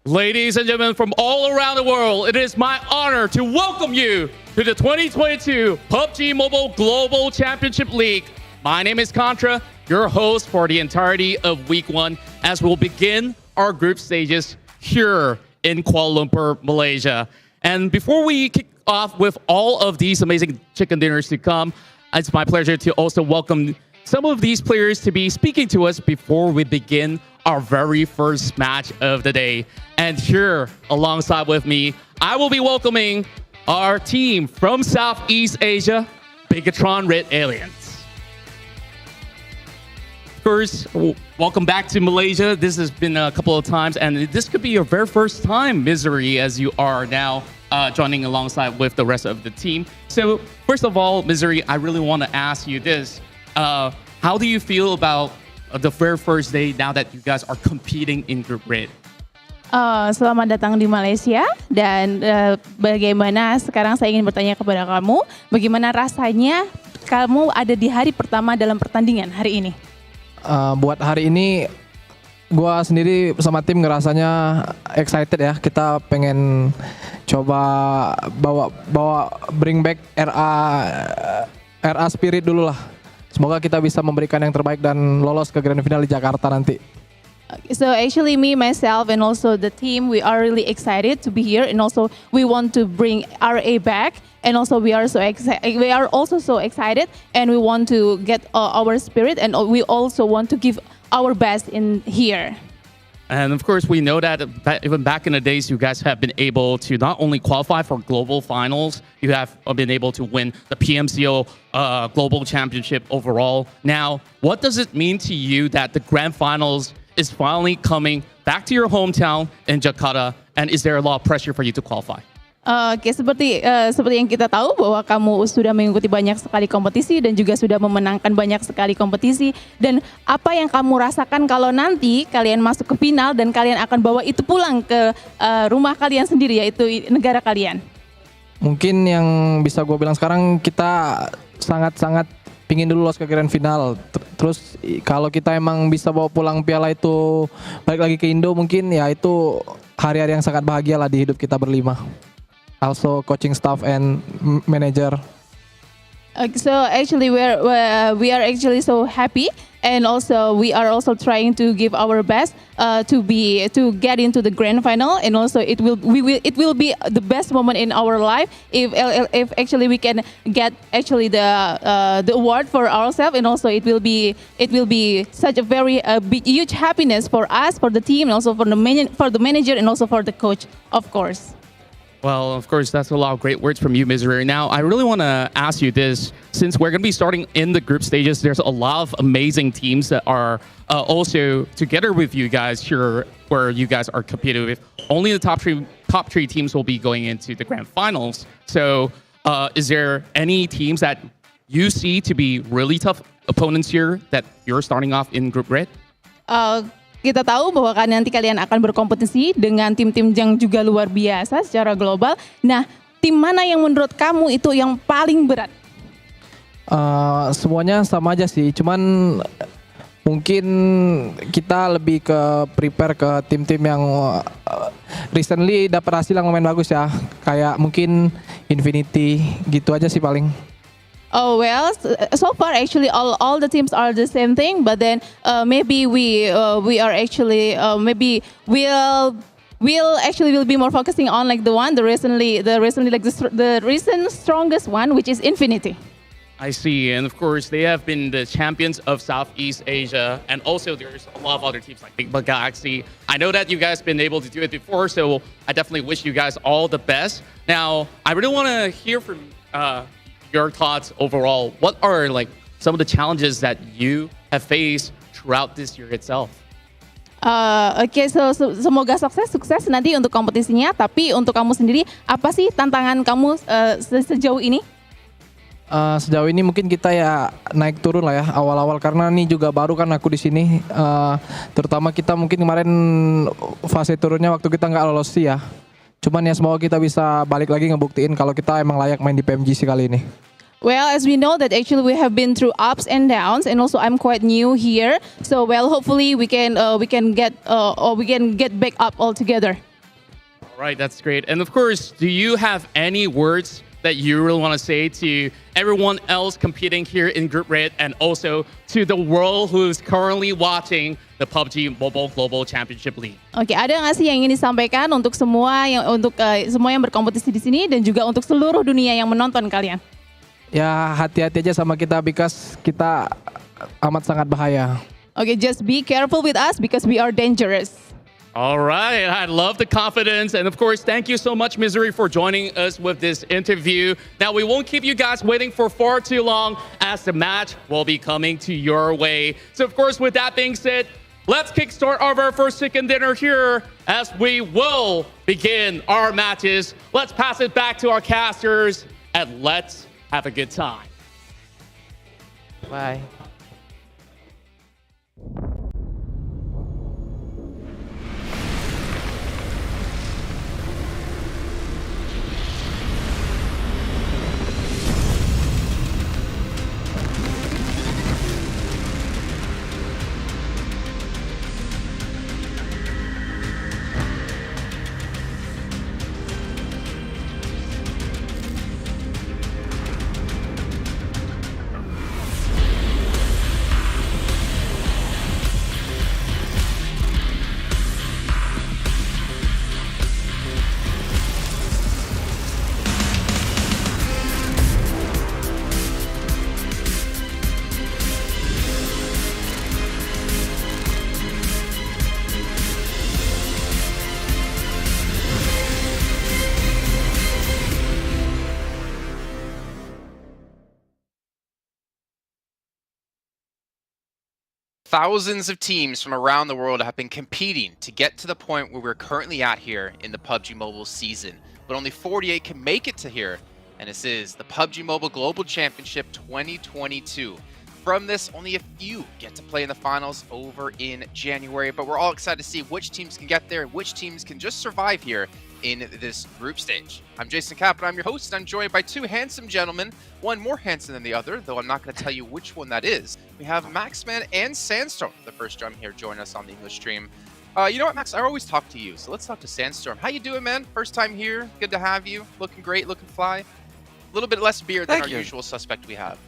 Ladies and gentlemen from all around the world, it is my honor to welcome you to the 2022 PUBG Mobile Global Championship League. My name is Contra, your host for the entirety of Week 1, as we'll begin our group stages here in Kuala Lumpur, Malaysia. And before we kick off with all of these amazing chicken dinners to come, it's my pleasure to also welcome some of these players to be speaking to us before we begin our very first match of the day. And here, alongside with me, I will be welcoming our team from Southeast Asia, Bigatron Red Aliens. First, welcome back to Malaysia. This has been a couple of times, and this could be your very first time, Misery, as you are now joining alongside with the rest of the team. So, first of all, Misery, I really want to ask you this. How do you feel about the very first day now that you guys are competing in Group Red? Selamat datang di Malaysia dan bagaimana sekarang saya ingin bertanya kepada kamu, bagaimana rasanya kamu ada di hari pertama dalam pertandingan hari ini? Buat hari ini, gue sendiri sama tim ngerasanya excited ya. Kita pengen coba bawa bring back RA spirit dulu lah. Semoga kita bisa memberikan yang terbaik dan lolos ke grand final di Jakarta nanti. So actually me, myself and also the team, we are really excited to be here, and also we want to bring RA back, and also we are also so excited, and we want to get our spirit, and we also want to give our best in here. And of course, we know that even back in the days, you guys have been able to not only qualify for global finals, you have been able to win the PMCO Global Championship overall. Now, what does it mean to you that the grand finals is finally coming back to your hometown in Jakarta, and is there a lot of pressure for you to qualify? Oke, seperti yang kita tahu bahwa kamu sudah mengikuti banyak sekali kompetisi dan juga sudah memenangkan banyak sekali kompetisi, dan apa yang kamu rasakan kalau nanti kalian masuk ke final dan kalian akan bawa itu pulang ke rumah kalian sendiri, yaitu negara kalian? Mungkin yang bisa gue bilang sekarang, kita sangat-sangat pingin dulu lolos ke grand final. Terus kalau kita emang bisa bawa pulang piala itu balik lagi ke Indo, mungkin ya itu hari-hari yang sangat bahagia lah di hidup kita berlima. Also coaching staff and manager. So actually we are actually so happy, and also we are also trying to give our best to get into the grand final, and also it will be the best moment in our life if actually we can get actually the award for ourselves, and also it will be such a very big, huge happiness for us, for the team, and also for the manager, and also for the coach, of course. Well, of course, that's a lot of great words from you, Misery. Now, I really want to ask you this. Since we're going to be starting in the group stages, there's a lot of amazing teams that are also together with you guys here, where you guys are competing with. Only the top three teams will be going into the grand finals. So, is there any teams that you see to be really tough opponents here that you're starting off in Group Red? Kita tahu bahwa nanti kalian akan berkompetisi dengan tim-tim yang juga luar biasa secara global. Nah, tim mana yang menurut kamu itu yang paling berat? Semuanya sama aja sih, cuman mungkin kita lebih ke prepare ke tim-tim yang recently dapat hasil yang lumayan bagus ya. Kayak mungkin Infinity, gitu aja sih paling. Oh well, so far actually all the teams are the same thing, but then maybe we are actually maybe we'll be more focusing on like the recent strongest one, which is Infinity. I see, and of course they have been the champions of Southeast Asia, and also there's a lot of other teams like Big Bug Galaxy. I know that you guys been able to do it before, so I definitely wish you guys all the best. Now, I really want to hear from your thoughts overall. What are like some of the challenges that you have faced throughout this year itself? Oke, so semoga sukses nanti untuk kompetisinya. Tapi untuk kamu sendiri, apa sih tantangan kamu sejauh ini? Sejauh ini mungkin kita ya naik turun lah ya awal-awal, karena ini juga baru kan aku di sini. Terutama kita mungkin kemarin fase turunnya waktu kita nggak lolos sih ya. Cuman ya semoga kita bisa balik lagi ngebuktiin kalau kita emang layak main di PMGC kali ini. Well, as we know that actually we have been through ups and downs, and also I'm quite new here. So well, hopefully we can get back up all together. Right, that's great. And of course, do you have any words that you really want to say to everyone else competing here in Group Red and also to the world who's currently watching the PUBG Mobile Global Championship League? Oke, ada nggak sih yang ingin disampaikan untuk semua yang berkompetisi di sini dan juga untuk seluruh dunia yang menonton kalian? Ya hati-hati aja sama kita because kita amat sangat bahaya. Okay, just be careful with us because we are dangerous. All right, I love the confidence. And of course, thank you so much, Misery, for joining us with this interview. Now, we won't keep you guys waiting for far too long as the match will be coming to your way. So, of course, with that being said, let's kickstart our first chicken dinner here as we will begin our matches. Let's pass it back to our casters and let's have a good time. Bye. Thousands of teams from around the world have been competing to get to the point where we're currently at here in the PUBG Mobile season, but only 48 can make it to here, and this is the PUBG Mobile Global Championship 2022. From this, only a few get to play in the finals over in January, but we're all excited to see which teams can get there and which teams can just survive here in this group stage. I'm Jason Kapp, and I'm your host, and I'm joined by two handsome gentlemen, one more handsome than the other, though I'm not going to tell you which one that is. We have Maxman and Sandstorm, the first time here, join us on the English stream. You know what, Max? I always talk to you, so let's talk to Sandstorm. How you doing, man? First time here. Good to have you. Looking great, looking fly. A little bit less beer than our usual suspect we have.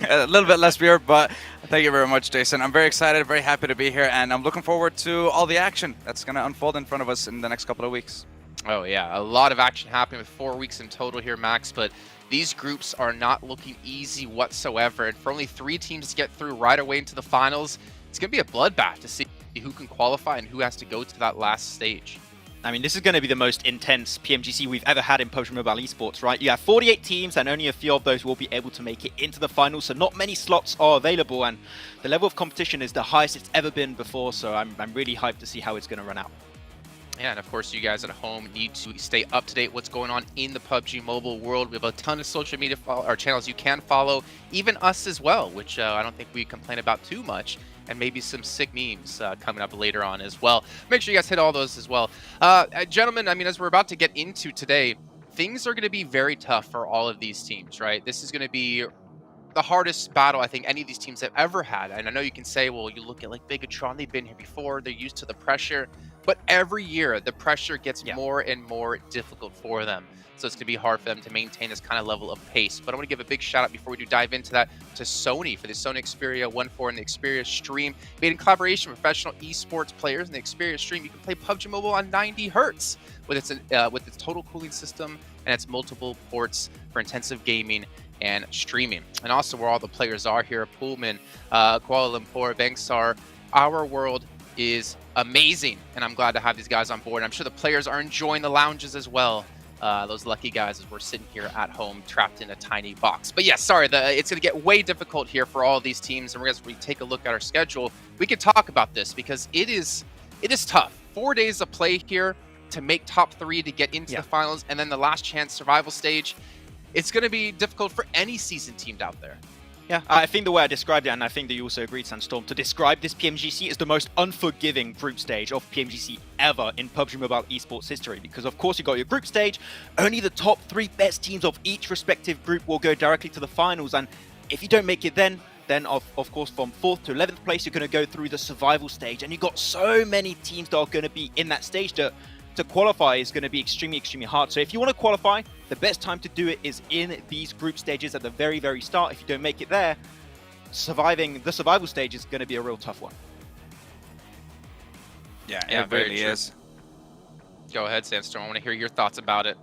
A little bit less beer, but thank you very much, Jason. I'm very excited, very happy to be here, and I'm looking forward to all the action that's going to unfold in front of us in the next couple of weeks. Oh, yeah. A lot of action happening with 4 weeks in total here, Max, but these groups are not looking easy whatsoever. And for only 3 teams to get through right away into the finals, it's going to be a bloodbath to see who can qualify and who has to go to that last stage. I mean, this is going to be the most intense PMGC we've ever had in PUBG Mobile Esports, right? You have 48 teams and only a few of those will be able to make it into the finals, so not many slots are available, and the level of competition is the highest it's ever been before, so I'm really hyped to see how it's going to run out. Yeah, and of course, you guys at home need to stay up to date what's going on in the PUBG Mobile world. We have a ton of social media channels you can follow, even us as well, which I don't think we complain about too much, and maybe some sick memes coming up later on as well. Make sure you guys hit all those as well. Gentlemen, I mean, as we're about to get into today, things are going to be very tough for all of these teams, right? This is going to be the hardest battle I think any of these teams have ever had. And I know you can say, well, you look at like Bigatron, they've been here before, they're used to the pressure. But every year, the pressure gets more and more difficult for them. So it's going to be hard for them to maintain this kind of level of pace. But I want to give a big shout out before we do dive into that to Sony for the Sony Xperia 1.4 and the Xperia Stream. Made in collaboration with professional esports players. In the Xperia Stream, you can play PUBG Mobile on 90 Hertz with its total cooling system and its multiple ports for intensive gaming and streaming. And also where all the players are here, Pullman, Kuala Lumpur, Bangsar, our world is amazing, and I'm glad to have these guys on board. I'm sure the players are enjoying the lounges as well. Those lucky guys as we're sitting here at home trapped in a tiny box. But yeah, sorry, it's going to get way difficult here for all of these teams, and as we take a look at our schedule, we could talk about this because it is tough. 4 days of play here to make top 3 to get into the finals, and then the last chance survival stage. It's going to be difficult for any seasoned team out there. Yeah, I think the way I described it, and I think that you also agreed, Sandstorm, to describe this PMGC is the most unforgiving group stage of PMGC ever in PUBG Mobile Esports history. Because of course you got your group stage, only the top 3 best teams of each respective group will go directly to the finals, and if you don't make it then of course from 4th to 11th place you're going to go through the survival stage, and you got so many teams that are going to be in that stage that to qualify is going to be extremely, extremely hard. So if you want to qualify, the best time to do it is in these group stages at the very, very start. If you don't make it there, surviving the survival stage is going to be a real tough one. Yeah, Yeah, it very really true. is. Go ahead, Sandstorm. I want to hear your thoughts about it.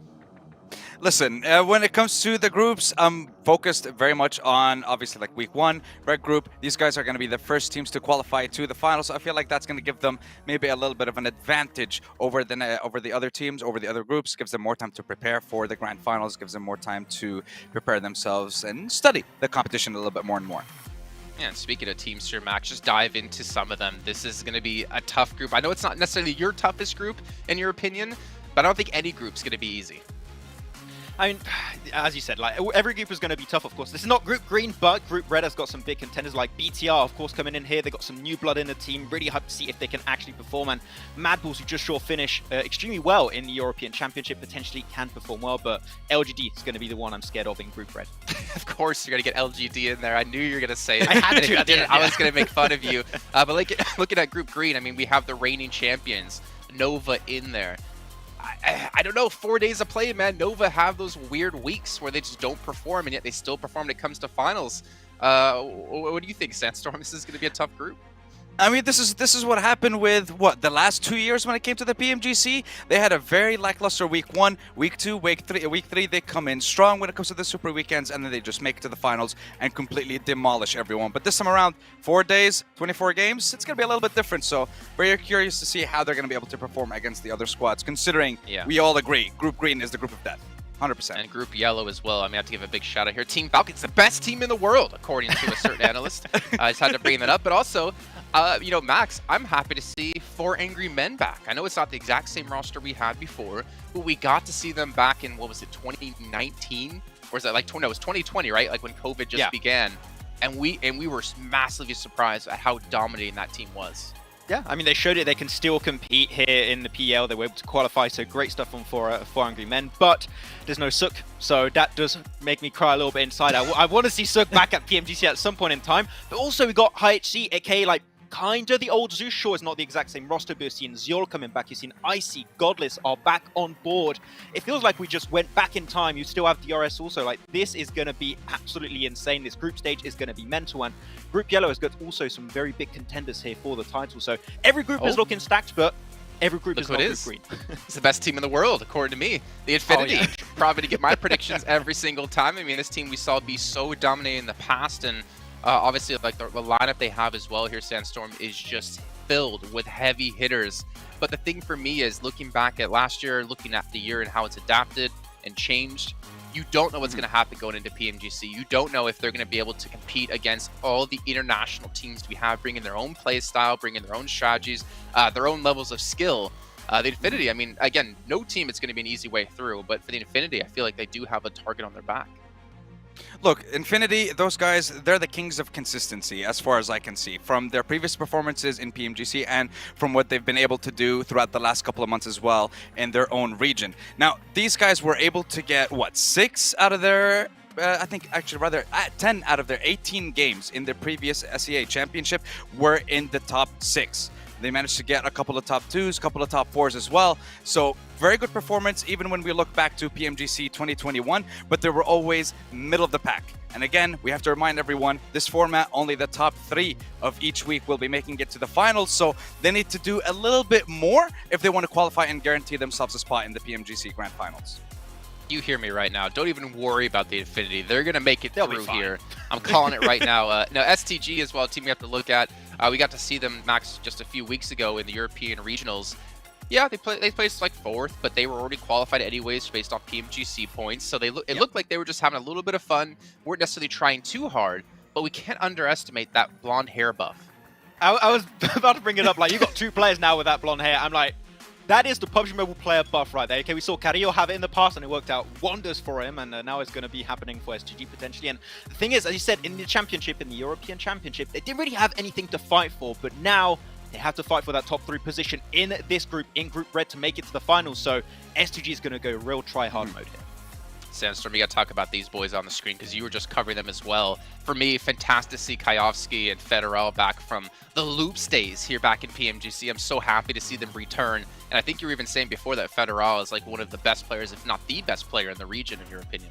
Listen, when it comes to the groups, I'm focused very much on, obviously, like week 1, red group. These guys are going to be the first teams to qualify to the finals. So I feel like that's going to give them maybe a little bit of an advantage over the other teams, over the other groups. Gives them more time to prepare for the grand finals. Gives them more time to prepare themselves and study the competition a little bit more and more. Yeah, and speaking of teams here, Max, just dive into some of them. This is going to be a tough group. I know it's not necessarily your toughest group, in your opinion, but I don't think any group's going to be easy. I mean, as you said, like every group is going to be tough, of course. This is not Group Green, but Group Red has got some big contenders like BTR, of course, coming in here. They've got some new blood in the team. Really hyped to see if they can actually perform. And Mad Bulls, who just finish extremely well in the European Championship, potentially can perform well. But LGD is going to be the one I'm scared of in Group Red. Of course, you're going to get LGD in there. I knew you were going to say it. I had And if to, you I did, didn't, I yeah. was going to make fun of you. But like, looking at Group Green, I mean, we have the reigning champions, Nova, in there. I don't know, 4 days of play, man. Nova have those weird weeks where they just don't perform, and yet they still perform when it comes to finals. What do you think, Sandstorm? This is going to be a tough group. I mean, this is what happened with the last 2 years when it came to the PMGC. They had a very lackluster week 1, week 2, week 3. They come in strong when it comes to the super weekends, and then they just make it to the finals and completely demolish everyone. But this time around, 4 days, 24 games, it's gonna be a little bit different. So very curious to see how they're gonna be able to perform against the other squads. Considering we all agree, Group Green is the group of death. 100%. And Group Yellow as well. I mean, I have to give a big shout out here. Team Falcon's the best team in the world, according to a certain analyst. I just had to bring that up. But also, you know, Max, I'm happy to see 4 Angry Men back. I know it's not the exact same roster we had before, but we got to see them back in, what was it, 2019? Or is that like, no, it was 2020, right? Like when COVID just began. And we were massively surprised at how dominating that team was. Yeah, I mean, they showed it. They can still compete here in the PL. They were able to qualify, so great stuff on for Angry Men. But there's no Sook, so that does make me cry a little bit inside. I want to see Sook back at PMGC at some point in time. But also, we got HC, aka like kind of the old Zeus. Sure, it's not the exact same roster, but you've seen Ziol coming back. You've seen Icy, Godless are back on board. It feels like we just went back in time. You still have DRS also. Like, this is going to be absolutely insane. This group stage is going to be mental. And Group Yellow has got also some very big contenders here for the title. So every group is looking stacked, but every group is not Group Green. It's the best team in the world, according to me. The Infinity. Probably to get my predictions every single time. I mean, this team we saw be so dominating in the past, and obviously, like the lineup they have as well here, Sandstorm, is just filled with heavy hitters. But the thing for me is looking back at last year, looking at the year and how it's adapted and changed, you don't know what's going to happen going into PMGC. You don't know if they're going to be able to compete against all the international teams we have, bringing their own play style, bringing their own strategies, their own levels of skill. The Infinity, I mean, again, no team it's going to be an easy way through, but for the Infinity, I feel like they do have a target on their back. Look, Infinity, those guys, they're the kings of consistency as far as I can see from their previous performances in PMGC and from what they've been able to do throughout the last couple of months as well in their own region. Now, these guys were able to get, what, 6 out of their... I think actually rather 10 out of their 18 games in their previous SEA championship were in the top 6. They managed to get a couple of top 2s, a couple of top 4s as well. So very good performance even when we look back to PMGC 2021, but they were always middle of the pack. And again, we have to remind everyone, this format, only the top 3 of each week will be making it to the finals. So they need to do a little bit more if they want to qualify and guarantee themselves a spot in the PMGC Grand Finals. You hear me right now. Don't even worry about the Infinity. They're going to make it through here. I'm calling it right now. Now, STG as well, a team we have to look at. We got to see them, Max, just a few weeks ago in the European Regionals. Yeah, they placed like 4th, but they were already qualified anyways based off PMGC points. So it looked like they were just having a little bit of fun. Weren't necessarily trying too hard, but we can't underestimate that blonde hair buff. I was about to bring it up. Like, you got 2 players now with that blonde hair. I'm like, that is the PUBG Mobile player buff right there. Okay, we saw Carrillo have it in the past and it worked out wonders for him, and now it's going to be happening for SGG potentially. And the thing is, as you said, in the championship, in the European Championship, they didn't really have anything to fight for, but now they have to fight for that top 3 position in this group, in Group Red, to make it to the finals. So SGG is going to go real try-hard mode here. Sandstorm, we got to talk about these boys on the screen because you were just covering them as well. For me, fantastic to see Kayovsky and Federal back from the Loops days here back in PMGC. I'm so happy to see them return. And I think you were even saying before that Federal is like one of the best players, if not the best player in the region, in your opinion.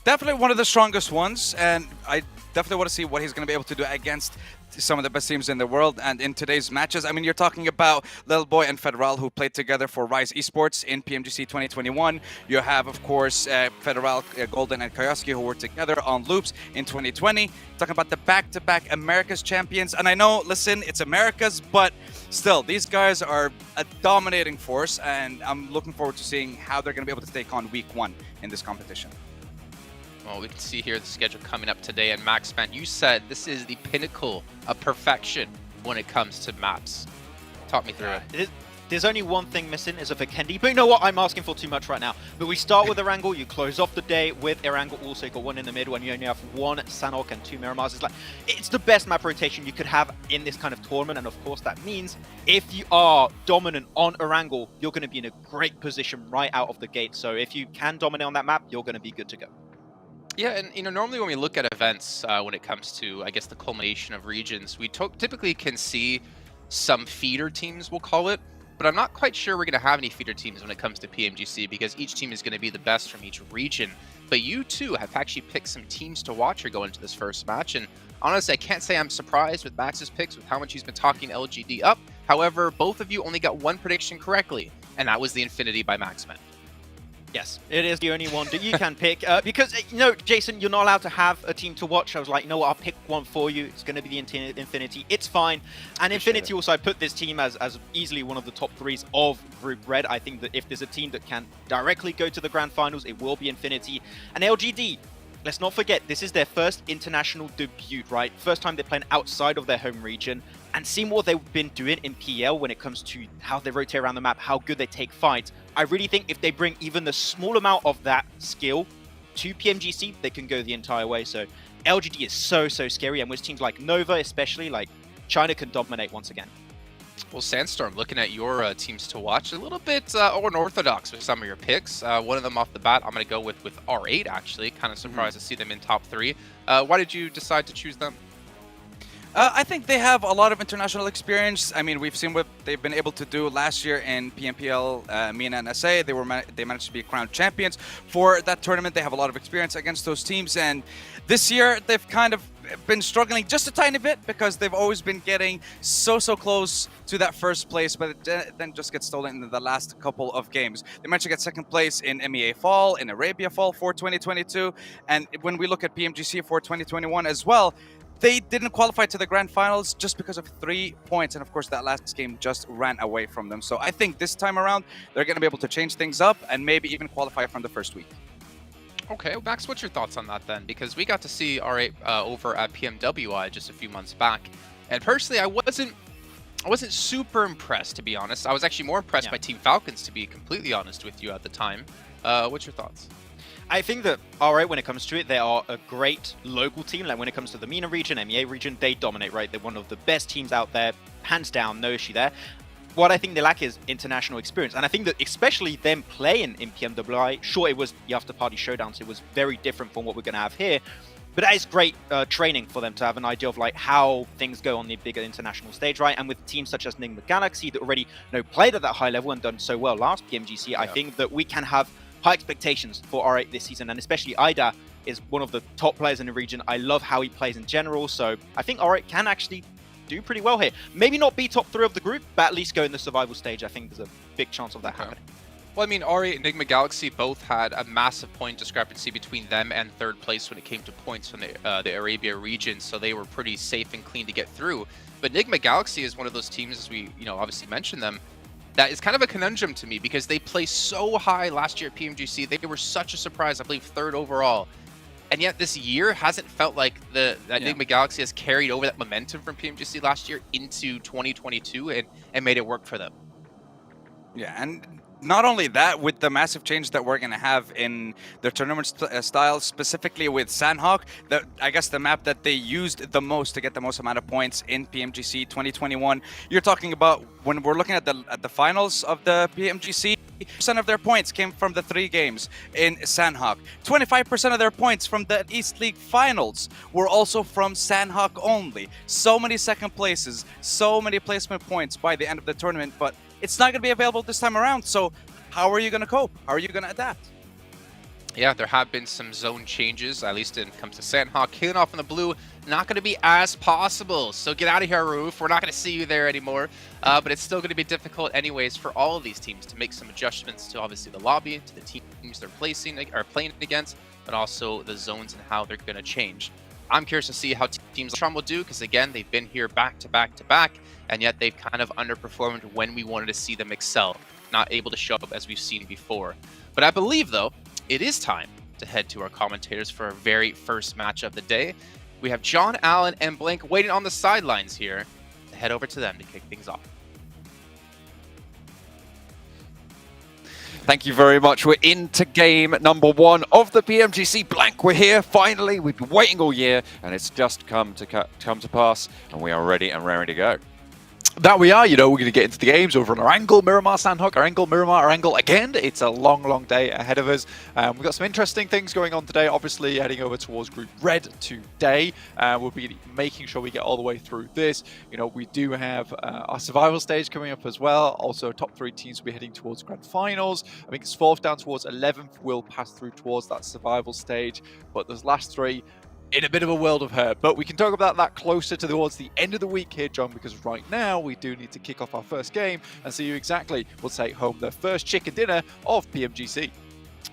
Definitely one of the strongest ones, and I definitely want to see what he's going to be able to do against some of the best teams in the world. And in today's matches, I mean, you're talking about Little Boy and Federal, who played together for Rise Esports in PMGC 2021. You have, of course, Federal, Golden, and Kayovsky, who were together on Loops in 2020. Talking about the back-to-back America's champions. And I know, listen, it's America's, but still, these guys are a dominating force, and I'm looking forward to seeing how they're going to be able to take on week 1 in this competition. Well, we can see here the schedule coming up today. And Maxman, you said this is the pinnacle of perfection when it comes to maps. Talk me through it. There's only one thing missing is a Vikendi, but you know what? I'm asking for too much right now. But we start with Erangel, you close off the day with Erangel, also got one in the middle, and you only have one Sanhok and 2 Miramars. It's like, it's the best map rotation you could have in this kind of tournament, and of course that means if you are dominant on Erangel, you're going to be in a great position right out of the gate. So if you can dominate on that map, you're going to be good to go. Yeah, and normally when we look at events, when it comes to, I guess, the culmination of regions, we typically can see some feeder teams, we'll call it, but I'm not quite sure we're going to have any feeder teams when it comes to PMGC because each team is going to be the best from each region. But you too have actually picked some teams to watch or go into this first match, and honestly, I can't say I'm surprised with Max's picks with how much he's been talking LGD up. However, both of you only got one prediction correctly, and that was the Infinity by Maxman. Yes, it is the only one that you can pick because, you know, Jason, you're not allowed to have a team to watch. I was like, you know what, I'll pick one for you. It's going to be the Infinity. It's fine. And Infinity also, I put this team as easily one of the top 3s of Group Red. I think that if there's a team that can directly go to the Grand Finals, it will be Infinity. And LGD, let's not forget, this is their first international debut, right? First time they're playing outside of their home region. And seeing what they've been doing in PL when it comes to how they rotate around the map, how good they take fights, I really think if they bring even the small amount of that skill to PMGC, they can go the entire way. So LGD is so scary, and with teams like Nova, especially, like China can dominate once again. Well, Sandstorm, looking at your teams to watch, a little bit unorthodox with some of your picks. One of them off the bat, I'm going to go with R8, actually. Kind of surprised to see them in top 3. Why did you decide to choose them? I think they have a lot of international experience. I mean, we've seen what they've been able to do last year in PMPL, MENA and SA. They managed to be crowned champions for that tournament. They have a lot of experience against those teams. And this year, they've kind of been struggling just a tiny bit because they've always been getting so close to that first place, but it then just gets stolen in the last couple of games. They managed to get second place in MEA Fall, in Arabia Fall for 2022. And when we look at PMGC for 2021 as well, they didn't qualify to the Grand Finals just because of 3 points. And of course, that last game just ran away from them. So I think this time around, they're going to be able to change things up and maybe even qualify from the first week. Okay, well, Max, what's your thoughts on that then? Because we got to see R8 over at PMWI just a few months back. And personally, I wasn't super impressed, to be honest. I was actually more impressed by Team Falcons, to be completely honest with you at the time. What's your thoughts? I think that R8, when it comes to it, they are a great local team. Like when it comes to the MENA region, MEA region, they dominate, right? They're one of the best teams out there, hands down, no issue there. What I think they lack is international experience. And I think that especially them playing in PMWI, sure, it was the after party showdown, so it was very different from what we're going to have here. But that is great training for them to have an idea of like how things go on the bigger international stage, right? And with teams such as Nigma Galaxy that already played at that high level and done so well last PMGC, I think that we can have high expectations for R8 this season, and especially Ida is one of the top players in the region. I love how he plays in general, so I think R8 can actually do pretty well here. Maybe not be top 3 of the group, but at least go in the survival stage. I think there's a big chance of that happening. Well, I mean, R8 and Enigma Galaxy both had a massive point discrepancy between them and third place when it came to points from the Arabia region, so they were pretty safe and clean to get through. But Enigma Galaxy is one of those teams, as we obviously mentioned them, that is kind of a conundrum to me because they placed so high last year at PMGC. They were such a surprise, I believe 3rd overall. And yet this year hasn't felt like that Enigma Galaxy has carried over that momentum from PMGC last year into 2022 and made it work for them. Yeah, and not only that, with the massive change that we're going to have in their tournament style, specifically with Sanhok, I guess the map that they used the most to get the most amount of points in PMGC 2021. You're talking about when we're looking at the finals of the PMGC, of their points came from the 3 games in Sandhawk. 25% of their points from the East League Finals were also from Sandhawk only. So many second places, so many placement points by the end of the tournament, but it's not going to be available this time around. So how are you going to cope? How are you going to adapt? Yeah, there have been some zone changes, at least when it comes to Sandhawk. Kicking off in the blue, not going to be as possible. So get out of here, Roof. We're not going to see you there anymore. But it's still going to be difficult anyways for all of these teams to make some adjustments to obviously the lobby, to the teams they're playing against, but also the zones and how they're going to change. I'm curious to see how teams like Tron will do, because again, they've been here back to back to back, and yet they've kind of underperformed when we wanted to see them excel, not able to show up as we've seen before. But I believe, though, it is time to head to our commentators for our very first match of the day. We have John Allen and Blank waiting on the sidelines here. Head over to them to kick things off. Thank you very much. We're into game number 1 of the PMGC. Blank, we're here finally. We've been waiting all year, and it's just come to pass, and we are ready and raring to go. That we are, we're going to get into the games over on our angle, Miramar Sandhawk, our angle, Miramar, our angle. Again, it's a long, long day ahead of us. We've got some interesting things going on today. Obviously, heading over towards Group Red today. We'll be making sure we get all the way through this. We do have our survival stage coming up as well. Also, top 3 teams will be heading towards Grand Finals. I think it's 4th down towards 11th will pass through towards that survival stage. But those last 3, in a bit of a world of hurt, but we can talk about that closer towards the end of the week here, John, because right now we do need to kick off our first game and see who exactly will take home their first chicken dinner of PMGC.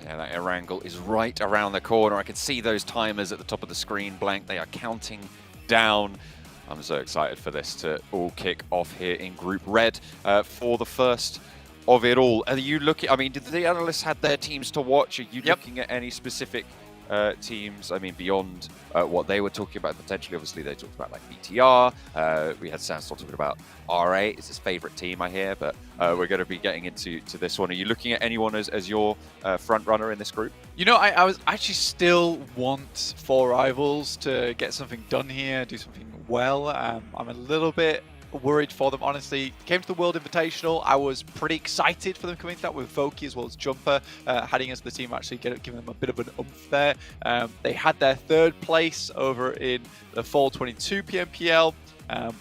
Yeah, that Erangel is right around the corner. I can see those timers at the top of the screen, Blank. They are counting down. I'm so excited for this to all kick off here in Group Red for the first of it all. Are you looking, did the analysts had their teams to watch? Are you looking at any specific teams, beyond what they were talking about potentially? Obviously, they talked about like BTR. We had Sandstorm talking about RA. It's his favorite team, I hear, but we're going to be getting into this one. Are you looking at anyone as your front runner in this group? I was actually still want 4 rivals to get something done here, do something well. I'm a little bit worried for them, honestly. Came to the World Invitational. I was pretty excited for them coming to that with Voki as well as Jumper heading into the team, actually giving them a bit of an oomph there. They had their 3rd place over in the Fall 22 PMPL.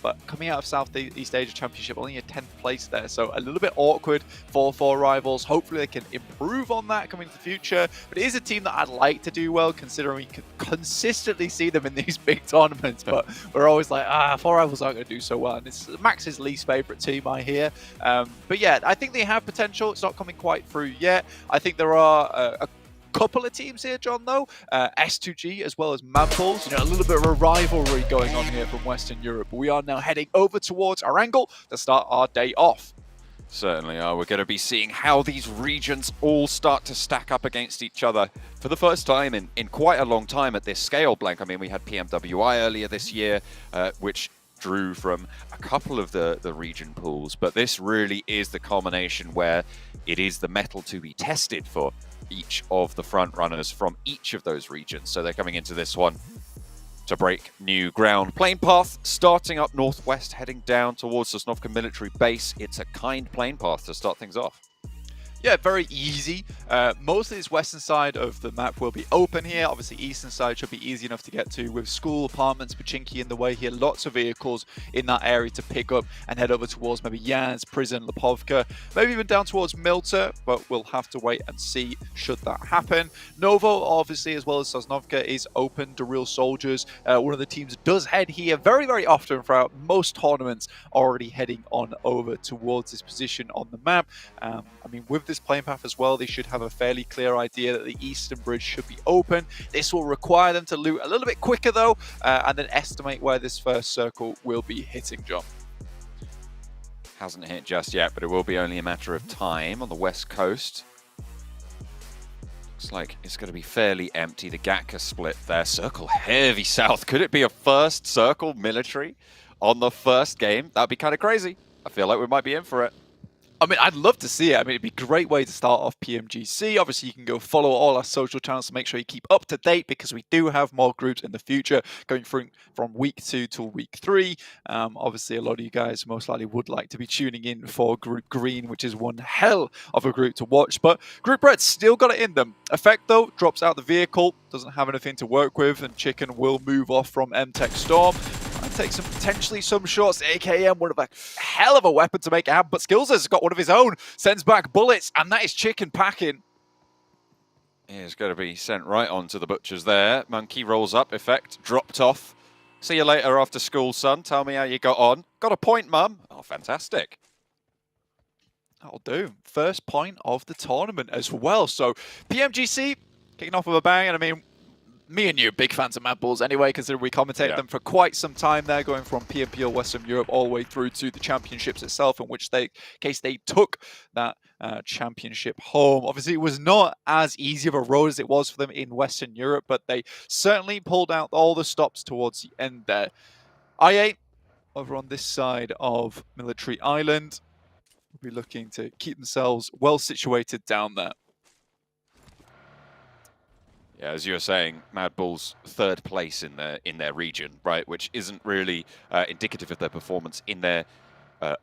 But coming out of Southeast Asia Championship, only a 10th place there, so a little bit awkward for 4 rivals. Hopefully they can improve on that coming into the future, but it is a team that I'd like to do well, considering we can consistently see them in these big tournaments, but we're always like, 4 rivals aren't going to do so well, and it's Max's least favorite team, I hear. But yeah, I think they have potential. It's not coming quite through yet. I think there are a couple of teams here, John, though. S2G as well as Manpools. A little bit of a rivalry going on here from Western Europe. But we are now heading over towards our angle to start our day off. Certainly are. We're going to be seeing how these regions all start to stack up against each other for the first time in quite a long time at this scale, Blank. We had PMWI earlier this year, which drew from a couple of the region pools, but this really is the culmination where it is the metal to be tested for each of the front runners from each of those regions. So they're coming into this one to break new ground. Plane path starting up northwest, heading down towards Sosnovka military base. It's a kind plane path to start things off. Yeah, very easy. Most of this western side of the map will be open here. Obviously, eastern side should be easy enough to get to with school, apartments, Pachinki in the way here. Lots of vehicles in that area to pick up and head over towards maybe Yans, Prison, Lipovka, maybe even down towards Milta, but we'll have to wait and see should that happen. Novo, obviously, as well as Sosnovka, is open to real soldiers. One of the teams does head here very, very often throughout most tournaments, already heading on over towards this position on the map. With this plane path as well, they should have a fairly clear idea that the eastern bridge should be open. This will require them to loot a little bit quicker though, and then estimate where this first circle will be hitting, John. Hasn't hit just yet, but it will be only a matter of time on the west coast. Looks like it's going to be fairly empty. The Gatka split there. Circle heavy south. Could it be a first circle military on the first game? That'd be kind of crazy. I feel like we might be in for it. I mean, I'd love to see it. I mean, it'd be a great way to start off PMGC. Obviously, you can go follow all our social channels to make sure you keep up to date because we do have more groups in the future going through from week 2 to week 3. Obviously, a lot of you guys most likely would like to be tuning in for Group Green, which is one hell of a group to watch. But Group Red's still got it in them. Effect, though, drops out the vehicle, doesn't have anything to work with, and Chicken will move off from M-Tech Storm. Take potentially some shots. AKM would have a hell of a weapon to make it happen, but Skills has got one of his own, sends back bullets, and that is Chicken packing. He's going to be sent right on to the butchers there. Monkey rolls up, Effect dropped off. See you later after school, son. Tell me how you got on. Got a point, mum. Oh, fantastic. That'll do. First point of the tournament as well. So PMGC kicking off with a bang, and I mean, me and you are big fans of Mad Bulls anyway, considering we commentated them for quite some time there, going from PMPL Western Europe all the way through to the championships itself, in which they took that championship home. Obviously, it was not as easy of a road as it was for them in Western Europe, but they certainly pulled out all the stops towards the end there. IA, over on this side of Military Island, will be looking to keep themselves well situated down there. Yeah, as you were saying, Mad Bulls third place in their region, right, which isn't really indicative of their performance in their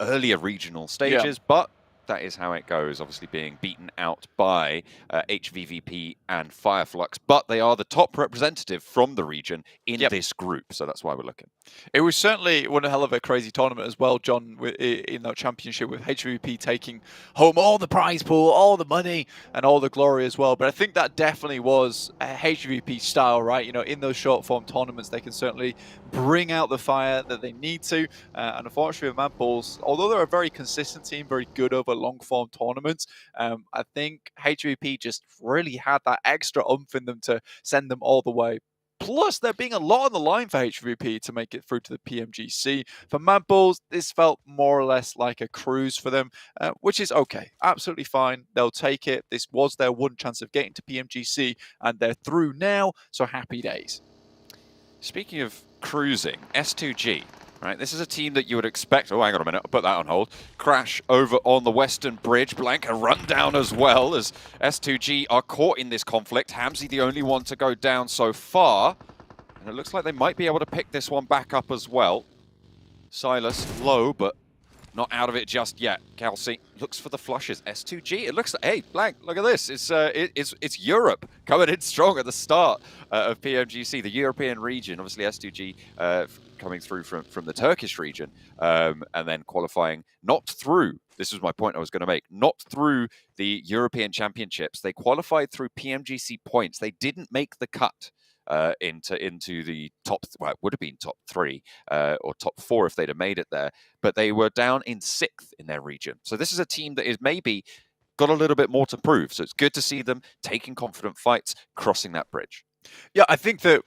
earlier regional stages, but that is how it goes, obviously being beaten out by HVVP and Fireflux, but they are the top representative from the region in this group, so that's why we're looking. It was certainly one hell of a crazy tournament as well, John, in that championship, with HVP taking home all the prize pool, all the money, and all the glory as well. But I think that definitely was a HVP style, right? You know, in those short form tournaments, they can certainly bring out the fire that they need to. And unfortunately, with Mad Bulls, although they're a very consistent team, very good over long form tournaments, I think HVP just really had that extra oomph in them to send them all the way. Plus, there being a lot on the line for HVP to make it through to the PMGC. For Mad Bulls, this felt more or less like a cruise for them, which is okay. Absolutely fine. They'll take it. This was their one chance of getting to PMGC, and they're through now, so happy days. Speaking of cruising, S2G, right? This is a team that you would expect. Oh, hang on a minute. I'll put that on hold. Crash over on the Western Bridge. Blanca run down as well, as S2G are caught in this conflict. Hamzy the only one to go down so far. And it looks like they might be able to pick this one back up as well. Silas low, but not out of it just yet. Kelsey looks for the flushes. S2G, it looks like, hey, Blank, look at this. It's Europe coming in strong at the start of PMGC, the European region. Obviously, S2G coming through from the Turkish region, and then qualifying not through, this was my point I was going to make, not through the European Championships. They qualified through PMGC points. They didn't make the cut into the top, well, it would have been top 3 or top 4 if they'd have made it there, but they were down in 6th in their region. So this is a team that is maybe got a little bit more to prove. So it's good to see them taking confident fights, crossing that bridge. Yeah, I think that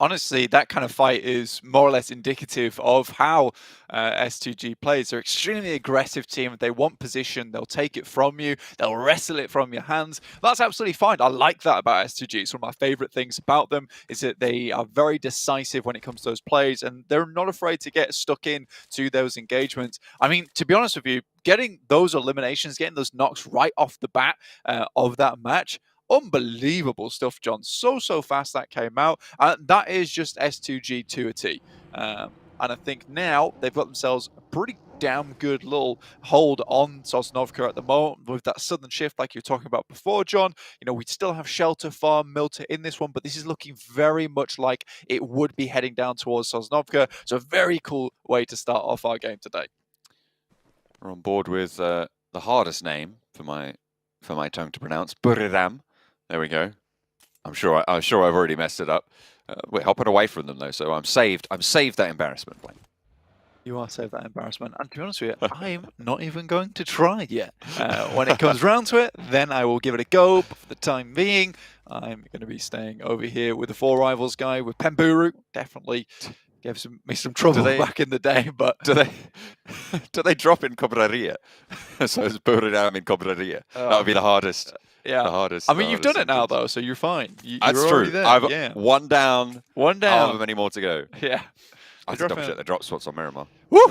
honestly, that kind of fight is more or less indicative of how S2G plays. They're an extremely aggressive team. If they want position, they'll take it from you. They'll wrestle it from your hands. That's absolutely fine. I like that about S2G. It's one of my favorite things about them is that they are very decisive when it comes to those plays, and they're not afraid to get stuck in to those engagements. I mean, to be honest with you, getting those eliminations, getting those knocks right off the bat of that match, unbelievable stuff, John. So fast that came out. That is just S2G to a T. And I think now they've got themselves a pretty damn good little hold on Sosnovka at the moment with that sudden shift like you were talking about before, John. You know, we still have Shelter Farm, Milter in this one, but this is looking very much like it would be heading down towards Sosnovka. So a very cool way to start off our game today. We're on board with the hardest name for my tongue to pronounce, Buriram. There we go. I'm sure I've already messed it up. We're hopping away from them though, so I'm saved that embarrassment, Blaine. You are saved that embarrassment. And to be honest with you, I'm not even going to try yet. When it comes round to it, then I will give it a go. But for the time being, I'm going to be staying over here with the Four Rivals guy, with Pemburu. Definitely gave me some trouble back in the day. But do they drop in Cobraria? So it's Buriram in Cobraria. That would be the hardest. Yeah, the hardest. I mean, you've done it now, though, so you're fine. That's you're true. there. I've one down. One down. However many more to go. Yeah. I have to double check the drop spots on Miramar. Woo!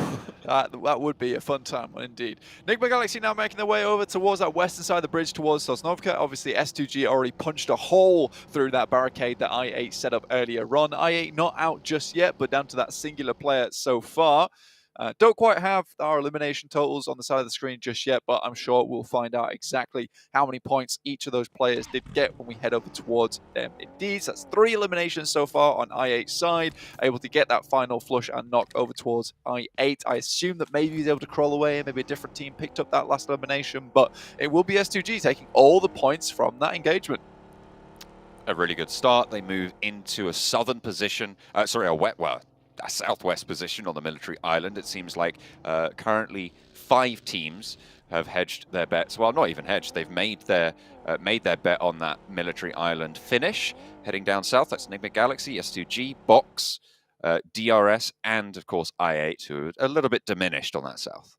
That would be a fun time, indeed. Enigma Galaxy now making their way over towards that western side of the bridge towards Sosnovka. Obviously, S2G already punched a hole through that barricade that I8 set up earlier on. I8 not out just yet, but down to that singular player so far. Don't quite have our elimination totals on the side of the screen just yet, but I'm sure we'll find out exactly how many points each of those players did get when we head over towards them. Indeed, so that's 3 eliminations so far on I8's side, able to get that final flush and knock over towards I8. I assume that maybe he's able to crawl away and maybe a different team picked up that last elimination, but it will be S2G taking all the points from that engagement. A really good start. They move into a southern position, a southwest position on the military island. It seems like currently 5 teams have hedged their bets. Well, not even hedged. They've made their bet on that military island finish. Heading down south, that's Enigma Galaxy, S2G, Box, DRS, and of course I8, who are a little bit diminished on that south.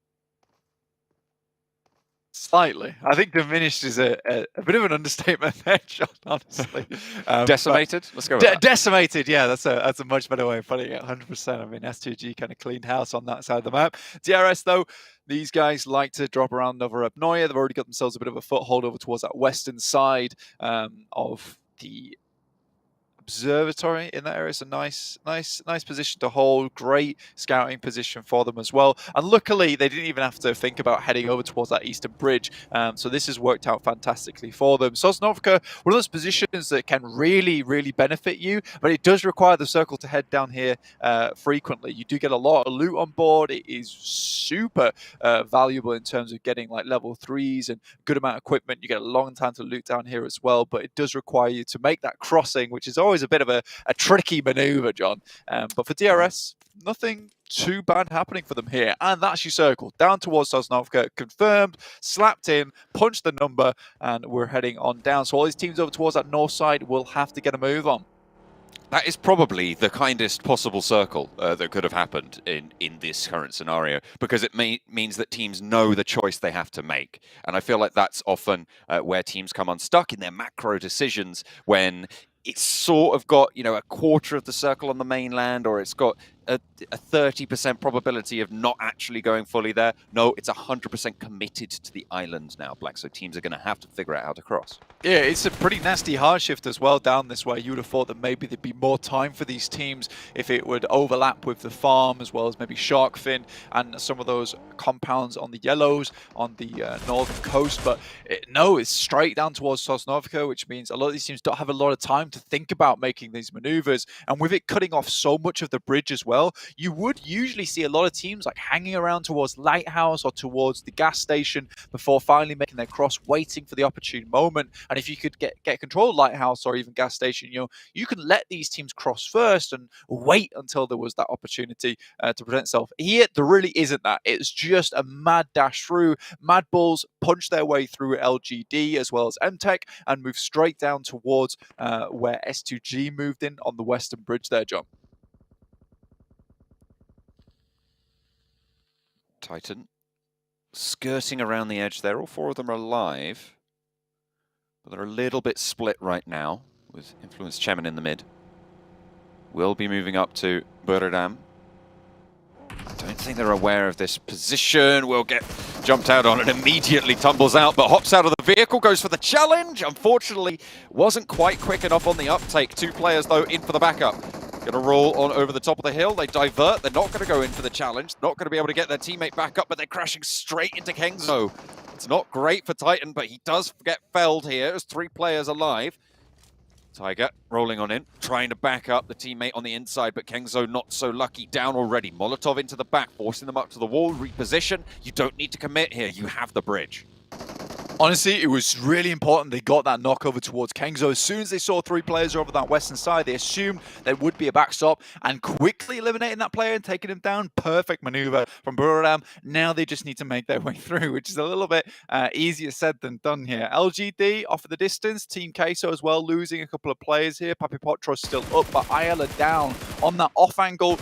Slightly. I think diminished is a bit of an understatement there, John, honestly. Decimated? Let's go with that. Decimated, yeah, that's a much better way of putting it, 100%. I mean, S2G kind of cleaned house on that side of the map. DRS, though, these guys like to drop around over Upnoya. They've already got themselves a bit of a foothold over towards that western side of the observatory in that area. It's a nice position to hold. Great scouting position for them as well. And luckily, they didn't even have to think about heading over towards that eastern bridge. So this has worked out fantastically for them. Sosnovka, one of those positions that can really, really benefit you, but it does require the circle to head down here frequently. You do get a lot of loot on board. It is super valuable in terms of getting like level 3s and good amount of equipment. You get a long time to loot down here as well, but it does require you to make that crossing, which is always a bit of a tricky maneuver, John. But for DRS, nothing too bad happening for them here. And that's your circle. Down towards Sosnovka, confirmed, slapped in, punched the number, and we're heading on down. So all these teams over towards that north side will have to get a move on. That is probably the kindest possible circle that could have happened in this current scenario, because it means that teams know the choice they have to make. And I feel like that's often where teams come unstuck in their macro decisions, when it's sort of got, you know, a quarter of the circle on the mainland, or it's got a 30% probability of not actually going fully there. No, it's 100% committed to the island now, Black. So teams are going to have to figure out how to cross. Yeah, it's a pretty nasty hard shift as well down this way. You would have thought that maybe there'd be more time for these teams if it would overlap with the farm, as well as maybe Sharkfin and some of those compounds on the yellows on the northern coast. But no, it's straight down towards Sosnovka, which means a lot of these teams don't have a lot of time to think about making these maneuvers. And with it cutting off so much of the bridge as well, you would usually see a lot of teams like hanging around towards Lighthouse or towards the gas station before finally making their cross, waiting for the opportune moment. And if you could get control of Lighthouse or even gas station, you know, you can let these teams cross first and wait until there was that opportunity to present itself. Here, there really isn't that. It's just a mad dash through. Mad Bulls punch their way through LGD as well as MTech and move straight down towards where S2G moved in on the western bridge there, John. Titan skirting around the edge there. All 4 of them are alive, but they're a little bit split right now, with Influence Chemin in the mid. Will be moving up to Buradam. I don't think they're aware of this position. Will get jumped out on and immediately tumbles out, but hops out of the vehicle, goes for the challenge. Unfortunately, wasn't quite quick enough on the uptake. 2 players, though, in for the backup. Going to roll on over the top of the hill. They divert. They're not going to go in for the challenge. Not going to be able to get their teammate back up, but they're crashing straight into Kengzo. It's not great for Titan, but he does get felled here. There's 3 players alive. Tiger rolling on in, trying to back up the teammate on the inside, but Kengzo not so lucky, down already. Molotov into the back, forcing them up to the wall, reposition. You don't need to commit here. You have the bridge. Honestly, it was really important they got that knock over towards Kengzo. As soon as they saw 3 players over that western side, they assumed there would be a backstop, and quickly eliminating that player and taking him down. Perfect maneuver from Buradam. Now they just need to make their way through, which is a little bit easier said than done here. LGD off of the distance. Team Queso as well, losing a couple of players here. Papi Potro's still up, but Ayala down on that off angle.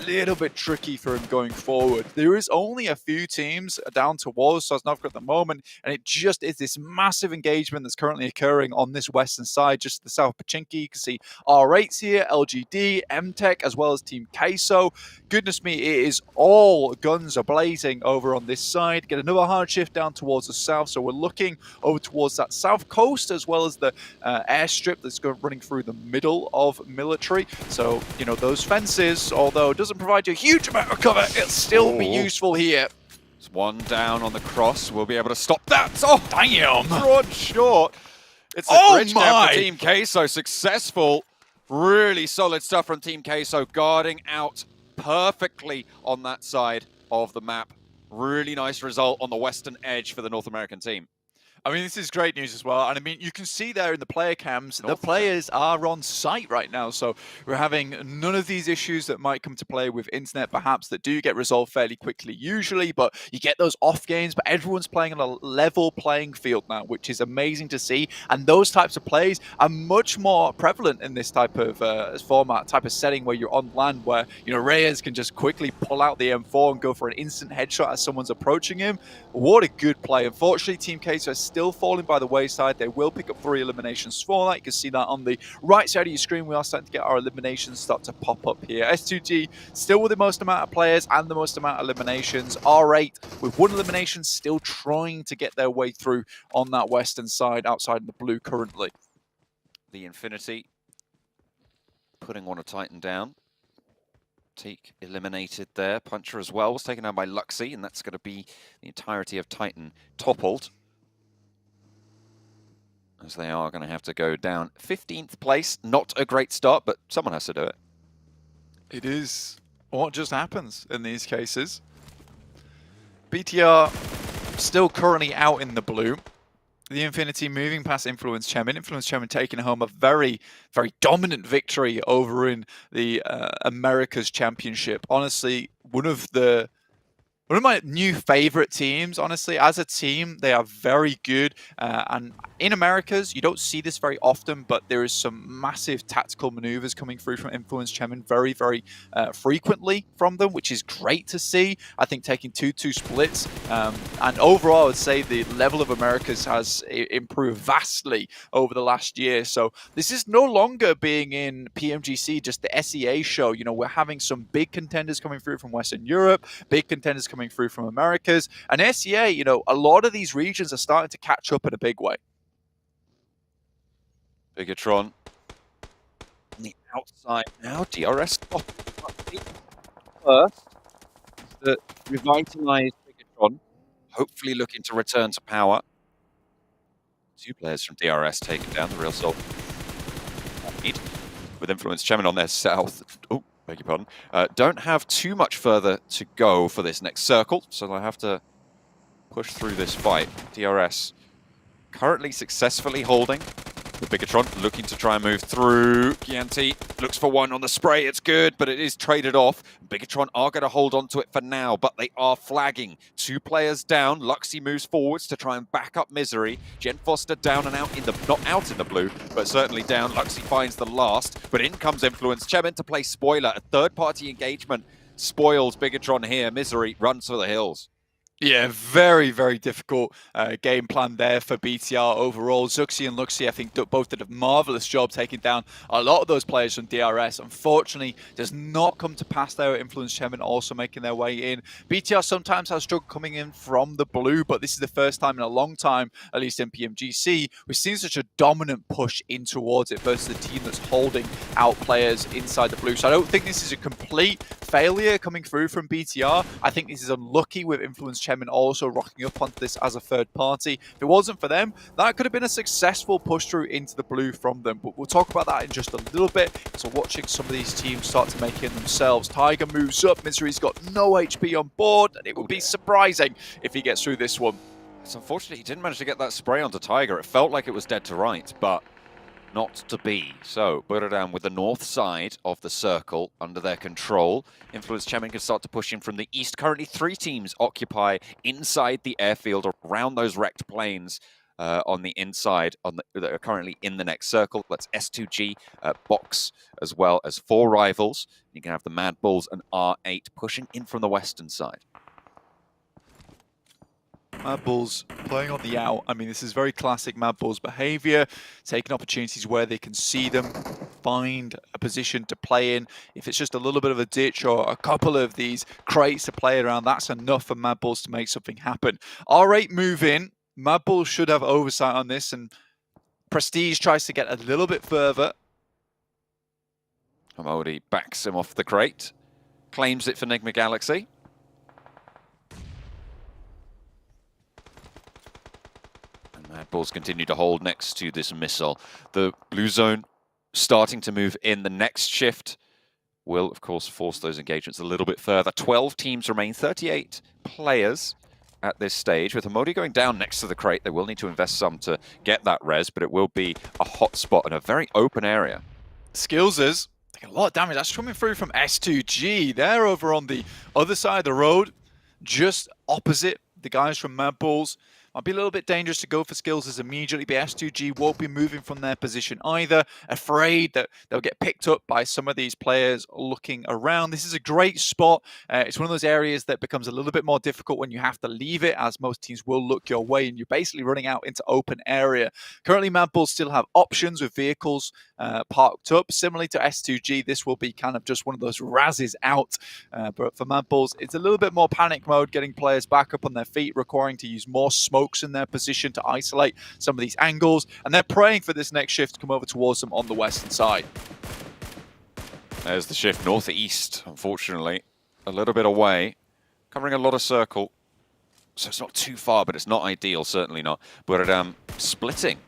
little bit tricky for him going forward. There is only a few teams down towards Sosnovka at the moment, and it just is this massive engagement that's currently occurring on this western side, just to the south of Pachinki. You can see R8's here, LGD, MTech, as well as Team Queso. Goodness me, it is all guns are blazing over on this side. Get another hard shift down towards the south, so we're looking over towards that south coast, as well as the airstrip that's running through the middle of military. So, you know, those fences, although it doesn't provide you a huge amount of cover, it'll still be useful here. It's one down on the cross. We'll be able to stop that. Oh, Damn! broad short. It's a bridge camp for Team Queso. Successful. Really solid stuff from Team Queso, guarding out perfectly on that side of the map. Really nice result on the western edge for the North American team. I mean, this is great news as well. And I mean, you can see there in the player cams, the players are on site right now. So we're having none of these issues that might come to play with internet, perhaps, that do get resolved fairly quickly usually. But you get those off games, but everyone's playing on a level playing field now, which is amazing to see. And those types of plays are much more prevalent in this type of format, type of setting where you're on land, where, you know, Reyes can just quickly pull out the M4 and go for an instant headshot as someone's approaching him. What a good play. Unfortunately, Team Queso is still falling by the wayside. They will pick up 3 eliminations for that. You can see that on the right side of your screen. We are starting to get our eliminations start to pop up here. S2G still with the most amount of players and the most amount of eliminations. R8 with 1 elimination, still trying to get their way through on that western side outside the blue currently. The Infinity putting one of Titan down. Teak eliminated there. Puncher as well was taken down by Luxy, and that's going to be the entirety of Titan toppled, as they are going to have to go down 15th place. Not a great start, but someone has to do it. It is what just happens in these cases. BTR still currently out in the blue. The Infinity moving past Influence Chemin. Influence Chemin taking home a very, very dominant victory over in the Americas Championship. Honestly, one of my new favorite teams, honestly. As a team, they are very good. And in Americas, you don't see this very often, but there is some massive tactical maneuvers coming through from Influence Chemin very, very frequently from them, which is great to see. I think taking 2-2 splits. And overall, I would say the level of Americas has improved vastly over the last year. So this is no longer being in PMGC, just the SEA show. You know, we're having some big contenders coming through from Western Europe, big contenders coming through from Americas. And SEA, you know, a lot of these regions are starting to catch up in a big way. Bigatron on the outside now. DRS first to revitalize Bigatron, hopefully looking to return to power. 2 players from DRS taken down, the real salt. With Influence Chemin on their south. Oh, beg your pardon. Don't have too much further to go for this next circle, so they'll have to push through this fight. DRS currently successfully holding. The Bigatron looking to try and move through. Gianti looks for one on the spray. It's good, but it is traded off. Bigatron are going to hold on to it for now, but they are flagging. 2 players down. Luxy moves forwards to try and back up Misery. Jen Foster down and out in the, not out in the blue, but certainly down. Luxy finds the last, but in comes Influence Chemin to play spoiler. A third-party engagement spoils Bigatron here. Misery runs for the hills. Yeah, very, very difficult game plan there for BTR overall. Zuxi and Luxi, I think, both did a marvelous job taking down a lot of those players from DRS. Unfortunately, does not come to pass there. Influence Chemin also making their way in. BTR sometimes has struggled coming in from the blue, but this is the first time in a long time, at least in PMGC, we've seen such a dominant push in towards it versus the team that's holding out players inside the blue. So I don't think this is a complete failure coming through from BTR. I think this is unlucky with Influence Chemin also rocking up onto this as a third party. If it wasn't for them, that could have been a successful push through into the blue from them. But we'll talk about that in just a little bit. So watching some of these teams start to make it themselves. Tiger moves up. Misery's got no HP on board, and it would be surprising if he gets through this one. It's unfortunate he didn't manage to get that spray onto Tiger. It felt like it was dead to right, but not to be. So, Buriram with the north side of the circle under their control. Influence Chemin can start to push in from the east. Currently 3 teams occupy inside the airfield around those wrecked planes. on the inside that are currently in the next circle. That's S2G, Box, as well as 4 rivals. You can have the Mad Bulls and R8 pushing in from the western side. Mad Bulls playing on the out. I mean, this is very classic Mad Bulls behavior, taking opportunities where they can see them, find a position to play in. If it's just a little bit of a ditch or a couple of these crates to play around, that's enough for Mad Bulls to make something happen. R8 move in. Mad Bulls should have oversight on this, and Prestige tries to get a little bit further. Hamodi backs him off the crate, claims it for Nigma Galaxy. Mad Bulls continue to hold next to this missile. The blue zone starting to move in. The next shift will, of course, force those engagements a little bit further. 12 teams remain, 38 players at this stage. With Hamodi going down next to the crate, they will need to invest some to get that res, but it will be a hot spot in a very open area. Skillsers taking a lot of damage. That's coming through from S2G. They're over on the other side of the road, just opposite the guys from Mad Bulls. Might be a little bit dangerous to go for Skillsers immediately, but S2G won't be moving from their position either, afraid that they'll get picked up by some of these players looking around. This is a great spot. It's one of those areas that becomes a little bit more difficult when you have to leave it, as most teams will look your way, and you're basically running out into open area. Currently, Mad Bulls still have options with vehicles parked up. Similarly to S2G, this will be kind of just one of those razzes out. But for Mad Bulls, it's a little bit more panic mode, getting players back up on their feet, requiring to use more smokes in their position to isolate some of these angles, and they're praying for this next shift to come over towards them on the western side. There's the shift northeast, unfortunately. A little bit away, covering a lot of circle. So it's not too far, but it's not ideal, certainly not. But splitting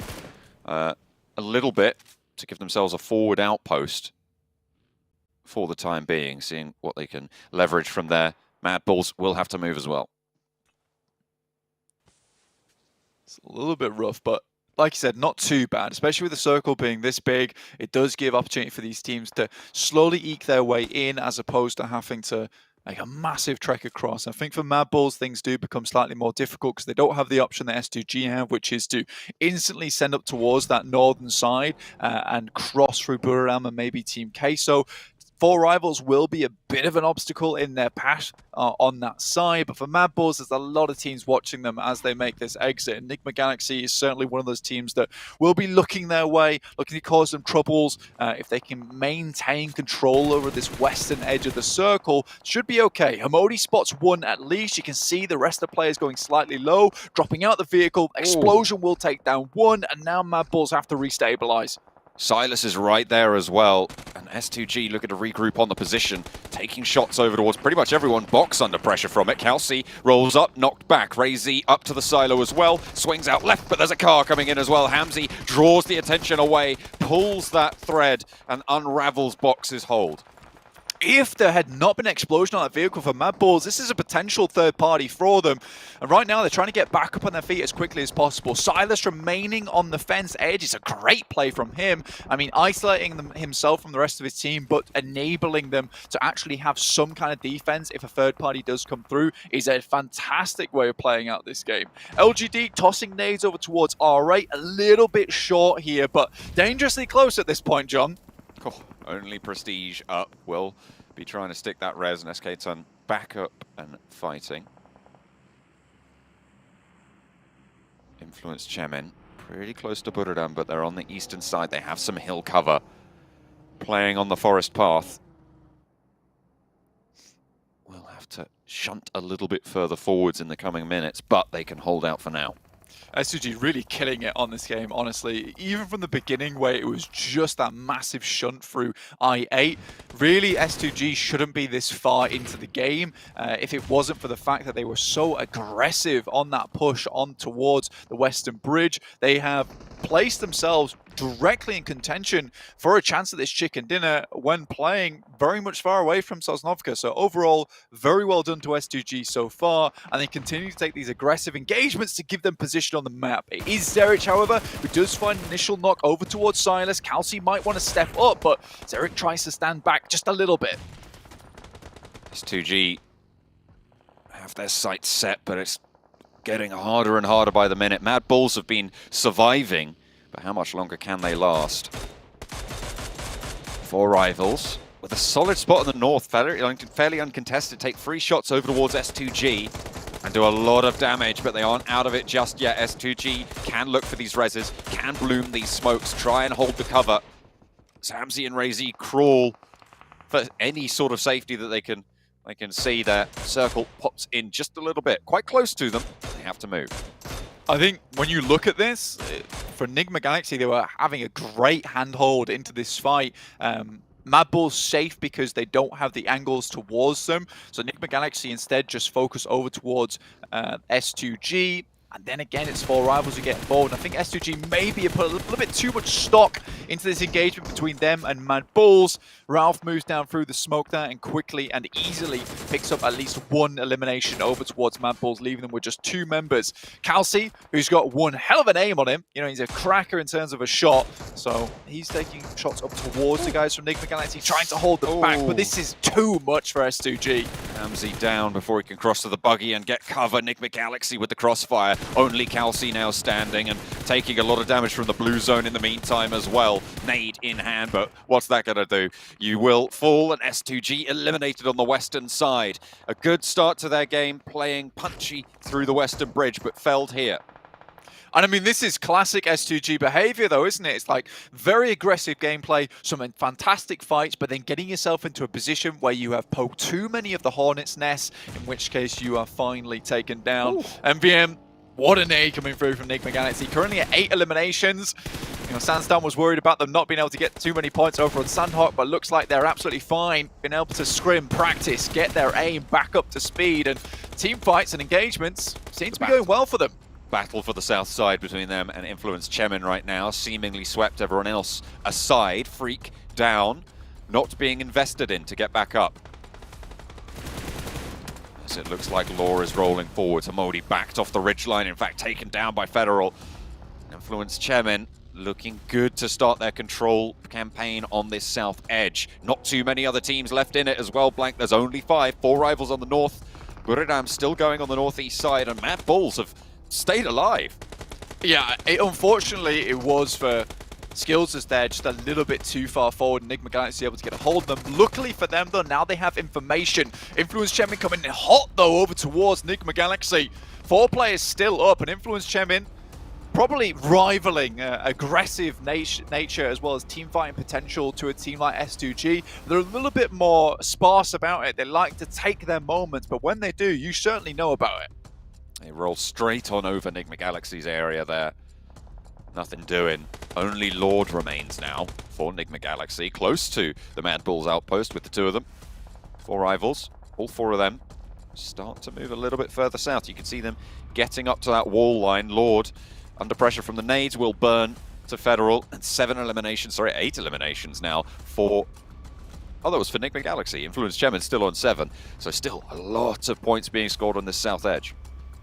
a little bit to give themselves a forward outpost for the time being, seeing what they can leverage from there. Mad Bulls will have to move as well. It's a little bit rough, but like you said, not too bad, especially with the circle being this big. It does give opportunity for these teams to slowly eke their way in, as opposed to having to make a massive trek across. I think for Mad Bulls, things do become slightly more difficult because they don't have the option that S2G have, which is to instantly send up towards that northern side and cross through Buriram and maybe Team Queso. 4 rivals will be a bit of an obstacle in their path on that side, but for Mad Bulls, there's a lot of teams watching them as they make this exit. And Nigma Galaxy is certainly one of those teams that will be looking their way, looking to cause them troubles. If they can maintain control over this western edge of the circle, should be okay. Hamodi spots 1 at least. You can see the rest of the players going slightly low, dropping out the vehicle. Explosion will take down 1, and now Mad Bulls have to restabilize. Silas is right there as well, and S2G looking to regroup on the position, taking shots over towards pretty much everyone. Box under pressure from it. Kelsey rolls up, knocked back. Razy up to the silo as well, swings out left, but there's a car coming in as well. Hamzy draws the attention away, pulls that thread, and unravels Box's hold. If there had not been an explosion on that vehicle for Mad Bulls, this is a potential third party for them. And right now, they're trying to get back up on their feet as quickly as possible. Silas remaining on the fence edge is a great play from him. I mean, isolating himself from the rest of his team, but enabling them to actually have some kind of defense if a third party does come through is a fantastic way of playing out this game. LGD tossing nades over towards R8, a little bit short here, but dangerously close at this point, John. Oh, only Prestige up. Will be trying to stick that res, and SK Ton back up and fighting. Influence Chemin pretty close to Buradam, but they're on the eastern side. They have some hill cover. Playing on the forest path. We'll have to shunt a little bit further forwards in the coming minutes, but they can hold out for now. S2G really killing it on this game, honestly. Even from the beginning where it was just that massive shunt through I-8, really S2G shouldn't be this far into the game if it wasn't for the fact that they were so aggressive on that push on towards the Western Bridge. They have placed themselves directly in contention for a chance at this chicken dinner when playing very much far away from Sosnovka. So overall, very well done to S2G so far, and they continue to take these aggressive engagements to give them position on the map. It is Zerich, however, who does find an initial knock over towards Silas. Kelsey might want to step up, but Zerich tries to stand back just a little bit. S2G have their sights set, but it's getting harder and harder by the minute. Mad Bulls have been surviving, but how much longer can they last? 4 rivals with a solid spot in the north, fairly uncontested, take 3 shots over towards S2G and do a lot of damage, but they aren't out of it just yet. S2G can look for these reses, can bloom these smokes, try and hold the cover. Samsi and Razy crawl for any sort of safety that they can see. Their circle pops in just a little bit, quite close to them. They have to move. I think when you look at this, for Enigma Galaxy, they were having a great handhold into this fight. Mad Bull's safe because they don't have the angles towards them. So Enigma Galaxy instead just focus over towards S2G. And then again, it's 4 rivals who get involved. I think S2G maybe put a little bit too much stock into this engagement between them and Mad Bulls. Ralph moves down through the smoke there and quickly and easily picks up at least 1 elimination over towards Mad Bulls, leaving them with just 2 members. Kelsey, who's got one hell of an aim on him. You know, he's a cracker in terms of a shot. So he's taking shots up towards the guys from Enigma Galaxy, trying to hold them back. But this is too much for S2G. Hamzy down before he can cross to the buggy and get cover. Enigma Galaxy with the crossfire. Only Kelsey now standing and taking a lot of damage from the blue zone in the meantime as well. Nade in hand, but what's that going to do? You will fall, and S2G eliminated on the western side. A good start to their game, playing punchy through the western bridge, but failed here. And I mean, this is classic S2G behavior though, isn't it? It's like very aggressive gameplay, some fantastic fights, but then getting yourself into a position where you have poked too many of the Hornets' nests, in which case you are finally taken down. MVM, what an A coming through from Enigma Galaxy. Currently at 8 eliminations. You know, Sandstorm was worried about them not being able to get too many points over on Sandhawk, but looks like they're absolutely fine. Been able to scrim, practice, get their aim back up to speed, and team fights and engagements seem to be going well for them. Battle for the south side between them and Influence Chemin right now. Seemingly swept everyone else aside. Freak down, not being invested in to get back up. As it looks like Law is rolling forward. Modi backed off the ridgeline, in fact taken down by Federal. Influence Chemin looking good to start their control campaign on this south edge. Not too many other teams left in it as well, Blank. There's only 5, 4 rivals on the north. Buridam still going on the northeast side, and Mad Bulls have stayed alive. Yeah, unfortunately it was for Skills as they're just a little bit too far forward. Enigma Galaxy able to get a hold of them. Luckily for them though, now they have information. Influence Chemin coming in hot though over towards Enigma Galaxy. 4 players still up, and Influence Chemin probably rivaling aggressive nature as well as team fighting potential to a team like S2G. They're a little bit more sparse about it. They like to take their moments, but when they do, you certainly know about it. They roll straight on over Enigma Galaxy's area there. Nothing doing. Only Lord remains now for Enigma Galaxy, close to the Mad Bulls outpost with the 2 of them. 4 rivals, all 4 of them start to move a little bit further south. You can see them getting up to that wall line. Lord, under pressure from the nades, will burn to Federal, and 8 eliminations now for... Oh, that was for Enigma Galaxy. Influence Chemin still on 7, so still a lot of points being scored on this south edge.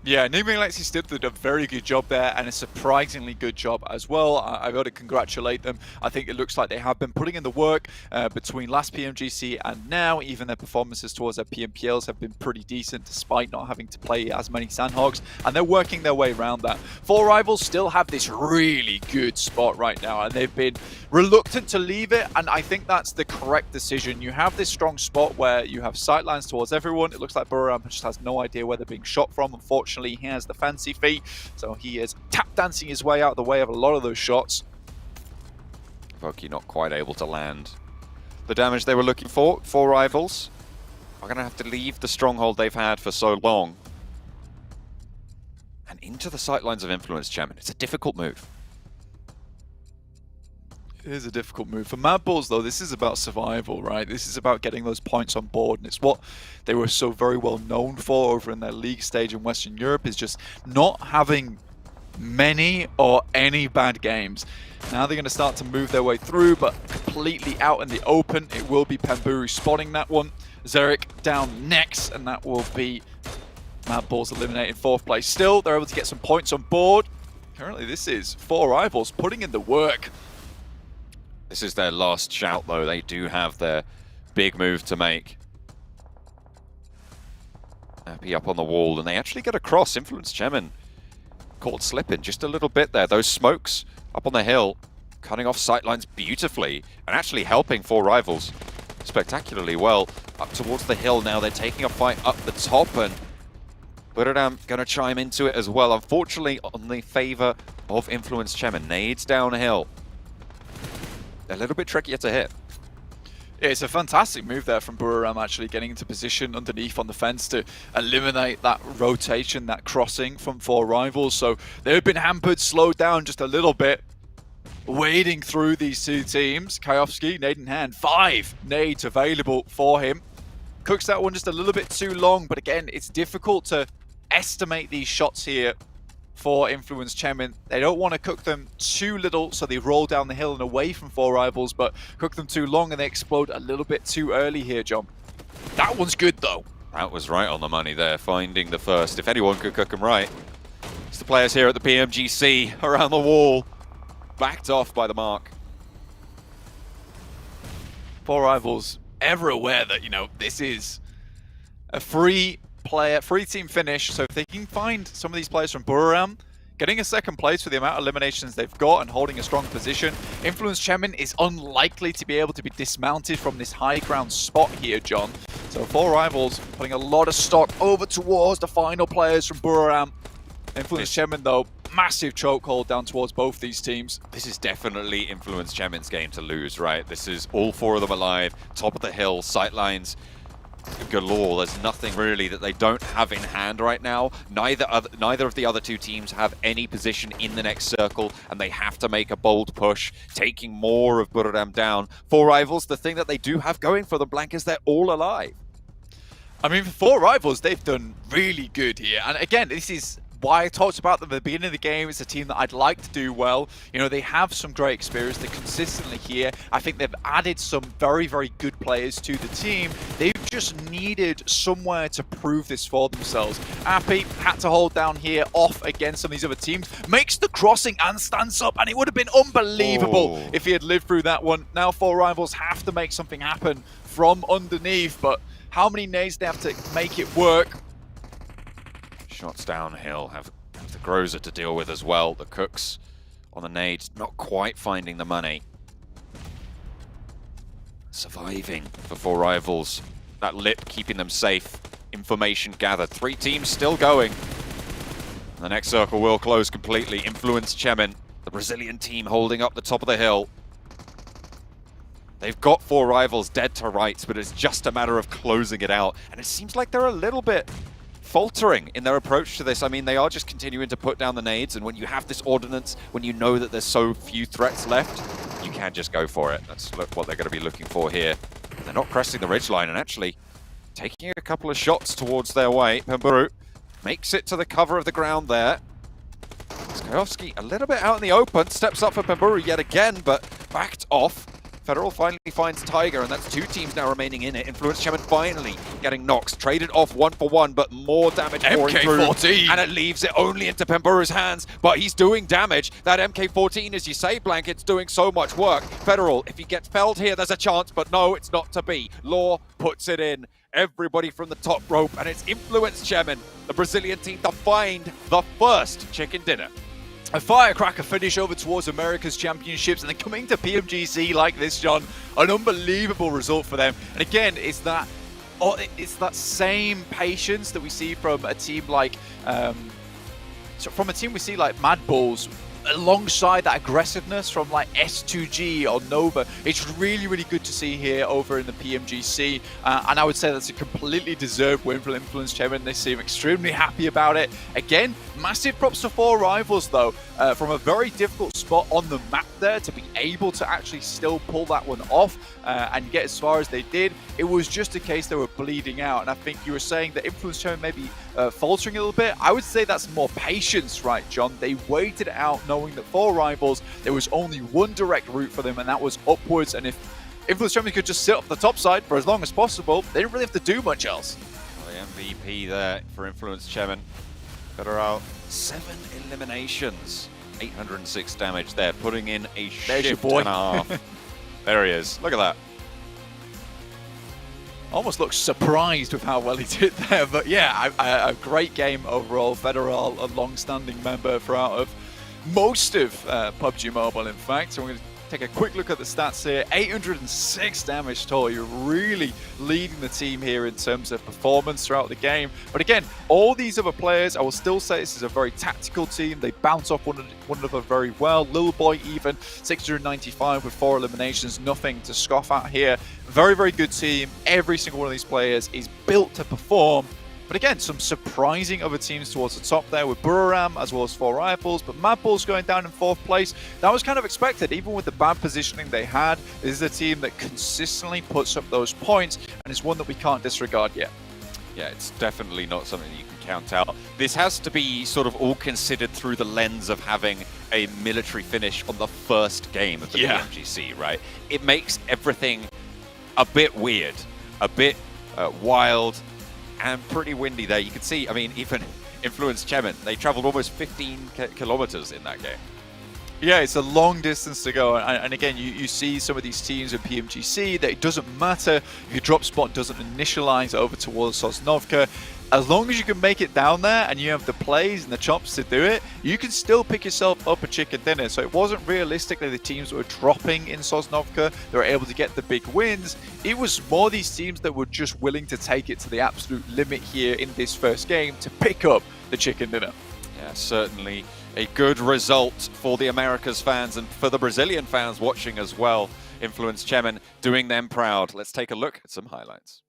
Yeah, Enigma Galaxy still did a very good job there, and a surprisingly good job as well. I've got to congratulate them. I think it looks like they have been putting in the work between last PMGC and now. Even their performances towards their PMPLs have been pretty decent, despite not having to play as many Sandhogs, and they're working their way around that. 4 rivals still have this really good spot right now, and they've been reluctant to leave it, and I think that's the correct decision. You have this strong spot where you have sightlines towards everyone. It looks like Buram just has no idea where they're being shot from. Unfortunately, he has the fancy feet, so he is tap dancing his way out of the way of a lot of those shots. Voki not quite able to land the damage they were looking for. 4 rivals are going to have to leave the stronghold they've had for so long and into the sightlines of Influence Chemin. It's a difficult move. It is a difficult move. For Mad Bulls, though, this is about survival, right? This is about getting those points on board, and it's what they were so very well known for over in their league stage in Western Europe, is just not having many or any bad games. Now they're going to start to move their way through, but completely out in the open. It will be Pamburu spotting that one. Zerek down next, and that will be Mad Bulls eliminated 4th place. Still, they're able to get some points on board. Currently, this is 4 rivals putting in the work. This is their last shout, though. They do have their big move to make. Happy up on the wall, and they actually get across. Influence Chemin caught slipping just a little bit there. Those smokes up on the hill, cutting off sightlines beautifully, and actually helping 4 Rivals spectacularly well. Up towards the hill now, they're taking a fight up the top, and Buradam gonna chime into it as well. Unfortunately, on the favor of Influence Chemin. Nades downhill. A little bit trickier to hit. Yeah, it's a fantastic move there from Buriram, actually getting into position underneath on the fence to eliminate that rotation, that crossing from 4 Rivals. So they've been hampered, slowed down just a little bit. Wading through these 2 teams. Kayovski, nade in hand, 5 nades available for him. Cooks that one just a little bit too long, but again, it's difficult to estimate these shots here for Influence Chemin. They don't want to cook them too little, so they roll down the hill and away from 4 Rivals, but cook them too long and they explode a little bit too early here, John. That one's good, though. That was right on the money there, finding the first. If anyone could cook them right, it's the players here at the PMGC around the wall. Backed off by the mark. 4 Rivals ever aware that, you know, this is a free team finish, so if they can find some of these players from Buriram, getting a second place for the amount of eliminations they've got and holding a strong position, Influence Chemin is unlikely to be able to be dismounted from this high ground spot here, John. So 4 Rivals putting a lot of stock over towards the final players from Buriram. Influence Chemin, though, massive chokehold down towards both these teams. This is definitely Influence Chemin's game to lose, right? This is all 4 of them alive, top of the hill, sightlines galore. There's nothing really that they don't have in hand right now. Neither of the other 2 teams have any position in the next circle, and they have to make a bold push, taking more of Buriram down. 4 Rivals, the thing that they do have going for them, Blank, is they're all alive. I mean, for 4 Rivals, they've done really good here. And again, this is why I talked about them at the beginning of the game. It's a team that I'd like to do well. You know, they have some great experience. They're consistently here. I think they've added some very, very good players to the team. They've just needed somewhere to prove this for themselves. Appy had to hold down here off against some of these other teams. Makes the crossing and stands up, and it would have been unbelievable if he had lived through that one. Now 4 Rivals have to make something happen from underneath, but how many nades they have to make it work? Shots downhill, have the Groza to deal with as well. The Cooks on the nades, not quite finding the money. Surviving for 4 Rivals. That lip keeping them safe. Information gathered. 3 teams still going. The next circle will close completely. Influence Chemin, the Brazilian team holding up the top of the hill. They've got 4 Rivals dead to rights, but it's just a matter of closing it out. And it seems like they're a little bit faltering in their approach to this. I mean, they are just continuing to put down the nades, and when you have this ordnance, when you know that there's so few threats left, you can just go for it. That's what they're going to be looking for here. They're not pressing the ridgeline and actually taking a couple of shots towards their way. Pemburu makes it to the cover of the ground there. Skayovski a little bit out in the open, steps up for Pemburu yet again, but backed off. Federal finally finds Tiger, and that's 2 teams now remaining in it. Influence Chemin finally getting knocks, traded off 1 for 1, but more damage pouring through. MK14! And it leaves it only into Pemburu's hands, but he's doing damage. That MK14, as you say, Blanket's doing so much work. Federal, if he gets felled here, there's a chance, but no, it's not to be. Law puts it in. Everybody from the top rope, and it's Influence Chemin, the Brazilian team, to find the first chicken dinner. A firecracker finish over towards America's Championships, and then coming to PMGC like this, John, an unbelievable result for them. And again, it's that same patience that we see from a team like Mad Bulls, alongside that aggressiveness from like S2G or Nova. It's really, really good to see here over in the PMGC, and I would say that's a completely deserved win for Influence Chemin. They seem extremely happy about it. Again, massive props to 4 Rivals though, from a very difficult spot on the map there to be able to actually still pull that one off and get as far as they did. It was just a case they were bleeding out, and I think you were saying that Influence Chemin may be faltering a little bit. I would say that's more patience, right, John? They waited it out knowing that 4 Rivals, there was only one direct route for them, and that was upwards. And if Influence Chemin could just sit up the top side for as long as possible, they didn't really have to do much else. Well, the MVP there for Influence Chemin. Federal, 7 eliminations, 806 damage there, putting in a shift and a half. There he is. Look at that. almost looked surprised with how well he did there. But yeah, a great game overall. Federal, a long-standing member throughout of most of PUBG Mobile, in fact. So we're going to take a quick look at the stats here. 806 damage total. You're really leading the team here in terms of performance throughout the game. But again, all these other players, I will still say this is a very tactical team. They bounce off one another very well. Lil Boy even 695 with 4 eliminations. Nothing to scoff at here. Very, very good team. Every single one of these players is built to perform. But again, some surprising other teams towards the top there with Buriram as well as 4 Rifles, but Madball's going down in 4th place. That was kind of expected, even with the bad positioning they had. This is a team that consistently puts up those points, and it's one that we can't disregard yet. Yeah, it's definitely not something you can count out. This has to be sort of all considered through the lens of having a military finish on the first game of the PMGC, right? It makes everything a bit weird, a bit wild, and pretty windy there. You can see, I mean, even Influence Chemin, they traveled almost 15 kilometers in that game. Yeah, it's a long distance to go. And again, you see some of these teams in PMGC that it doesn't matter if your drop spot doesn't initialize over towards Sosnovka. As long as you can make it down there and you have the plays and the chops to do it, you can still pick yourself up a chicken dinner. So it wasn't realistically the teams that were dropping in Sosnovka that were able to get the big wins. It was more these teams that were just willing to take it to the absolute limit here in this first game to pick up the chicken dinner. Yeah, certainly a good result for the Americas fans and for the Brazilian fans watching as well. Influence Chemin doing them proud. Let's take a look at some highlights.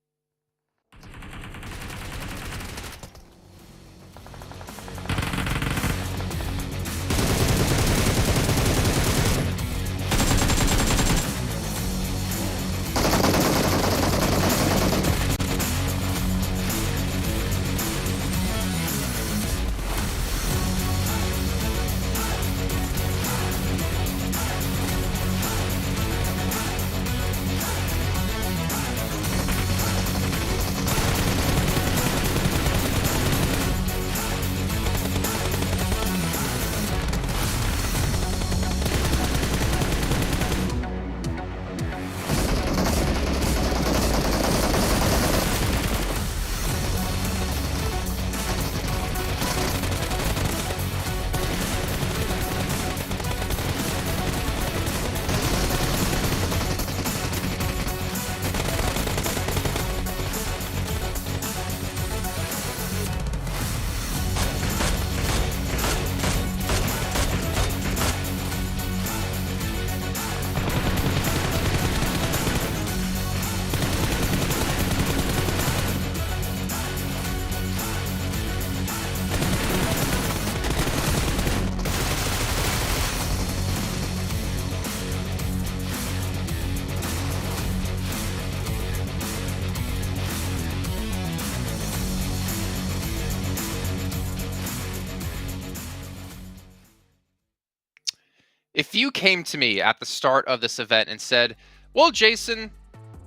If you came to me at the start of this event and said, well, Jason,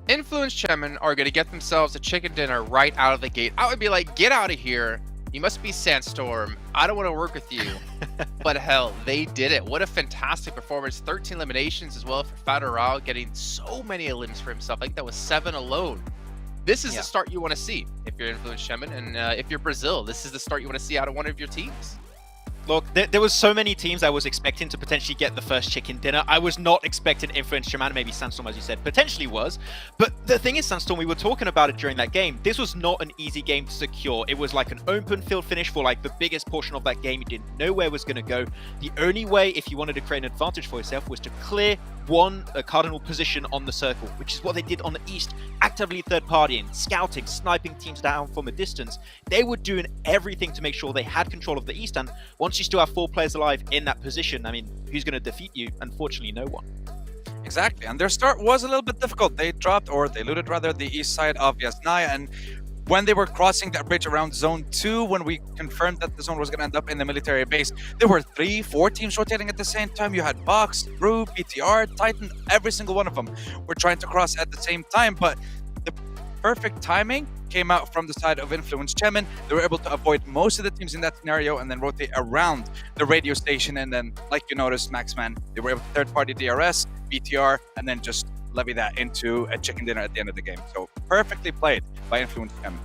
Influence Chemin are going to get themselves a chicken dinner right out of the gate, I would be like, get out of here. You must be Sandstorm. I don't want to work with you. But hell, they did it. What a fantastic performance. 13 eliminations as well for Federal, getting so many elims for himself. I think that was 7 alone. This is the start you want to see if you're Influence Chemin, and if you're Brazil, this is the start you want to see out of one of your teams. Look, there was so many teams I was expecting to potentially get the first chicken dinner. I was not expecting Influence Chemin, maybe Sandstorm, as you said, potentially was. But the thing is, Sandstorm, we were talking about it during that game. This was not an easy game to secure. It was like an open field finish for like the biggest portion of that game. You didn't know where it was going to go. The only way, if you wanted to create an advantage for yourself, was to clear one cardinal position on the circle, which is what they did on the East, actively third-partying, scouting, sniping teams down from a distance. They were doing everything to make sure they had control of the East, and once you still have 4 players alive in that position, I mean, who's going to defeat you? Unfortunately, no one. Exactly, and their start was a little bit difficult. They dropped, or they looted rather, the east side of Yasnaya, and when they were crossing that bridge around Zone 2, when we confirmed that the zone was going to end up in the military base, there were 3-4 teams rotating at the same time. You had Box, Brew, BTR, Titan, every single one of them were trying to cross at the same time, but the perfect timing came out from the side of Influence Chemin. They were able to avoid most of the teams in that scenario and then rotate around the radio station, and then, like you noticed, Maxman, they were able to third-party DRS, BTR, and then just levy that into a chicken dinner at the end of the game. So perfectly played by Influence M.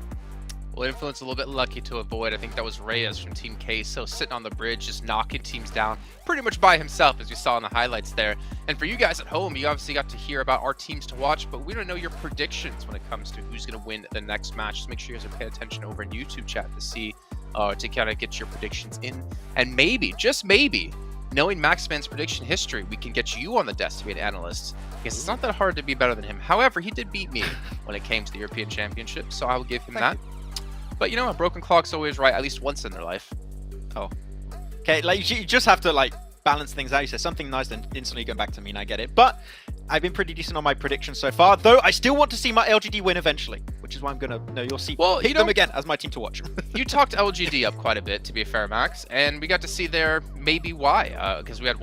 Well, Influence a little bit lucky to avoid. I think that was Reyes from Team Queso sitting on the bridge, just knocking teams down pretty much by himself, as we saw in the highlights there. And for you guys at home, you obviously got to hear about our teams to watch, but we don't know your predictions when it comes to who's going to win the next match. Just make sure you guys are paying attention over in YouTube chat to see, to kind of get your predictions in. And maybe, just maybe, knowing Maxman's prediction history, we can get you on the desk to be an analyst, because it's not that hard to be better than him. However, he did beat me when it came to the European Championship, so I will give him that. But you know, a broken clock's always right at least once in their life. Oh. Okay, like you just have to like balance things out. You say something nice, then instantly go back to me, and I get it. But I've been pretty decent on my predictions so far, though I still want to see my LGD win eventually, which is why I'm going to know your seat. Well, pick them again as my team to watch. You talked LGD up quite a bit, to be fair, Max, and we got to see there maybe why. Because we had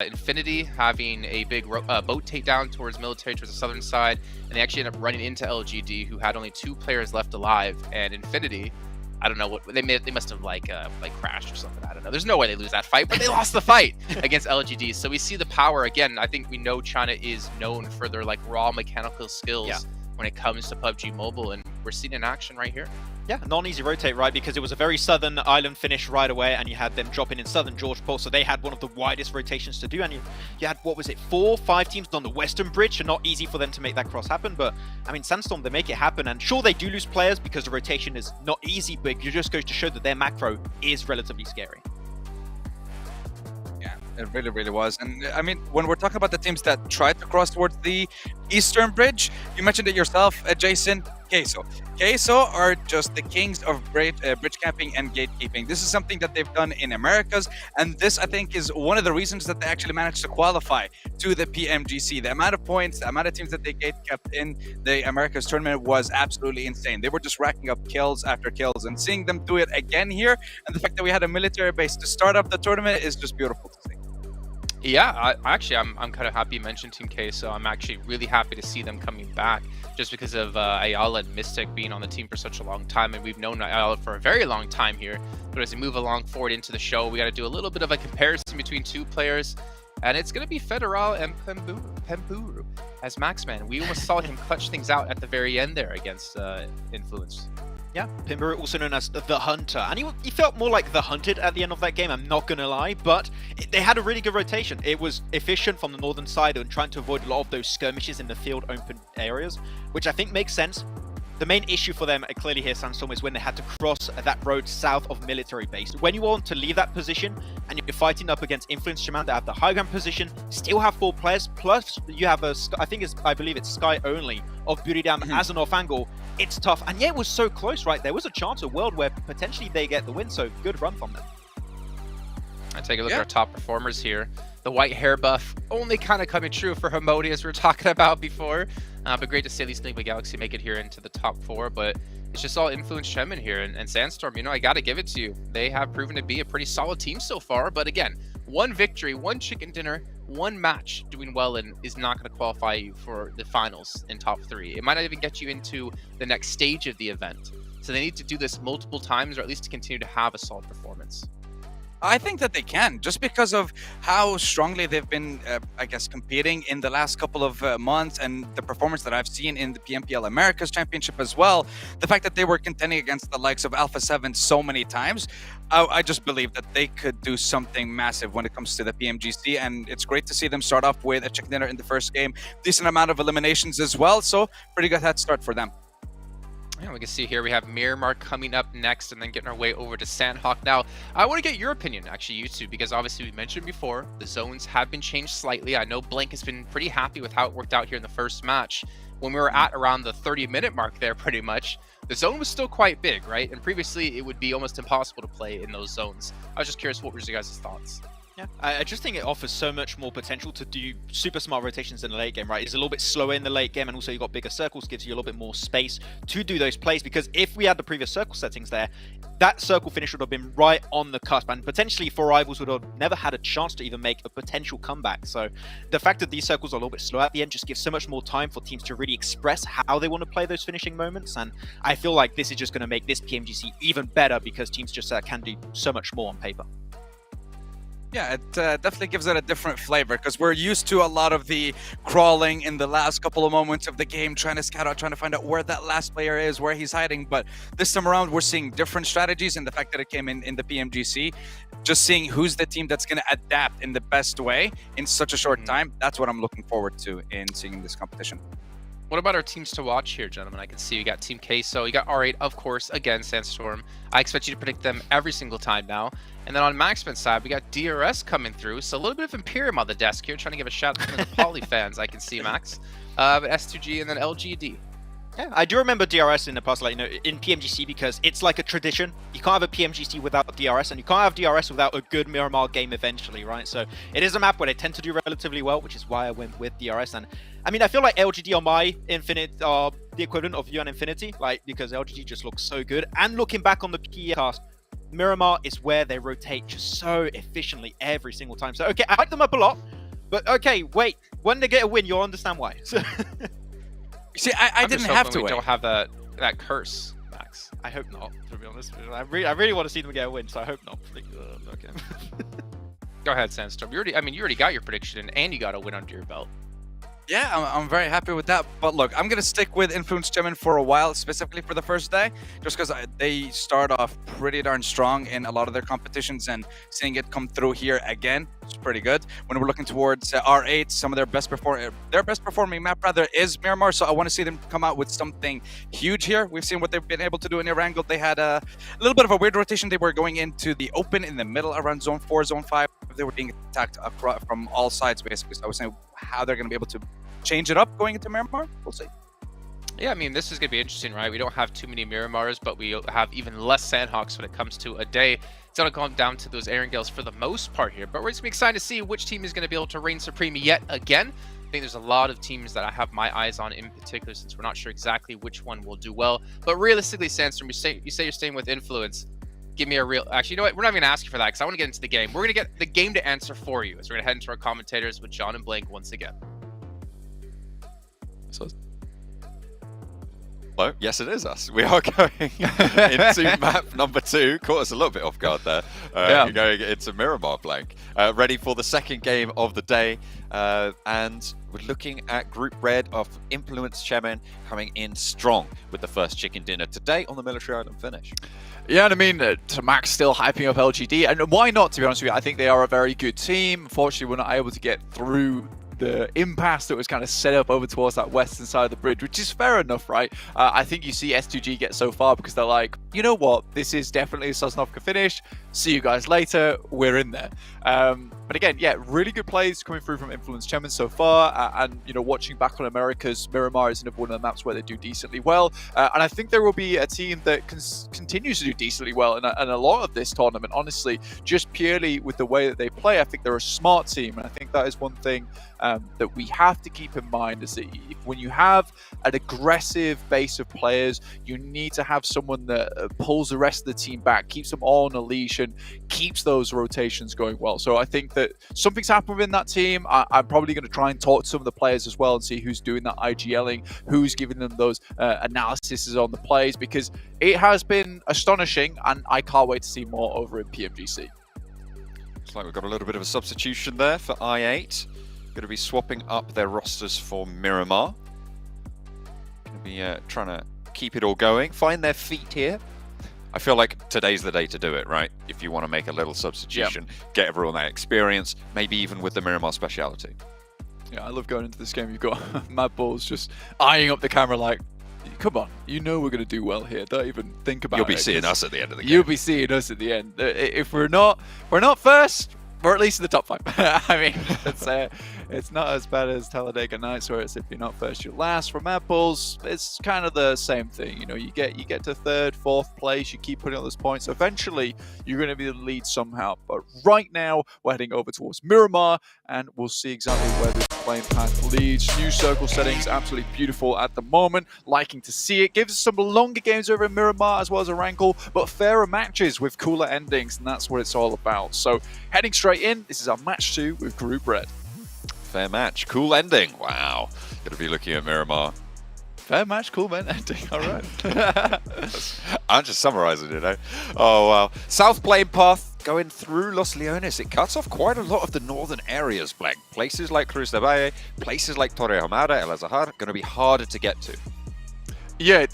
Infinity having a big boat takedown towards military, towards the southern side, and they actually ended up running into LGD, who had only 2 players left alive, and Infinity, I don't know what they must have like crashed or something. I don't know. There's no way they lose that fight, but they lost the fight against LGD. So we see the power again. I think we know China is known for their like raw mechanical skills when it comes to PUBG Mobile, and we're seeing in action right here. Yeah, non-easy rotate, right? Because it was a very southern island finish right away, and you had them dropping in southern George Pole, so they had one of the widest rotations to do, and you had, what was it, 4, 5 teams on the western bridge, so not easy for them to make that cross happen, but, I mean, Sandstorm, they make it happen, and sure, they do lose players because the rotation is not easy, but it just goes to show that their macro is relatively scary. Yeah, it really, really was. And I mean, when we're talking about the teams that tried to cross towards the eastern bridge, you mentioned it yourself, Jason, Queso. Queso are just the kings of bridge camping and gatekeeping. This is something that they've done in Americas, and this, I think, is one of the reasons that they actually managed to qualify to the PMGC. The amount of points, the amount of teams that they gatekept in the Americas tournament was absolutely insane. They were just racking up kills after kills, and seeing them do it again here, and the fact that we had a military base to start up the tournament is just beautiful to see. Yeah, I'm kind of happy you mentioned Team K, so I'm actually really happy to see them coming back, just because of Ayala and Mystic being on the team for such a long time, and we've known Ayala for a very long time here. But as we move along forward into the show, we got to do a little bit of a comparison between 2 players, and it's going to be Federal and Pemburu as Maxman. We almost saw him clutch things out at the very end there against Influence. Yeah, Pemburu, also known as the Hunter, and he felt more like the Hunted at the end of that game, I'm not gonna lie, but they had a really good rotation. It was efficient from the northern side and trying to avoid a lot of those skirmishes in the field open areas, which I think makes sense. The main issue for them clearly here, Sandstorm, is when they had to cross that road south of military base. When you want to leave that position and you're fighting up against Influence Shaman that have the high ground position, still have 4 players, plus you have I believe it's Sky only of Buridam as an off angle. It's tough, and yeah, it was so close, right? There was a chance of world where potentially they get the win, so good run from them. I take a look at our top performers here. The white hair buff only kind of coming true for Hamodi, as we were talking about before. But great to see at least Enigma Galaxy make it here into the top 4. But it's just all Influence Shemin here. And Sandstorm, you know, I got to give it to you. They have proven to be a pretty solid team so far. But again, 1 victory, 1 chicken dinner, 1 match doing well in is not going to qualify you for the finals in top 3. It might not even get you into the next stage of the event. So they need to do this multiple times, or at least to continue to have a solid performance. I think that they can, just because of how strongly they've been, I guess, competing in the last couple of months, and the performance that I've seen in the PMPL Americas Championship as well. The fact that they were contending against the likes of Alpha 7 so many times, I just believe that they could do something massive when it comes to the PMGC, and it's great to see them start off with a chicken dinner in the first game. Decent amount of eliminations as well, so pretty good head start for them. Yeah, we can see here we have Miramar coming up next, and then getting our way over to Sandhawk. Now, I want to get your opinion, actually, you two, because obviously we mentioned before, the zones have been changed slightly. I know Blank has been pretty happy with how it worked out here in the first match. When we were at around the 30-minute mark there, pretty much, the zone was still quite big, right? And previously, it would be almost impossible to play in those zones. I was just curious, what were your guys' thoughts? Yeah, I just think it offers so much more potential to do super smart rotations in the late game, right? It's a little bit slower in the late game, and also you've got bigger circles, gives you a little bit more space to do those plays, because if we had the previous circle settings there, that circle finish would have been right on the cusp, and potentially 4 rivals would have never had a chance to even make a potential comeback. So the fact that these circles are a little bit slow at the end just gives so much more time for teams to really express how they want to play those finishing moments, and I feel like this is just going to make this PMGC even better, because teams just can do so much more on paper. Yeah, it definitely gives it a different flavor because we're used to a lot of the crawling in the last couple of moments of the game, trying to scout out, trying to find out where that last player is, where he's hiding. But this time around, we're seeing different strategies, and the fact that it came in the PMGC, just seeing who's the team that's going to adapt in the best way in such a short time, that's what I'm looking forward to in seeing this competition. What about our teams to watch here, gentlemen? I can see you got Team Queso, you got R8, of course, again, Sandstorm. I expect you to predict them every single time now. And then on Maxman's side, we got DRS coming through, so a little bit of Imperium on the desk here, trying to give a shout out to the Poly fans, I can see, Max. But S2G and then LGD. Yeah, I do remember DRS in the past, like, you know, in PMGC, because it's like a tradition. You can't have a PMGC without DRS, and you can't have DRS without a good Miramar game eventually, right? So it is a map where they tend to do relatively well, which is why I went with DRS. And I mean, I feel like LGD on my Infinite are the equivalent of you on Infinity, like, because LGD just looks so good. And looking back on the PE cast, Miramar is where they rotate just so efficiently every single time. So, okay, I hype them up a lot, but okay, wait, when they get a win, you'll understand why. So See, I didn't have to we wait. don't have that curse, Max. I hope not, to be honest. I really want to see them get a win, so I hope not. Okay. Go ahead, Sandstorm. You already got your prediction, and you got a win under your belt. Yeah, I'm very happy with that. But look, I'm going to stick with Influence Gemini for a while, specifically for the first day, just because they start off pretty darn strong in a lot of their competitions, and seeing it come through here again is pretty good. When we're looking towards R8, some of their best performing map rather is Miramar, so I want to see them come out with something huge here. We've seen what they've been able to do in Erangel. They had a little bit of a weird rotation. They were going into the open in the middle around Zone 4, Zone 5. They were being attacked from all sides, basically. So I was saying how they're going to be able to change it up going into Miramar. We'll see. Yeah, I mean, this is going to be interesting, right? We don't have too many Miramars, but we have even less Sandhawks when it comes to a day. It's going to come down to those Erangels for the most part here, but we're just excited to see which team is going to be able to reign supreme yet again. I think there's a lot of teams that I have my eyes on in particular, since we're not sure exactly which one will do well. But realistically, Sandstorm, you say you're staying with Influence. Give me a real... Actually, you know what? We're not even going to ask you for that, because I want to get into the game. We're going to get the game to answer for you, as we're going to head into our commentators with John and Blank once again. So, hello? Yes, it is us. We are going into map number 2. Caught us a little bit off guard there. You're going into Miramar, Blank. Ready for the second game of the day. And we're looking at Group Red of Influence Chemin coming in strong with the first chicken dinner today on the Military Island finish. Yeah, and I mean, to Max still hyping up LGD, and why not, to be honest with you? I think they are a very good team. Unfortunately, we're not able to get through the impasse that was kind of set up over towards that western side of the bridge, which is fair enough, right? I think you see S2G get so far because they're like, you know what, this is definitely a Sosnovka finish. See you guys later. We're in there. But again, yeah, really good plays coming through from Influence Chemin so far. And, you know, watching back on America's, Miramar is another one of the maps where they do decently well. And I think there will be a team that continues to do decently well in a lot of this tournament, honestly, just purely with the way that they play. I think they're a smart team. And I think that is one thing that we have to keep in mind, is that when you have an aggressive base of players, you need to have someone that pulls the rest of the team back, keeps them all on a leash, and keeps those rotations going well. So I think that something's happened within that team. I'm probably going to try and talk to some of the players as well and see who's doing that IGLing, who's giving them those analyses on the plays, because it has been astonishing, and I can't wait to see more over in PMGC. Looks like we've got a little bit of a substitution there for I8. Going to be swapping up their rosters for Miramar. Going to be trying to keep it all going, find their feet here. I feel like today's the day to do it, right? If you want to make a little substitution, get everyone that experience, maybe even with the Miramar speciality. Yeah, I love going into this game. You've got Mad Balls just eyeing up the camera like, come on, you know we're going to do well here. Don't even think about it. You'll be seeing us at the end of the game. You'll be seeing us at the end. If we're not first, we're at least in the top 5. I mean, it's not as bad as Talladega Nights, where it's if you're not first, you're last. From Apples, it's kind of the same thing. You know, you get to 3rd, 4th place, you keep putting all those points. Eventually, you're going to be the lead somehow. But right now, we're heading over towards Miramar, and we'll see exactly where this playing path leads. New circle settings, absolutely beautiful at the moment. Liking to see it. Gives us some longer games over in Miramar as well as Erangel, but fairer matches with cooler endings, and that's what it's all about. So, heading straight in, this is our match 2 with Group Red. Fair match, cool ending. Wow, going to be looking at Miramar. Fair match, cool ending. All right. I'm just summarizing it, eh? Oh, wow. South Plane Path going through Los Leones. It cuts off quite a lot of the northern areas, Blank. Places like Cruz de Valle, places like Torrejomara, El Azahar, going to be harder to get to. Yeah,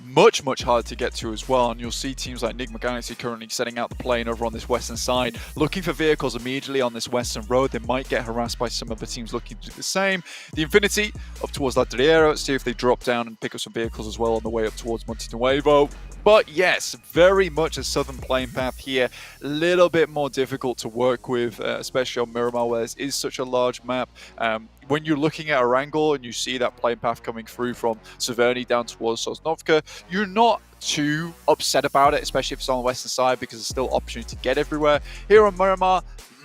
much harder to get to as well, and you'll see teams like Enigma Galaxy currently setting out the plane over on this western side, looking for vehicles immediately on this western road. They might get harassed by some other teams looking to do the same. The Infinity up towards La Ladrillero, see if they drop down and pick up some vehicles as well on the way up towards Monte Nuevo. But yes, very much a southern plane path here, a little bit more difficult to work with, especially on Miramar where this is such a large map. When you're looking at Erangel and you see that plane path coming through from Severny down towards Sosnovka, you're not too upset about it, especially if it's on the western side, because there's still opportunity to get everywhere. Here on Miramar,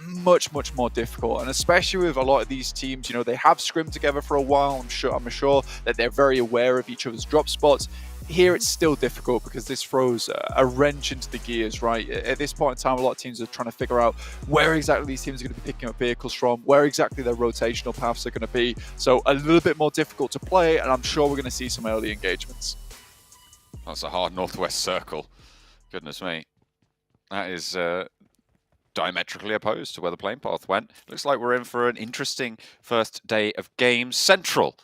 much more difficult, and especially with a lot of these teams, you know, they have scrimmed together for a while. I'm sure that they're very aware of each other's drop spots. Here it's still difficult because this throws a wrench into the gears, right? At this point in time, a lot of teams are trying to figure out where exactly these teams are going to be picking up vehicles from, where exactly their rotational paths are going to be. So a little bit more difficult to play, and I'm sure we're going to see some early engagements. That's a hard northwest circle. Goodness me. That is diametrically opposed to where the plane path went. Looks like we're in for an interesting first day of games. Central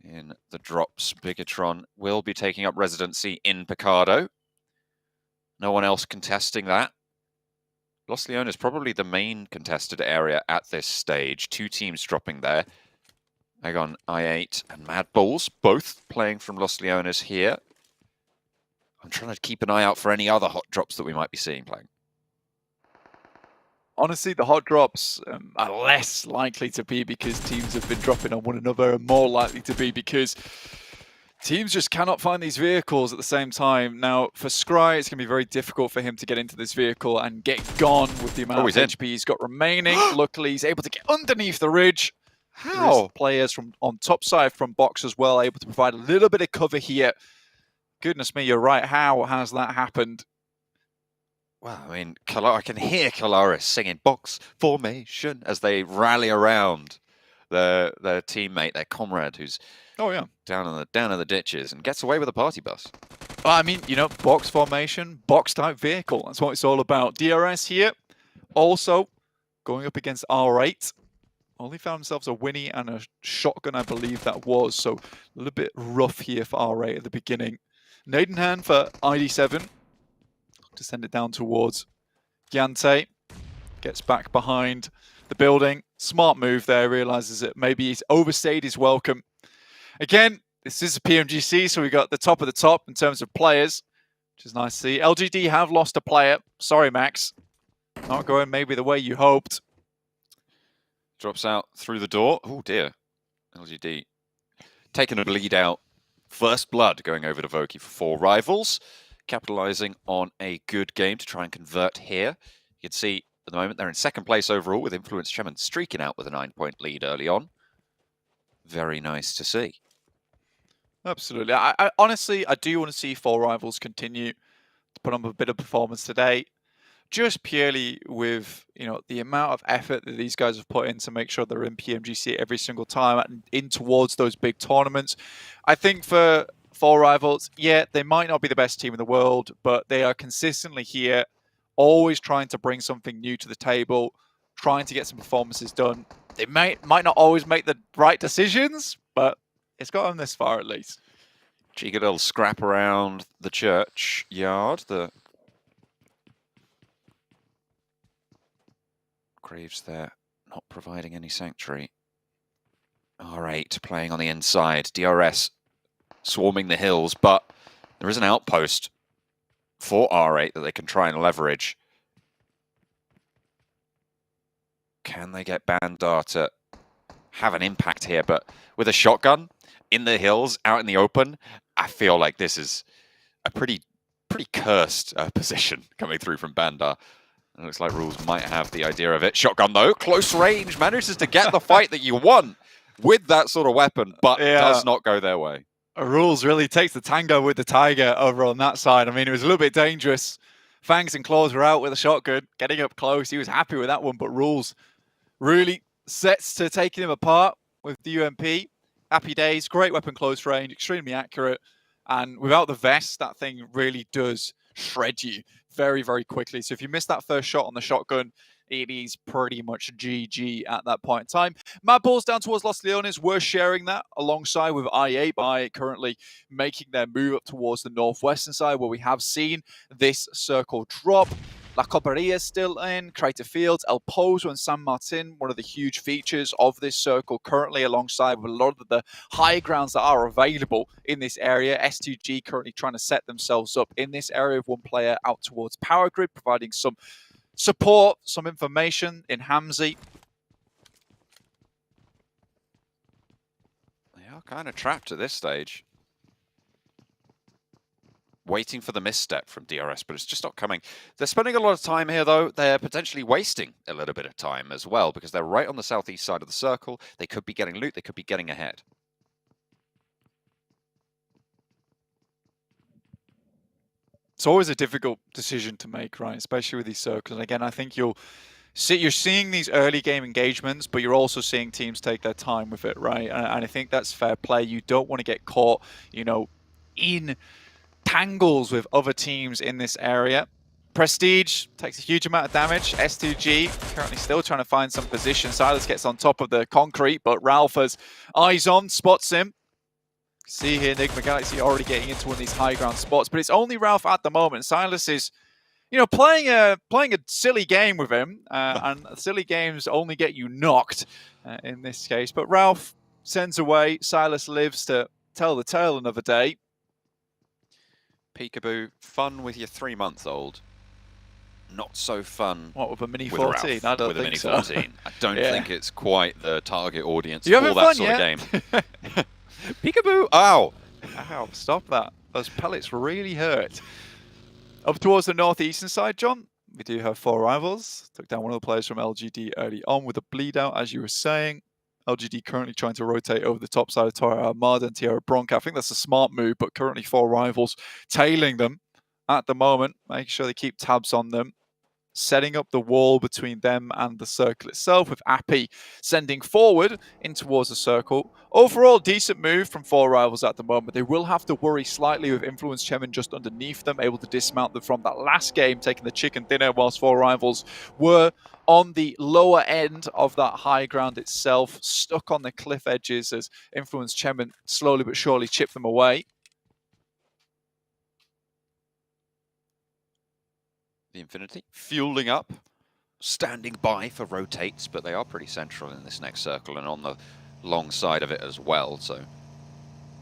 in the drops. Bigatron will be taking up residency in Picado. No one else contesting that. Los Leones probably the main contested area at this stage. Two teams dropping there. Agon I8 and Mad Bulls, both playing from Los Leones here. I'm trying to keep an eye out for any other hot drops that we might be seeing playing. Honestly, the hot drops are less likely to be because teams have been dropping on one another, and more likely to be because teams just cannot find these vehicles at the same time. Now, for Scry, it's going to be very difficult for him to get into this vehicle and get gone with the amount of HP he's got remaining. Luckily, he's able to get underneath the ridge. How? There's players from on top side from box as well, able to provide a little bit of cover here. Goodness me, you're right. How has that happened? Well, I mean, I can hear Colaris singing box formation as they rally around their teammate, their comrade, who's down in the ditches and gets away with a party bus. Well, I mean, you know, box formation, box type vehicle. That's what it's all about. DRS here, also going up against R8. Only found themselves a Winnie and a shotgun, I believe that was. So a little bit rough here for R8 at the beginning. Nadenhan for ID7. To send it down towards Giante. Gets back behind the building. Smart move there. Realizes that maybe he's overstayed his welcome. Again, this is a PMGC, so we got the top of the top in terms of players, which is nice to see. LGD have lost a player. Sorry, Max. Not going maybe the way you hoped. Drops out through the door. Oh dear. LGD taking a bleed out. First blood going over to Voki for 4 rivals. Capitalizing on a good game to try and convert here. You can see at the moment they're in second place overall with Influence Chairman streaking out with a 9-point lead early on. Very nice to see. Absolutely. I honestly, I do want to see 4 rivals continue to put on a bit of performance today. Just purely with, you know, the amount of effort that these guys have put in to make sure they're in PMGC every single time and in towards those big tournaments. I think for 4 rivals, yeah, they might not be the best team in the world, but they are consistently here, always trying to bring something new to the table, trying to get some performances done. They might not always make the right decisions, but it's got them this far at least. Cheeky little scrap around the church yard. The Graves there not providing any sanctuary. R8 playing on the inside. DRS swarming the hills, but there is an outpost for R8 that they can try and leverage. Can they get Bandar to have an impact here? But with a shotgun in the hills, out in the open, I feel like this is a pretty cursed position coming through from Bandar. It looks like Rules might have the idea of it. Shotgun though, close range, manages to get the fight that you want with that sort of weapon, but does not go their way. Rules really takes the tango with the Tiger over on that side. I mean, it was a little bit dangerous. Fangs and Claws were out with a shotgun, getting up close. He was happy with that one, but Rules really sets to taking him apart with the UMP. Happy days, great weapon close range, extremely accurate. And without the vest, that thing really does shred you very, very quickly. So if you miss that first shot on the shotgun, it is pretty much GG at that point in time. Mad balls down towards Los Leones. We're sharing that alongside with IA by currently making their move up towards the northwestern side where we have seen this circle drop. La Coparia is still in, Crater Fields, El Pozo and San Martin, one of the huge features of this circle currently alongside with a lot of the high grounds that are available in this area. S2G currently trying to set themselves up in this area with one player out towards Power Grid, providing some support, some information in Hamzi. They are kind of trapped at this stage. Waiting for the misstep from DRS, but it's just not coming. They're spending a lot of time here, though. They're potentially wasting a little bit of time as well, because they're right on the southeast side of the circle. They could be getting loot. They could be getting ahead. It's always a difficult decision to make, right? Especially with these circles. And again, I think you're seeing these early game engagements, but you're also seeing teams take their time with it, right? And I think that's fair play. You don't want to get caught, in tangles with other teams in this area. Prestige takes a huge amount of damage. S2G currently still trying to find some position. Silas gets on top of the concrete, but Ralph has eyes on, spots him. See here, Enigma Galaxy already getting into one of these high ground spots, but it's only Ralph at the moment. Silas is, playing a silly game with him, and silly games only get you knocked in this case. But Ralph sends away. Silas lives to tell the tale another day. Peekaboo, fun with your 3-month-old. Not so fun. What, with a Mini with 14? Ralph, I don't with think a Mini so. 14. I don't think it's quite the target audience You for having that fun sort yet? of game. Peekaboo! Ow! Ow, stop that. Those pellets really hurt. Up towards the northeastern side, John, we do have 4 rivals. Took down one of the players from LGD early on with a bleed out, as you were saying. LGD currently trying to rotate over the top side of Torre Armada and Tierra Bronca. I think that's a smart move, but currently 4 rivals tailing them at the moment, making sure they keep tabs on them. Setting up the wall between them and the circle itself, with Appy sending forward in towards the circle. Overall, decent move from 4 rivals at the moment. They will have to worry slightly with Influence Chemin just underneath them, able to dismount them from that last game, taking the chicken dinner, whilst 4 rivals were on the lower end of that high ground itself, stuck on the cliff edges as Influence Chemin slowly but surely chipped them away. The Infinity fueling up, standing by for rotates, but they are pretty central in this next circle and on the long side of it as well, so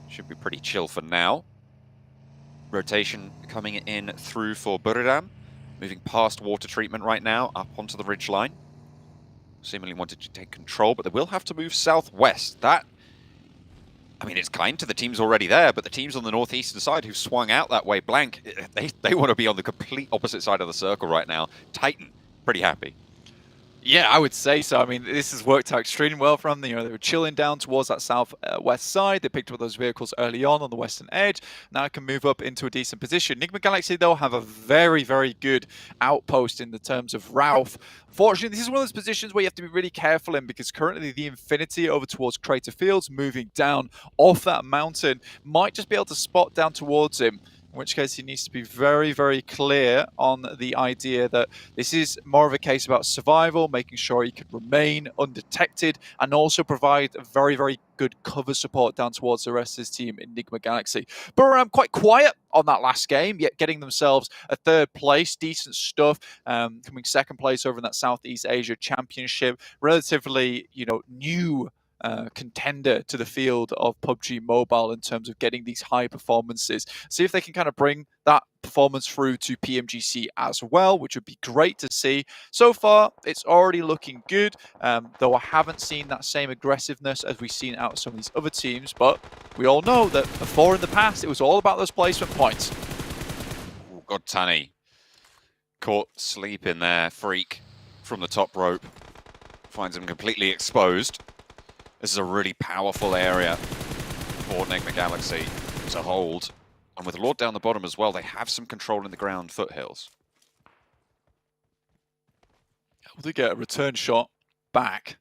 should be pretty chill for now. Rotation coming in through for Buriram, moving past water treatment right now, up onto the ridgeline. Seemingly wanted to take control, but they will have to move southwest. That, I mean, it's kind to the teams already there, but the teams on the northeastern side who've swung out that way blank, they want to be on the complete opposite side of the circle right now. Titan, pretty happy. Yeah, I would say so. I mean, this has worked out extremely well for them. They were chilling down towards that southwest side. They picked up those vehicles early on the western edge. Now can move up into a decent position. Enigma Galaxy, though, have a very, very good outpost in the terms of Ralph. Fortunately, this is one of those positions where you have to be really careful in, because currently the Infinity over towards Crater Fields, moving down off that mountain, might just be able to spot down towards him. In which case he needs to be very, very clear on the idea that this is more of a case about survival, making sure he can remain undetected, and also provide very, very good cover support down towards the rest of his team, Enigma Galaxy. But quite quiet on that last game, yet getting themselves a 3rd place, decent stuff, coming 2nd place over in that Southeast Asia Championship. Relatively, new contender to the field of PUBG Mobile in terms of getting these high performances. See if they can kind of bring that performance through to PMGC as well, which would be great to see. So far, it's already looking good, though I haven't seen that same aggressiveness as we've seen out of some of these other teams, but we all know that before in the past, it was all about those placement points. Oh, God, Tani. Caught sleeping there, Freak from the top rope. Finds him completely exposed. This is a really powerful area for Enigma Galaxy to hold. And with Lord down the bottom as well, they have some control in the ground foothills. Able to get a return shot back,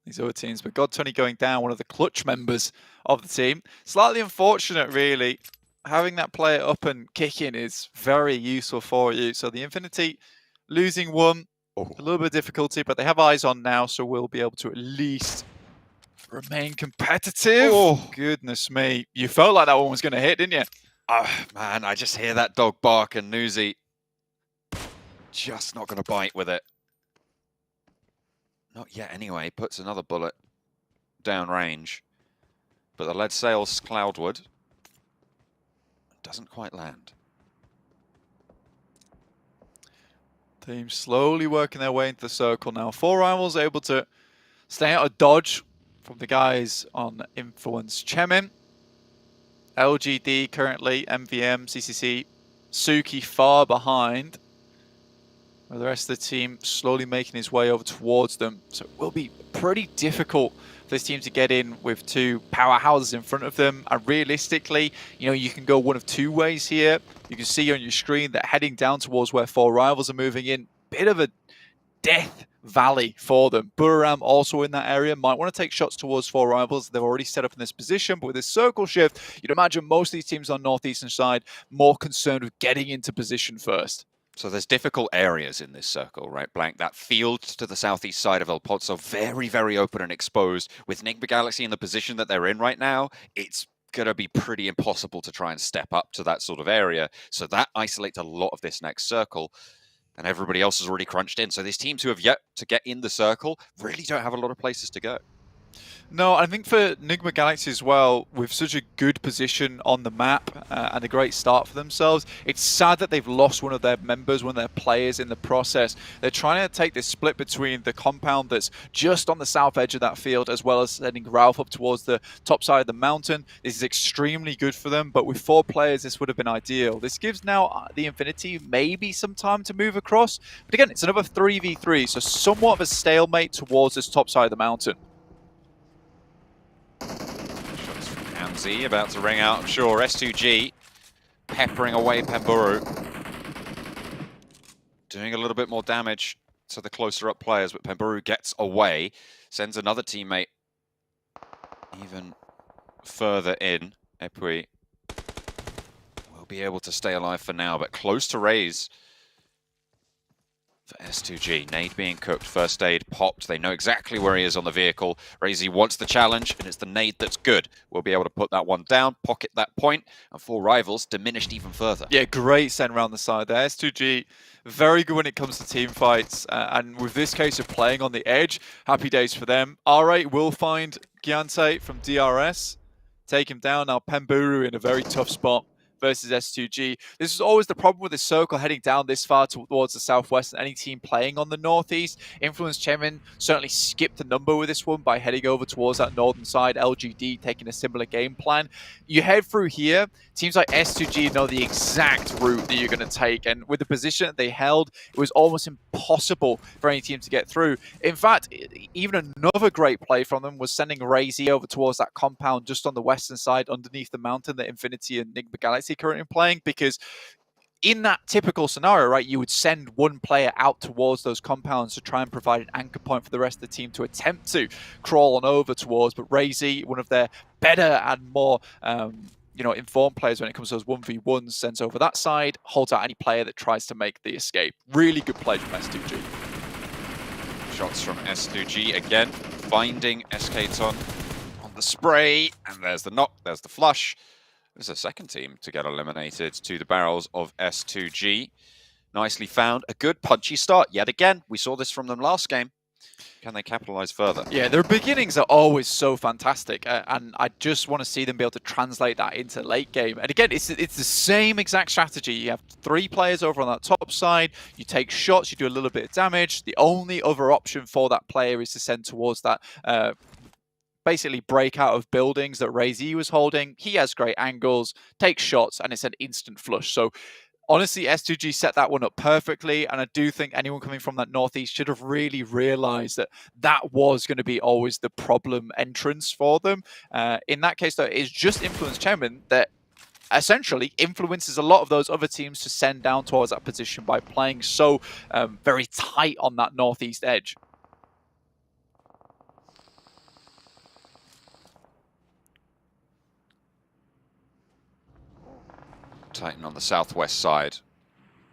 these other teams, but God Tony going down, one of the clutch members of the team. Slightly unfortunate, really, having that player up and kicking is very useful for you. So the Infinity losing one, a little bit of difficulty, but they have eyes on now, so we'll be able to at least remain competitive. Oh, goodness me. You felt like that one was going to hit, didn't you? Oh, man, I just hear that dog bark and Newsy just not going to bite with it. Not yet anyway. Puts another bullet down range. But the lead sails cloudward. Doesn't quite land. Team slowly working their way into the circle now. 4 rivals able to stay out of dodge from the guys on Influence Chemin. LGD currently, MVM, CCC, Suki far behind. With the rest of the team slowly making his way over towards them. So it will be pretty difficult for this team to get in with 2 powerhouses in front of them. And realistically, you know, you can go one of 2 ways here. You can see on your screen that heading down towards where 4 rivals are moving in, bit of a death valley for them. Buriram also in that area, might want to take shots towards 4 rivals. They're already set up in this position, but with this circle shift, you'd imagine most of these teams on northeastern side more concerned with getting into position first. So there's difficult areas in this circle, right, Blank? That field to the southeast side of El Pozo, very, very open and exposed. With Nigma Galaxy in the position that they're in right now, it's going to be pretty impossible to try and step up to that sort of area. So that isolates a lot of this next circle. And everybody else is already crunched in. So these teams who have yet to get in the circle really don't have a lot of places to go. No, I think for Nigma Galaxy as well, with such a good position on the map and a great start for themselves, it's sad that they've lost one of their members, one of their players in the process. They're trying to take this split between the compound that's just on the south edge of that field, as well as sending Ralph up towards the top side of the mountain. This is extremely good for them, but with 4 players, this would have been ideal. This gives now the Infinity maybe some time to move across. But again, it's another 3v3, so somewhat of a stalemate towards this top side of the mountain. Shots from Hamzy about to ring out, I'm sure. S2G peppering away Pemburu. Doing a little bit more damage to the closer up players, but Pemburu gets away. Sends another teammate even further in. Epui will be able to stay alive for now, but close to raise for S2G. Nade being cooked, first aid popped. They know exactly where he is on the vehicle. Razy wants the challenge, and it's the nade that's good. We'll be able to put that one down, pocket that point, and 4 rivals diminished even further. Yeah, great send around the side there. S2G, very good when it comes to team fights, and with this case of playing on the edge, happy days for them. R8 will find Gyante from DRS, take him down. Now Pemburu in a very tough spot versus S2G. This is always the problem with this circle heading down this far towards the southwest and any team playing on the northeast. Influence Chemin certainly skipped a number with this one by heading over towards that northern side. LGD taking a similar game plan. You head through here, teams like S2G know the exact route that you're going to take, and with the position that they held, it was almost impossible for any team to get through. In fact, even another great play from them was sending Razy over towards that compound just on the western side underneath the mountain that Infinity and Nigma Galaxy currently playing, because in that typical scenario, right, you would send one player out towards those compounds to try and provide an anchor point for the rest of the team to attempt to crawl on over towards. But Razy, one of their better and more informed players when it comes to those 1v1s, sends over that side, holds out any player that tries to make the escape. Really good play from S2G. Shots from S2G again, finding SK-Ton on the spray, and there's the knock, there's the flush. There's a second team to get eliminated to the barrels of S2G. Nicely found. A good punchy start yet again. We saw this from them last game. Can they capitalize further? Yeah, their beginnings are always so fantastic, and I just want to see them be able to translate that into late game. And again, it's the same exact strategy. You have 3 players over on that top side, you take shots, you do a little bit of damage. The only other option for that player is to send towards that basically break out of buildings that Razy was holding. He has great angles, takes shots, and it's an instant flush. So honestly, S2G set that one up perfectly, and I do think anyone coming from that northeast should have really realized that that was going to be always the problem entrance for them. In that case, though, it's just Influence Chairman that essentially influences a lot of those other teams to send down towards that position by playing so very tight on that northeast edge. Titan on the southwest side.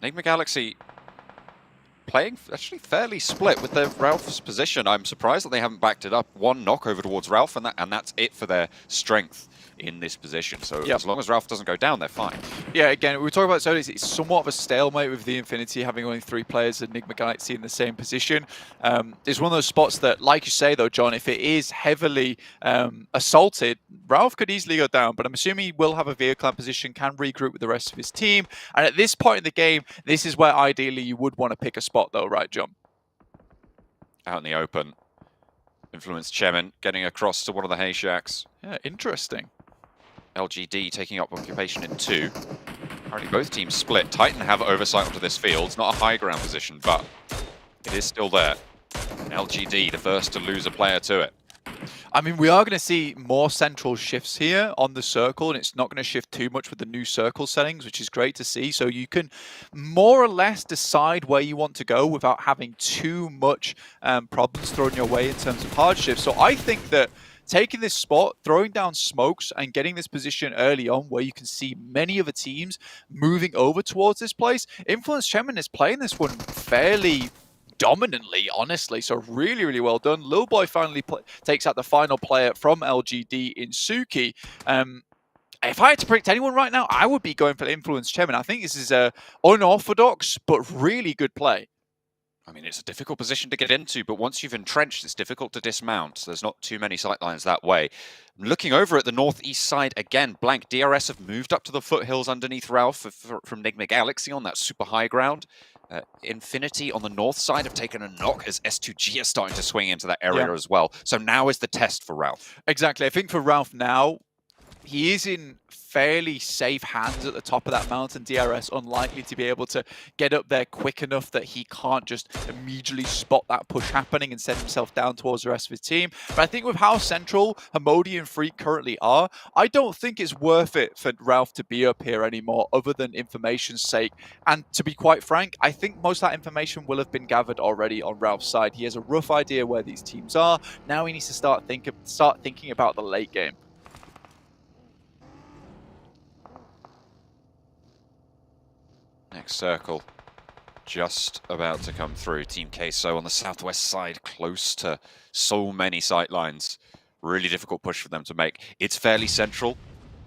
Enigma Galaxy playing actually fairly split with their Ralph's position. I'm surprised that they haven't backed it up. One knock over towards Ralph, and that's it for their strength in this position. So as long as Ralph doesn't go down, they're fine. Yeah, again, we were talking about Sony. It's somewhat of a stalemate with the Infinity having only 3 players, Enigma Galaxy in the same position. It's one of those spots that, like you say though, John, if it is heavily assaulted, Ralph could easily go down, but I'm assuming he will have a vehicle in position, can regroup with the rest of his team. And at this point in the game, this is where ideally you would want to pick a spot though, right, John? Out in the open. Influence Chemin getting across to one of the hay shacks. Yeah, interesting. LGD taking up occupation in 2. Apparently both teams split. Titan have oversight onto this field. It's not a high ground position, but it is still there. LGD, the first to lose a player to it. I mean, we are going to see more central shifts here on the circle, and it's not going to shift too much with the new circle settings, which is great to see. So you can more or less decide where you want to go without having too much problems thrown your way in terms of hardship. So I think that taking this spot, throwing down smokes, and getting this position early on where you can see many of the teams moving over towards this place, Influence Chemin is playing this one fairly dominantly, honestly. So really, really well done. Lil Boy finally takes out the final player from LGD in Suki. If I had to predict anyone right now, I would be going for Influence Chemin. I think this is a unorthodox but really good play. I mean, it's a difficult position to get into, but once you've entrenched, it's difficult to dismount. There's not too many sightlines that way. Looking over at the northeast side again, Blank DRS have moved up to the foothills underneath Ralph from Enigma Galaxy on that super high ground. Infinity on the north side have taken a knock as S2G is starting to swing into that area as well. So now is the test for Ralph. Exactly. I think for Ralph now, he is in fairly safe hands at the top of that mountain. DRS unlikely to be able to get up there quick enough that he can't just immediately spot that push happening and send himself down towards the rest of his team. But I think with how central Hamodi and Freak currently are, I don't think it's worth it for Ralph to be up here anymore other than information's sake. And to be quite frank, I think most of that information will have been gathered already on Ralph's side. He has a rough idea where these teams are. Now he needs to start thinking about the late game. Next circle, just about to come through. Team Queso on the southwest side, close to so many sightlines. Really difficult push for them to make. It's fairly central,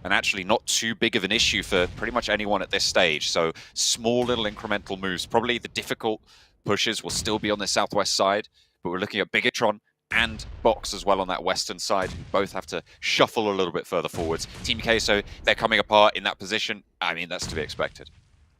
and actually not too big of an issue for pretty much anyone at this stage. So small little incremental moves. Probably the difficult pushes will still be on the southwest side, but we're looking at Bigatron and Box as well on that western side, who both have to shuffle a little bit further forwards. Team Queso, they're coming apart in that position. I mean, that's to be expected.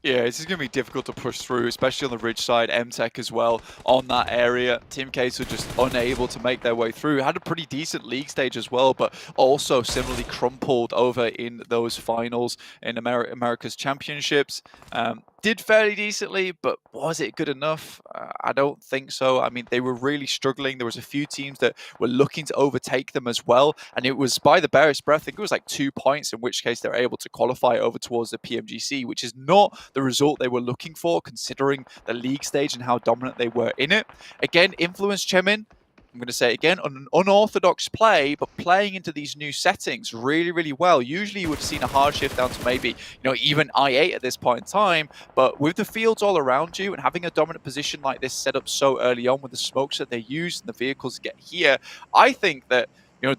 Yeah, this is going to be difficult to push through, especially on the ridge side. MTech as well on that area. Team Case were just unable to make their way through. Had a pretty decent league stage as well, but also similarly crumpled over in those finals in America's Championships. Did fairly decently, but was it good enough? I don't think so. I mean, they were really struggling. There was a few teams that were looking to overtake them as well, and it was by the barest breath. I think it was like 2 points, in which case they were able to qualify over towards the PMGC, which is not the result they were looking for, considering the league stage and how dominant they were in it. Again, Influence Chemin, I'm going to say it again, an unorthodox play, but playing into these new settings really, really well. Usually you would have seen a hard shift down to maybe, even I8 at this point in time, but with the fields all around you and having a dominant position like this set up so early on with the smokes that they use and the vehicles get here, I think that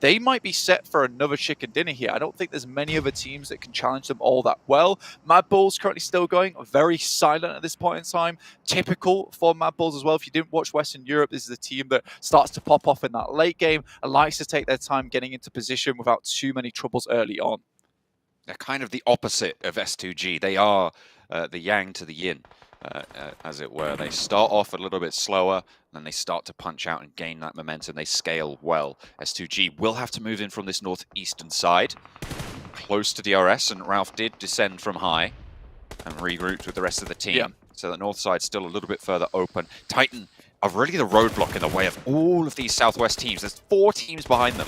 they might be set for another chicken dinner here. I don't think there's many other teams that can challenge them all that well. Mad Bulls currently still going, very silent at this point in time. Typical for Mad Bulls as well. If you didn't watch Western Europe, this is a team that starts to pop off in that late game and likes to take their time getting into position without too many troubles early on. They're kind of the opposite of S2G. They are the yang to the yin, as it were. They start off a little bit slower, then they start to punch out and gain that momentum. They scale well. S2G will have to move in from this northeastern side, close to DRS, and Ralph did descend from high and regrouped with the rest of the team. Yeah. So the north side's still a little bit further open. Titan are really the roadblock in the way of all of these southwest teams. There's 4 teams behind them.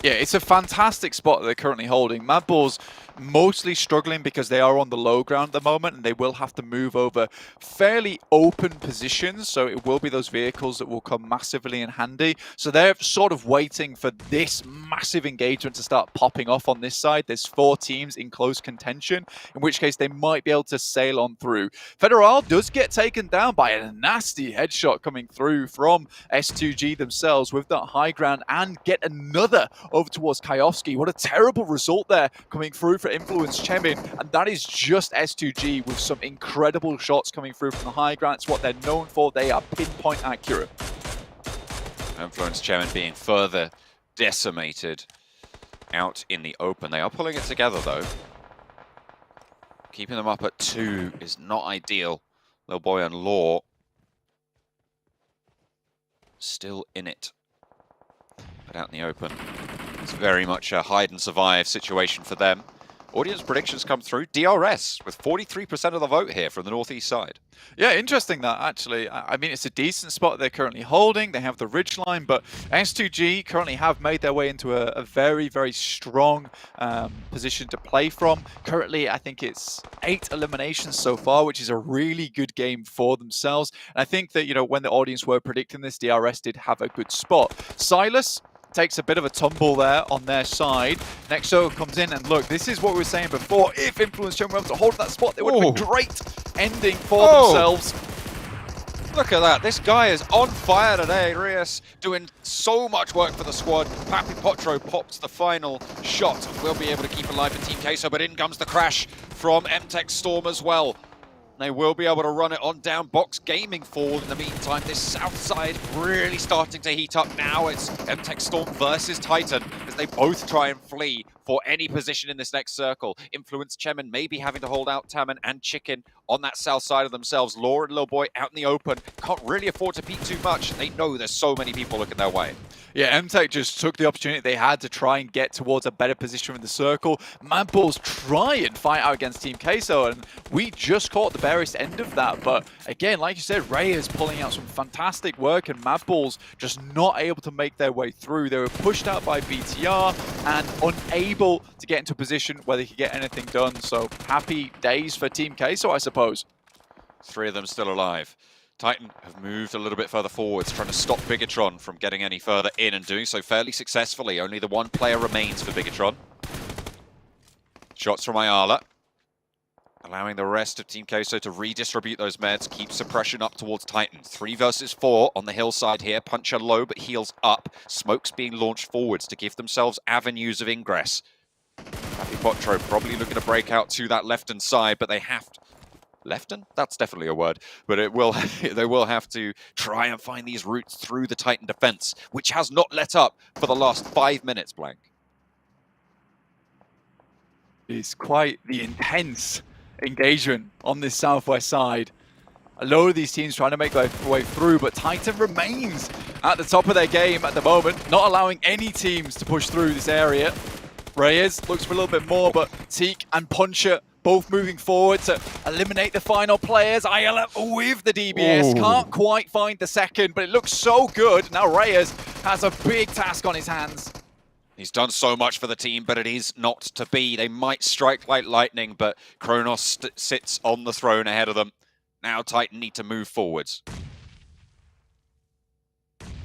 Yeah, it's a fantastic spot that they're currently holding. Mad Bulls mostly struggling because they are on the low ground at the moment and they will have to move over fairly open positions, so it will be those vehicles that will come massively in handy. So they're sort of waiting for this massive engagement to start popping off on this side. There's 4 teams in close contention, in which case they might be able to sail on through. Federal does get taken down by a nasty headshot coming through from S2G themselves with that high ground, and get another over towards Kayovsky. What a terrible result there coming through for Influence Chemin, and that is just S2G with some incredible shots coming through from the high ground. It's what they're known for. They are pinpoint accurate. Influence Chemin being further decimated out in the open. They are pulling it together though. Keeping them up at 2 is not ideal. Lil Boy and Law still in it, but out in the open. It's very much a hide and survive situation for them. Audience predictions come through. DRS with 43% of the vote here from the northeast side. Yeah, interesting that actually. I mean, it's a decent spot they're currently holding. They have the ridgeline, but S2G currently have made their way into a very, very strong position to play from. Currently, I think it's 8 eliminations so far, which is a really good game for themselves. And I think that, you know, when the audience were predicting this, DRS did have a good spot. Silas takes a bit of a tumble there on their side. Nexo comes in, and look, this is what we were saying before. If Influence Chum were able to hold that spot, it would have been great ending for themselves. Look at that. This guy is on fire today. Reyes doing so much work for the squad. Papi Potro pops the final shot. We'll be able to keep alive for Team Queso, but in comes the crash from MTech Storm as well. They will be able to run it on down. Box Gaming forward in the meantime. This south side really starting to heat up now. It's MTech Storm versus Titan as they both try and flee for any position in this next circle. Influence Chemin maybe having to hold out Taman and Chicken on that south side of themselves. Law and Lil Boy out in the open. Can't really afford to peek too much. They know there's so many people looking their way. Yeah, MTech just took the opportunity they had to try and get towards a better position in the circle. Mad Bulls try and fight out against Team Queso, and we just caught the barest end of that. But again, like you said, Reyes pulling out some fantastic work, and Mad Bulls just not able to make their way through. They were pushed out by BTR and unable to get into a position where they could get anything done. So happy days for Team Queso, I suppose. 3 of them still alive. Titan have moved a little bit further forwards, trying to stop Bigatron from getting any further in, and doing so fairly successfully. Only the 1 player remains for Bigatron. Shots from Ayala, allowing the rest of Team Queso to redistribute those meds, keep suppression up towards Titan. 3 versus 4 on the hillside here. Puncher low, but heals up. Smokes being launched forwards to give themselves avenues of ingress. Happy Potro probably looking to break out to that left-hand side, but they have to... Lefton? That's definitely a word, but it will. They will have to try and find these routes through the Titan defense, which has not let up for the last 5 minutes, Blank. It's quite the intense engagement on this southwest side. A lot of these teams trying to make their way through, but Titan remains at the top of their game at the moment, not allowing any teams to push through this area. Reyes looks for a little bit more, but Teak and Puncher both moving forward to eliminate the final players. Ayala with the DBS, can't quite find the second, but it looks so good. Now Reyes has a big task on his hands. He's done so much for the team, but it is not to be. They might strike like lightning, but Kronos sits on the throne ahead of them. Now Titan need to move forwards.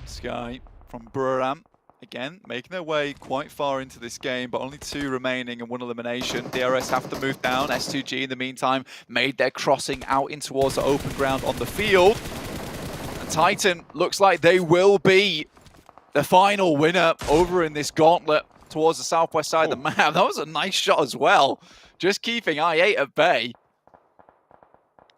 Sky from Buram. Again, making their way quite far into this game, but only 2 remaining and 1 elimination. DRS have to move down. S2G, in the meantime, made their crossing out in towards the open ground on the field. And Titan looks like they will be the final winner over in this gauntlet towards the southwest side of the map. That was a nice shot as well. Just keeping I8 at bay.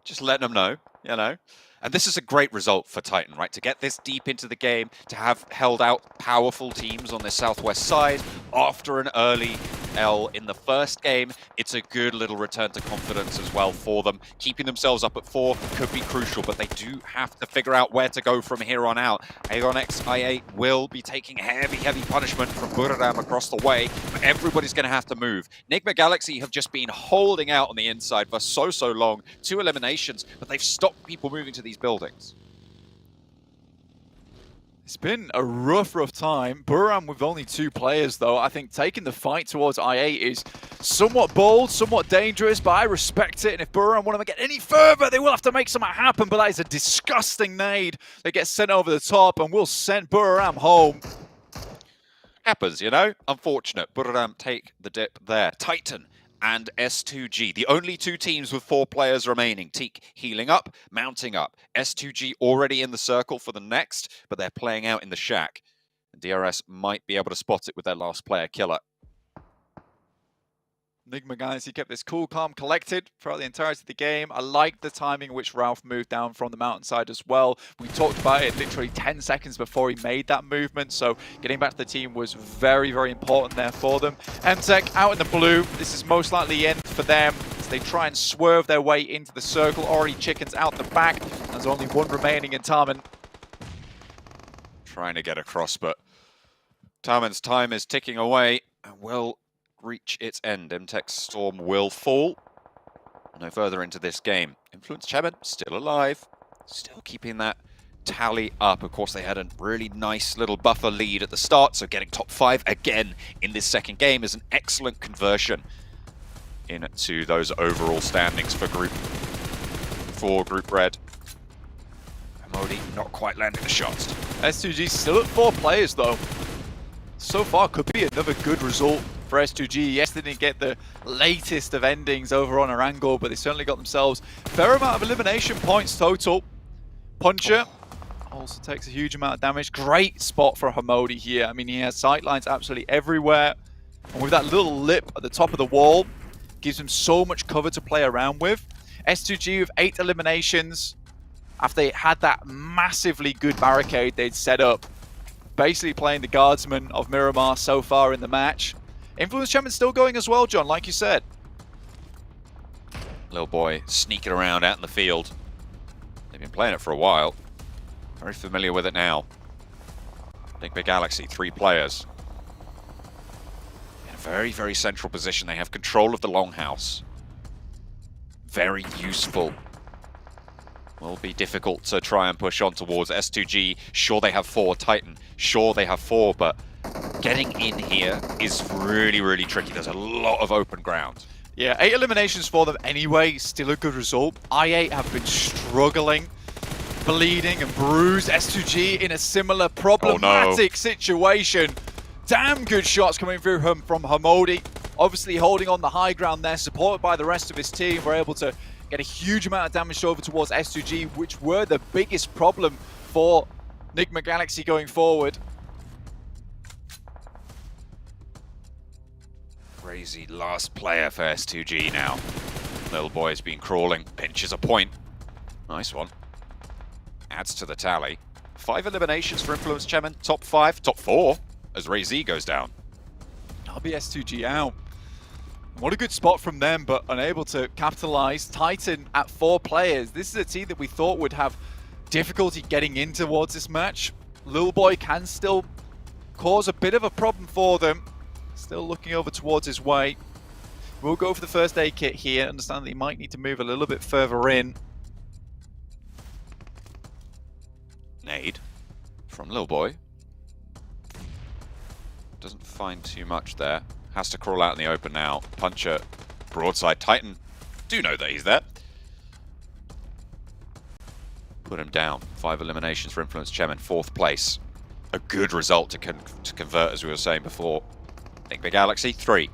Just letting them know, you know. And this is a great result for Titan, right? To get this deep into the game, to have held out powerful teams on the southwest side after an early L in the first game. It's a good little return to confidence as well for them. Keeping themselves up at 4 could be crucial, but they do have to figure out where to go from here on out. Aegon X I8 will be taking heavy punishment from Buradam across the way, but everybody's going to have to move. Nigma Galaxy have just been holding out on the inside for so long. 2 eliminations, but they've stopped people moving to these buildings. It's been a rough time. Buram with only 2 players, though. I think taking the fight towards I8 is somewhat bold, somewhat dangerous, but I respect it. And if Buram want to get any further, they will have to make something happen. But that is a disgusting nade that gets sent over the top and will send Buram home. Happens, you know? Unfortunate. Buram take the dip there. Titan and S2G, the only 2 teams with 4 players remaining. Teak healing up, mounting up. S2G already in the circle for the next, but they're playing out in the shack. DRS might be able to spot it with their last player killer. Enigma Galaxy kept this cool, calm, collected throughout the entirety of the game. I liked the timing in which Ralph moved down from the mountainside as well. We talked about it literally 10 seconds before he made that movement, so getting back to the team was very, very important there for them. MTech out in the blue. This is most likely the end for them as they try and swerve their way into the circle. Already Chickens out the back. There's only 1 remaining in Tarman. Trying to get across, but Tarman's time is ticking away and will reach its end. MTech's Storm will fall. No further into this game. Influence Chairman still alive, still keeping that tally up. Of course, they had a really nice little buffer lead at the start, so getting top 5 again in this second game is an excellent conversion into those overall standings for Group Red. Modi not quite landing the shots. S2G still at 4 players though. So far could be another good result for S2G. Yes, they didn't get the latest of endings over on Erangel, but they certainly got themselves a fair amount of elimination points total. Puncher also takes a huge amount of damage. Great spot for Hamodi here. I mean, he has sightlines absolutely everywhere. And with that little lip at the top of the wall, gives him so much cover to play around with. S2G with 8 eliminations after they had that massively good barricade they'd set up. Basically playing the guardsman of Miramar so far in the match. Influence Champion's still going as well, John, like you said. Little boy sneaking around out in the field. They've been playing it for a while. Very familiar with it now. Enigma Galaxy, 3 players. In a very, very central position. They have control of the longhouse. Very useful. Will be difficult to try and push on towards S2G. Sure, they have 4. Titan, sure, they have 4, but getting in here is really, really tricky. There's a lot of open ground. Yeah, 8 eliminations for them anyway. Still a good result. I8 have been struggling, bleeding and bruised. S2G in a similar problematic situation. Damn good shots coming through from Hamodi. Obviously holding on the high ground there, supported by the rest of his team. We're able to get a huge amount of damage over towards S2G, which were the biggest problem for Enigma Galaxy going forward. Crazy last player for S2G now. Little boy's been crawling, pinches a point. Nice one. Adds to the tally. 5 eliminations for Influence Chairman, top 5, top 4, as Ray Z goes down. That'll be S2G out. What a good spot from them, but unable to capitalize. Titan at 4 players. This is a team that we thought would have difficulty getting in towards this match. Lil Boy can still cause a bit of a problem for them. Still looking over towards his way. We'll go for the first aid kit here. Understand that he might need to move a little bit further in. Nade from Lil Boy. Doesn't find too much there. Has to crawl out in the open now. Puncher, broadside. Titan do know that he's there. Put him down. 5 eliminations for Influence Chairman, 4th place. A good result to convert, as we were saying before. Enigma Galaxy, 3.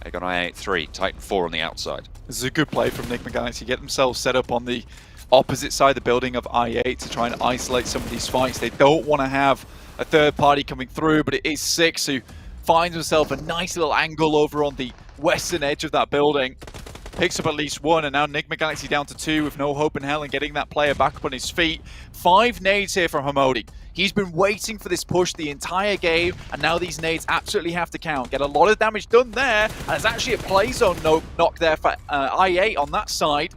Aegon I8, 3. Titan, 4 on the outside. This is a good play from Enigma Galaxy. Get themselves set up on the opposite side of the building of I8 to try and isolate some of these fights. They don't want to have a third party coming through, but it is Six who finds himself a nice little angle over on the western edge of that building. Picks up at least 1, and now Enigma Galaxy down to 2 with no hope in hell and getting that player back up on his feet. 5 nades here from Hamodi. He's been waiting for this push the entire game, and now these nades absolutely have to count. Get a lot of damage done there, and it's actually a play zone knock there for I8 on that side.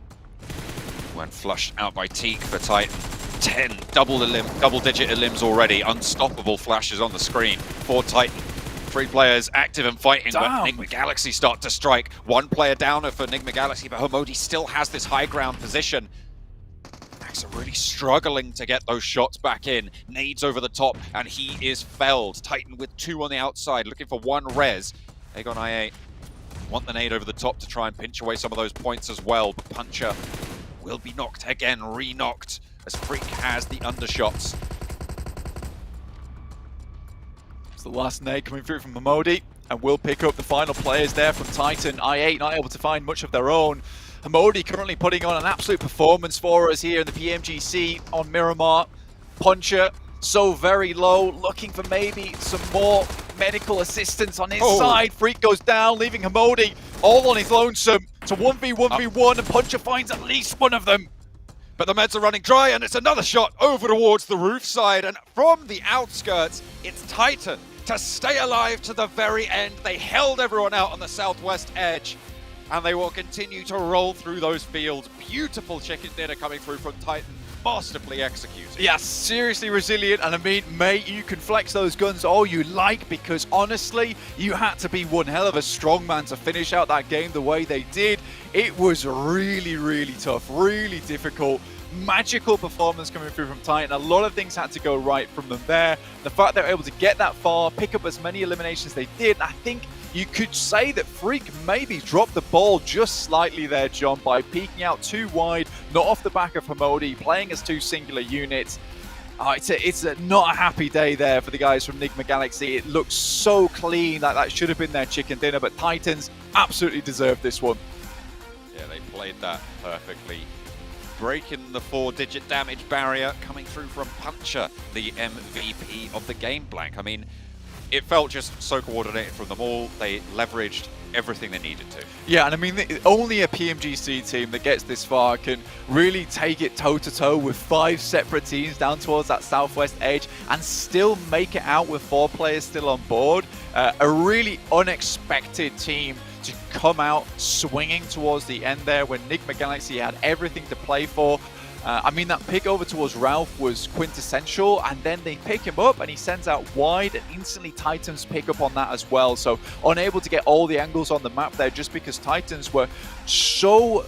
Went flushed out by Teak for Titan. 10 double-digit elims already. Unstoppable flashes on the screen for Titan. 3 players active and fighting, but Enigma Galaxy start to strike. 1 player downer for Enigma Galaxy, but Hamodi still has this high ground position. Freaks are really struggling to get those shots back in. Nades over the top, and he is felled. Titan with 2 on the outside, looking for 1 res. Aegon IA want the nade over the top to try and pinch away some of those points as well, but Puncher will be knocked again, re-knocked, as Freak has the undershots. It's the last nade coming through from Hamodi, and will pick up the final players there from Titan. i8 not able to find much of their own. Hamodi currently putting on an absolute performance for us here in the PMGC on Miramar. Puncher so very low, looking for maybe some more medical assistance on his side. Freak goes down, leaving Hamodi all on his lonesome to 1v1v1, and Puncher finds at least one of them. But the meds are running dry, and it's another shot over towards the roof side, and from the outskirts, it's Titan to stay alive to the very end. They held everyone out on the southwest edge, and they will continue to roll through those fields. Beautiful chicken dinner coming through from Titan, masterfully executed. Yeah, seriously resilient, and I mean, mate, you can flex those guns all you like, because honestly, you had to be one hell of a strongman to finish out that game the way they did. It was really, really tough, really difficult. Magical performance coming through from Titan. A lot of things had to go right from them there. The fact they were able to get that far, pick up as many eliminations as they did, I think you could say that Freak maybe dropped the ball just slightly there, John, by peeking out too wide, not off the back of Hamodi, playing as 2 singular units. It's not a happy day there for the guys from Nigma Galaxy. It looks so clean, like that should have been their chicken dinner, but Titans absolutely deserved this one. Yeah, they played that perfectly. Breaking the 4-digit damage barrier, coming through from Puncher, the MVP of the game, Blank. I mean, it felt just so coordinated from them all. They leveraged everything they needed to. Yeah, and I mean, only a PMGC team that gets this far can really take it toe-to-toe with 5 separate teams down towards that southwest edge and still make it out with 4 players still on board. A really unexpected team to come out swinging towards the end there when Nigma Galaxy had everything to play for. I mean, that pick over towards Ralph was quintessential, and then they pick him up and he sends out wide, and instantly Titans pick up on that as well. So unable to get all the angles on the map there just because Titans were so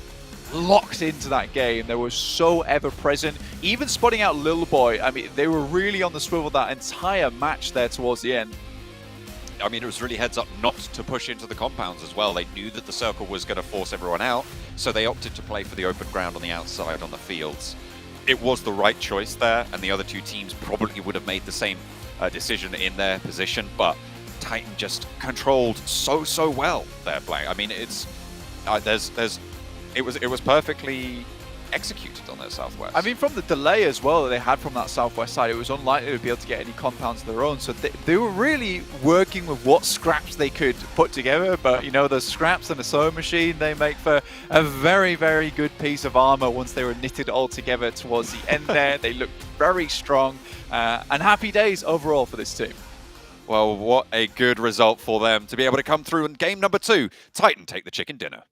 locked into that game. They were so ever present, even spotting out Lil Boy. I mean, they were really on the swivel that entire match there towards the end. I mean, it was really heads up not to push into the compounds as well. They knew that the circle was going to force everyone out, so they opted to play for the open ground on the outside on the fields. It was the right choice there, and the other 2 teams probably would have made the same decision in their position, but Titan just controlled so well there, Blank. I mean, it's it was perfectly executed on their southwest. I mean, from the delay as well that they had from that southwest side, it was unlikely to be able to get any compounds of their own. So they were really working with what scraps they could put together. But, you know, the scraps and the sewing machine, they make for a very, very good piece of armor once they were knitted all together towards the end there. They looked very strong, and happy days overall for this team. Well, what a good result for them to be able to come through in game number 2. Titan take the chicken dinner.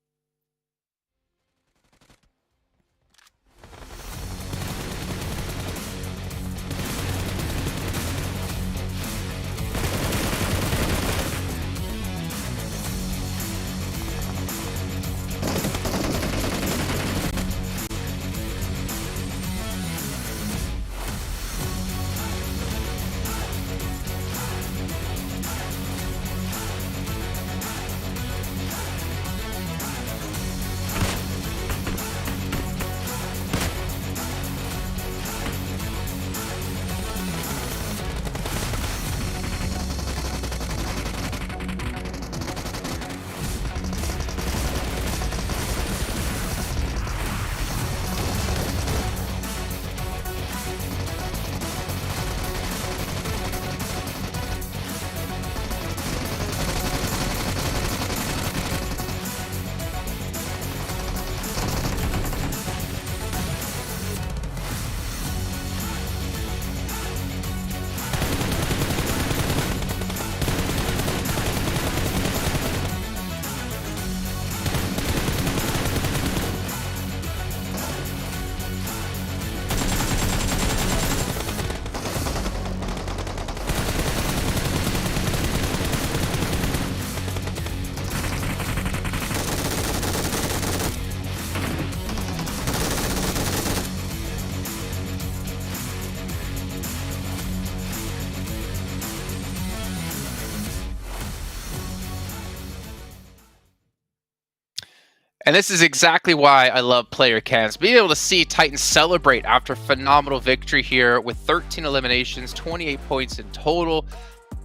And this is exactly why I love player cams. Being able to see Titans celebrate after a phenomenal victory here with 13 eliminations, 28 points in total.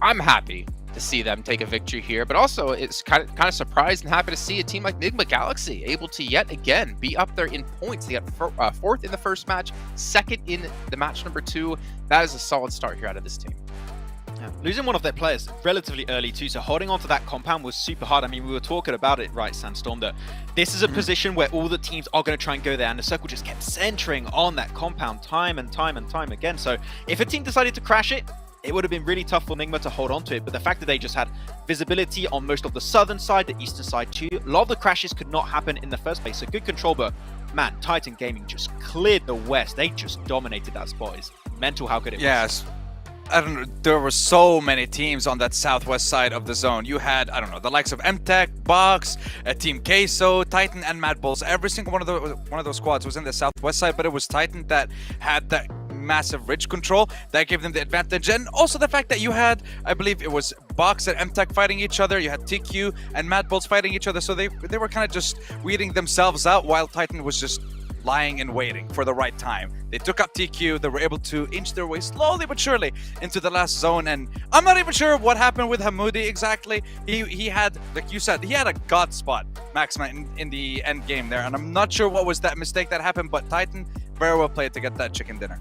I'm happy to see them take a victory here, but also it's kind of surprised and happy to see a team like Nigma Galaxy able to yet again be up there in points. They got fourth in the first match, second in the match number 2. That is a solid start here out of this team. Yeah. Losing one of their players relatively early too, so holding on to that compound was super hard. I mean, we were talking about it, right, Sandstorm, that this is a position where all the teams are going to try and go there, and the circle just kept centering on that compound time and time and time again. So if a team decided to crash it, it would have been really tough for Nigma to hold on to it, but the fact that they just had visibility on most of the southern side, the eastern side too, a lot of the crashes could not happen in the first place, so good control, but man, Titan Gaming just cleared the west. They just dominated that spot. It's mental how good it was. Yes. I don't know, there were so many teams on that southwest side of the zone. You had, I don't know, the likes of MTech, Box, Team Queso, Titan, and Mad Bulls. Every single one of those squads was in the southwest side, but it was Titan that had that massive ridge control that gave them the advantage. And also the fact that you had, I believe it was Box and MTech fighting each other, you had TQ and Mad Bulls fighting each other, so they were kind of just weeding themselves out while Titan was just lying and waiting for the right time. They took up TQ, they were able to inch their way slowly but surely into the last zone, and I'm not even sure what happened with Hamoudi exactly. He had, like you said, he had a god spot, Maxima, in the end game there, and I'm not sure what was that mistake that happened, but Titan very well played to get that chicken dinner.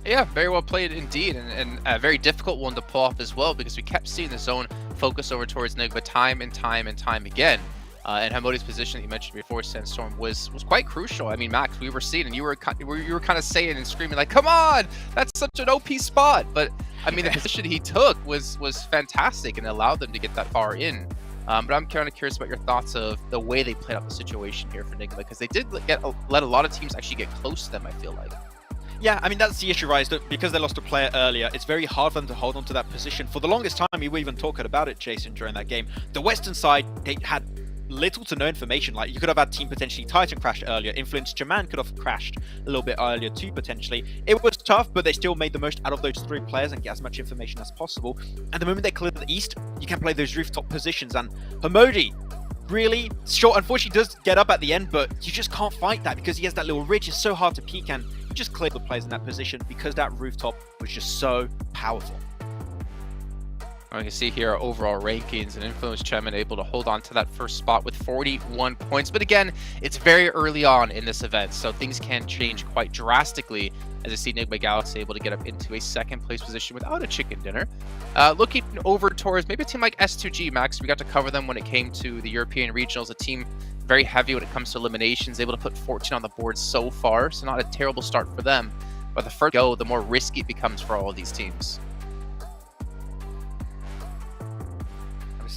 Yeah, very well played indeed, and a very difficult one to pull off as well, because we kept seeing the zone focus over towards Nigma time and time and time again. And Hamodi's position that you mentioned before, Sandstorm, was quite crucial. I mean, Max, we were seeing, and you were kind of saying and screaming like, "Come on, that's such an OP spot!" But I mean, the position he took was fantastic and allowed them to get that far in. But I'm kind of curious about your thoughts of the way they played out the situation here for Nigma, because they did let a lot of teams actually get close to them, I feel like. Yeah, I mean, that's the issue, right? That because they lost a player earlier, it's very hard for them to hold on to that position. For the longest time, we were even talking about it, Jason, during that game. The western side, they had little to no information. Like, you could have had team potentially Titan crash earlier. Influence Jaman could have crashed a little bit earlier too, potentially. It was tough, but they still made the most out of those 3 players and get as much information as possible. And the moment they clear the east, you can play those rooftop positions. And Hamodi, really short, unfortunately, does get up at the end, but you just can't fight that because he has that little ridge. It's so hard to peek, and you just clear the players in that position because that rooftop was just so powerful. You can see here our overall rankings, and Influence Chemin able to hold on to that first spot with 41 points. But again, it's very early on in this event, so things can change quite drastically as I see Nigma Galaxy able to get up into a second place position without a chicken dinner. Looking over towards maybe a team like S2G, Max, we got to cover them when it came to the European Regionals, a team very heavy when it comes to eliminations, able to put 14 on the board so far, so not a terrible start for them. But the further you go, the more risky it becomes for all of these teams.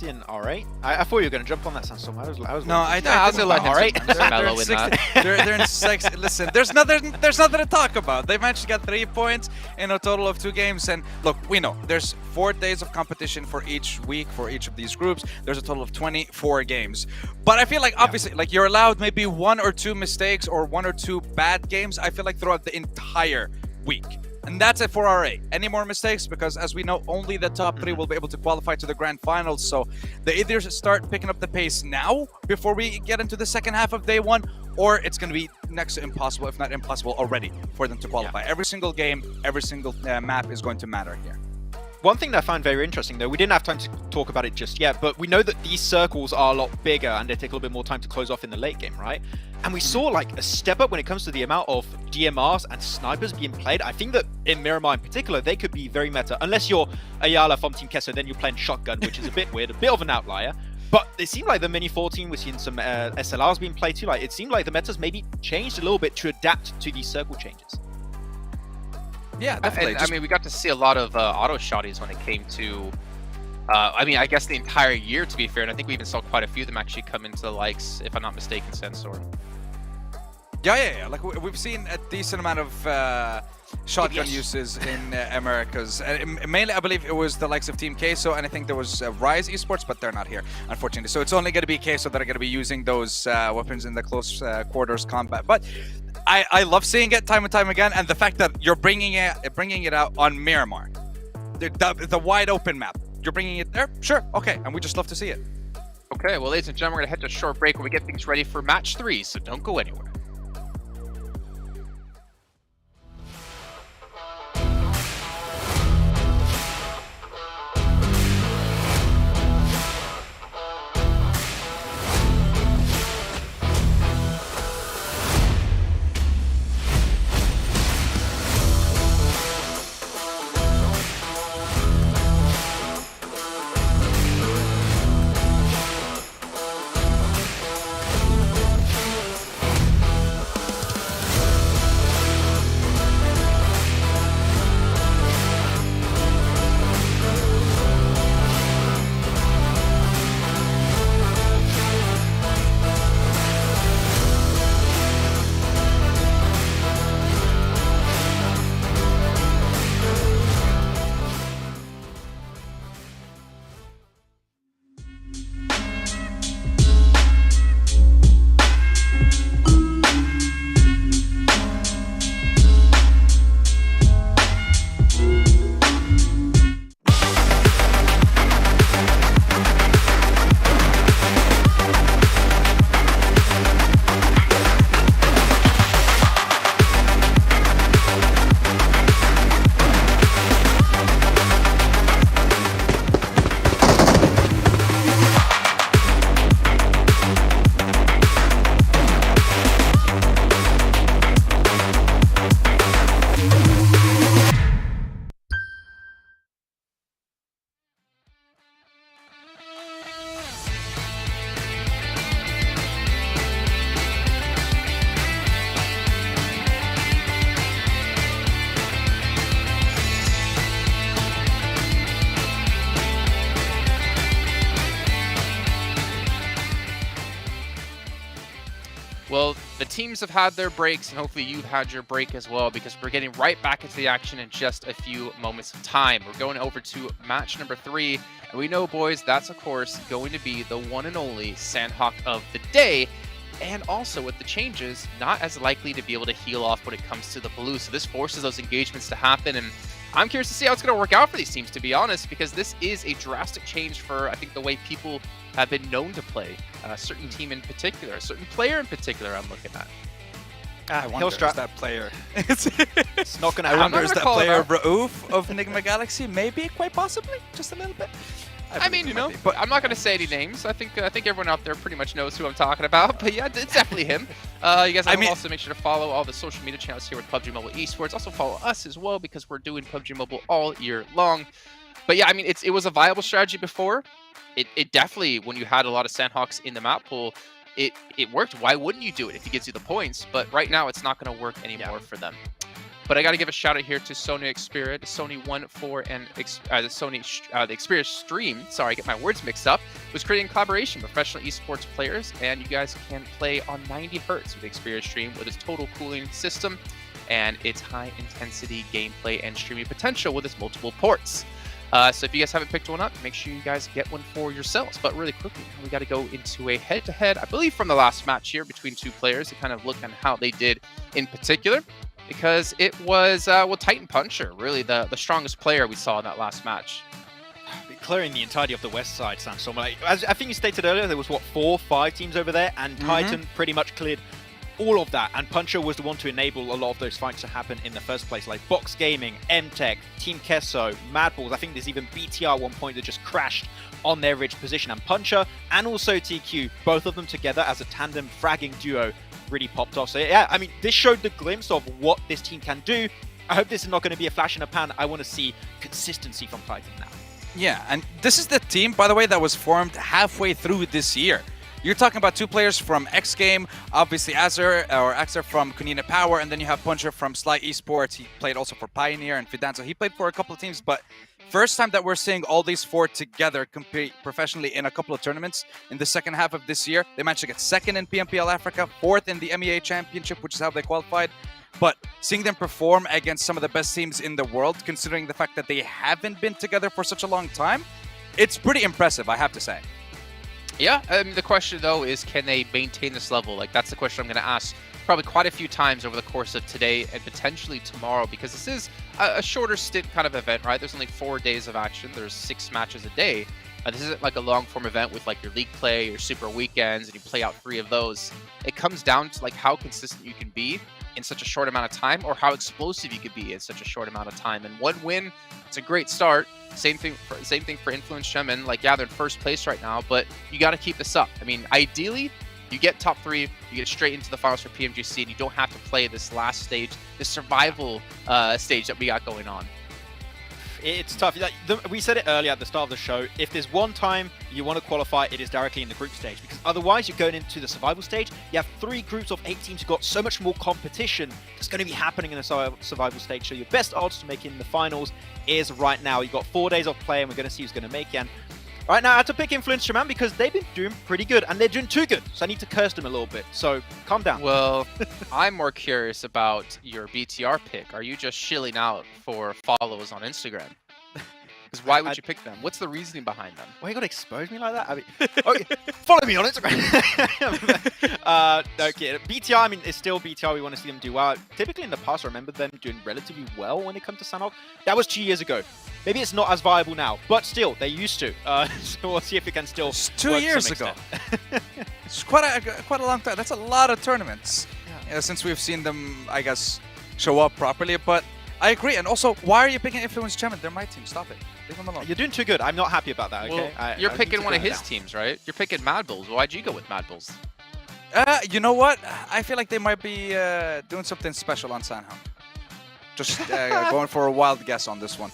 An R8? I thought you were going to jump on that, Sandstorm. I was gonna let him mellow in that. They're in 6. Listen, there's nothing to talk about. They managed to get 3 points in a total of 2 games. And look, we know there's 4 days of competition for each week for each of these groups. There's a total of 24 games. But I feel like obviously, like, you're allowed maybe 1 or 2 mistakes or 1 or 2 bad games. I feel like throughout the entire week. And that's it for RA. Any more mistakes? Because as we know, only the top 3 will be able to qualify to the grand finals. So they either start picking up the pace now before we get into the second half of day 1, or it's going to be next to impossible, if not impossible already, for them to qualify. Yeah. Every single game, every single map is going to matter here. One thing that I found very interesting, though, we didn't have time to talk about it just yet, but we know that these circles are a lot bigger and they take a little bit more time to close off in the late game, right? And we saw like a step up when it comes to the amount of DMRs and snipers being played. I think that in Miramar in particular, they could be very meta. Unless you're Ayala from Team Kesso, then you're playing shotgun, which is a bit weird, a bit of an outlier. But it seemed like the Mini 14, we're seeing some SLRs being played too. Like, it seemed like the metas maybe changed a little bit to adapt to these circle changes. Yeah, definitely. I mean, we got to see a lot of auto shotties when it came to, I mean, I guess the entire year, to be fair, and I think we even saw quite a few of them actually come into the likes, if I'm not mistaken, Sandstorm. Yeah. Like, we've seen a decent amount of shotgun uses in Americas. Mainly, I believe it was the likes of Team Queso, and I think there was Rise Esports, but they're not here, unfortunately. So it's only going to be Queso that are going to be using those weapons in the close quarters combat. But I love seeing it time and time again, and the fact that you're bringing it out on Miramar, the wide open map. You're bringing it there? Sure, okay, and we just love to see it. Okay, well, ladies and gentlemen, we're going to head to a short break where we get things ready for match 3, so don't go anywhere. Well, the teams have had their breaks, and hopefully you've had your break as well, because we're getting right back into the action in just a few moments of time. We're going over to match number 3, and we know, boys, that's, of course, going to be the one and only Sandhawk of the day, and also with the changes, not as likely to be able to heal off when it comes to the blue. So this forces those engagements to happen, and I'm curious to see how it's going to work out for these teams, to be honest, because this is a drastic change for, I think, the way people have been known to play. A certain team in particular, a certain player in particular I'm looking at. I wonder, is that player? It's not going to happen. I wonder, is that player Raouf of Enigma Galaxy? Maybe, quite possibly, just a little bit. I mean, you know, but I'm not going to say any names. I think everyone out there pretty much knows who I'm talking about. But yeah, it's definitely him. You guys also make sure to follow all the social media channels here with PUBG Mobile Esports. Also follow us as well, because we're doing PUBG Mobile all year long. But yeah, I mean, it was a viable strategy before. It definitely, when you had a lot of Sandhawks in the map pool, it worked. Why wouldn't you do it if he gives you the points? But right now, it's not going to work anymore for them. But I got to give a shout out here to Sony Xperia, Sony 1.4, and the Xperia Stream. Sorry, I get my words mixed up. Was creating collaboration with professional esports players, and you guys can play on 90 Hz with Xperia Stream with its total cooling system and its high intensity gameplay and streaming potential with its multiple ports. So if you guys haven't picked one up, make sure you guys get one for yourselves. But really quickly, we got to go into a head-to-head, I believe from the last match here between two players to kind of look at how they did in particular. Because it was, well, Titan Puncher, really the strongest player we saw in that last match. Clearing the entirety of the west side, Sandstorm. As I think you stated earlier, there was, what, 4 or 5 teams over there, and Titan pretty much cleared all of that, and Puncher was the one to enable a lot of those fights to happen in the first place, like Box Gaming, MTech, Team Kesso, Madballs. I think there's even BTR at one point that just crashed on their ridge position, and Puncher and also TQ, both of them together as a tandem fragging duo, really popped off. So yeah, I mean, this showed the glimpse of what this team can do. I hope this is not going to be a flash in the pan. I want to see consistency from Titan now. Yeah, and this is the team, by the way, that was formed halfway through this year. You're talking about 2 players from X Game, obviously Axer from Kunina Power, and then you have Puncher from Sly Esports. He played also for Pioneer and Fidanza. He played for a couple of teams, but first time that we're seeing all these 4 together compete professionally in a couple of tournaments in the second half of this year. They managed to get 2nd in PMPL Africa, 4th in the MEA Championship, which is how they qualified. But seeing them perform against some of the best teams in the world, considering the fact that they haven't been together for such a long time, it's pretty impressive, I have to say. Yeah, the question, though, is can they maintain this level? Like, that's the question I'm going to ask probably quite a few times over the course of today and potentially tomorrow, because this is a shorter stint kind of event, right? There's only 4 days of action. There's 6 matches a day. This isn't like a long form event with like your league play, your super weekends, and you play out 3 of those. It comes down to like how consistent you can be in such a short amount of time, or how explosive you could be in such a short amount of time. And 1 win, it's a great start. Same thing for Influence Chemin. Like, yeah, they're in first place right now, but you got to keep this up. I mean, ideally, you get top 3, you get straight into the finals for PMGC, and you don't have to play this last stage, this survival stage that we got going on. It's tough. Like, we said it earlier at the start of the show. If there's one time you want to qualify, it is directly in the group stage. Because otherwise, you're going into the survival stage. You have 3 groups of 8 teams who've got so much more competition that's going to be happening in the survival stage. So your best odds to make it in the finals is right now. You've got 4 days of play, and we're going to see who's going to make it. And right now, I had to pick Influence Man because they've been doing pretty good, and they're doing too good. So I need to curse them a little bit. So calm down. Well, I'm more curious about your BTR pick. Are you just shilling out for follows on Instagram? Because why would you pick them? What's the reasoning behind them? Why you gotta expose me like that? I mean, okay, follow me on Instagram. Okay, BTR, I mean, it's still BTR. We want to see them do well. Typically in the past, I remember them doing relatively well when it comes to Sanhok. That was 2 years ago. Maybe it's not as viable now, but still, they used to. So we'll see if it can still. It's 2 years ago. It's quite a long time. That's a lot of tournaments since we've seen them, I guess, show up properly. But I agree. And also, why are you picking Influence Chemin? They're my team. Stop it. Leave them alone. You're doing too good. I'm not happy about that, okay? Well, you're picking one of his teams, right? You're picking Mad Bulls. Why'd you go with Mad Bulls? You know what? I feel like they might be doing something special on Sanhok. Just going for a wild guess on this one.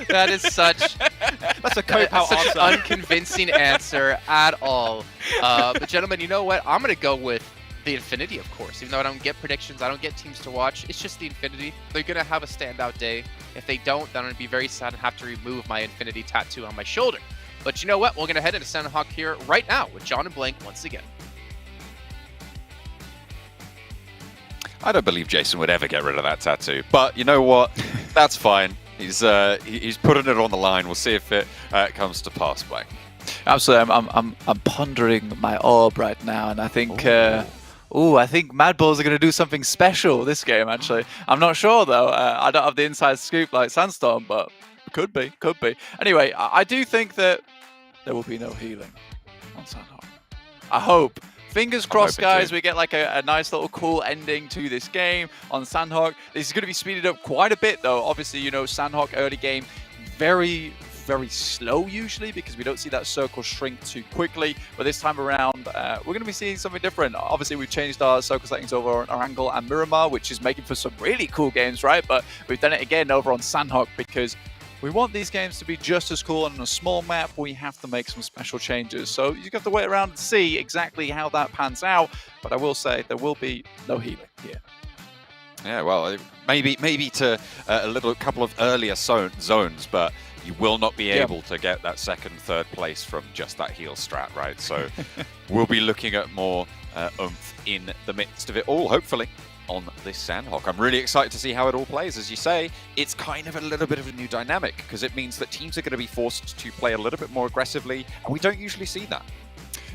That is such... That's a cop-out answer. Unconvincing answer at all. But gentlemen, you know what? I'm going to go with the Infinity, of course. Even though I don't get predictions, I don't get teams to watch, it's just the Infinity. They're going to have a standout day. If they don't, then I'm going to be very sad and have to remove my Infinity tattoo on my shoulder. But you know what? We're going to head into Sanhok here right now with John and Blank once again. I don't believe Jason would ever get rid of that tattoo, but you know what? That's fine. He's putting it on the line. We'll see if it comes to pass, Blank. Absolutely. I'm pondering my orb right now, and I think I think Mad Bulls are going to do something special this game. Actually, I'm not sure though. I don't have the inside scoop like Sandstorm, but could be. Anyway, I do think that there will be no healing on Sanhok. I hope. Fingers crossed, guys, we get like a nice little cool ending to this game on Sanhok. This is going to be speeded up quite a bit, though. Obviously, you know, Sanhok early game, very slow usually because we don't see that circle shrink too quickly. But this time around, we're going to be seeing something different. Obviously, we've changed our circle settings over on Orangle and Miramar, which is making for some really cool games, right? But we've done it again over on Sanhok because we want these games to be just as cool, and on a small map, we have to make some special changes. So you have to wait around and see exactly how that pans out. But I will say there will be no healing here. Yeah, well, maybe to couple of earlier zones, but you will not be able to get that second, third place from just that heal strat, right? So we'll be looking at more oomph in the midst of it all, hopefully, on this Sanhok. I'm really excited to see how it all plays. As you say, it's kind of a little bit of a new dynamic because it means that teams are going to be forced to play a little bit more aggressively, and we don't usually see that.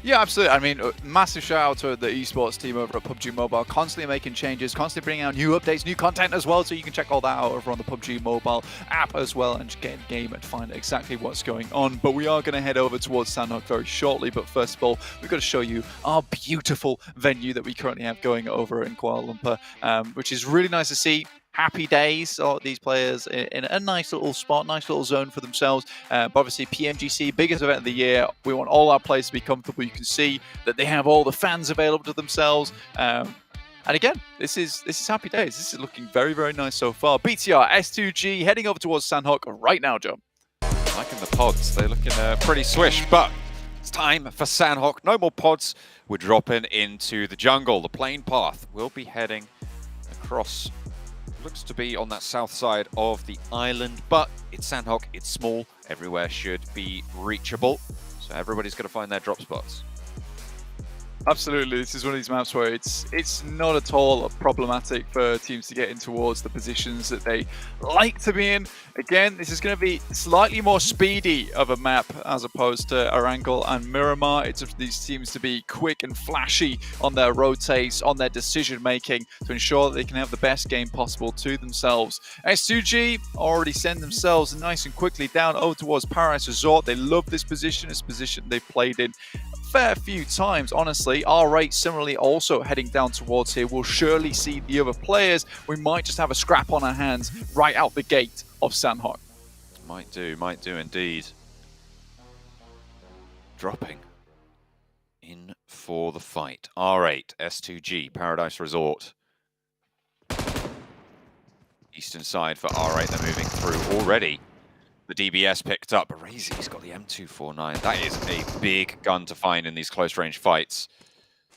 Yeah, absolutely. I mean, massive shout out to the esports team over at PUBG Mobile, constantly making changes, constantly bringing out new updates, new content as well, so you can check all that out over on the PUBG Mobile app as well and just get in the game and find exactly what's going on. But we are going to head over towards Sanhok very shortly, but first of all, we've got to show you our beautiful venue that we currently have going over in Kuala Lumpur, which is really nice to see. Happy days, these players in a nice little spot, nice little zone for themselves. But obviously, PMGC, biggest event of the year. We want all our players to be comfortable. You can see that they have all the fans available to themselves. And again, this is happy days. This is looking very, very nice so far. BTR, S2G, heading over towards Sanhok right now, John. Liking the pods. They're looking pretty swish, but it's time for Sanhok. No more pods. We're dropping into the jungle. The plain path will be heading across. Looks to be on that south side of the island, but it's Sanhok, it's small, everywhere should be reachable, so everybody's going to find their drop spots. Absolutely, this is one of these maps where it's not at all problematic for teams to get in towards the positions that they like to be in. Again, this is going to be slightly more speedy of a map as opposed to Erangel and Miramar. It's up to these teams to be quick and flashy on their rotates, on their decision making to ensure that they can have the best game possible to themselves. S2G already send themselves nice and quickly down over towards Paradise Resort. They love this position. It's a position they've played in fair few times, honestly. R8 similarly also heading down towards here. We'll surely see the other players. We might just have a scrap on our hands right out the gate of Sandhawk. Might do indeed. Dropping in for the fight. R8, S2G, Paradise Resort. Eastern side for R8, they're moving through already. The DBS picked up, but Razy's got the M249. That is a big gun to find in these close-range fights.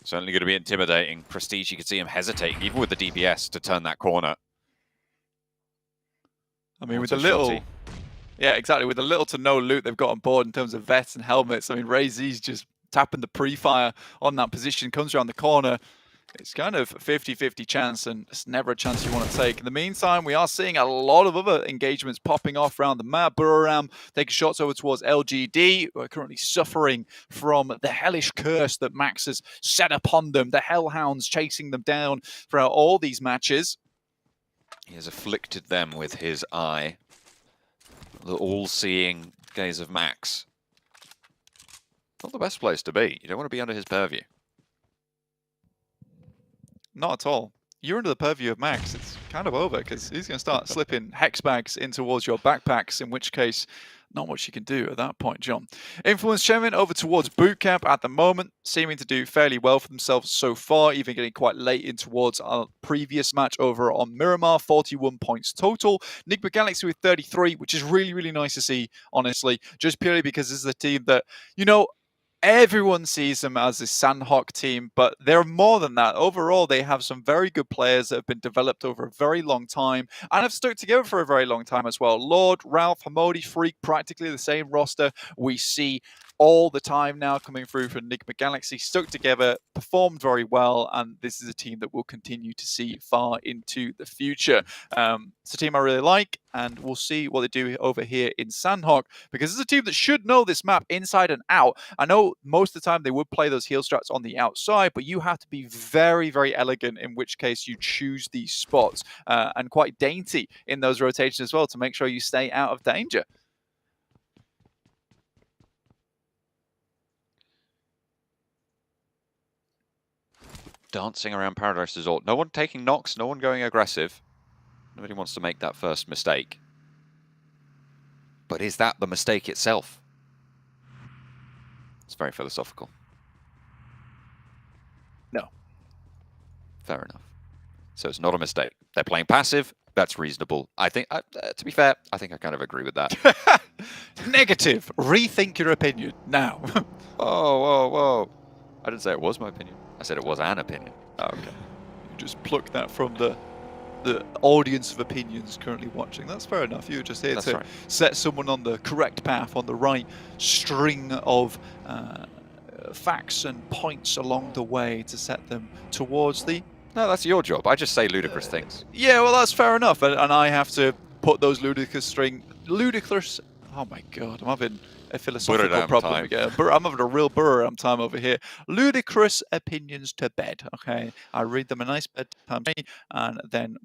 Certainly going to be intimidating. Prestige, you can see him hesitating, even with the DBS, to turn that corner. I mean, with a little... Yeah, exactly. With a little to no loot they've got on board in terms of vets and helmets. I mean, Razy's just tapping the pre-fire on that position, comes around the corner. It's kind of 50-50 chance, and it's never a chance you want to take. In the meantime, we are seeing a lot of other engagements popping off around the map. Buriram taking shots over towards LGD, who are currently suffering from the hellish curse that Max has set upon them. The Hellhounds chasing them down throughout all these matches. He has afflicted them with his eye. The all-seeing gaze of Max. Not the best place to be. You don't want to be under his purview. Not at all. You're under the purview of Max. It's kind of over because he's going to start slipping hex bags in towards your backpacks, in which case, not much you can do at that point, John. Influence Chairman over towards Bootcamp at the moment, seeming to do fairly well for themselves so far, even getting quite late in towards our previous match over on Miramar, 41 points total. Enigma Galaxy with 33, which is really, really nice to see, honestly, just purely because this is a team that, you know, everyone sees them as a Sandhawk team, but they're more than that. Overall, they have some very good players that have been developed over a very long time and have stuck together for a very long time as well. Lord, Ralph, Hamodi, Freak, practically the same roster we see all the time now coming through for Enigma Galaxy, stuck together, performed very well, and this is a team that we'll continue to see far into the future. It's a team I really like, and we'll see what they do over here in Sandhawk, because it's a team that should know this map inside and out. I know most of the time they would play those heal strats on the outside, but you have to be very, very elegant, in which case you choose these spots, and quite dainty in those rotations as well to make sure you stay out of danger. Dancing around Paradise Resort. No one taking knocks, no one going aggressive. Nobody wants to make that first mistake. But is that the mistake itself? It's very philosophical. No. Fair enough. So it's not a mistake. They're playing passive. That's reasonable. I think, to be fair, I think I kind of agree with that. Negative. Rethink your opinion now. Whoa. I didn't say it was my opinion. I said it was an opinion. Oh, okay. You just pluck that from the audience of opinions currently watching. That's fair enough. You're just here to set someone on the correct path, on the right string of facts and points along the way to set them towards the... No, that's your job. I just say ludicrous things. Yeah, well, that's fair enough. And I have to put those ludicrous... Oh my God, I'm having a philosophical problem again. I'm having a real Buriram time over here. Ludicrous opinions to bed, okay? I read them a nice bedtime and then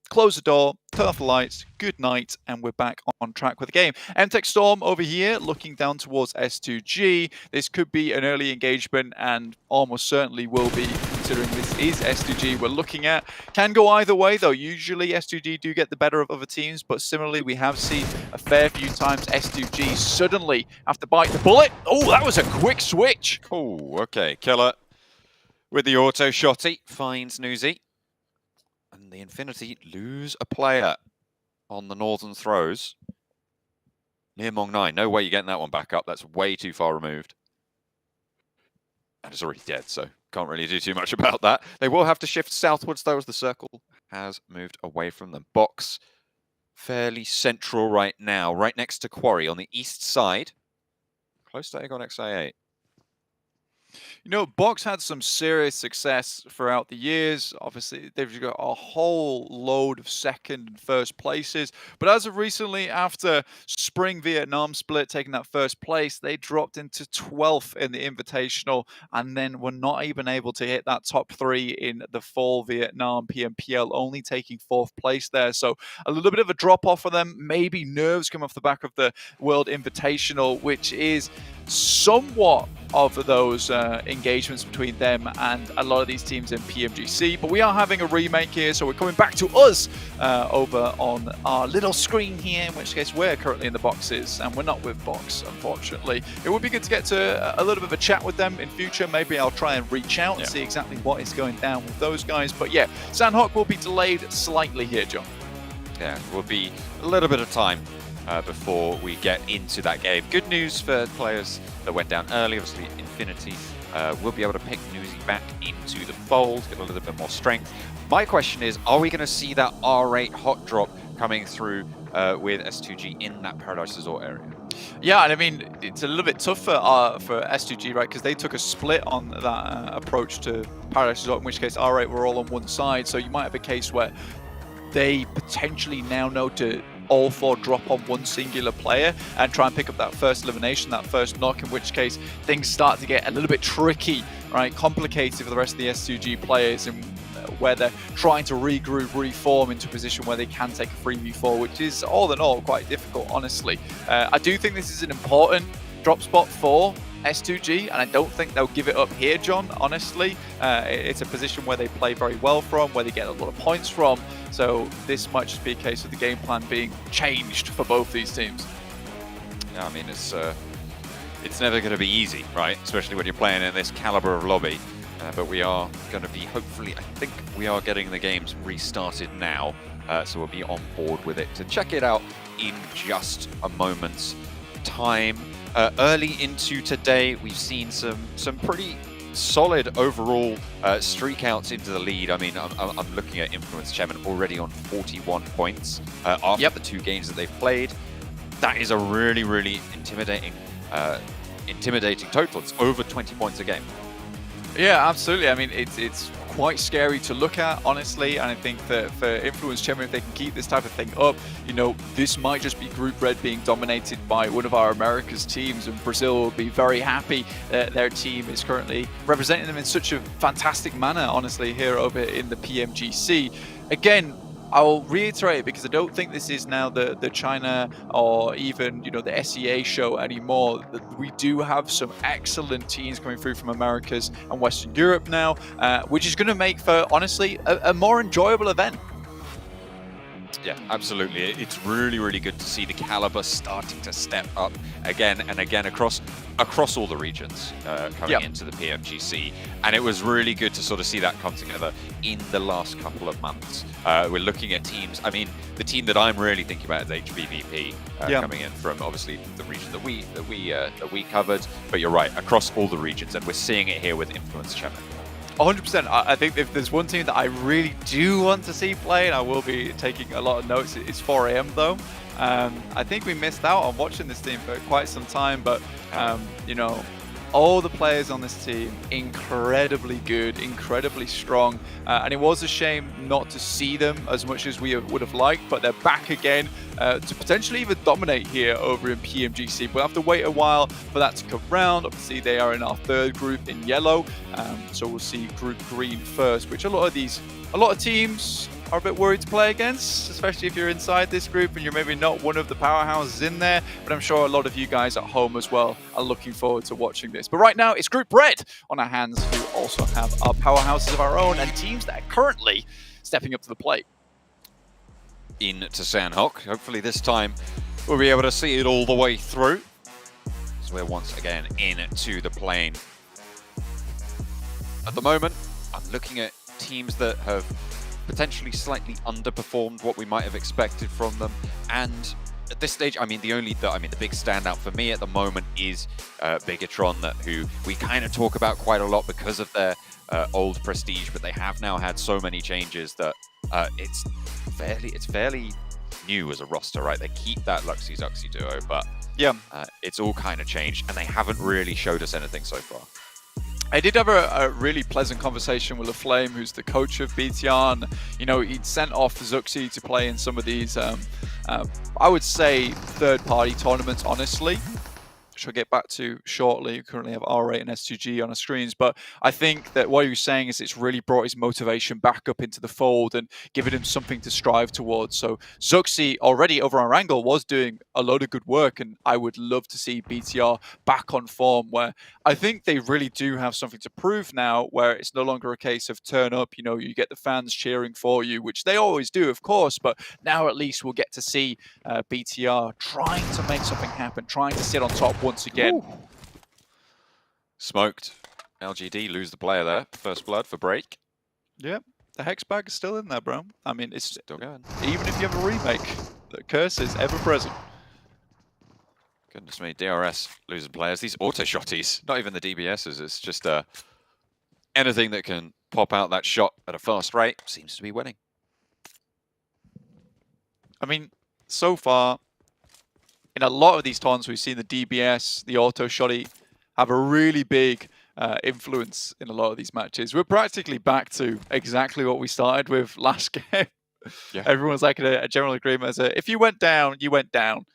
close the door, turn off the lights, good night, and we're back on track with the game. MTech Storm over here, looking down towards S2G. This could be an early engagement and almost certainly will be, considering this is S2G we're looking at. Can go either way, though. Usually S2G do get the better of other teams, but similarly, we have seen a fair few times S2G suddenly have to bite the bullet. Oh, that was a quick switch. Oh, okay. Killer with the auto shotty finds Newsy. And the Infinity lose a player on the Northern Throws. Near Mong 9. No way you're getting that one back up. That's way too far removed. And it's already dead, so can't really do too much about that. They will have to shift southwards, though, as the circle has moved away from them. Box fairly central right now, right next to Quarry on the east side. Close to Aegon XA8. You know, Box had some serious success throughout the years. Obviously, they've got a whole load of second and first places. But as of recently, after Spring Vietnam split, taking that first place, they dropped into 12th in the Invitational and then were not even able to hit that top 3 in the Fall Vietnam PMPL, only taking 4th place there. So a little bit of a drop off for them. Maybe nerves come off the back of the World Invitational, which is somewhat of those engagements between them and a lot of these teams in PMGC. But we are having a remake here, so we're coming back to us over on our little screen here, in which case we're currently in the boxes and we're not with Box, unfortunately. It would be good to get to a little bit of a chat with them in future. Maybe I'll try and reach out and see exactly what is going down with those guys. But yeah, Sandhawk will be delayed slightly here, John. Yeah, it will be a little bit of time before we get into that game. Good news for players that went down early. Obviously, Infinity will be able to pick Newsy back into the fold, get a little bit more strength. My question is, are we going to see that R8 hot drop coming through with S2G in that Paradise Resort area? Yeah, and I mean, it's a little bit tougher for S2G, right? Because they took a split on that approach to Paradise Resort, in which case R8 were all on one side. So you might have a case where they potentially now know to all 4 drop on one singular player and try and pick up that first elimination, that first knock, in which case things start to get a little bit tricky, right? Complicated for the rest of the S2G players, and where they're trying to regroup, reform into a position where they can take a 3v4, which is all in all quite difficult, honestly. I do think this is an important drop spot for S2G, and I don't think they'll give it up here, John, honestly. It's a position where they play very well from, where they get a lot of points from, so this might just be a case of the game plan being changed for both these teams. Yeah, I mean, it's never going to be easy, right? Especially when you're playing in this caliber of lobby. But we are going to be, hopefully, I think we are getting the games restarted now, so we'll be on board with it to check it out in just a moment's time. Early into today, we've seen some pretty solid overall streak outs into the lead. I mean, I'm looking at Influence Chairman already on 41 points after the 2 games that they've played. That is a really, really intimidating total. It's over 20 points a game. Yeah, absolutely. I mean, it's quite scary to look at, honestly, and I think that for Influence Chairman, if they can keep this type of thing up, you know, this might just be Group Red being dominated by one of our America's teams, and Brazil will be very happy that their team is currently representing them in such a fantastic manner, honestly, here over in the PMGC. Again, I'll reiterate, because I don't think this is now the China or even, you know, the SEA show anymore. We do have some excellent teams coming through from Americas and Western Europe now, which is going to make for, honestly, a more enjoyable event. Yeah, absolutely. It's really, really good to see the caliber starting to step up again and again across all the regions coming into the PMGC. And it was really good to sort of see that come together in the last couple of months. We're looking at teams. I mean, the team that I'm really thinking about is HBVP coming in from obviously the region that we covered. But you're right, across all the regions, and we're seeing it here with Influence Chairman. 100%. I think if there's one team that I really do want to see play, and I will be taking a lot of notes, it's 4AM though. I think we missed out on watching this team for quite some time, but you know, all the players on this team, incredibly good, incredibly strong, and it was a shame not to see them as much as we would have liked, but they're back again to potentially even dominate here over in PMGC. We'll have to wait a while for that to come round. Obviously, they are in our 3rd group in yellow, so we'll see Group Green first, which a lot of teams are a bit worried to play against, especially if you're inside this group and you're maybe not one of the powerhouses in there. But I'm sure a lot of you guys at home as well are looking forward to watching this. But right now, it's Group Red on our hands, who also have our powerhouses of our own and teams that are currently stepping up to the plate. Into Sandhawk. Hopefully this time we'll be able to see it all the way through. So we're once again into the plane. At the moment, I'm looking at teams that have potentially slightly underperformed what we might have expected from them, and at this stage, I mean, the big standout for me at the moment is Bigatron, who we kind of talk about quite a lot because of their old prestige, but they have now had so many changes that it's fairly new as a roster, right? They keep that Luxy Zuxy duo, but it's all kind of changed, and they haven't really showed us anything so far. I did have a really pleasant conversation with LaFlame, who's the coach of BTR, and he'd sent off Zuxi to play in some of these, I would say, third-party tournaments, honestly, which I'll get back to shortly. We currently have R8 and S2G on our screens, but I think that what he was saying is it's really brought his motivation back up into the fold and given him something to strive towards. So Zuxi already over our angle was doing a load of good work, and I would love to see BTR back on form, where I think they really do have something to prove now, where it's no longer a case of turn up, you get the fans cheering for you, which they always do, of course, but now at least we'll get to see BTR trying to make something happen, trying to sit on top once again. Ooh. Smoked. LGD lose the player there. First blood for break. Yep, the Hex bag is still in there, bro. I mean, it's Still going. even if you have a remake, the curse is ever present. Goodness me, DRS losing players. These auto shotties, not even the DBSs, it's just anything that can pop out that shot at a fast rate seems to be winning. I mean, so far, in a lot of these taunts, we've seen the DBS, the auto shotty, have a really big influence in a lot of these matches. We're practically back to exactly what we started with last game. Yeah. Everyone's like a general agreement as if you went down, you went down.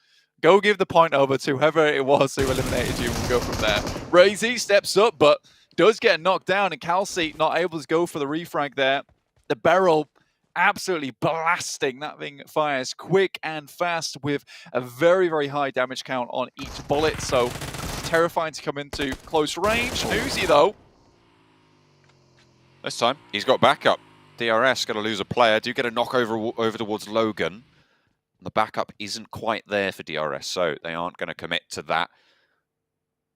Go give the point over to whoever it was who eliminated you, and we'll go from there. Razy steps up, but does get knocked down, and Calci not able to go for the refrag there. The barrel absolutely blasting. That thing fires quick and fast with a very, very high damage count on each bullet, so terrifying to come into close range. Newsy, though. This time, he's got backup. DRS going to lose a player. Do get a knock over towards Logan. The backup isn't quite there for DRS, so they aren't going to commit to that.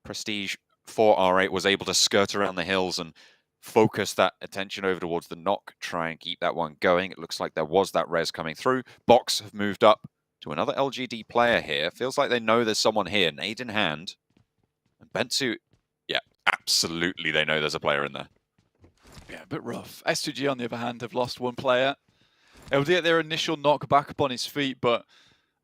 Prestige for R8 was able to skirt around the hills and focus that attention over towards the knock, try and keep that one going. It looks like there was that res coming through. Box have moved up to another LGD player here. Feels like they know there's someone here, nade in hand. And Bentsu, yeah, absolutely they know there's a player in there. Yeah, a bit rough. S2G, on the other hand, have lost one player. Able to get their initial knock back up on his feet, but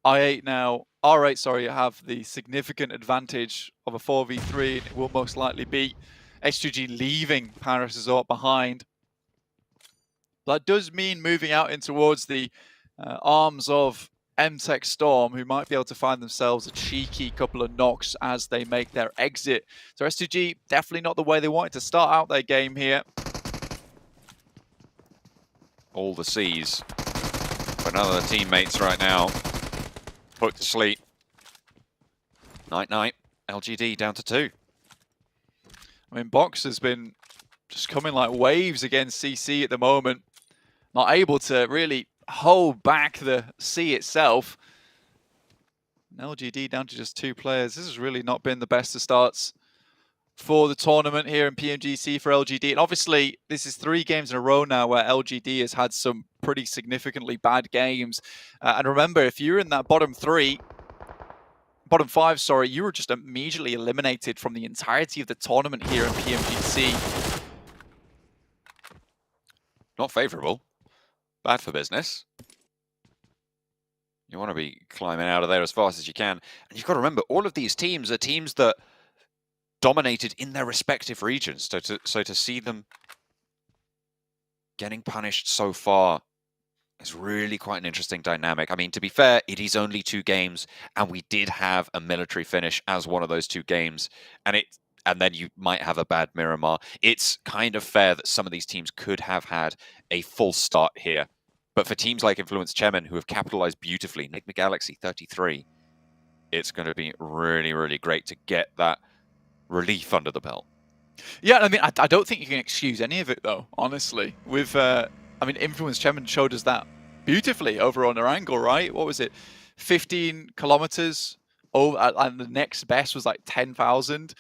R8, sorry, have the significant advantage of a 4v3, and it will most likely be S2G leaving Paris Resort behind. That does mean moving out in towards the arms of MTech Storm, who might be able to find themselves a cheeky couple of knocks as they make their exit. So S2G, definitely not the way they wanted to start out their game here. All the C's. But none of the teammates right now put to sleep. Night-night. LGD down to 2. I mean, Box has been just coming like waves against CC at the moment. Not able to really hold back the C itself. And LGD down to just 2 players. This has really not been the best of starts for the tournament here in PMGC for LGD. And obviously, this is 3 games in a row now where LGD has had some pretty significantly bad games. And remember, if you're in that bottom 5, sorry, you were just immediately eliminated from the entirety of the tournament here in PMGC. Not favorable. Bad for business. You want to be climbing out of there as fast as you can. And you've got to remember, all of these teams are teams that dominated in their respective regions. So to see them getting punished so far is really quite an interesting dynamic. I mean, to be fair, it is only 2 games, and we did have a military finish as one of those 2 games, and then you might have a bad Miramar. It's kind of fair that some of these teams could have had a full start here. But for teams like Influence Chemin, who have capitalized beautifully, Enigma Galaxy 33, it's going to be really, really great to get that relief under the belt. Yeah, I mean, I don't think you can excuse any of it, though, honestly. With, I mean, Influence Chemin showed us that beautifully over on their angle, right? What was it? 15 kilometers over, and the next best was like 10,000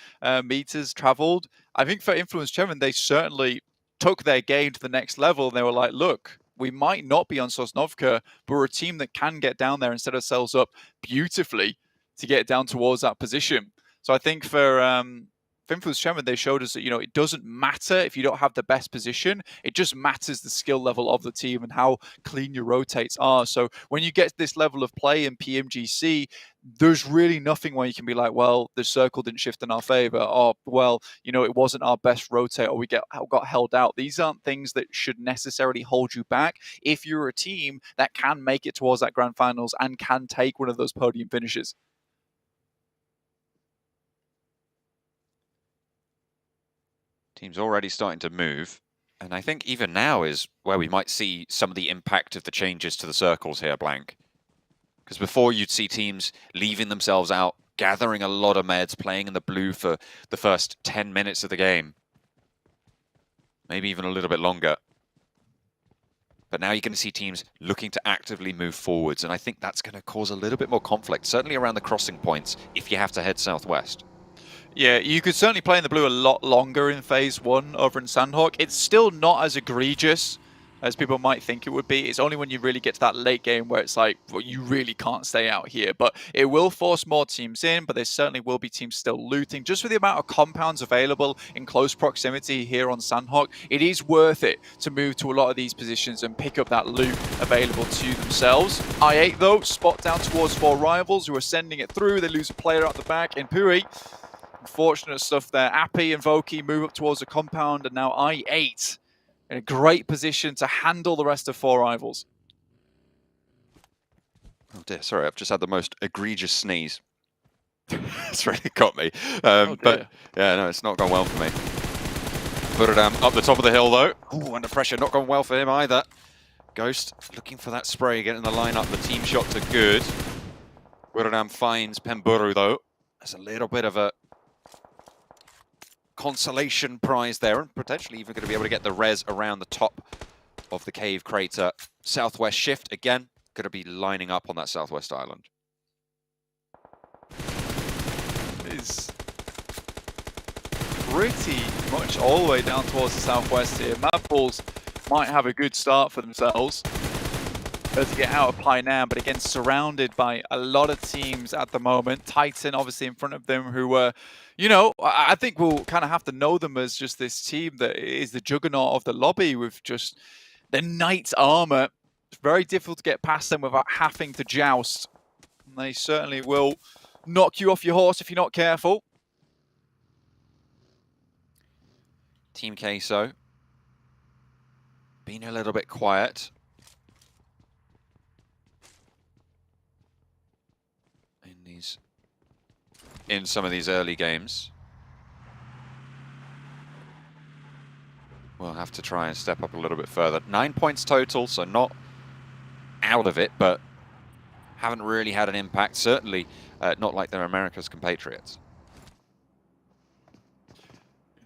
meters traveled. I think for Influence Chemin, they certainly took their game to the next level. And they were like, look, we might not be on Sosnovka, but we're a team that can get down there and set ourselves up beautifully to get down towards that position. So I think for Influence Chemin, they showed us that, it doesn't matter if you don't have the best position. It just matters the skill level of the team and how clean your rotates are. So when you get this level of play in PMGC, there's really nothing where you can be like, well, the circle didn't shift in our favor, or, well, you know, it wasn't our best rotate, or we got held out. These aren't things that should necessarily hold you back if you're a team that can make it towards that grand finals and can take one of those podium finishes. Team's already starting to move. And I think even now is where we might see some of the impact of the changes to the circles here, Blank. Because before you'd see teams leaving themselves out, gathering a lot of meds, playing in the blue for the first 10 minutes of the game. Maybe even a little bit longer. But now you're going to see teams looking to actively move forwards, and I think that's going to cause a little bit more conflict, certainly around the crossing points, if you have to head southwest. Yeah, you could certainly play in the blue a lot longer in Phase 1 over in Sandhawk. It's still not as egregious as people might think it would be. It's only when you really get to that late game where it's like, well, you really can't stay out here. But it will force more teams in, but there certainly will be teams still looting. Just for the amount of compounds available in close proximity here on Sandhawk, it is worth it to move to a lot of these positions and pick up that loot available to themselves. I8, though, spot down towards 4 rivals who are sending it through. They lose a player out the back in Pui. Unfortunate stuff there. Appy and Voki move up towards the compound, and now I8 in a great position to handle the rest of 4 rivals. Oh dear, sorry, I've just had the most egregious sneeze. It's really got me. But yeah, no, it's not gone well for me. Buradam up the top of the hill though. Ooh, under pressure, not gone well for him either. Ghost looking for that spray, getting the line up. The team shots are good. Buradam finds Pemburu though. There's a little bit of a consolation prize there, and potentially even going to be able to get the res around the top of the cave crater. Southwest shift again, going to be lining up on that southwest island. Is pretty much all the way down towards the southwest here. Mad Bulls might have a good start for themselves to get out of Painan, but again surrounded by a lot of teams at the moment. Titan obviously in front of them, who were, you know, I think we'll kind of have to know them as just this team that is the juggernaut of the lobby with just the knight's armor. It's very difficult to get past them without having to joust. And they certainly will knock you off your horse if you're not careful. Team Queso being a little bit quiet. In some of these early games. We'll have to try and step up a little bit further. 9 points total, so not out of it, but haven't really had an impact. Certainly not like their America's compatriots.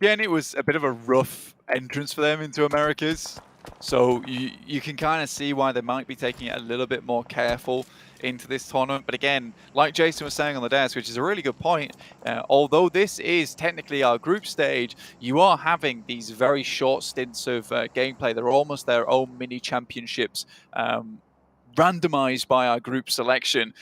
Yeah, and it was a bit of a rough entrance for them into Americas. So you can kind of see why they might be taking it a little bit more careful into this tournament. But again, like Jason was saying on the desk, which is a really good point, although this is technically our group stage, you are having these very short stints of gameplay. They're almost their own mini championships, randomized by our group selection.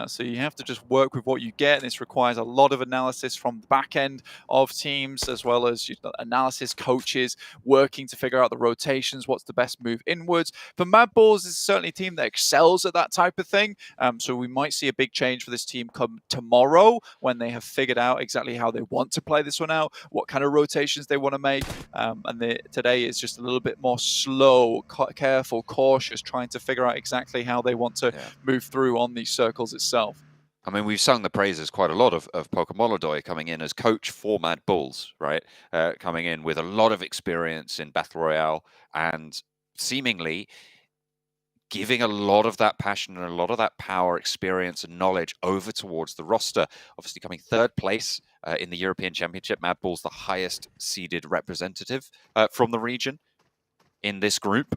So you have to just work with what you get. This requires a lot of analysis from the back end of teams, as well as analysis coaches working to figure out the rotations, what's the best move inwards. For Mad Bulls is certainly a team that excels at that type of thing. So we might see a big change for this team come tomorrow when they have figured out exactly how they want to play this one out, what kind of rotations they want to make. And today is just a little bit more slow, careful, cautious, trying to figure out exactly how they want to move through on these circles itself. I mean, we've sung the praises quite a lot of Pokemolodoy coming in as coach for Mad Bulls, right? Coming in with a lot of experience in Battle Royale and seemingly giving a lot of that passion and a lot of that power, experience and knowledge over towards the roster. Obviously coming third place in the European Championship. Mad Bulls the highest seeded representative from the region in this group.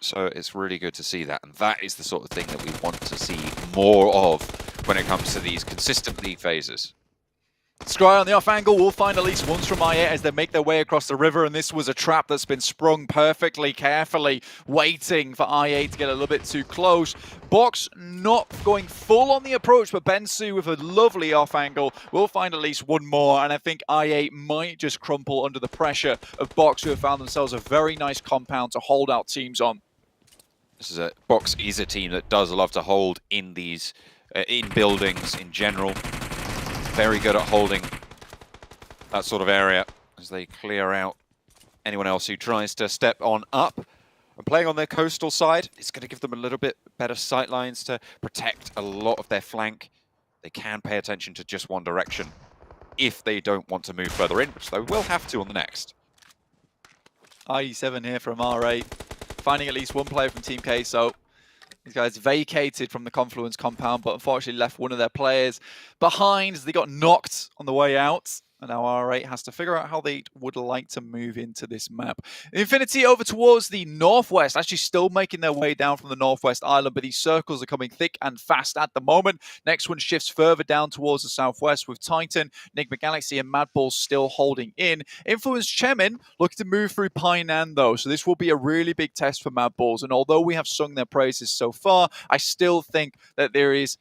So it's really good to see that. And that is the sort of thing that we want to see more of when it comes to these consistent league phases. Scry on the off angle will find at least once from I8 as they make their way across the river, and this was a trap that's been sprung perfectly, carefully, waiting for I8 to get a little bit too close. Box not going full on the approach, but Bensu with a lovely off angle will find at least one more, and I think I8 might just crumple under the pressure of Box, who have found themselves a very nice compound to hold out teams on. Box is a team that does love to hold in these in buildings in general. Very good at holding that sort of area as they clear out anyone else who tries to step on up. And playing on their coastal side, it's going to give them a little bit better sight lines to protect a lot of their flank. They can pay attention to just one direction if they don't want to move further in, which they will have to on the next. IE7 here from R8, finding at least one player from Team Queso. These guys vacated from the Confluence compound, but unfortunately left one of their players behind as they got knocked on the way out. And now R8 has to figure out how they would like to move into this map. Infinity over towards the northwest, actually still making their way down from the northwest island, but these circles are coming thick and fast at the moment. Next one shifts further down towards the southwest with Titan, Enigma Galaxy, and Madball still holding in. Influence Chemin looking to move through Painan though, so this will be a really big test for Madballs. And although we have sung their praises so far, I still think that there is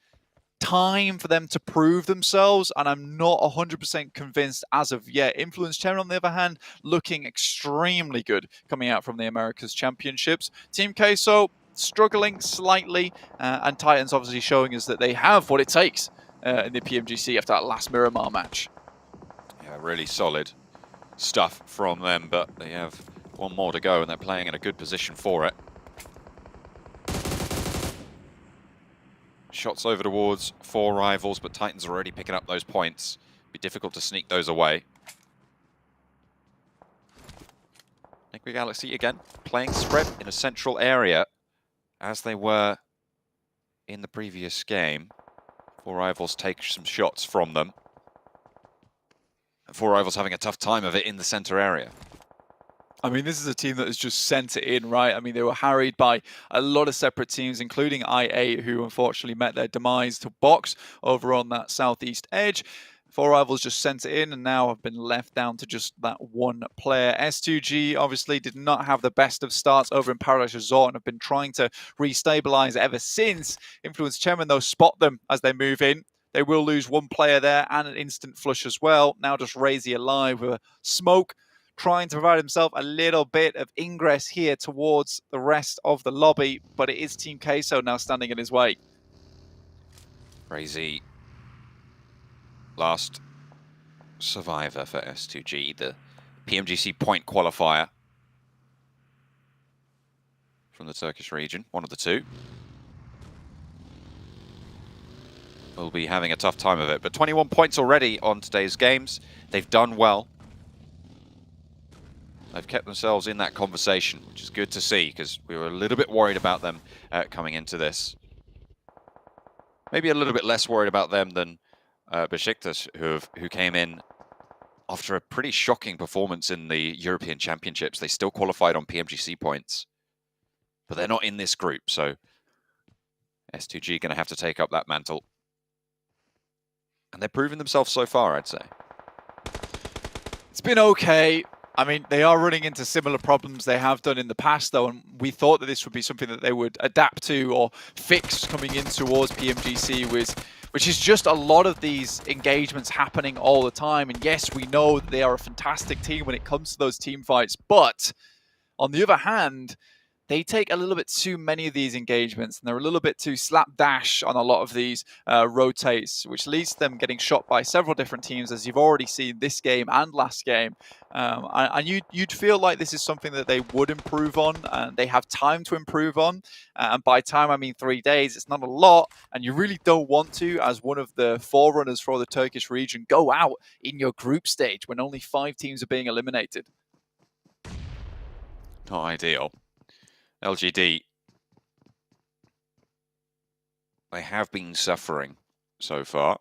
time for them to prove themselves, and I'm not 100% convinced as of yet. Influence Chemin, on the other hand, looking extremely good coming out from the Americas Championships. Team Queso struggling slightly, and Titans obviously showing us that they have what it takes in the PMGC after that last Miramar match. Yeah, really solid stuff from them, but they have one more to go and they're playing in a good position for it. Shots over towards 4 rivals, but Titans are already picking up those points. Be difficult to sneak those away. Enigma Galaxy again playing spread in a central area as they were in the previous game. 4 rivals take some shots from them. And 4 rivals having a tough time of it in the center area. I mean, this is a team that has just sent it in, right? I mean, they were harried by a lot of separate teams, including I8, who unfortunately met their demise to box over on that southeast edge. 4 rivals just sent it in and now have been left down to just that one player. S2G obviously did not have the best of starts over in Paradise Resort and have been trying to restabilize ever since. Influence Chairman, though, spot them as they move in. They will lose one player there and an instant flush as well. Now just Razy alive with a smoke, trying to provide himself a little bit of ingress here towards the rest of the lobby, but it is Team Queso now standing in his way. Crazy last survivor for S2G, the PMGC point qualifier from the Turkish region, one of the two. Will be having a tough time of it, but 21 points already on today's games. They've done well. They've kept themselves in that conversation, which is good to see, because we were a little bit worried about them coming into this. Maybe a little bit less worried about them than Besiktas, who came in after a pretty shocking performance in the European Championships. They still qualified on PMGC points, but they're not in this group, so S2G going to have to take up that mantle. And they're proving themselves so far, I'd say. It's been okay. I mean, they are running into similar problems they have done in the past, though, and we thought that this would be something that they would adapt to or fix coming in towards PMGC, which is just a lot of these engagements happening all the time. And yes, we know that they are a fantastic team when it comes to those team fights, but on the other hand, they take a little bit too many of these engagements, and they're a little bit too slapdash on a lot of these rotates, which leads to them getting shot by several different teams, as you've already seen this game and last game. And you'd feel like this is something that they would improve on, and they have time to improve on. And by time, I mean 3 days. It's not a lot, and you really don't want to, as one of the forerunners for the Turkish region, go out in your group stage when only 5 teams are being eliminated. Not ideal. LGD, they have been suffering so far.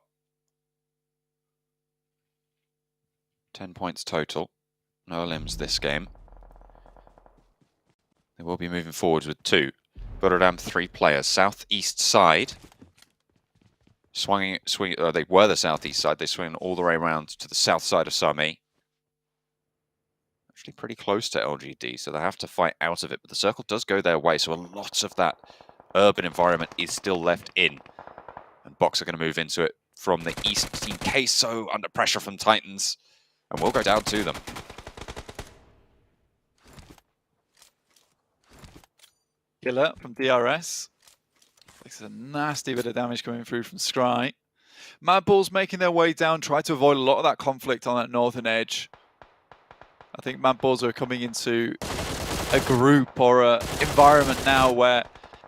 10 points total. No limbs this game. They will be moving forwards with 2. Buradam 3 players. Southeast side. They were the southeast side. They swing all the way around to the south side of Sami. Actually pretty close to LGD, so they have to fight out of it, but the circle does go their way, so a lot of that urban environment is still left in. And Box are going to move into it from the east. Team Queso under pressure from Titans, and we'll go down to them. Killer from DRS. It's a nasty bit of damage coming through from Scry. Mad Bulls making their way down, try to avoid a lot of that conflict on that northern edge. I think Mad Bulls are coming into a group or a environment now where,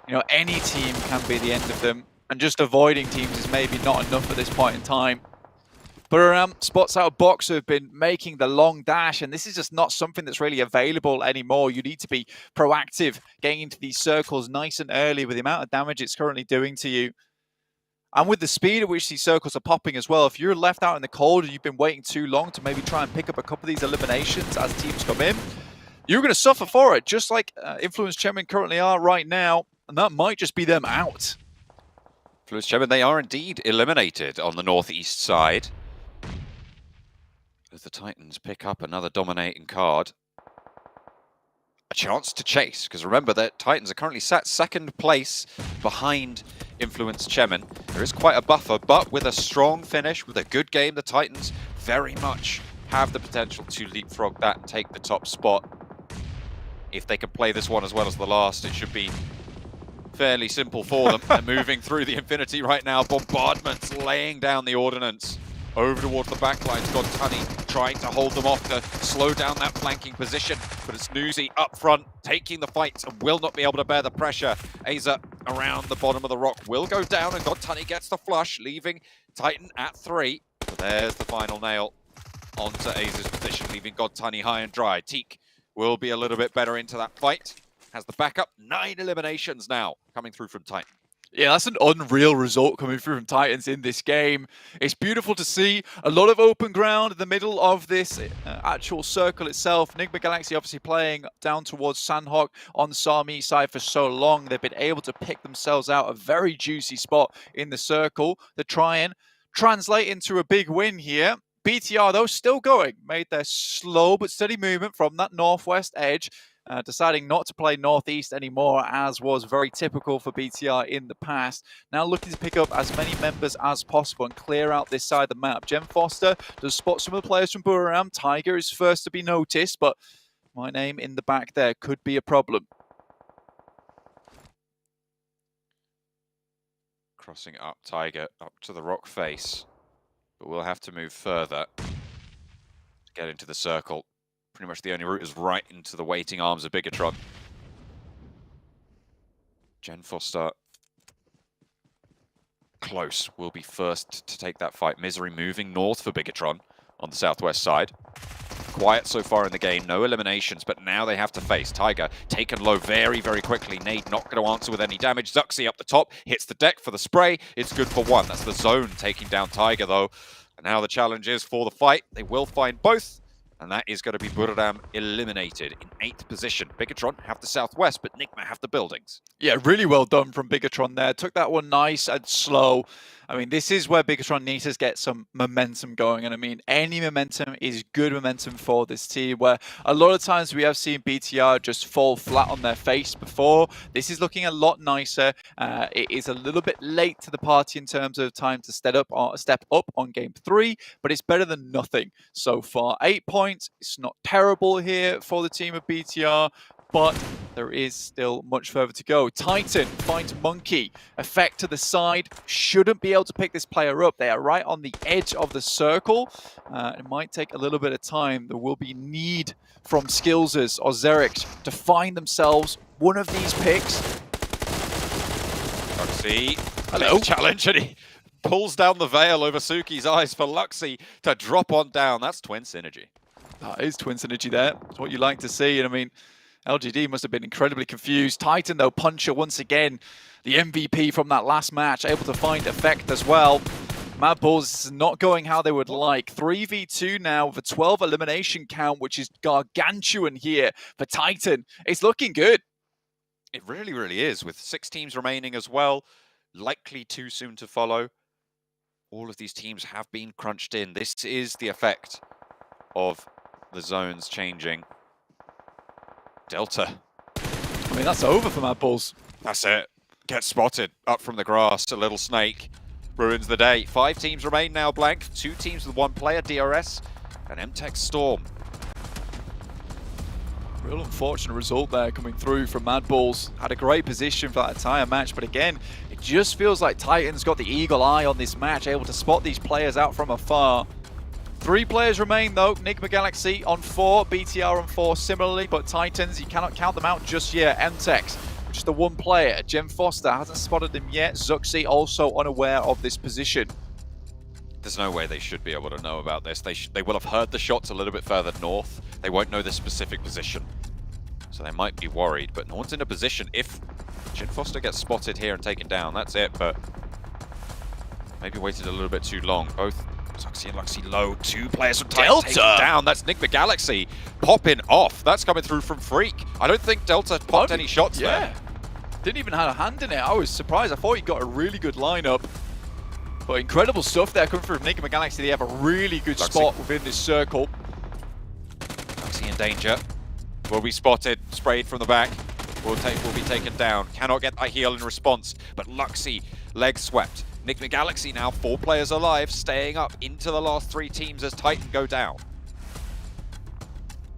you know, any team can be the end of them, and just avoiding teams is maybe not enough at this point in time. But spots out of box have been making the long dash, and this is just not something that's really available anymore. You need to be proactive, getting into these circles nice and early with the amount of damage it's currently doing to you. And with the speed at which these circles are popping as well, if you're left out in the cold and you've been waiting too long to maybe try and pick up a couple of these eliminations as teams come in, you're going to suffer for it, just like Influence Chairman currently are right now, and that might just be them out. Influence Chairman, they are indeed eliminated on the northeast side. As the Titans pick up another dominating card. A chance to chase, because remember that Titans are currently sat second place behind Influence Chemin. There is quite a buffer, but with a strong finish, with a good game, the Titans very much have the potential to leapfrog that and take the top spot. If they can play this one as well as the last, it should be fairly simple for them. They're moving through the Infinity right now. Bombardment's laying down the ordnance. Over towards the backline, got Tunny trying to hold them off to slow down that flanking position, but it's Newsy up front, taking the fight and will not be able to bear the pressure. Aza around the bottom of the rock will go down, and God Tunny gets the flush, leaving Titan at 3. So there's the final nail onto Aza's position, leaving God Tunny high and dry. Teak will be a little bit better into that fight. Has the backup, 9 eliminations now coming through from Titan. Yeah, that's an unreal result coming through from Titans in this game. It's beautiful to see a lot of open ground in the middle of this actual circle itself. Enigma Galaxy obviously playing down towards Sandhawk on the Sami side for so long. They've been able to pick themselves out a very juicy spot in the circle to try and translate into a big win here. BTR, though, still going. Made their slow but steady movement from that northwest edge. Deciding not to play Northeast anymore, as was very typical for BTR in the past. Now looking to pick up as many members as possible and clear out this side of the map. Jem Foster does spot some of the players from Buriram. Tiger is first to be noticed, but my name in the back there could be a problem. Crossing up Tiger, up to the rock face. But we'll have to move further to get into the circle. Pretty much the only route is right into the waiting arms of Bigatron. Jen Foster close, will be first to take that fight. Misery moving north for Bigatron on the southwest side. Quiet so far in the game, no eliminations, but now they have to face Tiger. Taken low very, very quickly. Nade not going to answer with any damage. Zuxi up the top, hits the deck for the spray. It's good for 1. That's the zone taking down Tiger, though. And now the challenge is for the fight. They will find both. And that is going to be Buriram eliminated in 8th position. Bigatron have the southwest, but Nigma have the buildings. Yeah, really well done from Bigatron there. Took that one nice and slow. I mean, this is where Bigatron needs to get some momentum going. And I mean, any momentum is good momentum for this team, where a lot of times we have seen BTR just fall flat on their face before. This is looking a lot nicer. It is a little bit late to the party in terms of time to step up on game 3, but it's better than nothing so far. 8 points. It's not terrible here for the team of BTR, but there is still much further to go. Titan finds Monkey. Effect to the side. Shouldn't be able to pick this player up. They are right on the edge of the circle. It might take a little bit of time. There will be need from Skillsers or Xerix to find themselves one of these picks. Luxy, hello, challenge, and he pulls down the veil over Suki's eyes for Luxy to drop on down. That's twin synergy. That is twin synergy there. It's what you like to see. And I mean, LGD must have been incredibly confused. Titan, though, Puncher once again, the MVP from that last match, able to find effect as well. Mad Bulls not going how they would like. 3v2 now with a 12 elimination count, which is gargantuan here for Titan. It's looking good. It really, really is, with 6 teams remaining as well. Likely too soon to follow. All of these teams have been crunched in. This is the effect of the zones changing. Delta. I mean, that's over for Mad Bulls. That's it. Gets spotted up from the grass. A little snake ruins the day. 5 teams remain now blank. 2 teams with 1 player, DRS and MTech Storm. Real unfortunate result there coming through from Mad Balls. Had a great position for that entire match, but again, it just feels like Titan's got the eagle eye on this match, able to spot these players out from afar. 3 players remain though, Nigma Galaxy on 4, BTR on 4 similarly, but Titans, you cannot count them out just yet. MTEX, just the 1 player. Jem Foster hasn't spotted him yet. Zuxi also unaware of this position. There's no way they should be able to know about this. They will have heard the shots a little bit further north. They won't know the specific position. So they might be worried, but no one's in a position. If Jem Foster gets spotted here and taken down, that's it, but maybe waited a little bit too long. Both Zuxi and Luxy low. 2 players from Titan taken down. That's Nigma Galaxy popping off. That's coming through from Freak. I don't think Delta popped any shots there. Didn't even have a hand in it. I was surprised. I thought he got a really good lineup. But incredible stuff there coming through from Nigma Galaxy. They have a really good spot within this circle. Luxy in danger. Will be spotted, sprayed from the back. Will be taken down. Cannot get that heal in response. But Luxy, leg swept. Nigma Galaxy now 4 players alive, staying up into the last 3 teams as Titan go down.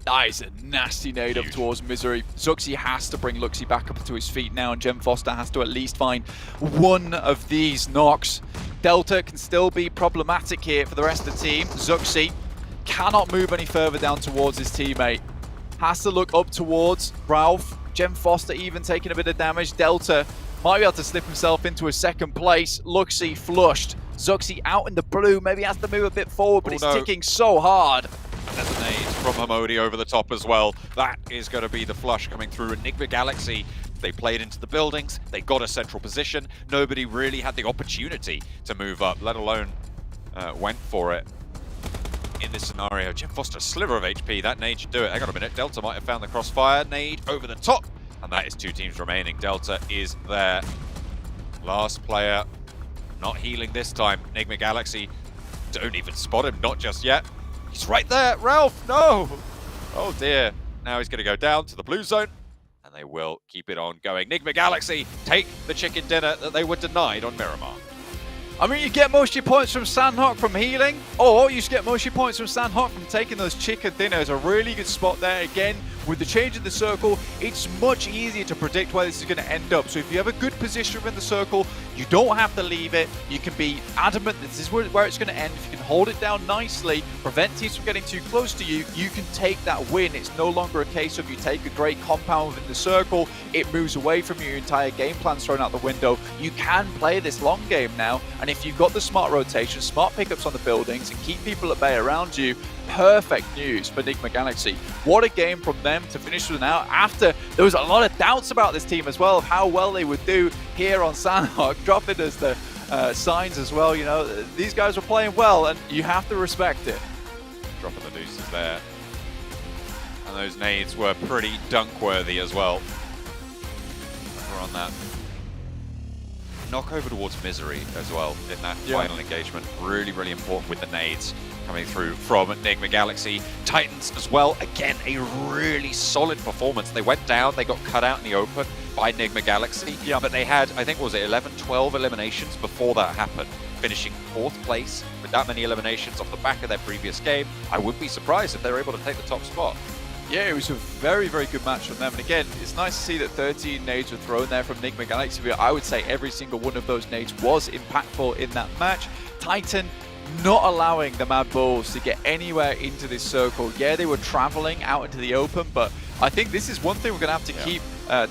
That is a nasty nade up towards Misery. Zuxi has to bring Luxy back up to his feet now, and Jem Foster has to at least find 1 of these knocks. Delta can still be problematic here for the rest of the team. Zuxi cannot move any further down towards his teammate. Has to look up towards Ralph. Jem Foster even taking a bit of damage. Delta might be able to slip himself into a 2nd place. Luxy flushed. Zuxi out in the blue. Maybe has to move a bit forward, but it's ticking so hard. And there's a nade from Hamodi over the top as well. That is going to be the flush coming through. And Nigma Galaxy, they played into the buildings. They got a central position. Nobody really had the opportunity to move up, let alone went for it. In this scenario, Jem Foster, a sliver of HP. That nade should do it. Hang on a minute. Delta might have found the crossfire. Nade over the top. And that is 2 teams remaining. Delta is there. Last player. Not healing this time. Nigma Galaxy don't even spot him. Not just yet. He's right there. Ralph, no. Oh dear. Now he's going to go down to the blue zone. And they will keep it on going. Nigma Galaxy take the chicken dinner that they were denied on Miramar. I mean, you get most of your points from Sandhawk from healing, or you get most of your points from Sandhawk from taking those chicken dinners. A really good spot there. Again, with the change in the circle, it's much easier to predict where this is going to end up. So if you have a good position within the circle, you don't have to leave it. You can be adamant this is where it's going to end. If you can hold it down nicely, prevent teams from getting too close to you, you can take that win. It's no longer a case of you take a great compound within the circle, it moves away from you, your entire game plan's thrown out the window. You can play this long game now, and if you've got the smart rotation, smart pickups on the buildings, and keep people at bay around you, perfect news for Nigma Galaxy. What a game from them to finish with now, after there was a lot of doubts about this team as well, of how well they would do here on Sandhawk, dropping as the signs as well. You know, these guys were playing well, and you have to respect it. Dropping the deuces there. And those nades were pretty dunk-worthy as well. We're on that. Knock over towards Misery as well in that final engagement. Really, really important with the nades coming through from Nigma Galaxy. Titans as well. Again, a really solid performance. They went down, they got cut out in the open by Nigma Galaxy. Yeah, but they had, I think, what was it 11, 12 eliminations before that happened, finishing 4th place with that many eliminations off the back of their previous game. I wouldn't be surprised if they were able to take the top spot. Yeah, it was a very, very good match from them. And again, it's nice to see that 13 nades were thrown there from Nigma Galaxy. I would say every single one of those nades was impactful in that match. Titan not allowing the Mad Bulls to get anywhere into this circle. Yeah, they were traveling out into the open, but I think this is one thing we're going to have to keep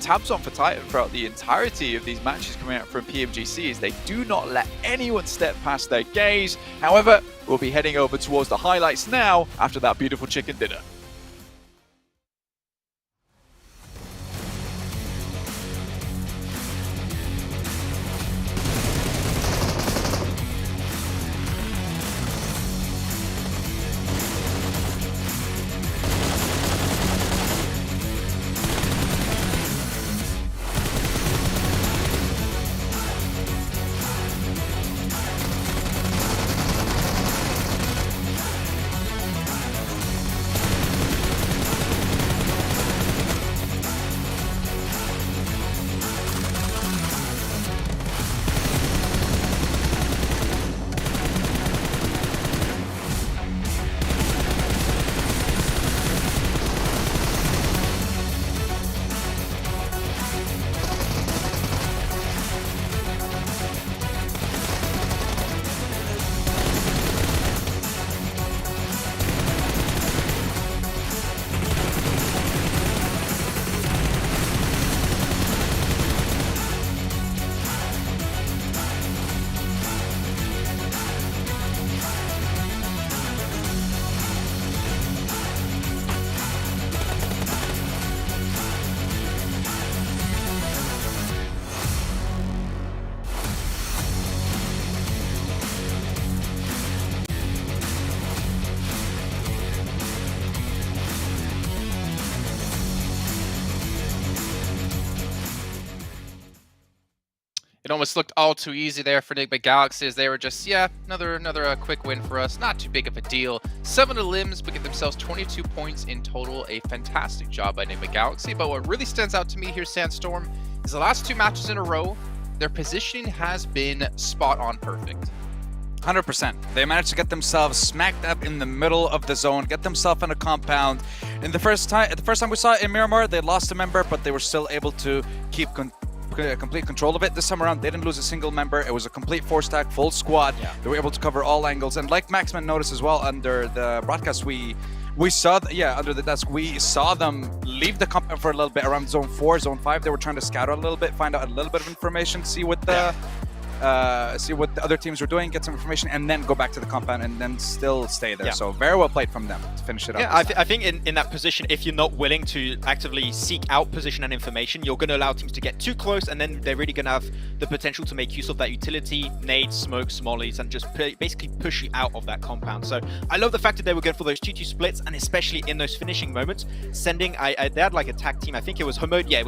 tabs on for Titan throughout the entirety of these matches coming out from PMGC, is they do not let anyone step past their gaze. However, we'll be heading over towards the highlights now after that beautiful chicken dinner. It almost looked all too easy there for Enigma Galaxy as they were just, yeah, another quick win for us. Not too big of a deal. 7 limbs, but get themselves 22 points in total. A fantastic job by Enigma Galaxy. But what really stands out to me here, Sandstorm, is the last 2 matches in a row, their positioning has been spot on perfect. 100%. They managed to get themselves smacked up in the middle of the zone, get themselves in a compound. And the first time we saw it in Miramar, they lost a member, but they were still able to keep complete control of it. This time around, they didn't lose a single member. It was a complete 4-stack, full squad. Yeah. They were able to cover all angles. And like Maxman noticed as well under the broadcast, we saw, under the desk, we saw them leave the compound for a little bit around zone 4, zone 5. They were trying to scout out a little bit, find out a little bit of information, see what the other teams were doing, get some information, and then go back to the compound and then still stay there. So very well played from them to finish it up. Yeah, I think in that position, if you're not willing to actively seek out position and information, you're going to allow teams to get too close, and then they're really going to have the potential to make use of that utility, nades, smokes, mollies, and just basically push you out of that compound. So I love the fact that they were going for those 2-2 splits, and especially in those finishing moments, sending, they had like a tag team, I think it was Homodia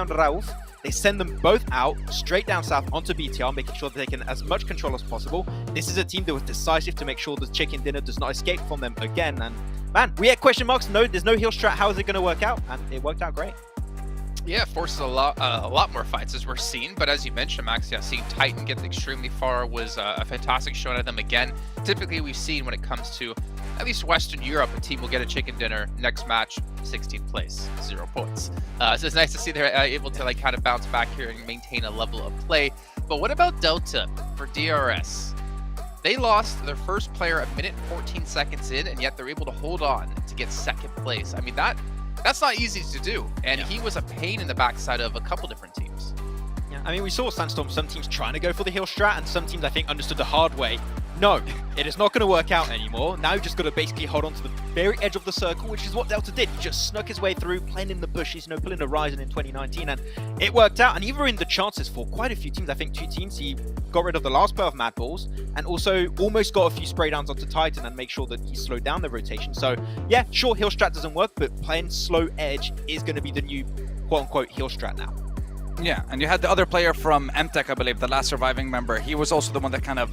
and Rauf. They send them both out, straight down south onto BTR, making sure that they can as much control as possible. This is a team that was decisive to make sure the chicken dinner does not escape from them again. And man, we had question marks. No, there's no heal strat. How is it going to work out? And it worked out great. Yeah, forces a lot more fights as we're seeing, but as you mentioned, Max, yeah, seeing Titan get extremely far was a fantastic showing of them again. Typically, we've seen when it comes to at least Western Europe, a team will get a chicken dinner, next match, 16th place, 0 points. So it's nice to see they're able to like kind of bounce back here and maintain a level of play. But what about Delta for DRS? They lost their first player 1 minute 14 seconds in, and yet they're able to hold on to get 2nd place. I mean, that's not easy to do, and he was a pain in the backside of a couple different teams. Yeah, I mean, we saw Sandstorm, some teams trying to go for the heal strat, and some teams, I think, understood the hard way. No, it is not going to work out anymore. Now you've just got to basically hold on to the very edge of the circle, which is what Delta did. He just snuck his way through, playing in the bushes, pulling a Ryzen in 2019, and it worked out. And even in the chances for quite a few teams, I think 2 teams, he got rid of the last pair of Mad Balls, and also almost got a few spray downs onto Titan and make sure that he slowed down the rotation. So yeah, sure, heal strat doesn't work, but playing slow edge is going to be the new quote-unquote heal strat now. Yeah, and you had the other player from MTech, I believe, the last surviving member. He was also the one that kind of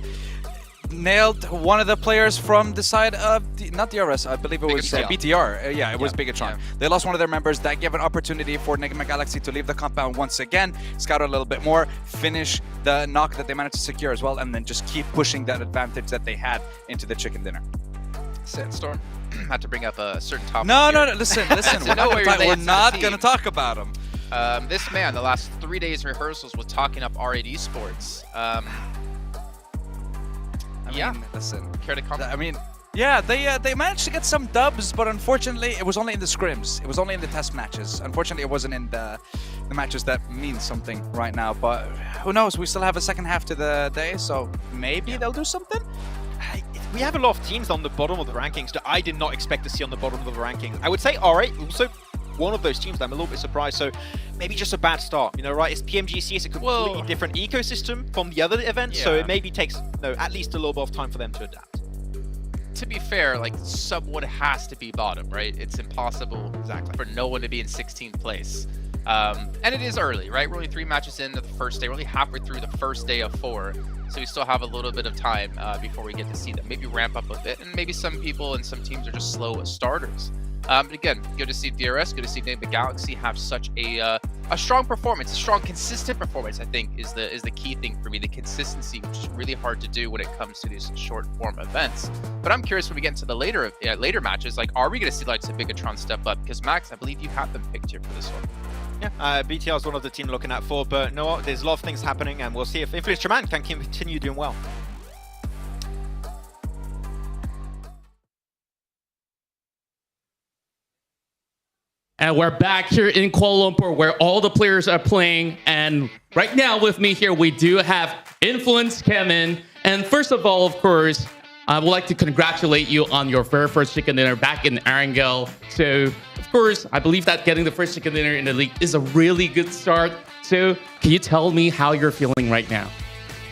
nailed one of the players from the side of not DRS, I believe it was BTR. Yeah, it was Bigatron. Yeah. They lost one of their members. That gave an opportunity for Enigma Galaxy to leave the compound once again, scout a little bit more, finish the knock that they managed to secure as well, and then just keep pushing that advantage that they had into the chicken dinner. Sandstorm had to bring up a certain topic. No, listen. We're not going to talk about him. This man, the last 3 days rehearsals, was talking up R8 Esports. Listen. Care to comment? I mean, yeah, they managed to get some dubs, but unfortunately, it was only in the scrims. It was only in the test matches. Unfortunately, it wasn't in the matches that mean something right now. But who knows? We still have a second half to the day, so maybe they'll do something. We have a lot of teams on the bottom of the rankings that I did not expect to see on the bottom of the rankings. I would say R8 also one of those teams that I'm a little bit surprised. So maybe just a bad start, right? It's PMGC, it's a completely different ecosystem from the other events, so it maybe takes at least a little bit of time for them to adapt. To be fair, like someone has to be bottom, right? It's impossible for no one to be in 16th place. And it is early, right? We're only 3 matches into the first day. We're only halfway through the first day of 4. So we still have a little bit of time before we get to see them. Maybe ramp up a bit. And maybe some people and some teams are just slow starters. But again, good to see DRS, good to see Enigma Galaxy have such a strong performance, a strong, consistent performance, I think, is the key thing for me. The consistency, which is really hard to do when it comes to these short form events. But I'm curious when we get into the later matches, like, are we going to see like Bigatron step up? Because Max, I believe you have them picked here for this one. Yeah, BTR is one of the team looking at for, but you know what? There's a lot of things happening, and we'll see if Influence Chaman can continue doing well. And we're back here in Kuala Lumpur where all the players are playing. And right now with me here, we do have Influence Kemen. And first of all, of course, I would like to congratulate you on your very first chicken dinner back in Arangel. So, of course, I believe that getting the first chicken dinner in the league is a really good start. So, can you tell me how you're feeling right now?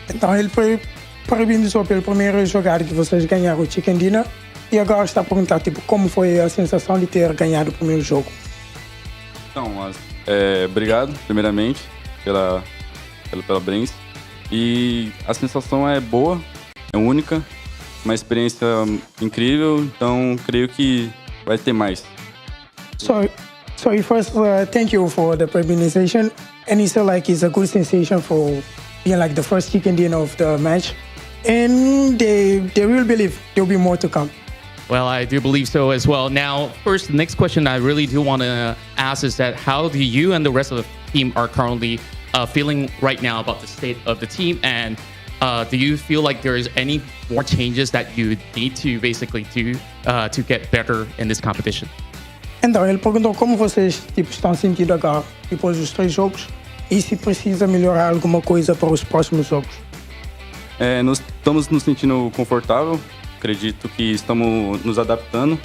Então, ele foi parabéns pelo primeiro jogar que vocês ganharam o chicken dinner. E agora está a perguntar, como foi a sensação de ter ganhado o primeiro jogo? Então, obrigado, primeiramente, pela Brains. E a sensação é boa, é única, uma experiência incrível, então creio que vai ter mais. So first, thank you for the premiumization, and it's like it's a good sensation for being like the first chicken dinner of the match, and they really believe there'll be more to come. Well, I do believe so as well. Now, first, the next question I really do want to ask is that how do you and the rest of the team are currently feeling right now about the state of the team, and do you feel like there is any more changes that you need to basically do to get better in this competition? Então, ele perguntou como vocês estão sentindo agora, depois dos 3 jogos, e se precisa melhorar alguma coisa para os próximos jogos. Nós estamos nos sentindo confortável, acredito que estamos nos adaptando,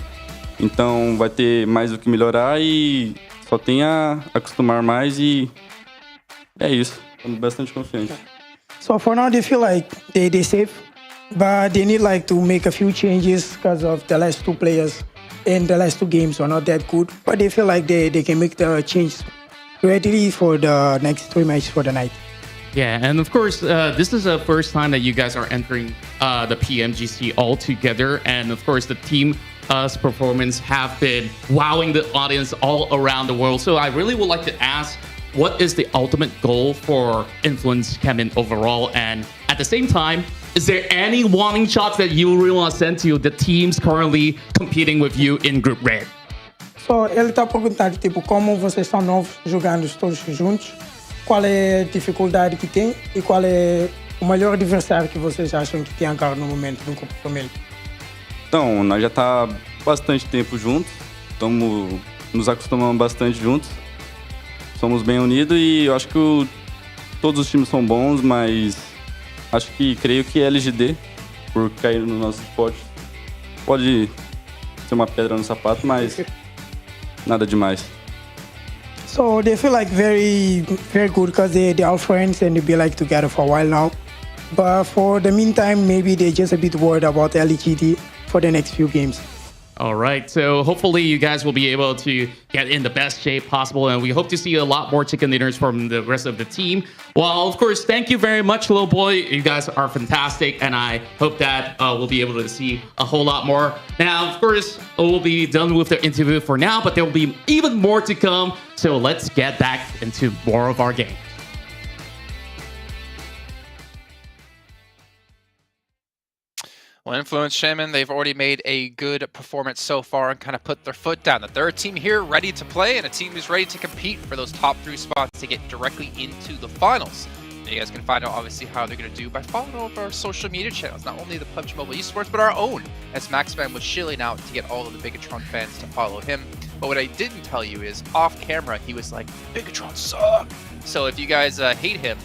então vai ter mais o que melhorar e só tem a acostumar mais e é isso, estamos bastante confiantes. So for now, they feel like they're safe, but they need like to make a few changes because of the last 2 players and the last 2 games are not that good. But they feel like they can make the change ready for the next 3 matches for the night. Yeah, and of course, this is the first time that you guys are entering the PMGC all together, and of course, the team's performance have been wowing the audience all around the world. So I really would like to ask, what is the ultimate goal for Influence Kemin overall? And at the same time, is there any warning shots that you really want to send to the teams currently competing with you in Group Red? So ele está perguntando tipo como vocês são novos jogando todos juntos, qual é a dificuldade que tem e qual é o maior adversário que vocês acham que tem agora no momento do grupo família. Então, nós já tá bastante tempo juntos, estamos nos acostumando bastante juntos, somos bem unidos e eu acho que todos os times são bons, mas creio que LGD, por cair no nosso spot, pode ser uma pedra no sapato, mas nada demais. So they feel like very good because they are friends and they be like together for a while now. But for the meantime, maybe they're just a bit worried about LGD for the next few games. All right, so hopefully you guys will be able to get in the best shape possible, and we hope to see a lot more chicken dinners from the rest of the team. Well, of course, thank you very much, little boy. You guys are fantastic, and I hope that we'll be able to see a whole lot more. Now, of course, we'll be done with the interview for now, but there will be even more to come, so let's get back into more of our game. Well, Influence Shaman, they've already made a good performance so far and kind of put their foot down. The third team here ready to play, and a team who's ready to compete for those top 3 spots to get directly into the finals. And you guys can find out obviously how they're going to do by following all of our social media channels, not only the PUBG Mobile Esports, but our own, as Maxman was shilling out to get all of the Bigatron fans to follow him. But what I didn't tell you is, off camera, he was like, Bigatron suck! So if you guys hate him,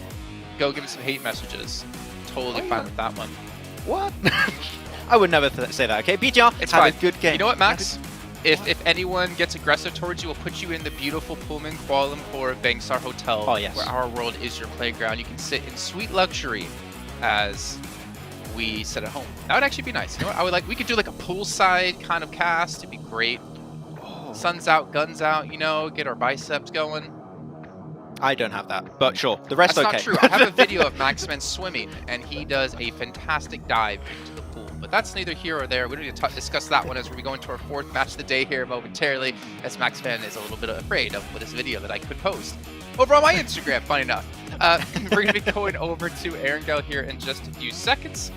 go give him some hate messages. Totally fine with that one. What? I would never say that, okay? BTR, it's have fine. a good game. You know what, Max? If anyone gets aggressive towards you, we'll put you in the beautiful Pullman Kuala Lumpur Bangsar Hotel, where our world is your playground. You can sit in sweet luxury as we sit at home. That would actually be nice. You know what? I would like, we could do like a poolside kind of cast. It'd be great. Sun's out, guns out, you know, get our biceps going. I don't have that, but sure. The rest That's okay. not true. I have a video of Maxman swimming, and he does a fantastic dive into the pool. But that's neither here or there. We don't need to discuss that one as we go into our 4th match of the day here momentarily, as Maxman is a little bit afraid of this video that I could post over on my Instagram, funny enough. We're going to be going over to Erangel here in just a few seconds.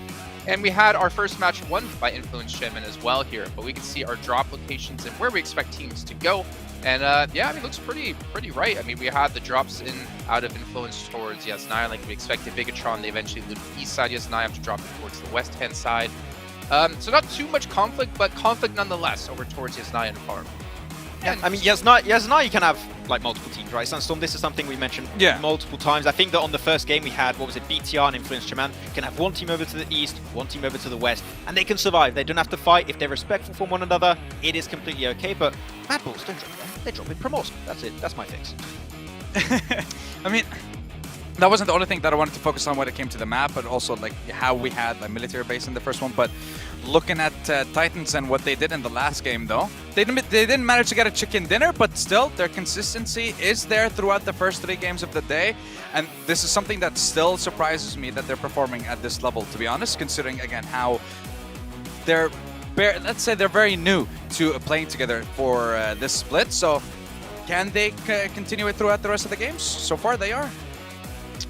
And we had our first match won by Influence Shaman as well here, but we can see our drop locations and where we expect teams to go. And yeah, I mean, it looks pretty right. I mean, we had the drops in out of Influence towards Yasnaya, like we expected. Bigatron, they eventually moved east side Yasnaya after dropping towards the west hand side. So not too much conflict, but conflict nonetheless over towards Yasnaya and Farm. Yeah, I mean, Yasnaya you can have like multiple teams, right? Sandstorm, this is something we mentioned multiple times. I think that on the first game we had, what was it, BTR and Influence Shaman can have one team over to the east, one team over to the west, and they can survive. They don't have to fight. If they're respectful from one another, it is completely okay. But Mad Bulls don't drop them. They drop in Primorsk. That's it. That's my fix. I mean, that wasn't the only thing that I wanted to focus on when it came to the map, but also like how we had a military base in the first one. But looking at Titans and what they did in the last game, though, they didn't manage to get a chicken dinner, but still their consistency is there throughout the first 3 games of the day. And this is something that still surprises me that they're performing at this level, to be honest, considering again how let's say they're very new to playing together for this split. So can they continue it throughout the rest of the games? So far they are.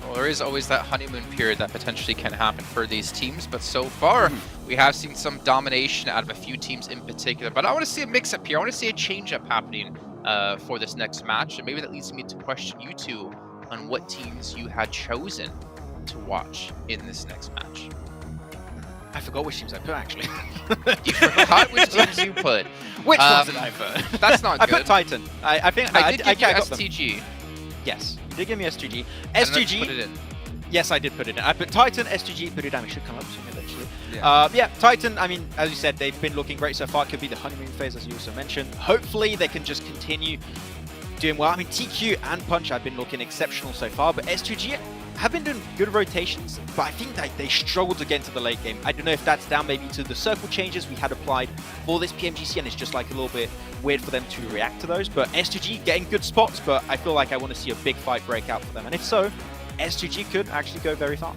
Well, there is always that honeymoon period that potentially can happen for these teams, but so far we have seen some domination out of a few teams in particular. But I want to see a mix-up here. I want to see a change-up happening for this next match, and maybe that leads me to question you two on what teams you had chosen to watch in this next match. I forgot which teams I put, actually. You forgot which teams you put. Which ones did I put? That's not good. I put Titan. I think I did give you got them. STG. Yes, you did give me STG. I don't know if STG. you put it in. Yes, I did put it in. I put Titan, STG, Buridam. It should come up soon eventually. Yeah. Titan, I mean, as you said, they've been looking great so far. It could be the honeymoon phase, as you also mentioned. Hopefully, they can just continue doing well. I mean, TQ and Punch have been looking exceptional so far, but STG have been doing good rotations, but I think that they struggled to get into the late game. I don't know if that's down maybe to the circle changes we had applied for this PMGC, and it's just like a little bit weird for them to react to those. But STG getting good spots, but I feel like I want to see a big fight break out for them. And if so, STG could actually go very far.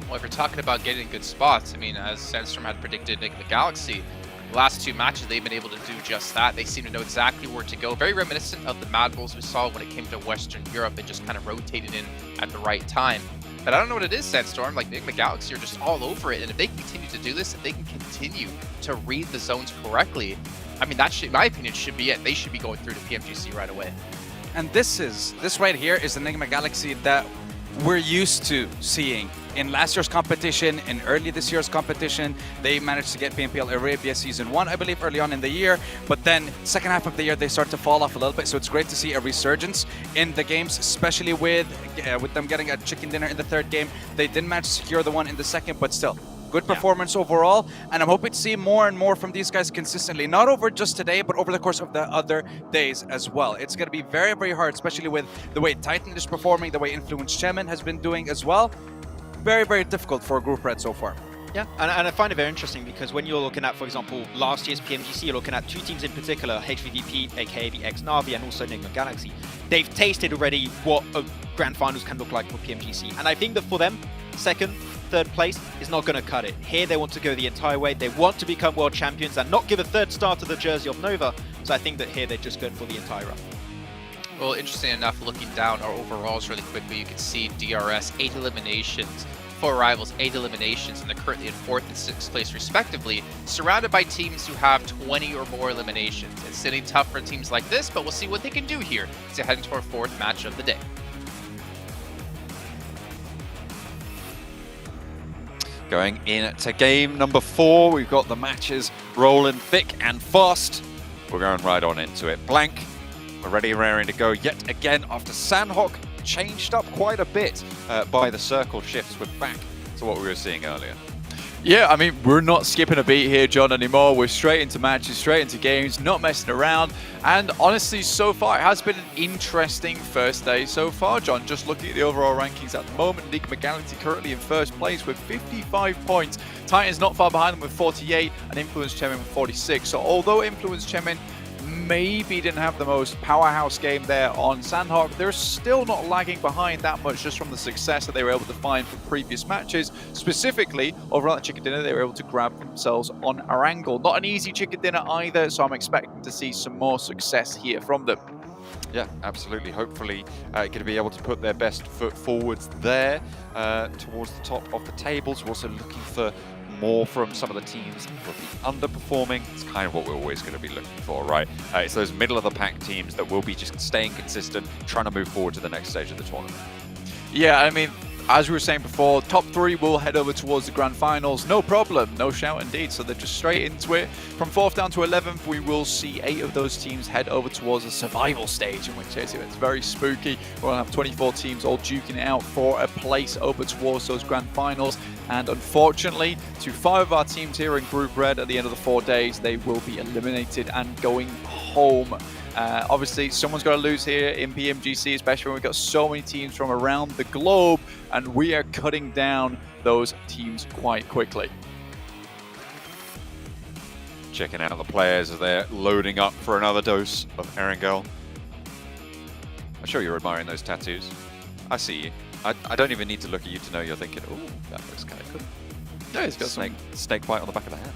Well, if you're talking about getting good spots, I mean, as Sandstorm had predicted Enigma Galaxy, the last 2 matches they've been able to do just that. They seem to know exactly where to go. Very reminiscent of the Mad Bulls we saw when it came to Western Europe. They just kind of rotated in at the right time. But I don't know what it is, Sandstorm. Like, the Enigma Galaxy are just all over it. And if they continue to do this, if they can continue to read the zones correctly, I mean, that should, in my opinion, should be it. They should be going through to PMGC right away. And this right here is the Enigma Galaxy that we're used to seeing in last year's competition, in early this year's competition. They managed to get PMPL Arabia Season 1, I believe, early on in the year. But then second half of the year, they start to fall off a little bit. So it's great to see a resurgence in the games, especially with them getting a chicken dinner in the 3rd game. They didn't manage to secure the one in the 2nd, but still. Good performance overall, and I'm hoping to see more and more from these guys consistently, not over just today, but over the course of the other days as well. It's going to be very, very hard, especially with the way Titan is performing, the way Influence Chemin has been doing as well. Very, very difficult for Group Red so far. Yeah, and I find it very interesting because when you're looking at, for example, last year's PMGC, you're looking at 2 teams in particular, HVVP, aka the ex-Na'Vi, and also Enigma Galaxy. They've tasted already what a Grand Finals can look like for PMGC, and I think that for them, 2nd, 3rd place is not going to cut it. Here they want to go the entire way. They want to become world champions and not give a 3rd star to the jersey of Nova. So I think that here they're just going for the entire run. Well, interesting enough, looking down our overalls really quickly, you can see DRS, 8 eliminations, 4 rivals, 8 eliminations, and they're currently in 4th and 6th place respectively, surrounded by teams who have 20 or more eliminations. It's sitting tough for teams like this, but we'll see what they can do here as they head into our 4th match of the day. Going into game number 4, we've got the matches rolling thick and fast. We're going right on into it. Blank, we're ready and raring to go yet again after Sandhawk changed up quite a bit by the circle shifts. We're back to what we were seeing earlier. Yeah, I mean, we're not skipping a beat here, John, anymore. We're straight into matches, straight into games, not messing around. And honestly, so far, it has been an interesting first day so far, John. Just looking at the overall rankings at the moment, Enigma Galaxy currently in 1st place with 55 points. Titans not far behind them with 48, and Influence Chemin with 46. So although Influence Chemin maybe didn't have the most powerhouse game there on Sandhawk, they're still not lagging behind that much just from the success that they were able to find from previous matches. Specifically, over on the chicken dinner, they were able to grab themselves on Arangle. Not an easy chicken dinner either, so I'm expecting to see some more success here from them. Yeah, absolutely. Hopefully going to be able to put their best foot forwards there towards the top of the tables. We're also looking for more from some of the teams that will be underperforming. It's kind of what we're always going to be looking for, right? It's those middle of the pack teams that will be just staying consistent, trying to move forward to the next stage of the tournament. Yeah, I mean, as we were saying before, top 3 will head over towards the Grand Finals. No problem, no shout indeed. So they're just straight into it. From 4th down to 11th, we will see 8 of those teams head over towards the survival stage, in which case it's very spooky. We'll have 24 teams all duking it out for a place over towards those Grand Finals. And unfortunately, to 5 of our teams here in Group Red at the end of the 4 days, they will be eliminated and going home. Obviously, someone's got to lose here in PMGC, especially when we've got so many teams from around the globe, and we are cutting down those teams quite quickly. Checking out the players as they're loading up for another dose of Erangel. I'm sure you're admiring those tattoos. I see you. I don't even need to look at you to know you're thinking, oh, that looks kind of cool. Yeah, he's got snake bite on the back of the hand.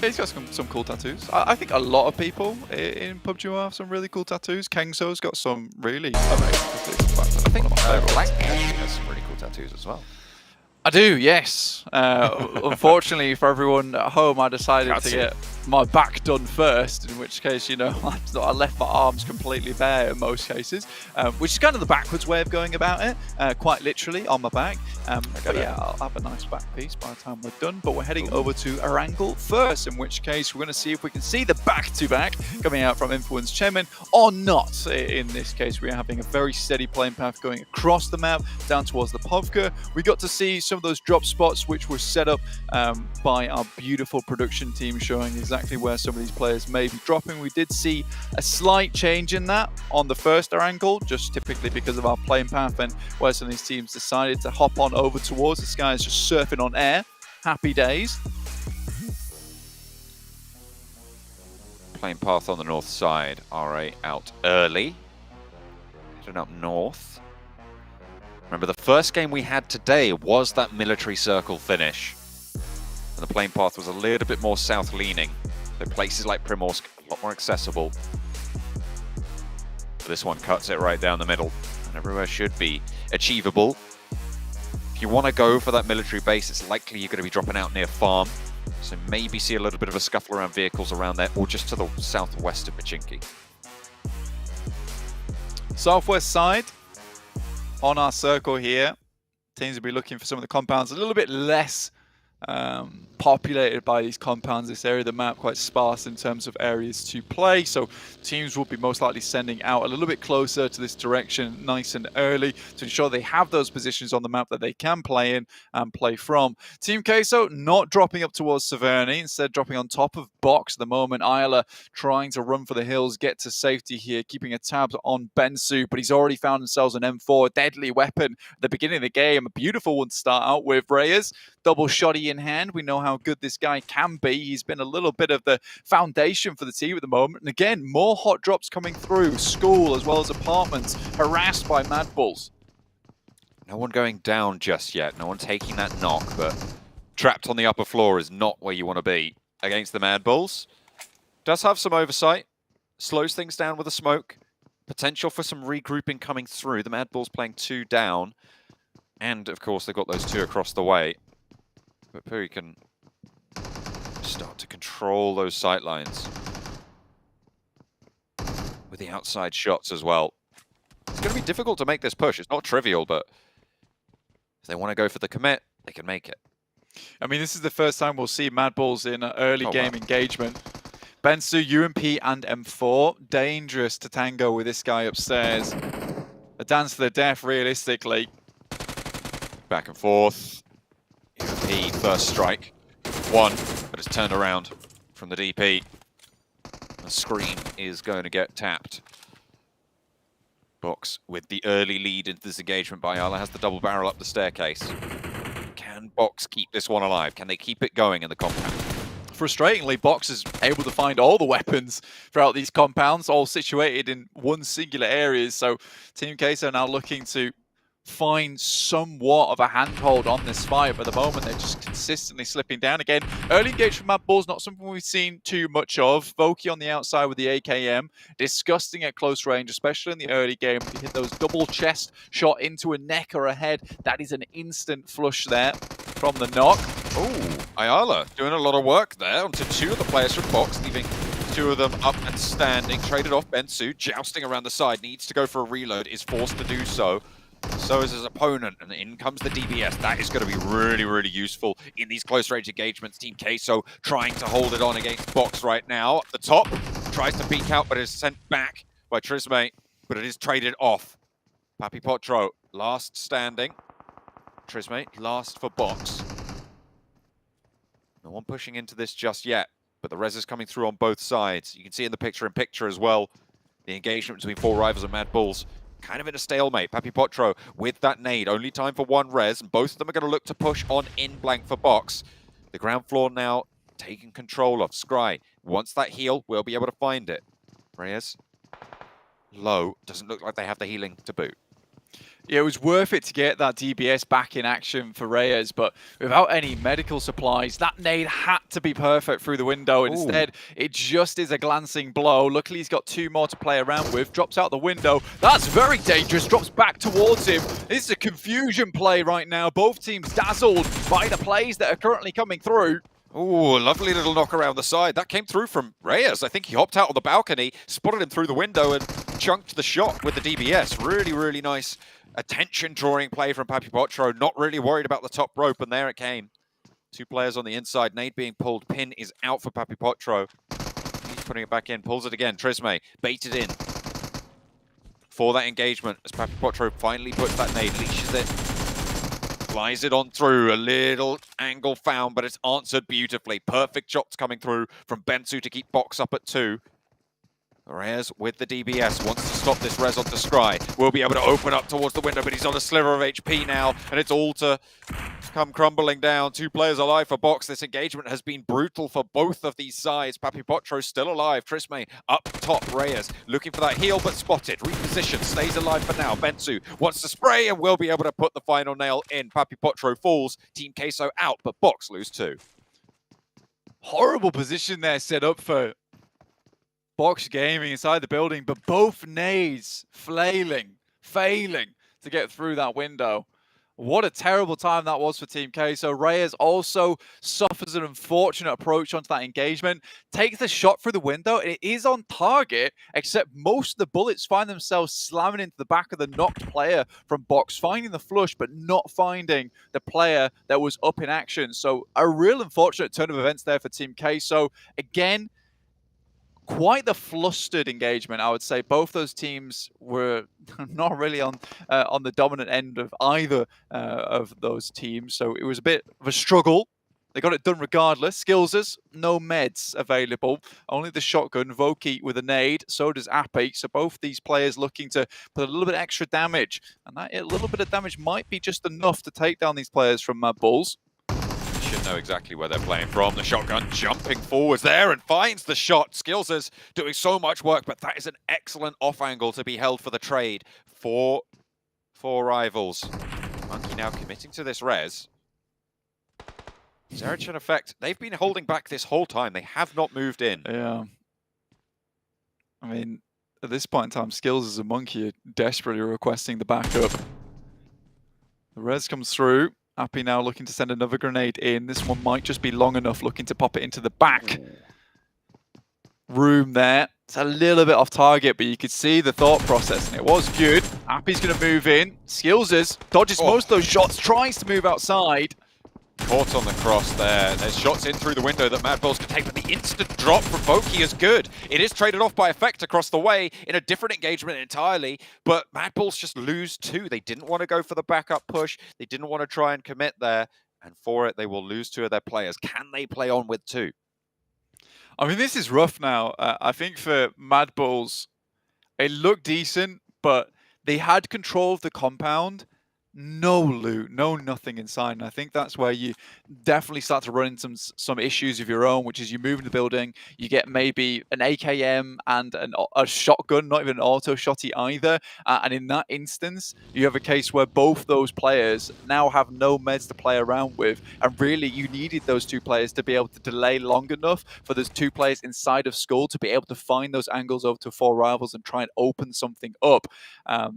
Yeah, he's got some cool tattoos. I think a lot of people in PUBG have some really cool tattoos. Kengso's got some really amazing tattoos. I think Black actually has some really cool tattoos as well. I do, yes. Unfortunately for everyone at home, I decided to get my back done first, in which case, you know, I left my arms completely bare in most cases, which is kind of the backwards way of going about it, quite literally on my back. But yeah, I'll have a nice back piece by the time we're done. But we're heading over to Erangel first, in which case we're going to see if we can see the back-to-back coming out from Influence Chemin or not. In this case, we're having a very steady playing path going across the map down towards the Povka. We got to see some of those drop spots which were set up by our beautiful production team, showing exactly where some of these players may be dropping. We did see a slight change in that on the first Erangel, just typically because of our playing path and where some of these teams decided to hop on over towards. This guy is just surfing on air. Happy days. Playing path on the north side. RA out early. Heading up north. Remember, the first game we had today was that military circle finish. And the playing path was a little bit more south-leaning. So places like Primorsk, a lot more accessible. But this one cuts it right down the middle. And everywhere should be achievable. If you want to go for that military base, it's likely you're going to be dropping out near farm. So maybe see a little bit of a scuffle around vehicles around there, or just to the southwest of Pachinki. Southwest side. On our circle here, teams will be looking for some of the compounds a little bit less populated by these compounds. This area of the map quite sparse in terms of areas to play, so teams will be most likely sending out a little bit closer to this direction nice and early to ensure they have those positions on the map that they can play in and play from. Team Queso not dropping up towards Severny, instead dropping on top of Box at the moment. Isla trying to run for the hills, get to safety here, keeping a tab on Bensu, but he's already found himself an M4, deadly weapon at the beginning of the game, a beautiful one to start out with. Reyes, double shotty in hand. We know how good this guy can be. He's been a little bit of the foundation for the team at the moment. And again, more hot drops coming through. School as well as apartments, harassed by Mad Bulls. No one going down just yet. No one taking that knock, but trapped on the upper floor is not where you want to be against the Mad Bulls. Does have some oversight. Slows things down with a smoke. Potential for some regrouping coming through. The Mad Bulls playing 2 down. And, of course, they've got those 2 across the way. But Puri can start to control those sight lines with the outside shots as well. It's going to be difficult to make this push. It's not trivial, but if they want to go for the commit, they can make it. I mean, this is the first time we'll see Mad Bulls in an early game engagement. Bensu, UMP, and M4. Dangerous to tango with this guy upstairs. A dance to the death, realistically. Back and forth. UMP, first strike. 1, but it's turned around from the DP. The screen is going to get tapped. Box with the early lead into this engagement by Isla has the double barrel up the staircase. Can Box keep this one alive? Can they keep it going in the compound? Frustratingly, Box is able to find all the weapons throughout these compounds, all situated in one singular area. So Team Queso are now looking to find somewhat of a handhold on this fight, but at the moment they're just consistently slipping down again. Early engagement from Mad Bulls, not something we've seen too much of. Voki on the outside with the AKM, disgusting at close range, especially in the early game. If you hit those double chest shot into a neck or a head, that is an instant flush there from the knock. Oh, Ayala doing a lot of work there onto 2 of the players from Box, leaving 2 of them up and standing. Traded off Bensu, jousting around the side, needs to go for a reload, is forced to do so. So is his opponent, and in comes the DBS. That is going to be really, really useful in these close-range engagements. Team Queso trying to hold it on against Box right now. At the top, tries to peek out, but is sent back by Trismate, but it is traded off. Papi Potro, last standing. Trismate, last for Box. No one pushing into this just yet, but the res is coming through on both sides. You can see in the picture-in-picture as well. The engagement between Four Rivals and Mad Bulls kind of in a stalemate. Papi Potro with that nade, only time for one res, and both of them are going to look to push on in blank for Box. The ground floor now taking control of. Scry wants that heal, will be able to find it. Reyes, low, doesn't look like they have the healing to boot. Yeah, it was worth it to get that DBS back in action for Reyes, but without any medical supplies, that nade had to be perfect through the window. Instead, it just is a glancing blow. Luckily, he's got 2 more to play around with. Drops out the window. That's very dangerous. Drops back towards him. This is a confusion play right now. Both teams dazzled by the plays that are currently coming through. Oh, lovely little knock around the side. That came through from Reyes. I think he hopped out on the balcony, spotted him through the window, and chunked the shot with the DBS. Really, really nice attention-drawing play from Papi Potro. Not really worried about the top rope, and there it came. 2 players on the inside. Nade being pulled. Pin is out for Papi Potro. He's putting it back in. Pulls it again. Trisme baited in for that engagement as Papi Potro finally puts that nade, leashes it. Flies it on through, a little angle found, but it's answered beautifully. Perfect shots coming through from Bensu to keep Box up at 2. Reyes with the DBS wants to stop this res onto Scry. Will be able to open up towards the window, but he's on a sliver of HP now, and it's all to come crumbling down. 2 players alive for Box. This engagement has been brutal for both of these sides. Papi Potro still alive. Trisme up top. Reyes looking for that heal, but spotted. Repositioned. Stays alive for now. Bensu wants to spray and will be able to put the final nail in. Papi Potro falls. Team Queso out, but Box lose 2. Horrible position there set up for Box Gaming inside the building, but both nades failing to get through that window. What a terrible time that was for Team K. So Reyes also suffers an unfortunate approach onto that engagement, takes the shot through the window, and it is on target, except most of the bullets find themselves slamming into the back of the knocked player from Box, finding the flush, but not finding the player that was up in action. So a real unfortunate turn of events there for Team K. So again, quite the flustered engagement, I would say. Both those teams were not really on the dominant end of either of those teams, so it was a bit of a struggle. They got it done regardless. Skillsers, no meds available, only the shotgun. Voki with a nade, so does Appy. So both these players looking to put a little bit extra damage, and that little bit of damage might be just enough to take down these players from Mad Bulls. Should know exactly where they're playing from. The shotgun jumping forwards there and finds the shot. Skillsers doing so much work, but that is an excellent off angle to be held for the trade for Four Rivals. Monkey now committing to this res. Zerich in effect, they've been holding back this whole time. They have not moved in. Yeah. I mean, at this point in time, Skillsers and Monkey are desperately requesting the backup. The res comes through. Appy now looking to send another grenade in. This one might just be long enough, looking to pop it into the back room there. It's a little bit off target, but you could see the thought process, and it was good. Appy's going to move in. Skillsers dodges most of those shots, tries to move outside. Caught on the cross there. There's shots in through the window that Mad Bulls can take, but the instant drop from Voki is good. It is traded off by effect across the way in a different engagement entirely, but Mad Bulls just lose 2. They didn't want to go for the backup push. They didn't want to try and commit there, and for it, they will lose 2 of their players. Can they play on with 2? I mean, this is rough now. I think for Mad Bulls, it looked decent, but they had control of the compound. No loot, no nothing inside, and I think that's where you definitely start to run into some issues of your own, which is you move in the building, you get maybe an AKM and a shotgun, not even an auto shotty either, and in that instance, you have a case where both those players now have no meds to play around with, and really you needed those 2 players to be able to delay long enough for those 2 players inside of Skull to be able to find those angles over to Four Rivals and try and open something up.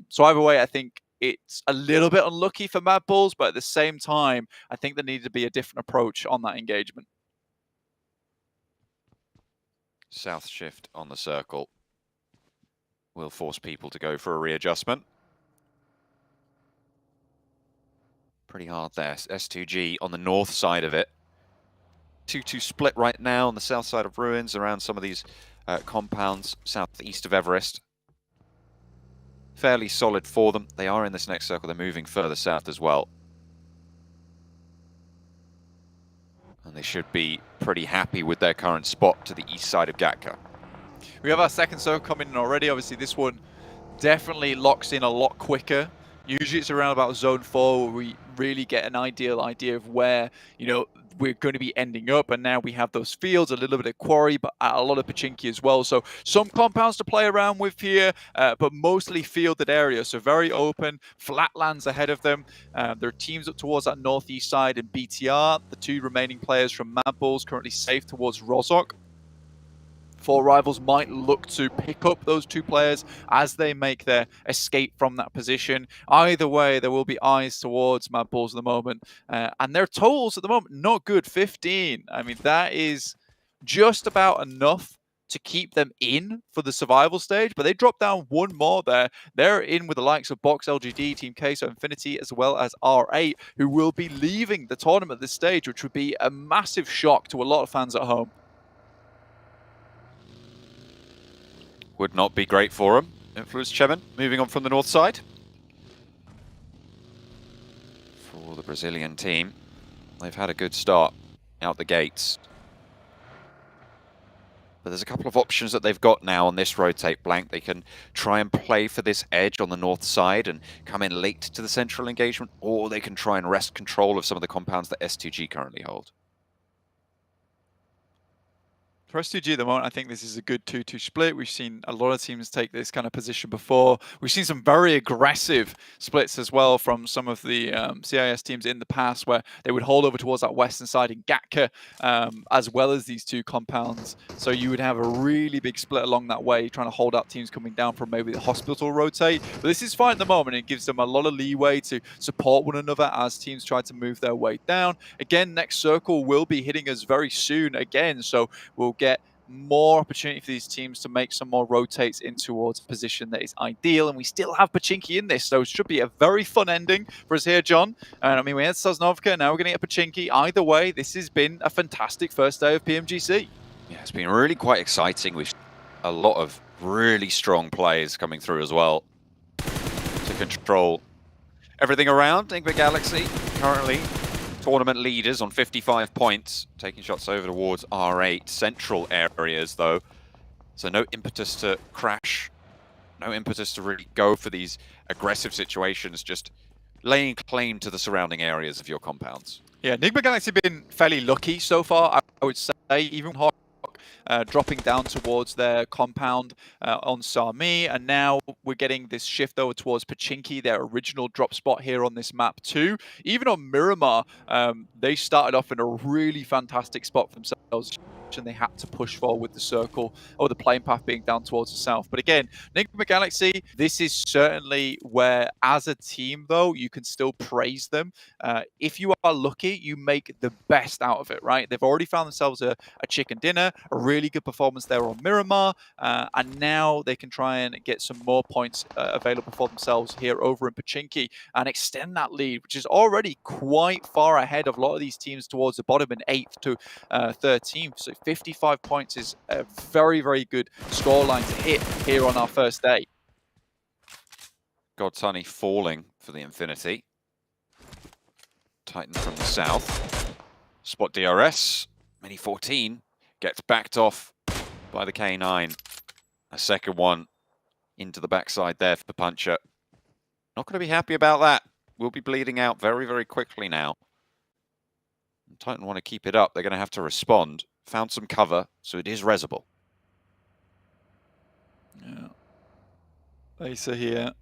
So either way, I think it's a little bit unlucky for Mad Bulls, but at the same time, I think there needed to be a different approach on that engagement. South shift on the circle will force people to go for a readjustment. Pretty hard there. S2G on the north side of it. 2-2 split right now on the south side of Ruins around some of these compounds southeast of Everest. Fairly solid for them. They are in this next circle. They're moving further south as well. And they should be pretty happy with their current spot to the east side of Gatka. We have our second circle coming in already. Obviously, this one definitely locks in a lot quicker. Usually it's around about zone 4 where we really get an ideal idea of where, we're going to be ending up. And now we have those fields, a little bit of quarry, but a lot of Pachinki as well. So some compounds to play around with here, but mostly fielded areas. So very open, flat lands ahead of them. There are teams up towards that northeast side in BTR. The 2 remaining players from Mad Bulls currently safe towards Rozhok. 4 Rivals might look to pick up those 2 players as they make their escape from that position. Either way, there will be eyes towards Mad Bulls at the moment. And their totals at the moment, not good, 15. I mean, that is just about enough to keep them in for the survival stage, but they drop down 1 more there. They're in with the likes of Box, LGD, Team Queso, Infinity, as well as R8, who will be leaving the tournament at this stage, which would be a massive shock to a lot of fans at home. Would not be great for him. Influence Chemin moving on from the north side. For the Brazilian team, they've had a good start out the gates. But there's a couple of options that they've got now on this rotate blank. They can try and play for this edge on the north side and come in late to the central engagement, or they can try and wrest control of some of the compounds that S2G currently hold. For S2G at the moment, I think this is a good 2-2 split. We've seen a lot of teams take this kind of position before. We've seen some very aggressive splits as well from some of the CIS teams in the past, where they would hold over towards that western side in Gatka, as well as these 2 compounds. So you would have a really big split along that way, trying to hold out teams coming down from maybe the hospital rotate. But this is fine at the moment. It gives them a lot of leeway to support one another as teams try to move their way down. Again, next circle will be hitting us very soon again, so we'll get more opportunity for these teams to make some more rotates in towards a position that is ideal. And we still have Pachinki in this, so it should be a very fun ending for us here, John. And I mean, we had Sosnovka, now we're going to get Pachinki. Either way, this has been a fantastic first day of PMGC. Yeah, it's been really quite exciting with a lot of really strong players coming through as well to control everything around. Enigma Galaxy currently tournament leaders on 55 points, taking shots over towards R8 central areas though. So no impetus to crash, no impetus to really go for these aggressive situations, just laying claim to the surrounding areas of your compounds. Yeah, Enigma Galaxy have been fairly lucky so far, I would say. Even Hawk dropping down towards their compound on Sami, and now we're getting this shift over towards Pachinki, their original drop spot here on this map too. Even on Miramar, they started off in a really fantastic spot for themselves, and they had to push forward with the circle or the plane path being down towards the south. But again, Enigma Galaxy, this is certainly where, as a team though, you can still praise them. If you are lucky, you make the best out of it, right? They've already found themselves a chicken dinner, a really good performance there on Miramar, and now they can try and get some more points available for themselves here over in Pachinki and extend that lead, which is already quite far ahead of a lot of these teams towards the bottom in 8th to 13th. So 55 points is a very, very good scoreline to hit here on our first day. Godsunny falling for the Infinity. Titan from the south. Spot DRS. Mini 14 gets backed off by the K9. A second one into the backside there for the Puncher. Not going to be happy about that. We'll be bleeding out very, very quickly now. And Titan want to keep it up. They're going to have to respond. Found some cover, so it is resable. Yeah. Asa here.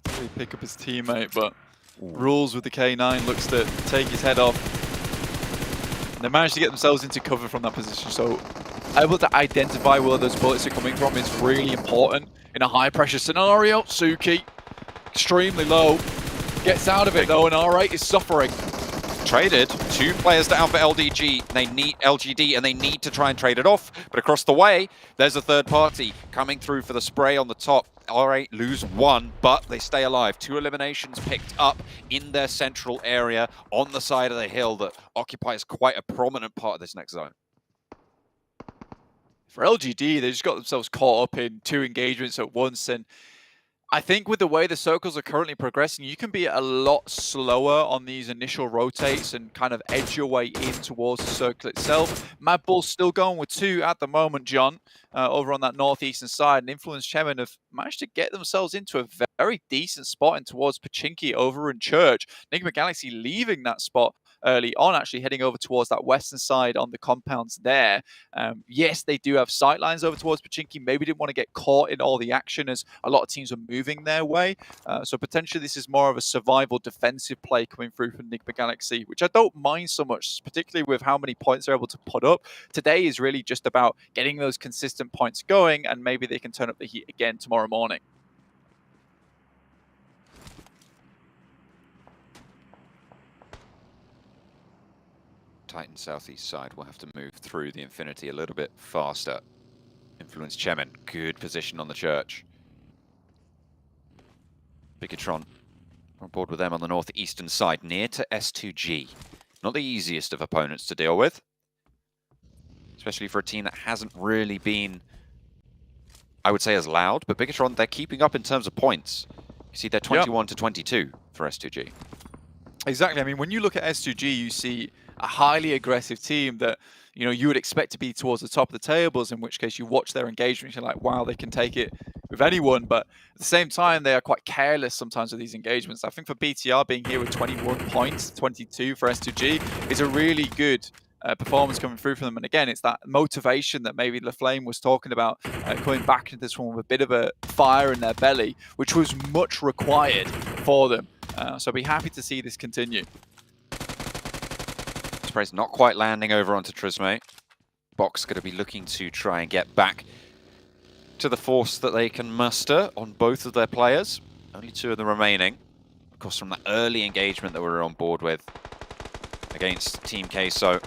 Really pick up his teammate, but Rules with the K9 looks to take his head off. They managed to get themselves into cover from that position, so able to identify where those bullets are coming from is really important in a high pressure scenario. Suki, extremely low, gets out of it though, and R8 is suffering. Traded, 2 players down for LDG. They need LGD and they need to try and trade it off. But across the way, there's a third party coming through for the spray on the top. R8 lose 1, but they stay alive. 2 eliminations picked up in their central area on the side of the hill that occupies quite a prominent part of this next zone. For LGD, they just got themselves caught up in 2 engagements at once, and I think with the way the circles are currently progressing, you can be a lot slower on these initial rotates and kind of edge your way in towards the circle itself. Mad Bull's still going with 2 at the moment, John, over on that northeastern side. And Influence Chairman have managed to get themselves into a very decent spot in towards Pachinki over in Church. Enigma Galaxy leaving that spot early on, actually heading over towards that western side on the compounds there. Yes, they do have sight lines over towards Pachinki. Maybe didn't want to get caught in all the action as a lot of teams are moving their way. So potentially this is more of a survival defensive play coming through from Enigma Galaxy, which I don't mind so much, particularly with how many points they're able to put up. Today is really just about getting those consistent points going, and maybe they can turn up the heat again tomorrow morning. Titan southeast side will have to move through the Infinity a little bit faster. Influence Chemin, good position on the Church. Bigatron on board with them on the northeastern side, near to S2G. Not the easiest of opponents to deal with, especially for a team that hasn't really been, I would say, as loud. But Bigatron, they're keeping up in terms of points. You see they're 21 to 22 for S2G. Exactly. I mean, when you look at S2G, you see a highly aggressive team that, you know, you would expect to be towards the top of the tables, in which case you watch their engagement, you're like, wow, they can take it with anyone. But at the same time, they are quite careless sometimes with these engagements. I think for BTR being here with 21 points, 22 for S2G, is a really good performance coming through from them. And again, it's that motivation that maybe LaFlame was talking about, coming back into this one with a bit of a fire in their belly, which was much required for them. So I'll be happy to see this continue. Spray's not quite landing over onto Trisme. Box going to be looking to try and get back to the force that they can muster on both of their players. Only 2 of them remaining. Of course, from that early engagement that we were on board with against Team Queso.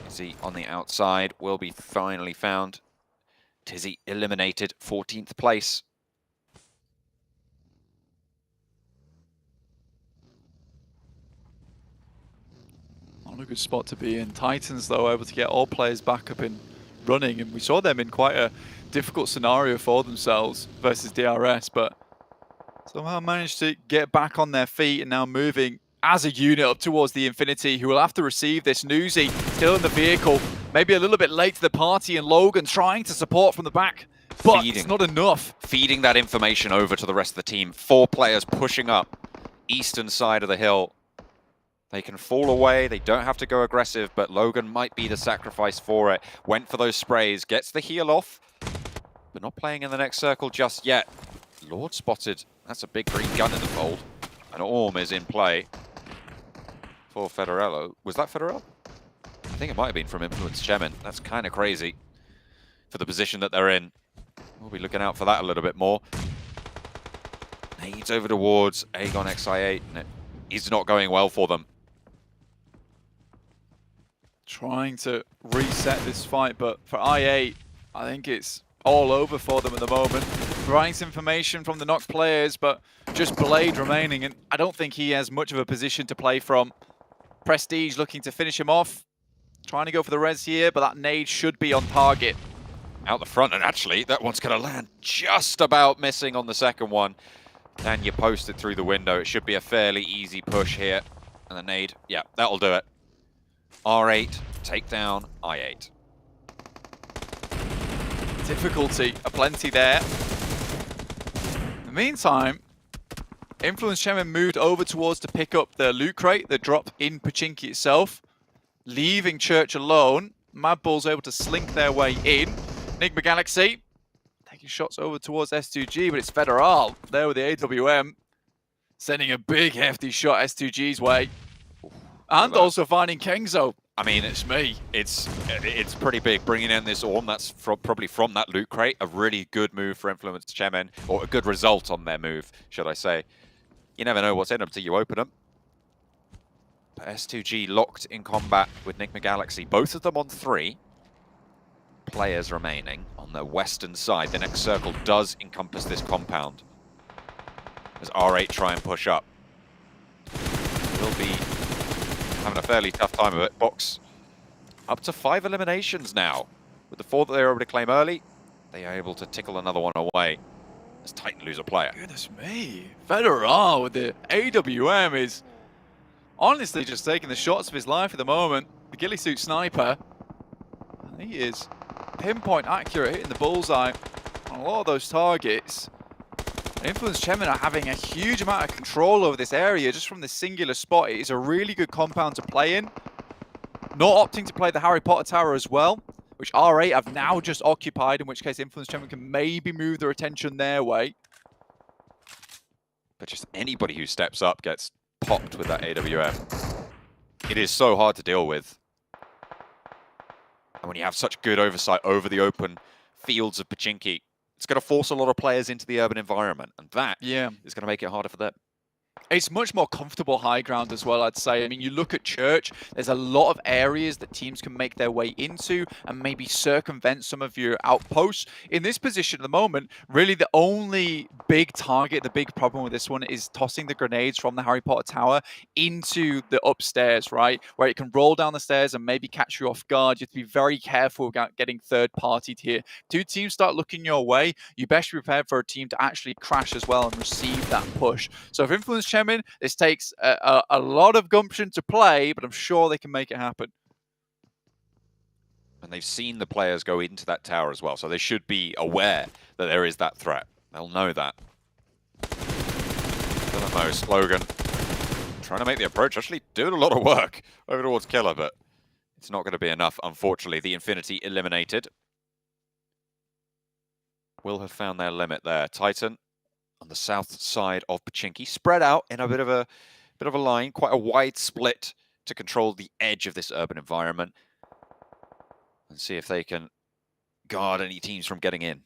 Tizzy on the outside will be finally found. Tizzy eliminated, 14th place. Not a good spot to be in. Titans, though, able to get all players back up and running, and we saw them in quite a difficult scenario for themselves versus DRS, but somehow managed to get back on their feet and now moving as a unit up towards the Infinity, who will have to receive this. Newsy still in the vehicle, maybe a little bit late to the party, and Logan trying to support from the back, but it's not enough. Feeding that information over to the rest of the team. 4 players pushing up eastern side of the hill. They can fall away, they don't have to go aggressive, but Logan might be the sacrifice for it. Went for those sprays, gets the heal off, but not playing in the next circle just yet. Lord spotted, that's a big green gun in the fold. And Orm is in play for Federello. Was that Federello? I think it might have been from Influence Chemin. That's kind of crazy for the position that they're in. We'll be looking out for that a little bit more. Nades over towards Aegon XI8, and it is not going well for them. Trying to reset this fight, but for I8, I think it's all over for them at the moment. Right information from the knock players, but just Blade remaining, and I don't think he has much of a position to play from. Prestige looking to finish him off. Trying to go for the res here, but that nade should be on target. Out the front, and actually, that one's going to land just about missing on the second one. Can you post it through the window? It should be a fairly easy push here. And the nade, yeah, that'll do it. R8, take down I8. Difficulty aplenty there. In the meantime, Influence Chemin moved over towards to pick up the loot crate that dropped in Pachinki itself, leaving Church alone. Mad Bull's able to slink their way in. Enigma Galaxy taking shots over towards S2G, but it's Federal there with the AWM, sending a big hefty shot S2G's way. And also finding Kengzo. I mean, it's me. It's pretty big bringing in this Orm. That's probably from that loot crate. A really good move for Influence Chemin, or a good result on their move, should I say. You never know what's in them until you open them. But S2G locked in combat with Enigma Galaxy. Both of them on 3 players remaining on the western side. The next circle does encompass this compound as R8 try and push up. Will be having a fairly tough time of it. Box up to 5 eliminations now. with the 4 that they were able to claim early, they are able to tickle another one away as Titan lose a player. Goodness me. Federal with the AWM is honestly just taking the shots of his life at the moment. The ghillie suit sniper. And he is pinpoint accurate, hitting the bullseye on a lot of those targets. Influence Chemin are having a huge amount of control over this area just from this singular spot. It is a really good compound to play in. Not opting to play the Harry Potter Tower as well, which R8 have now just occupied, in which case Influence Chemin can maybe move their attention their way. But just anybody who steps up gets popped with that AWM. It is so hard to deal with. And when you have such good oversight over the open fields of Pochinki, it's going to force a lot of players into the urban environment, and that is going to make it harder for them. It's much more comfortable high ground as well, I'd say. I mean, you look at Church, there's a lot of areas that teams can make their way into and maybe circumvent some of your outposts. In this position at the moment, really the only big target, the big problem with this one is tossing the grenades from the Harry Potter Tower into the upstairs, right? Where it can roll down the stairs and maybe catch you off guard. You have to be very careful about getting third-partied here. 2 teams start looking your way, you best be prepared for a team to actually crash as well and receive that push. So if Influence Chemin, this takes a lot of gumption to play, but I'm sure they can make it happen. And they've seen the players go into that tower as well, so they should be aware that there is that threat. They'll know that. Most Logan trying to make the approach, actually doing a lot of work over towards Killer, but it's not going to be enough, unfortunately. The Infinity eliminated. Will have found their limit there. Titan on the south side of Pochinki, spread out in a bit of a line, quite a wide split to control the edge of this urban environment, and see if they can guard any teams from getting in.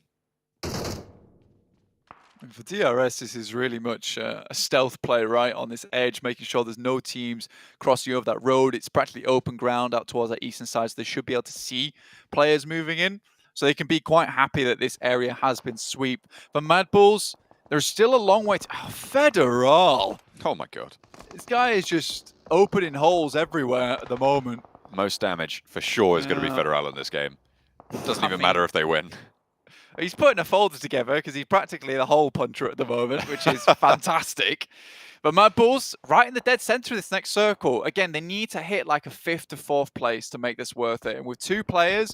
And for DRS, this is really much a stealth play, right, on this edge, making sure there's no teams crossing over that road. It's practically open ground out towards that eastern side, so they should be able to see players moving in. So they can be quite happy that this area has been swept. For Mad Bulls, there's still a long way to... Oh, Federal! Oh my god. This guy is just opening holes everywhere at the moment. Most damage, for sure, is going to be Federal in this game. Doesn't even matter if they win. He's putting a folder together because he's practically the hole puncher at the moment, which is fantastic. But Mad Bulls, right in the dead center of this next circle. Again, they need to hit like a 5th to 4th place to make this worth it. And with 2 players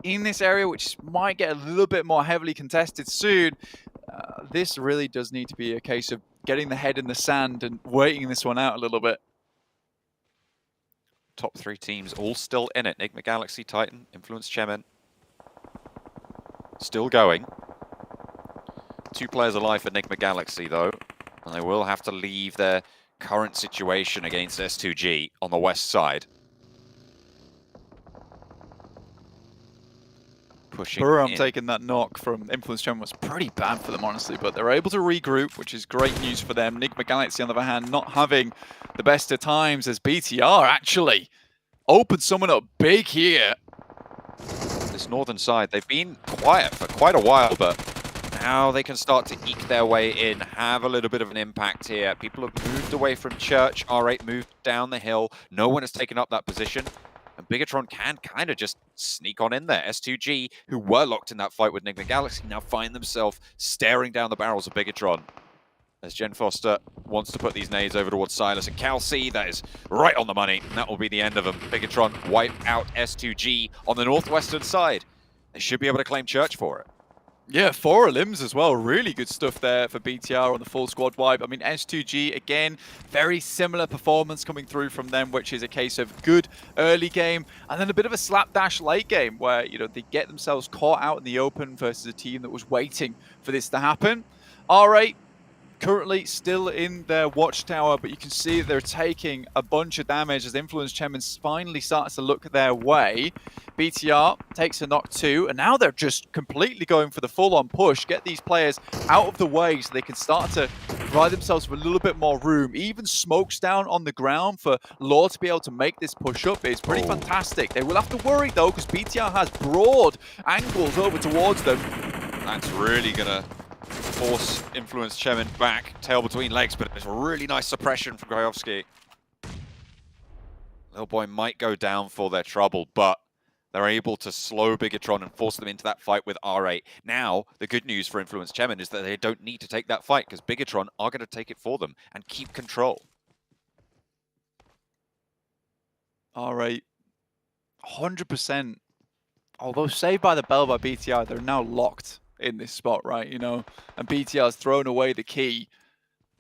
in this area, which might get a little bit more heavily contested soon, this really does need to be a case of getting the head in the sand and waiting this one out a little bit. Top 3 teams all still in it. Enigma Galaxy, Titan, Influence Chemin. Still going. 2 players alive for Enigma Galaxy, though. And they will have to leave their current situation against S2G on the west side. Pushing Buram in. taking that knock from Influence Chemin was pretty bad for them, honestly, but they're able to regroup, which is great news for them. Enigma Galaxy, on the other hand, not having the best of times as BTR actually opened someone up big here. This northern side, they've been quiet for quite a while, but now they can start to eke their way in, have a little bit of an impact here. People have moved away from Church. R8 moved down the hill. No one has taken up that position. And Bigatron can kind of just sneak on in there. S2G, who were locked in that fight with Enigma Galaxy, now find themselves staring down the barrels of Bigatron. As Jen Foster wants to put these nades over towards Silas and Cal C, that is right on the money. And that will be the end of them. Bigatron wipe out S2G on the northwestern side. They should be able to claim Church for it. Yeah, 4 limbs as well. Really good stuff there for BTR on the full squad wipe. I mean, S2G, again, very similar performance coming through from them, which is a case of good early game and then a bit of a slapdash late game where, you know, they get themselves caught out in the open versus a team that was waiting for this to happen. R8 currently still in their watchtower, but you can see they're taking a bunch of damage as Influence Chemin finally starts to look their way. BTR takes a knock 2, and now they're just completely going for the full-on push, get these players out of the way so they can start to provide themselves with a little bit more room. Even smokes down on the ground for Law to be able to make this push up is pretty fantastic. They will have to worry though, because BTR has broad angles over towards them. That's really gonna force Influence Chemin back, tail between legs, but it's a really nice suppression from Grajowski. Little boy might go down for their trouble, but They're able to slow Bigatron and force them into that fight with R8. Now, the good news for Influence Chemin is that they don't need to take that fight because Bigatron are going to take it for them and keep control. R8, 100%. Although saved by the bell by BTR, they're now locked in this spot, right? You know, and BTR's thrown away the key.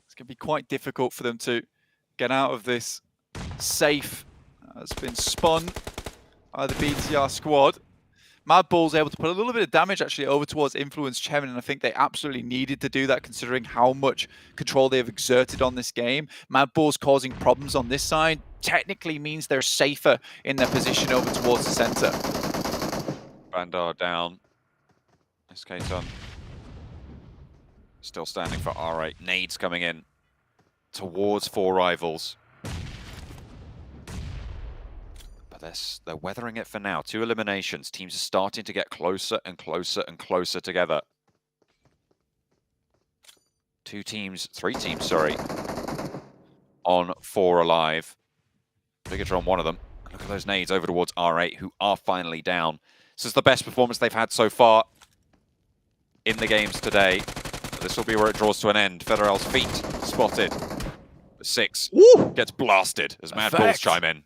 It's going to be quite difficult for them to get out of this safe. Has been spun by the BTR squad. Mad Bull's able to put a little bit of damage actually over towards Influence Chemin, and I think they absolutely needed to do that considering how much control they've exerted on this game. Mad Bull's causing problems on this side technically means they're safer in their position over towards the center. Bandar down. SK-Ton still standing for R8. Nades coming in towards 4 rivals. But they're weathering it for now. 2 eliminations. Teams are starting to get closer and closer and closer together. 3 teams, sorry, on 4 alive. Bigatron, one of them. Look at those nades over towards R8, who are finally down. This is the best performance they've had so far in the games today. This will be where it draws to an end. Federal's feet spotted. 6 gets blasted as Mad Bulls chime in.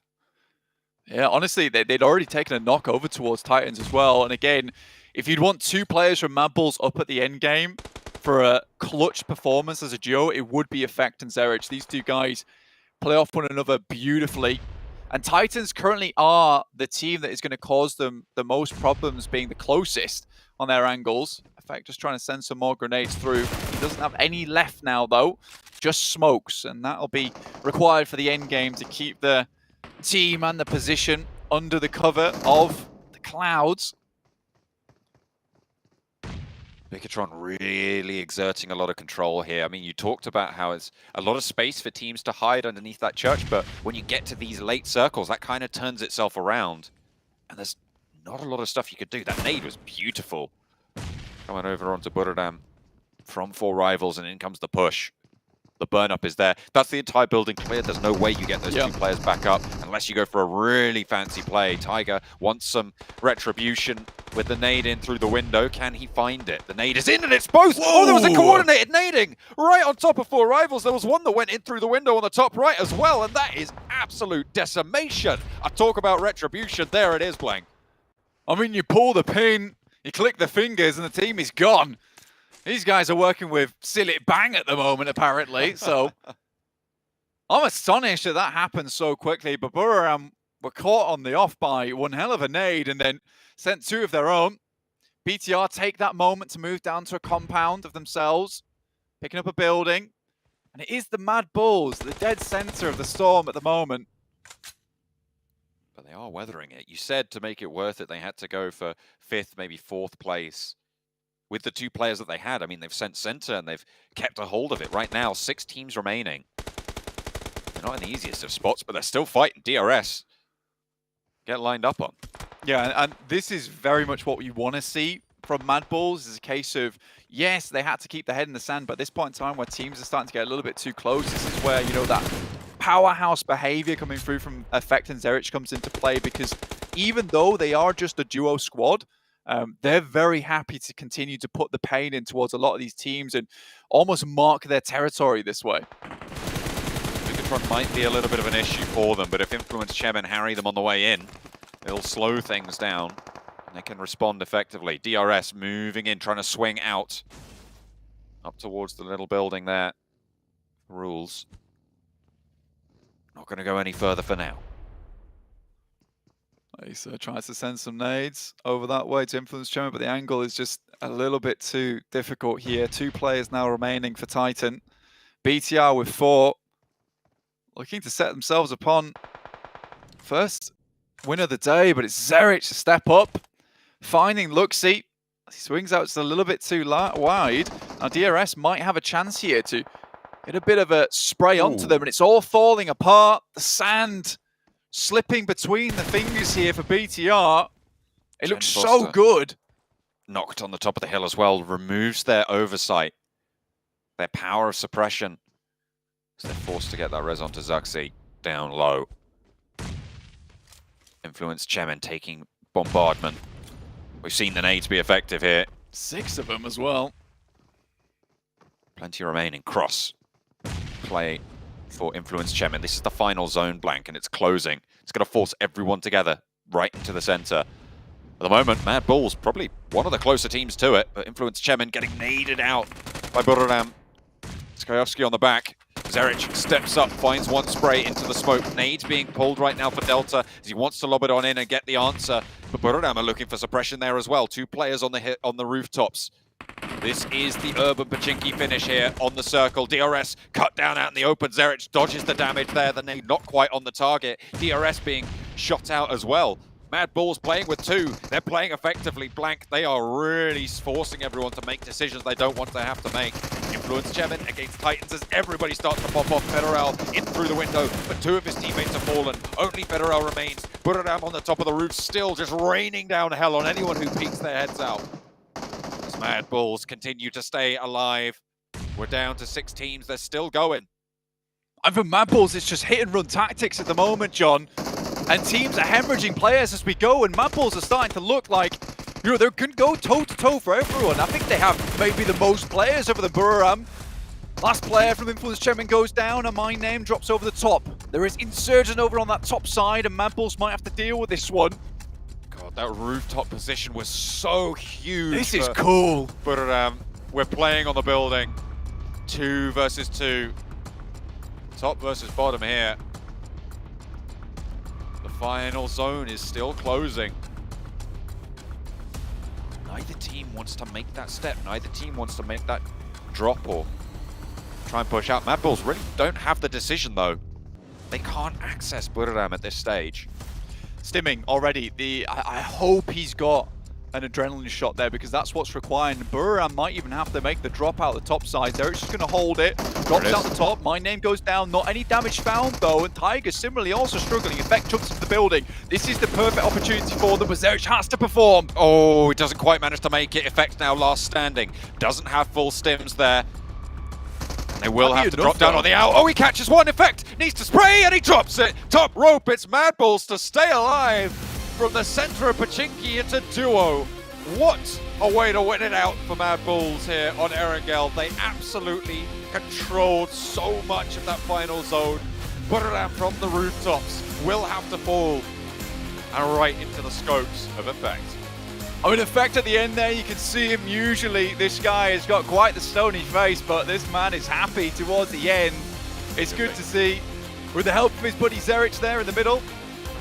Yeah, honestly, they'd already taken a knock over towards Titans as well. And again, if you'd want 2 players from Mad Bulls up at the end game for a clutch performance as a duo, it would be Effect and Zerich. These 2 guys play off one another beautifully. And Titans currently are the team that is going to cause them the most problems, being the closest on their angles. Effect just trying to send some more grenades through. He doesn't have any left now, though. Just smokes, and that'll be required for the end game to keep the team and the position under the cover of the clouds. Bigatron really exerting a lot of control here. I mean, you talked about how it's a lot of space for teams to hide underneath that church, but when you get to these late circles, that kind of turns itself around. And there's not a lot of stuff you could do. That nade was beautiful. Coming over onto Buradam from 4 rivals, and in comes the push. The burn-up is there. That's the entire building cleared. There's no way you get those 2 players back up unless you go for a really fancy play. Tiger wants some retribution with the nade in through the window. Can he find it? The nade is in and it's both! Whoa. Oh, there was a coordinated nading right on top of 4 rivals. There was one that went in through the window on the top right as well, and that is absolute decimation. I talk about retribution. There it is, Blank. I mean, you pull the pin, you click the fingers, and the team is gone. These guys are working with Silly Bang at the moment, apparently, so I'm astonished that happened so quickly, but Buram were caught on the off by one hell of a nade and then sent 2 of their own. BTR take that moment to move down to a compound of themselves, picking up a building, and it is the Mad Bulls, the dead center of the storm at the moment. But they are weathering it. You said to make it worth it, they had to go for 5th, maybe 4th place. With the 2 players that they had, I mean, they've sent center and they've kept a hold of it. Right now, 6 teams remaining. They're not in the easiest of spots, but they're still fighting. DRS get lined up on. Yeah, and this is very much what we want to see from Mad Bulls. Is a case of, yes, they had to keep their head in the sand, but at this point in time where teams are starting to get a little bit too close, this is where, you know, that powerhouse behavior coming through from Effect and Zerich comes into play, because even though they are just a duo squad, they're very happy to continue to put the pain in towards a lot of these teams and almost mark their territory this way. Bigatron might be a little bit of an issue for them, but if Influence Chemin harry them on the way in, it'll slow things down and they can respond effectively. DRS moving in, trying to swing out up towards the little building there. Rules. Not going to go any further for now. He's tries to send some nades over that way to Influence Chemin, but the angle is just a little bit too difficult here. 2 players now remaining for Titan. BTR with 4. Looking to set themselves upon first win of the day, but it's Zerich to step up. Finding Luxie. He swings out just a little bit too wide. Now DRS might have a chance here to get a bit of a spray onto them, and it's all falling apart. The sand slipping between the fingers here for BTR. It looks so good. Knocked on the top of the hill as well. Removes their oversight. Their power of suppression. So they're forced to get that res onto Zuxi down low. Influence Chemin taking bombardment. We've seen the nades be effective here. 6 of them as well. Plenty remaining. Cross. Play for Influence Chemin. This is the final zone blank, and it's closing. It's going to force everyone together right into the center. At the moment, Mad Bulls probably one of the closer teams to it, but Influence Chemin getting naded out by Buradam. Skayovsky on the back. Zerich steps up, finds one spray into the smoke. Nades being pulled right now for Delta as he wants to lob it on in and get the answer. But Buradam are looking for suppression there as well. 2 players on the rooftops. This is the Urban Pachinki finish here on the circle. DRS cut down out in the open. Zerich dodges the damage there. The nade not quite on the target. DRS being shot out as well. Mad Bulls playing with 2. They're playing effectively. Blank, they are really forcing everyone to make decisions they don't want to have to make. Influence Chemin against Titans as everybody starts to pop off. Federal in through the window, but 2 of his teammates have fallen. Only Federal remains. Buradam on the top of the roof, still just raining down hell on anyone who peeks their heads out. As Mad Bulls continue to stay alive. We're down to 6 teams. They're still going. And for Mad Bulls, it's just hit and run tactics at the moment, John. And teams are hemorrhaging players as we go, and Mad Bulls are starting to look like, you know, they can go toe-to-toe for everyone. I think they have maybe the most players over the Buradam. Last player from Influence Chemin goes down, and my name drops over the top. There is Insurgent over on that top side, and Mad Bulls might have to deal with this one. God, that rooftop position was so huge. This is cool. Buradam, we're playing on the building. 2 versus 2. Top versus bottom here. The final zone is still closing. Neither team wants to make that step. Neither team wants to make that drop or try and push out. Mad Bulls really don't have the decision though. They can't access Buradam at this stage. Stimming already. I hope he's got an adrenaline shot there because that's what's required. Buradam might even have to make the drop out the top side. They're just going to hold it. Drops out the top. My name goes down. Not any damage found though. And Tiger similarly also struggling. Effect jumps into the building. This is the perfect opportunity for them, but Zerich has to perform. Oh, he doesn't quite manage to make it. Effect now last standing. Doesn't have full stims there. And they will have to drop down on the out. Oh, he catches one. Effect needs to spray and he drops it. Top rope. It's Mad Bulls to stay alive. From the center of Pachinki, it's a duo. What a way to win it out for Mad Bulls here on Erangel. They absolutely controlled so much of that final zone. Buradam from the rooftops will have to fall. And right into the scopes of Effect. I mean, Effect at the end there, you can see him usually. This guy has got quite the stony face, but this man is happy towards the end. It's good to see. With the help of his buddy Zerich there in the middle.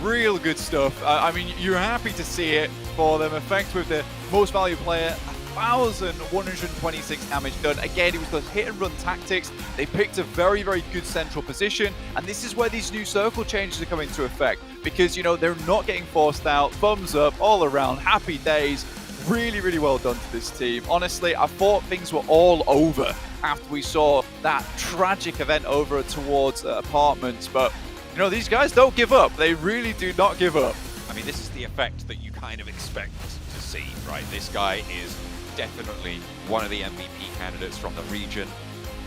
Real good stuff. I mean, you're happy to see it for them. Effect with the most valuable player, 1,126 damage done. Again, it was those hit and run tactics. They picked a very, very good central position. And this is where these new circle changes are coming into effect. Because, you know, they're not getting forced out. Thumbs up all around. Happy days. Really, really well done to this team. Honestly, I thought things were all over after we saw that tragic event over towards apartments. But you know, these guys don't give up. They really do not give up. I mean, this is the Effect that you kind of expect to see, right? This guy is definitely one of the MVP candidates from the region.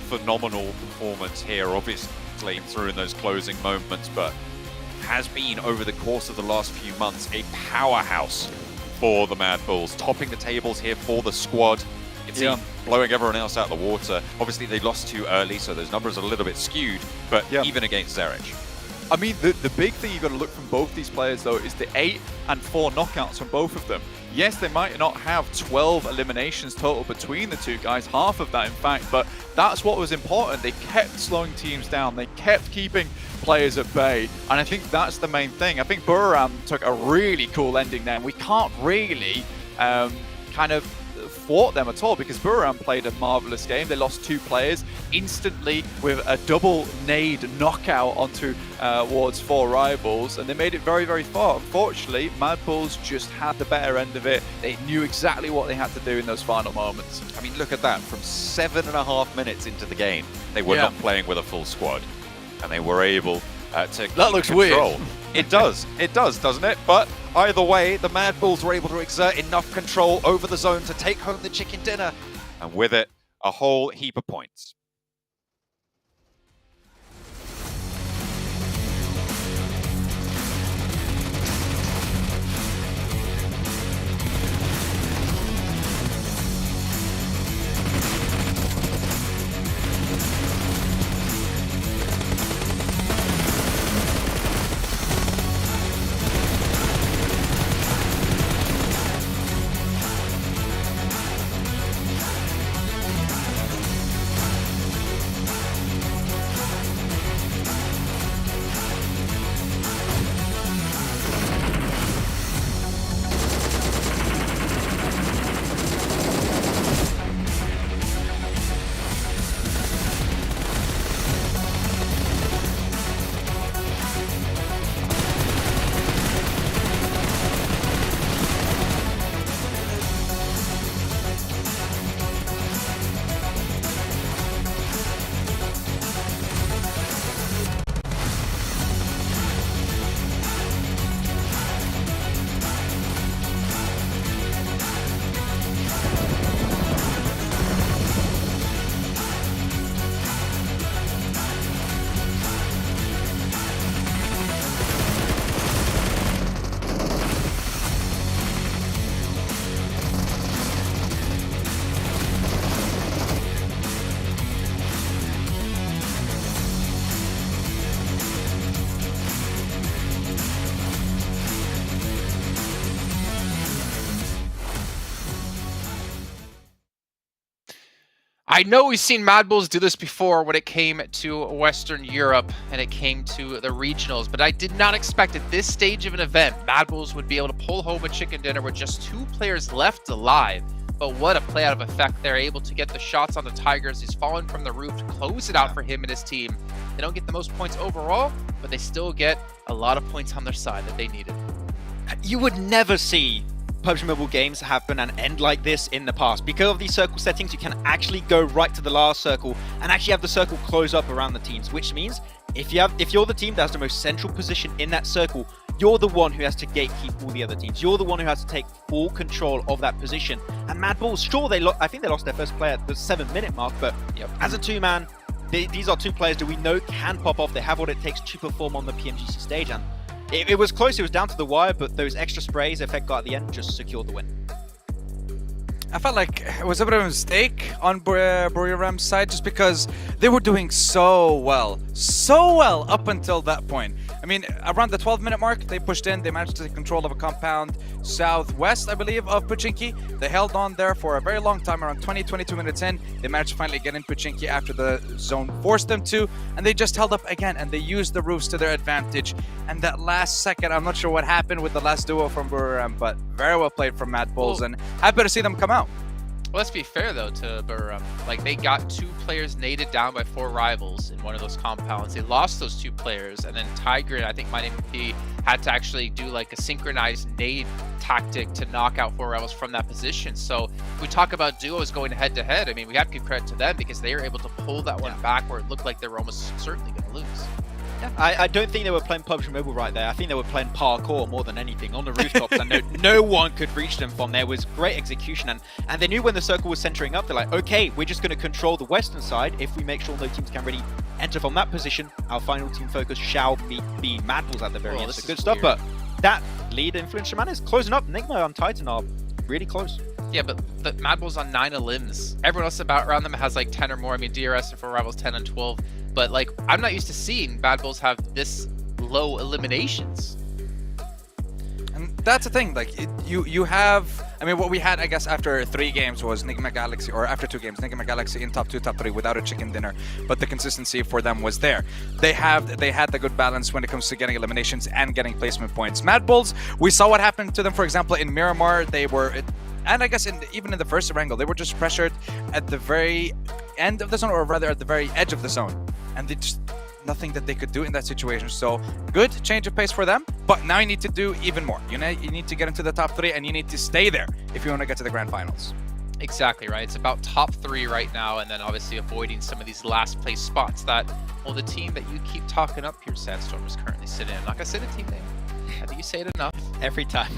Phenomenal performance here, obviously through in those closing moments, but has been over the course of the last few months a powerhouse for the Mad Bulls, topping the tables here for the squad. It's blowing everyone else out of the water. Obviously, they lost too early, so those numbers are a little bit skewed, but even against Zerich. I mean, the big thing you've got to look from both these players, though, is the 8 and 4 knockouts from both of them. Yes, they might not have 12 eliminations total between the two guys, half of that, in fact, but that's what was important. They kept slowing teams down. They kept keeping players at bay, and I think that's the main thing. I think Buradam took a really cool ending there, and we can't really kind of thwart them at all because Buradam played a marvelous game. They lost 2 players instantly with a double nade knockout onto Ward's 4 rivals, and they made it very, very far. Unfortunately, Mad Bulls just had the better end of it. They knew exactly what they had to do in those final moments. I mean, look at that. From 7.5 minutes into the game, they were not playing with a full squad, and they were able to that looks control. Weird. It does, doesn't it? But either way, the Mad Bulls were able to exert enough control over the zone to take home the chicken dinner, and with it, a whole heap of points. I know we've seen Mad Bulls do this before when it came to Western Europe and it came to the regionals, but I did not expect at this stage of an event, Mad Bulls would be able to pull home a chicken dinner with just 2 players left alive. But what a play out of effect. They're able to get the shots on the Tigers. He's fallen from the roof to close it out for him and his team. They don't get the most points overall, but they still get a lot of points on their side that they needed. You would never see PUBG Mobile games happen and end like this in the past. Because of these circle settings, you can actually go right to the last circle and actually have the circle close up around the teams, which means if you're the team that has the most central position in that circle, you're the one who has to gatekeep all the other teams. You're the one who has to take full control of that position. And Mad Bulls, sure, I think they lost their first player at the 7-minute mark, but as a 2-man, these are 2 players that we know can pop off. They have what it takes to perform on the PMGC stage, and it was close. It was down to the wire, but those extra sprays Effect got at the end just secured the win. I felt like it was a bit of a mistake on Buriram's side just because they were doing so well up until that point. I mean, around the 12-minute mark, they pushed in, they managed to take control of a compound southwest, I believe, of Pochinki. They held on there for a very long time, around 22 minutes in. They managed to finally get in Pochinki after the zone forced them to, and they just held up again, and they used the roofs to their advantage. And that last second, I'm not sure what happened with the last duo from Buriram, but very well played from Mad Bulls, and happy to see them come out. Well, let's be fair though to Buriram. Like, they got 2 players naded down by 4 rivals in one of those compounds. They lost those 2 players, and then Tiger and I think my MVP had to actually do like a synchronized nade tactic to knock out 4 rivals from that position. So if we talk about duos going head to head, I mean, we have to give credit to them because they were able to pull that one back where it looked like they were almost certainly going to lose. Yeah, I don't think they were playing PUBG Mobile right there. I think they were playing parkour more than anything on the rooftops, and no one could reach them from there. It was great execution, and they knew when the circle was centering up, they're like, okay, we're just going to control the western side. If we make sure no teams can really enter from that position, our final team focus shall be Mad Bulls at the very end. So good stuff, but that lead influence Shaman is closing up. Nigma and Titan are really close. Yeah, but the Mad Bulls on 9 limbs. Everyone else around them has like 10 or more. I mean, DRS and 4 rivals 10 and 12. But like, I'm not used to seeing Mad Bulls have this low eliminations. And that's the thing, like, you have, I mean, what we had, I guess, after 3 games was Nigma Galaxy, or after 2 games, Nigma Galaxy in top 2, top 3 without a chicken dinner, but the consistency for them was there. They had the good balance when it comes to getting eliminations and getting placement points. Mad Bulls, we saw what happened to them, for example, in Miramar. They were, and I guess even in the first wrangle, they were just pressured at the very end of the zone, or rather at the very edge of the zone. And they just, nothing that they could do in that situation. So good change of pace for them, but now you need to do even more. You need to get into the top 3, and you need to stay there if you want to get to the grand finals. Exactly right. It's about top 3 right now, and then obviously avoiding some of these last place spots that, well, the team that you keep talking up here, Sandstorm, is currently sitting in. I'm not gonna say the team name. I think you say it enough Every time.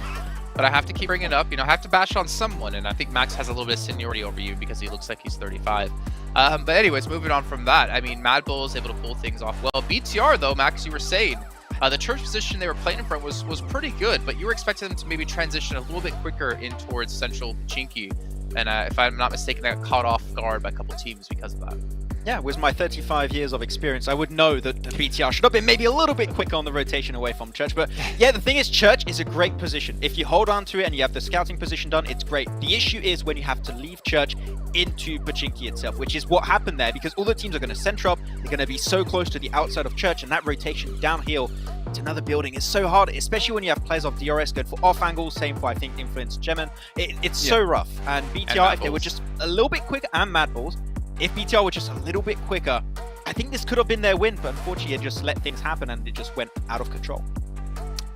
but I have to keep bringing it up. You know, I have to bash on someone, and I think Max has a little bit of seniority over you because he looks like he's 35. But anyways, moving on from that, I mean, Mad Bull is able to pull things off well. BTR, though, Max, you were saying, the church position they were playing in front was pretty good, but you were expecting them to maybe transition a little bit quicker in towards central Pochinki. And if I'm not mistaken, they got caught off guard by a couple teams because of that. Yeah, with my 35 years of experience, I would know that the BTR should have been maybe a little bit quicker on the rotation away from Church. But yeah, the thing is, Church is a great position. If you hold on to it and you have the scouting position done, it's great. The issue is when you have to leave Church into Pochinki itself, which is what happened there, because all the teams are going to center up. They're going to be so close to the outside of Church, and that rotation downhill to another building is so hard, especially when you have players of DRS going for off angles. Same for, I think, Influence Gemin. It's so rough. And BTR, if they were just a little bit quicker, and Mad Bulls, if BTR were just a little bit quicker, I think this could have been their win, but unfortunately it just let things happen and it just went out of control.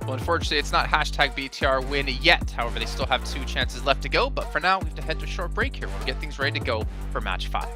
Well, unfortunately, it's not hashtag BTR win yet. However, they still have 2 chances left to go, but for now, we have to head to a short break here. We'll get things ready to go for match 5.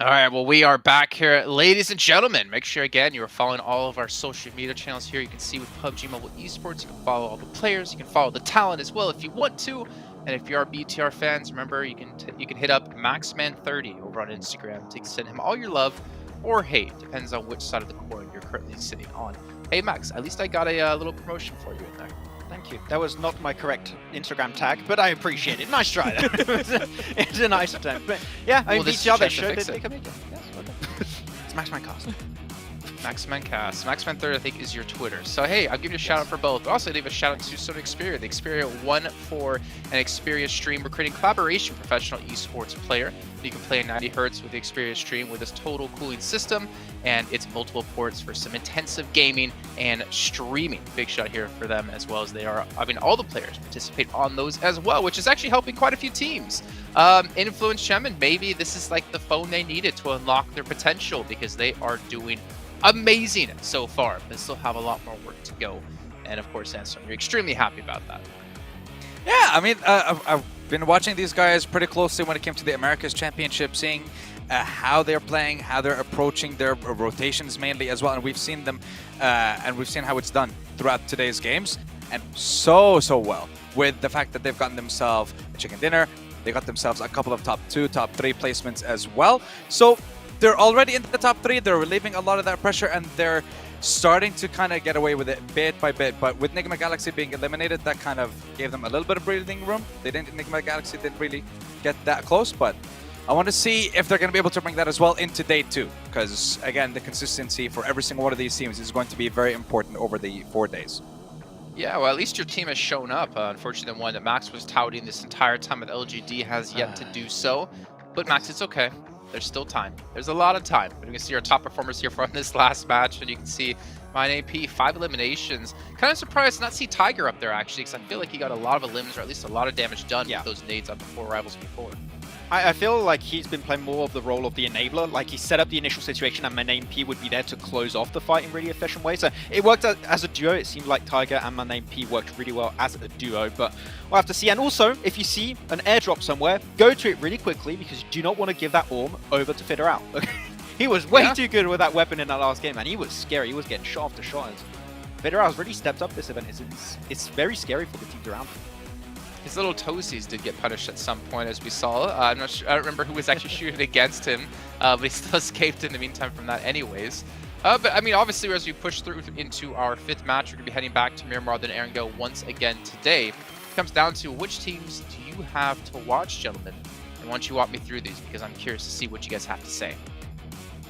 All right, well, we are back here, ladies and gentlemen. Make sure, again, you are following all of our social media channels here. You can see with PUBG Mobile Esports, you can follow all the players, you can follow the talent as well if you want to. And if you are BTR fans, remember, you can hit up Maxman30 over on Instagram to send him all your love or hate. Depends on which side of the coin you're currently sitting on. Hey, Max, at least I got a little promotion for you in there. Thank you. That was not my correct Instagram tag, but I appreciate it. Nice try. It's a nice attempt. But yeah, I mean, BTR, they showed they can make it. Yes, okay. It's MaxmanCast. MaxmanCast. Maxman30, I think, is your Twitter. So, hey, I'll give you a shout out for both. But also, leave a shout out to Sony Xperia. The Xperia 1 an Xperia Stream. We're creating collaboration professional esports player. You can play 90 Hz with the Xperia Stream with this total cooling system, and it's multiple ports for some intensive gaming and streaming. Big shout here for them, as well as they are. I mean, all the players participate on those as well, which is actually helping quite a few teams. Influence Shemin, maybe this is like the phone they needed to unlock their potential, because they are doing amazing so far, but still have a lot more work to go. And of course, Sandstorm, you're extremely happy about that. Yeah, I mean, I've been watching these guys pretty closely when it came to the Americas Championship, seeing how they're playing, how they're approaching their rotations mainly as well. And we've seen them, and we've seen how it's done throughout today's games. And so well with the fact that they've gotten themselves a chicken dinner. They got themselves a couple of top 2, top 3 placements as well. So they're already in the top 3. They're relieving a lot of that pressure, and they're starting to kind of get away with it bit by bit. But with Nigma Galaxy being eliminated, that kind of gave them a little bit of breathing room. Nigma Galaxy didn't really get that close, but I want to see if they're going to be able to bring that as well into day 2. Because, again, the consistency for every single one of these teams is going to be very important over the 4 days. Yeah, well, at least your team has shown up. Unfortunately, the one that Max was touting this entire time with LGD has yet to do so. But Max, it's okay. There's still time. There's a lot of time. But you can see our top performers here from this last match, and you can see my AP, 5 eliminations. Kind of surprised to not see Tiger up there, actually, because I feel like he got a lot of elims, or at least a lot of damage done with those nades on the 4 rivals before. I feel like he's been playing more of the role of the enabler. Like, he set up the initial situation and Maname P would be there to close off the fight in really efficient way. So it worked as a duo. It seemed like Tiger and Maname P worked really well as a duo, but we'll have to see. And also, if you see an airdrop somewhere, go to it really quickly, because you do not want to give that Orm over to Fitter out. He was way too good with that weapon in that last game, and he was scary. He was getting shot after shot. Fitter has really stepped up this event. It's very scary for the teams around him. His little toesies did get punished at some point, as we saw. I'm not sure, I don't remember who was actually shooting against him, but he still escaped in the meantime from that anyways. But I mean, obviously, as we push through into our 5th match, we're going to be heading back to Miramar than Erangel once again today. It comes down to which teams do you have to watch, gentlemen? And why don't you walk me through these, because I'm curious to see what you guys have to say.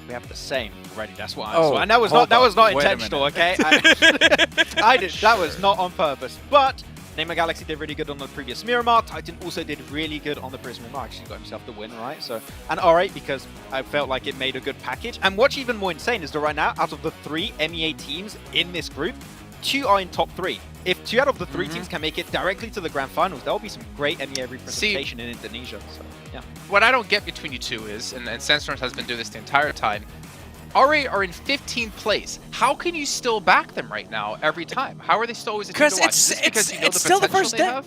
We have the same already. That's what I saw. And that was not intentional, okay? That was not on purpose. But Nigma Galaxy did really good on the previous Miramar. Titan also did really good on the Prism Miramar. Actually got himself the win, right? So, and R8, because I felt like it made a good package. And what's even more insane is that right now, out of the 3 MEA teams in this group, 2 are in top 3. If 2 out of the 3 teams can make it directly to the grand finals, there will be some great MEA representation in Indonesia. So, yeah. What I don't get between you two is, and Sandstorm has been doing this the entire time, RA are in 15th place. How can you still back them right now every time? How are they still always a team to watch? Is this because you know the still the potential first they day. have?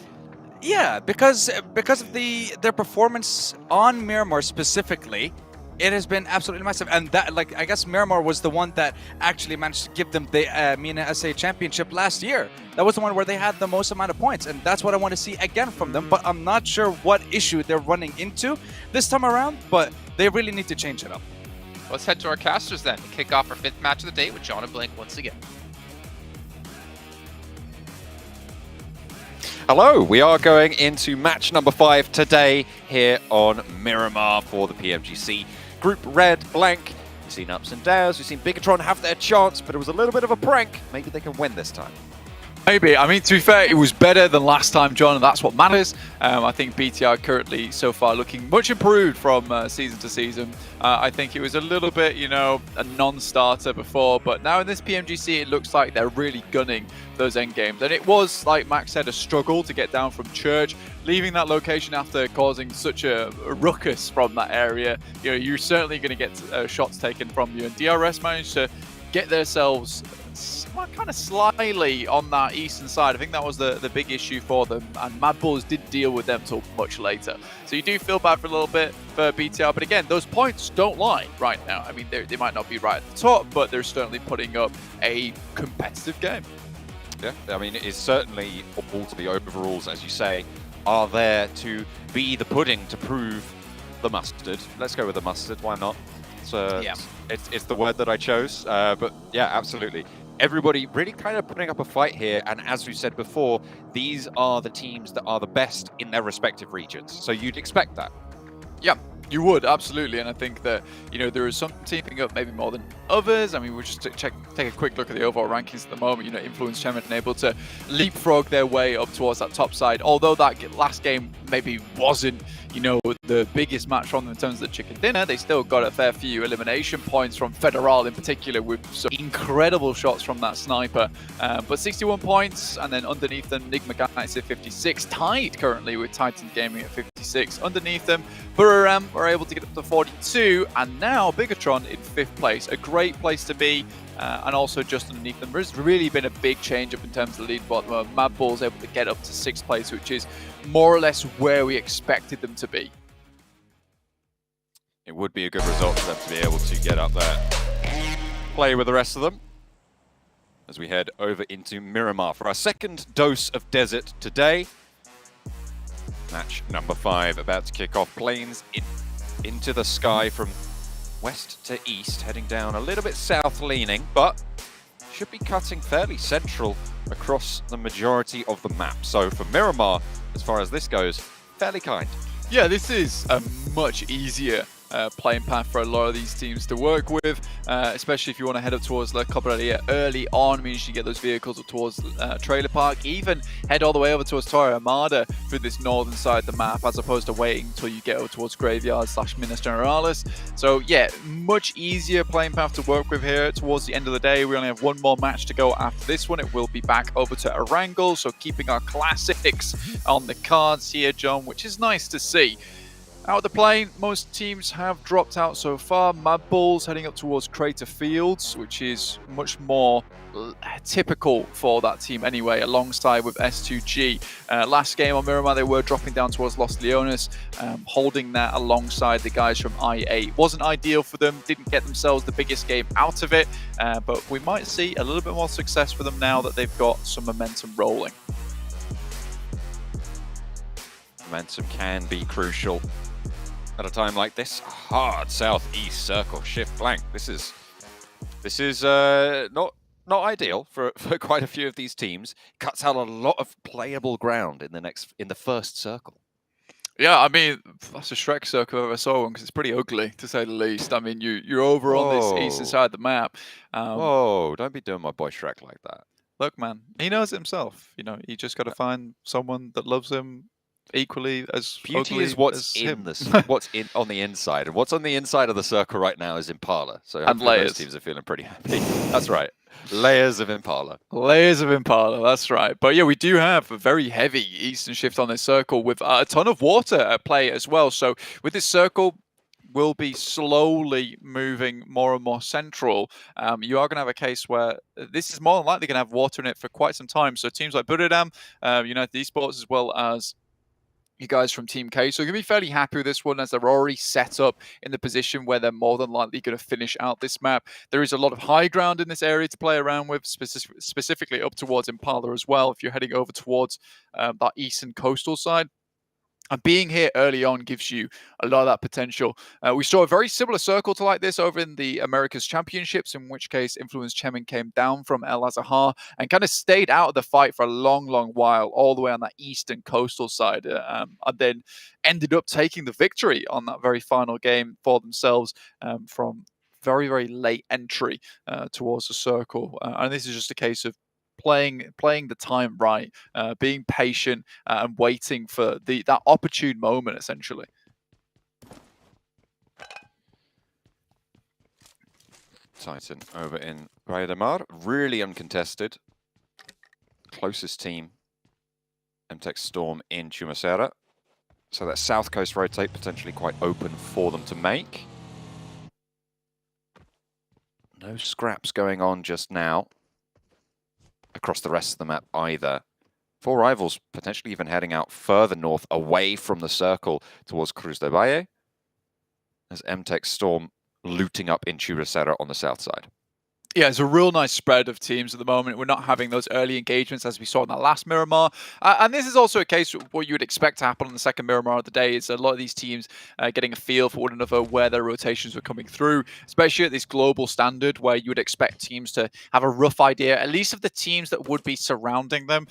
Yeah, because of their performance on Miramar specifically, it has been absolutely massive. And that, like, I guess Miramar was the one that actually managed to give them the MENA SA Championship last year. That was the one where they had the most amount of points, and that's what I want to see again from them. But I'm not sure what issue they're running into this time around, but they really need to change it up. Let's head to our casters then to kick off our 5th match of the day with John and Blink once again. Hello, we are going into match number 5 today here on Miramar for the PMGC Group Red Blank. We've seen ups and downs, we've seen Bigatron have their chance, but it was a little bit of a prank. Maybe they can win this time. Maybe. I mean, to be fair, it was better than last time, John, and that's what matters. I think BTR currently so far looking much improved from season to season. I think it was a little bit, you know, a non-starter before, but now in this PMGC, it looks like they're really gunning those end games. And it was, like Max said, a struggle to get down from Church, leaving that location after causing such a ruckus from that area. You know, you're certainly going to get shots taken from you, and DRS managed to get themselves kind of slyly on that eastern side. I think that was the big issue for them, and Mad Bulls didn't deal with them till much later. So you do feel bad for a little bit for BTR, but again, those points don't lie right now. I mean, they might not be right at the top, but they're certainly putting up a competitive game. Yeah, I mean, it's certainly all to the overalls, as you say, are there to be the pudding to prove the mustard. Let's go with the mustard, why not? It's the word that I chose, but yeah, absolutely. Everybody really kind of putting up a fight here, and as we said before, these are the teams that are the best in their respective regions, so you'd expect that. Yeah, you would, absolutely, and I think that, you know, there is some teaming up maybe more than others. I mean, we'll just take a quick look at the overall rankings at the moment. You know, Influence Chairman able to leapfrog their way up towards that top side, although that last game maybe wasn't, you know, the biggest match from them in terms of the chicken dinner. They still got a fair few elimination points from Federal in particular, with some incredible shots from that sniper. But 61 points, and then underneath them, Nigma Guys at 56, tied currently with Titans Gaming at 56. Underneath them, Buriram were able to get up to 42, and now Bigatron in 5th place. A great place to be. And also just underneath them, there's really been a big change up in terms of the leaderboard. Mad Bull's able to get up to 6th place, which is more or less where we expected them to be. It would be a good result for them to be able to get up there, play with the rest of them, as we head over into Miramar for our second dose of desert today. Match number 5 about to kick off. Planes into the sky from west to east, heading down a little bit south leaning, but should be cutting fairly central across the majority of the map. So for Miramar, as far as this goes, fairly kind. Yeah, this is a much easier playing path for a lot of these teams to work with, especially if you want to head up towards La Cabrera early on. Means you get those vehicles up towards Trailer Park, even head all the way over towards Torre Armada through this northern side of the map, as opposed to waiting until you get over towards Graveyard / Minas Generalis. So yeah, much easier playing path to work with here. Towards the end of the day, we only have one more match to go after this one. It will be back over to Erangel, so keeping our classics on the cards here, John, which is nice to see. Out of the plane, most teams have dropped out so far. Mad Bulls heading up towards Crater Fields, which is much more typical for that team anyway, alongside with S2G. Last game on Miramar, they were dropping down towards Los Leones, holding that alongside the guys from I8. Wasn't ideal for them, didn't get themselves the biggest game out of it, but we might see a little bit more success for them now that they've got some momentum rolling. Momentum can be crucial at a time like this. A hard southeast circle shift flank. This is not ideal for quite a few of these teams. Cuts out a lot of playable ground in the first circle. Yeah, I mean, that's a Shrek circle if I ever saw one, because it's pretty ugly, to say the least. I mean, you're over on this eastern side of the map. Whoa, don't be doing my boy Shrek like that. Look, man, he knows it himself. You know, you just got to find someone that loves him equally as beauty is what's in on the inside, and what's on the inside of the circle right now is Impala. So and layers. Those teams are feeling pretty happy. That's right, layers of Impala. Layers of Impala. That's right. But yeah, we do have a very heavy eastern shift on this circle with a ton of water at play as well. So with this circle, will be slowly moving more and more central. You are going to have a case where this is more than likely going to have water in it for quite some time. So teams like Buradam, United Esports, as well as you guys from Team K. So you're going to be fairly happy with this one, as they're already set up in the position where they're more than likely going to finish out this map. There is a lot of high ground in this area to play around with, specifically up towards Impala as well, if you're heading over towards that eastern coastal side. And being here early on gives you a lot of that potential. We saw a very similar circle to like this over in the Americas Championships, in which case Influence Chemin came down from El Azahar and kind of stayed out of the fight for a long, long while, all the way on that eastern coastal side, and then ended up taking the victory on that very final game for themselves from very, very late entry towards the circle. And this is just a case of playing the time right, being patient, and waiting for that opportune moment, essentially. Titan over in Praia de Mar, really uncontested. Closest team, MTech Storm in Chumacera. So that south coast rotate potentially quite open for them to make. No scraps going on just now. across the rest of the map either. Four Rivals potentially even heading out further north, away from the circle towards Cruz de Valle, as MTech Storm looting up in Churrasera on the south side. Yeah, it's a real nice spread of teams at the moment. We're not having those early engagements as we saw in the last Miramar. And this is also a case of what you would expect to happen on the second Miramar of the day. Is a lot of these teams getting a feel for one another, where their rotations were coming through, especially at this global standard where you would expect teams to have a rough idea, at least of the teams that would be surrounding them,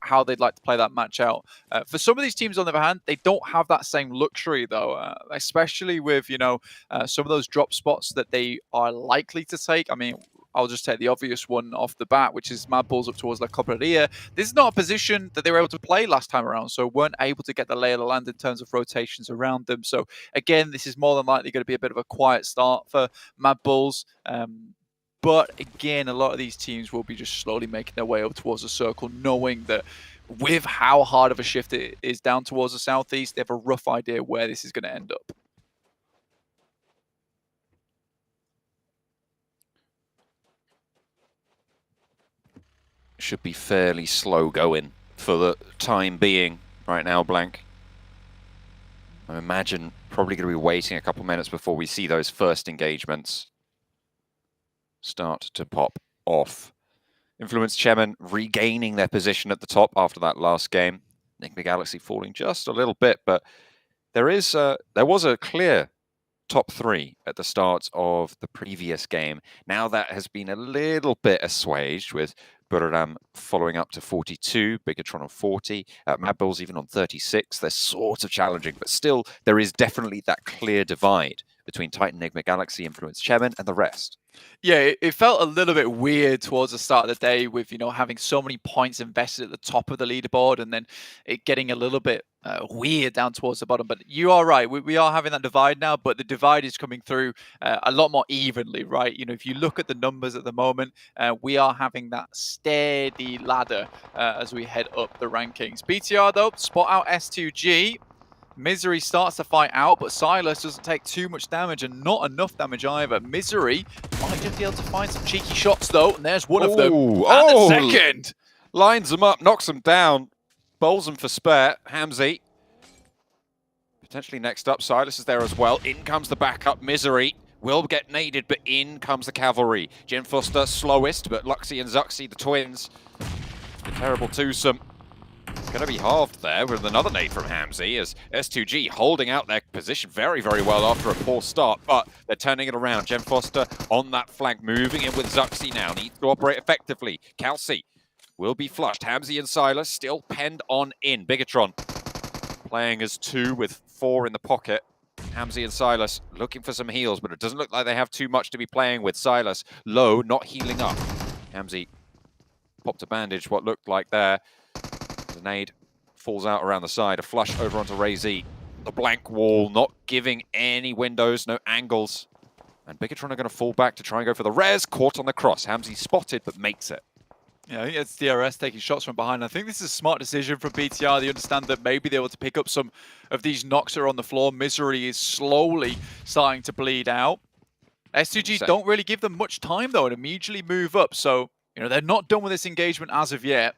how they'd like to play that match out. For some of these teams, on the other hand, they don't have that same luxury, though, especially with, some of those drop spots that they are likely to take. I mean, I'll just take the obvious one off the bat, which is Mad Bulls up towards La Cobreria. This is not a position that they were able to play last time around, so weren't able to get the lay of the land in terms of rotations around them. So again, this is more than likely going to be a bit of a quiet start for Mad Bulls. But again, a lot of these teams will be just slowly making their way up towards the circle, knowing that with how hard of a shift it is down towards the southeast, they have a rough idea where this is going to end up. Should be fairly slow going for the time being right now, Blank. I imagine probably going to be waiting a couple minutes before we see those first engagements start to pop off. Influence Chairman regaining their position at the top after that last game. Enigma Galaxy falling just a little bit, but there was a clear top three at the start of the previous game. Now that has been a little bit assuaged with Buriram following up to 42, Bigatron on 40, Mad Bulls even on 36. They're sort of challenging, but still there is definitely that clear divide between Titan Enigma Galaxy, Influence Chairman, and the rest. Yeah, it felt a little bit weird towards the start of the day with, having so many points invested at the top of the leaderboard and then it getting a little bit weird down towards the bottom. But you are right. We are having that divide now, but the divide is coming through a lot more evenly, right? If you look at the numbers at the moment, we are having that steady ladder as we head up the rankings. BTR, though, spot out S2G. Misery starts to fight out, but Silas doesn't take too much damage and not enough damage either. Misery might just be able to find some cheeky shots, though, and there's one of them. And the second! Lines them up, knocks them down, bowls them for spare. Hamzy. Potentially next up, Silas is there as well. In comes the backup. Misery will get naded, but in comes the cavalry. Jen Foster slowest, but Luxy and Zuxy, the twins, a terrible twosome. Going to be halved there with another nade from Hamzy as S2G holding out their position very, very well after a poor start, but they're turning it around. Jen Foster on that flank, moving in with Zuxy now, needs to operate effectively. Kelsey will be flushed. Hamzy and Silas still penned on in. Bigatron playing as two with 4 in the pocket. Hamzy and Silas looking for some heals, but it doesn't look like they have too much to be playing with. Silas low, not healing up. Hamzy popped a bandage, what looked like there. The nade falls out around the side. A flush over onto Ray-Z. The blank wall, not giving any windows, no angles. And Bigatron are going to fall back to try and go for the res. Caught on the cross. Hamzy spotted, but makes it. Yeah, I think it's DRS taking shots from behind. I think this is a smart decision from BTR. They understand that maybe they were to pick up some of these knocks that are on the floor. Misery is slowly starting to bleed out. S2G don't really give them much time, though, and immediately move up. So, they're not done with this engagement as of yet.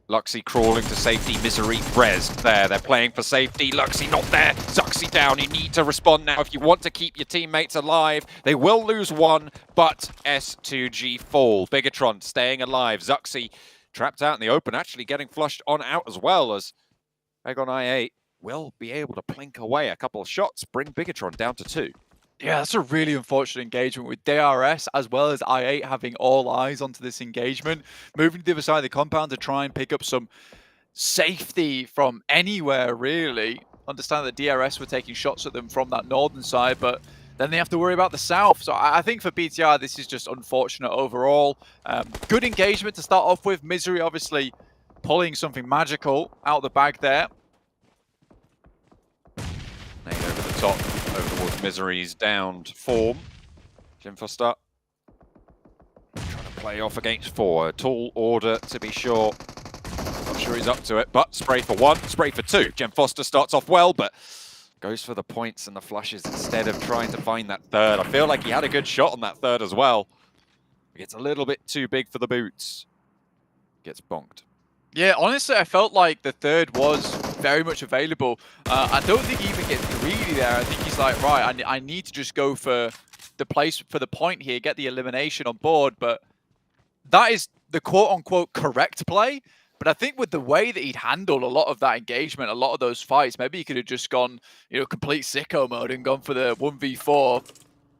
Luxy crawling to safety, Misery rezzed there. They're playing for safety. Luxy not there. Zuxy down. You need to respond now if you want to keep your teammates alive. They will lose one, but S2G fall. Bigatron staying alive. Zuxy trapped out in the open, actually getting flushed on out as well, as Egon I8 will be able to plink away a couple of shots, bring Bigatron down to 2. Yeah, that's a really unfortunate engagement with DRS as well as I8 having all eyes onto this engagement. Moving to the other side of the compound to try and pick up some safety from anywhere, really. Understand that DRS were taking shots at them from that northern side, but then they have to worry about the south. So I think for BTR, this is just unfortunate overall. Good engagement to start off with. Misery obviously pulling something magical out of the bag there. Nade over the top. Over towards Misery's downed form. Jim Foster trying to play off against 4. A tall order to be sure. Not sure he's up to it, but spray for 1, spray for 2. Jim Foster starts off well, but goes for the points and the flushes instead of trying to find that third. I feel like he had a good shot on that third as well. Gets a little bit too big for the boots. Gets bonked. Yeah, honestly, I felt like the third was very much available. I don't think he even gets greedy there. I think he's like, right, I need to just go for the place for the point here, get the elimination on board. But that is the quote-unquote correct play. But I think with the way that he'd handled a lot of that engagement, a lot of those fights, maybe he could have just gone, you know, complete sicko mode and gone for the 1v4,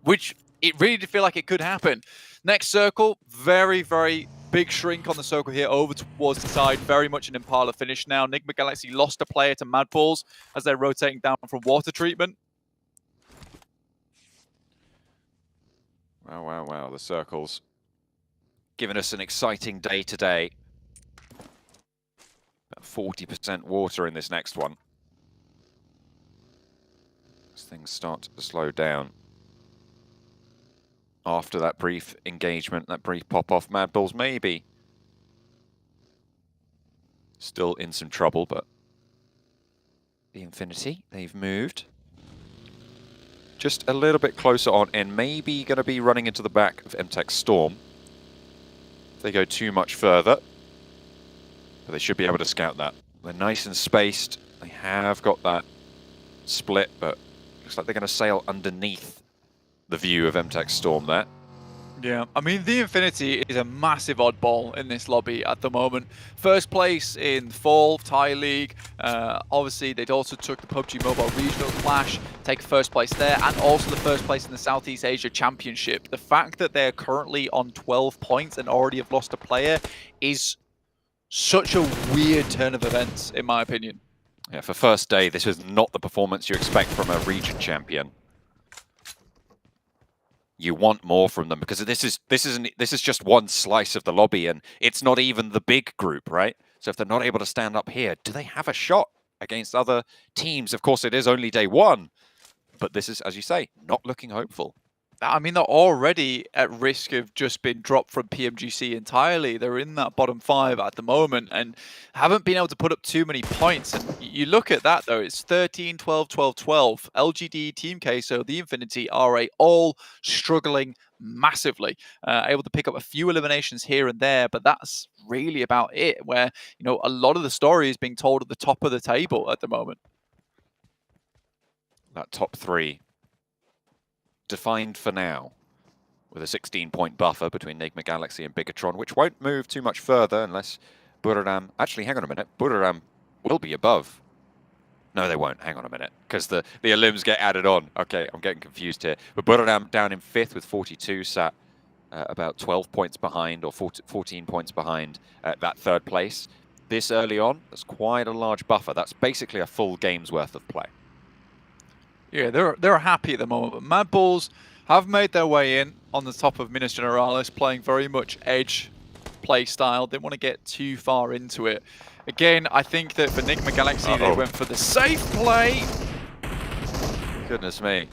which it really did feel like it could happen. Next circle, very, very big shrink on the circle here over towards the side. Very much an Impala finish now. Enigma Galaxy lost a player to Mad Balls as they're rotating down from water treatment. Wow, wow, wow. The circles giving us an exciting day today. About 40% water in this next one. As things start to slow down. After that brief engagement, that brief pop-off, Mad Balls maybe still in some trouble, but the Infinity, they've moved just a little bit closer on and maybe going to be running into the back of MTech Storm if they go too much further. But they should be able to scout that. They're nice and spaced. They have got that split, but looks like they're going to sail underneath the view of MTech Storm there. Yeah, I mean, the Infinity is a massive oddball in this lobby at the moment. First place in Fall, Thai League. Obviously, they'd also took the PUBG Mobile Regional Clash, take first place there, and also the first place in the Southeast Asia Championship. The fact that they're currently on 12 points and already have lost a player is such a weird turn of events, in my opinion. Yeah, for first day, this is not the performance you expect from a region champion. You want more from them because this is just one slice of the lobby, and it's not even the big group, right? So if they're not able to stand up here, do they have a shot against other teams? Of course, it is only day one, but this is, as you say, not looking hopeful. I mean, they're already at risk of just being dropped from PMGC entirely. They're in that bottom 5 at the moment and haven't been able to put up too many points. And you look at that, though, it's 13, 12, 12, 12. LGD, Team KSO, the Infinity, RA, all struggling massively. Able to pick up a few eliminations here and there, but that's really about it, where, you know, a lot of the story is being told at the top of the table at the moment. That top 3 defined for now, with a 16-point buffer between Enigma Galaxy and Bigatron, which won't move too much further unless Buriram... Actually, hang on a minute. Buriram will be above. No, they won't. Hang on a minute, because the elims get added on. Okay, I'm getting confused here. But Buriram down in 5th with 42, sat about 12 points behind, or 14 points behind that 3rd place. This early on, that's quite a large buffer. That's basically a full game's worth of play. Yeah, they're happy at the moment, but Mad Balls have made their way in on the top of Minas Generalis, playing very much edge play style. Didn't want to get too far into it. Again, I think that for Enigma Galaxy, they went for the safe play. Goodness me.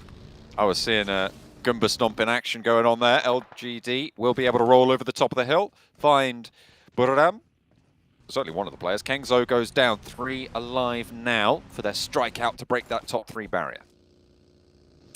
I was seeing a Goomba Stomp in action going on there. LGD will be able to roll over the top of the hill, find Buriram. Certainly one of the players. Kengzo goes down, 3 alive now for their strikeout to break that top 3 barrier.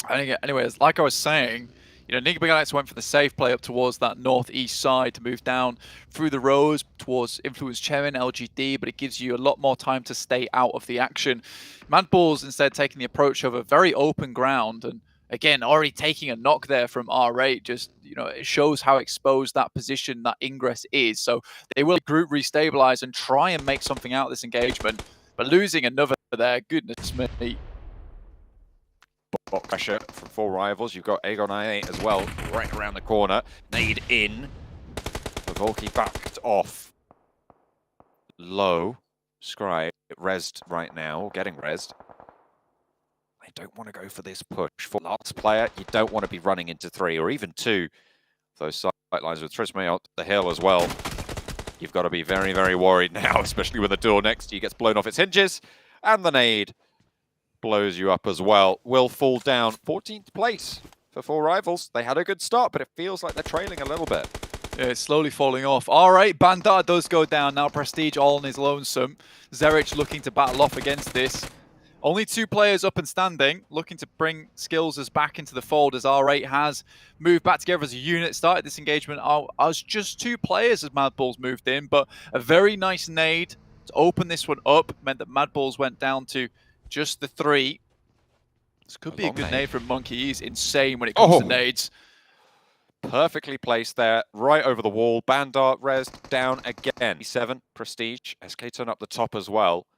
Anyways, like I was saying, you know, Enigma Galaxy went for the safe play up towards that northeast side to move down through the rows towards Influence Cherin, LGD, but it gives you a lot more time to stay out of the action. Mad Balls instead taking the approach of a very open ground, and again, already taking a knock there from R8, just, you know, it shows how exposed that position, that ingress is. So they will group restabilize and try and make something out of this engagement, but losing another there, goodness me. Bot pressure from 4 rivals. You've got Aegon I8 as well, right around the corner. Nade in. Volky backed off. Low. Scribe rezzed right now, getting rezzed. They don't want to go for this push. For last player, you don't want to be running into 3 or even 2. Those sight lines with Trisme out the hill as well. You've got to be very, very worried now, especially when the door next to you gets blown off its hinges. And the nade blows you up as well. Will fall down. 14th place for 4 rivals. They had a good start, but it feels like they're trailing a little bit. Yeah, it's slowly falling off. All right, Bandar does go down now. Prestige all on his lonesome. Zerich looking to battle off against this. Only 2 players up and standing, looking to bring Skills back into the fold as R8 has moved back together as a unit, started this engagement as just 2 players as Mad Balls moved in, but a very nice nade to open this one up meant that Mad Balls went down to just the 3. This could be a good nade from Monkey. He's insane when it comes to nades. Perfectly placed there, right over the wall. Bandar res down again. 7 Prestige. SK turn up the top as well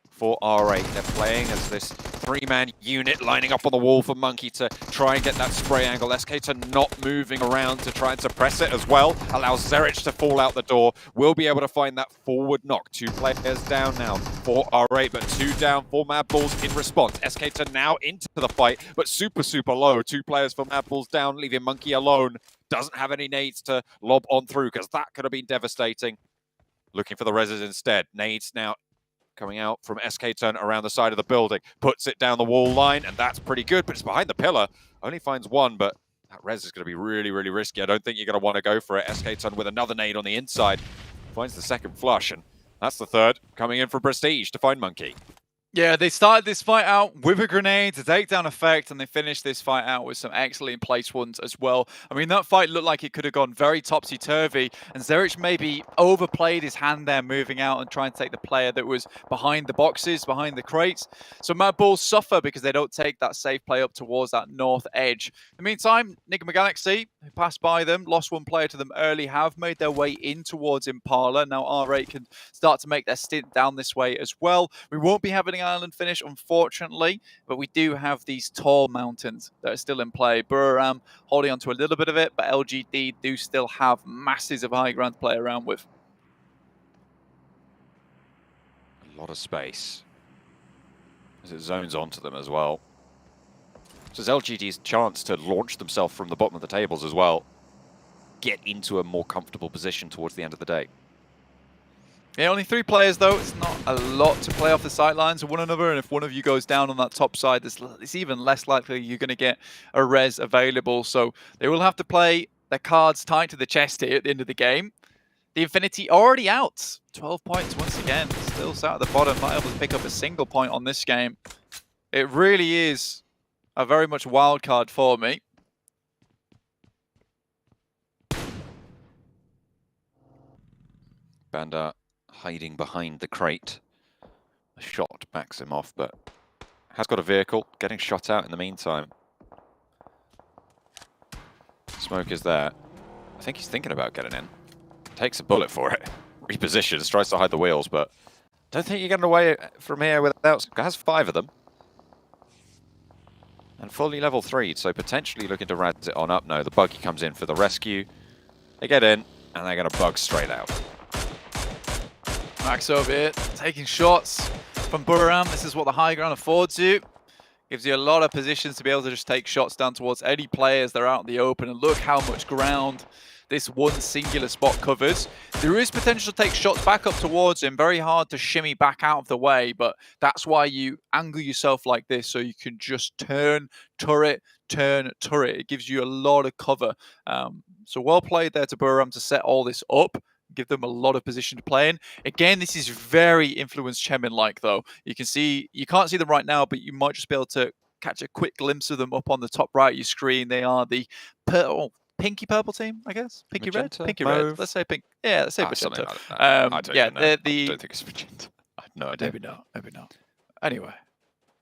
for R8. They're playing as this 3-man unit lining up on the wall for Monkey to try and get that spray angle. SK not moving around to try and suppress it as well. Allows Zerich to fall out the door. Will be able to find that forward knock. 2 players down now for R8, but 2 down for Mad Balls in response. SK now into the fight, but super low. 2 players for Mad Balls down, leaving Monkey alone. Doesn't have any nades to lob on through because that could have been devastating. Looking for the reses instead. Nades now coming out from SK Turn around the side of the building. Puts it down the wall line, and that's pretty good, but it's behind the pillar. Only finds 1, but that res is going to be really risky. I don't think you're going to want to go for it. SK Turn with another nade on the inside. Finds the second flush, and that's the third. Coming in for Prestige to find Monkey. Yeah, they started this fight out with a grenade to take down effect, and they finished this fight out with some excellently placed ones as well. I mean, that fight looked like it could have gone very topsy-turvy, and Zerich maybe overplayed his hand there, moving out and trying to take the player that was behind the boxes, behind the crates. So Mad Balls suffer because they don't take that safe play up towards that north edge. In the meantime, Nigma Galaxy, who passed by them, lost 1 player to them early, have made their way in towards Impala. Now R8 can start to make their stint down this way as well. We won't be having island finish, unfortunately, but we do have these tall mountains that are still in play. Buriram holding on to a little bit of it, but LGD do still have masses of high ground to play around with. A lot of space as it zones onto them as well. So it's LGD's chance to launch themselves from the bottom of the tables as well. Get into a more comfortable position towards the end of the day. Yeah, only 3 players though. It's not a lot to play off the sidelines of one another, and if one of you goes down on that top side, it's even less likely you're going to get a res available. So they will have to play their cards tight to the chest here at the end of the game. The Infinity already out. 12 points once again. Still sat at the bottom, not able to pick up a single point on this game. It really is a very much wild card for me. Bandar hiding behind the crate. A shot backs him off, but has got a vehicle, getting shot out in the meantime. Smoke is there. I think he's thinking about getting in. Takes a bullet for it. Repositions, tries to hide the wheels, but don't think you're getting away from here without... Has 5 of them. And fully level 3, so potentially looking to raz it on up. No, the buggy comes in for the rescue. They get in, and they're going to bug straight out. Max over here, taking shots from Buriram. This is what the high ground affords you. Gives you a lot of positions to be able to just take shots down towards any players that are out in the open. And look how much ground this one singular spot covers. There is potential to take shots back up towards him. Very hard to shimmy back out of the way, but that's why you angle yourself like this, so you can just turn turret. It gives you a lot of cover. So well played there to Buriram to set all this up. Give them a lot of position to play in. Again, this is very influence Chemin-like though. You can't see them right now, but you might just be able to catch a quick glimpse of them up on the top right of your screen. They are the pinky purple team, I guess. Pinky Magenta, red? Pinky mauve. red. Let's say pink. Yeah, let's say magenta. I don't even know. Yeah, I don't think it's magenta. I have no idea. Maybe not. Anyway.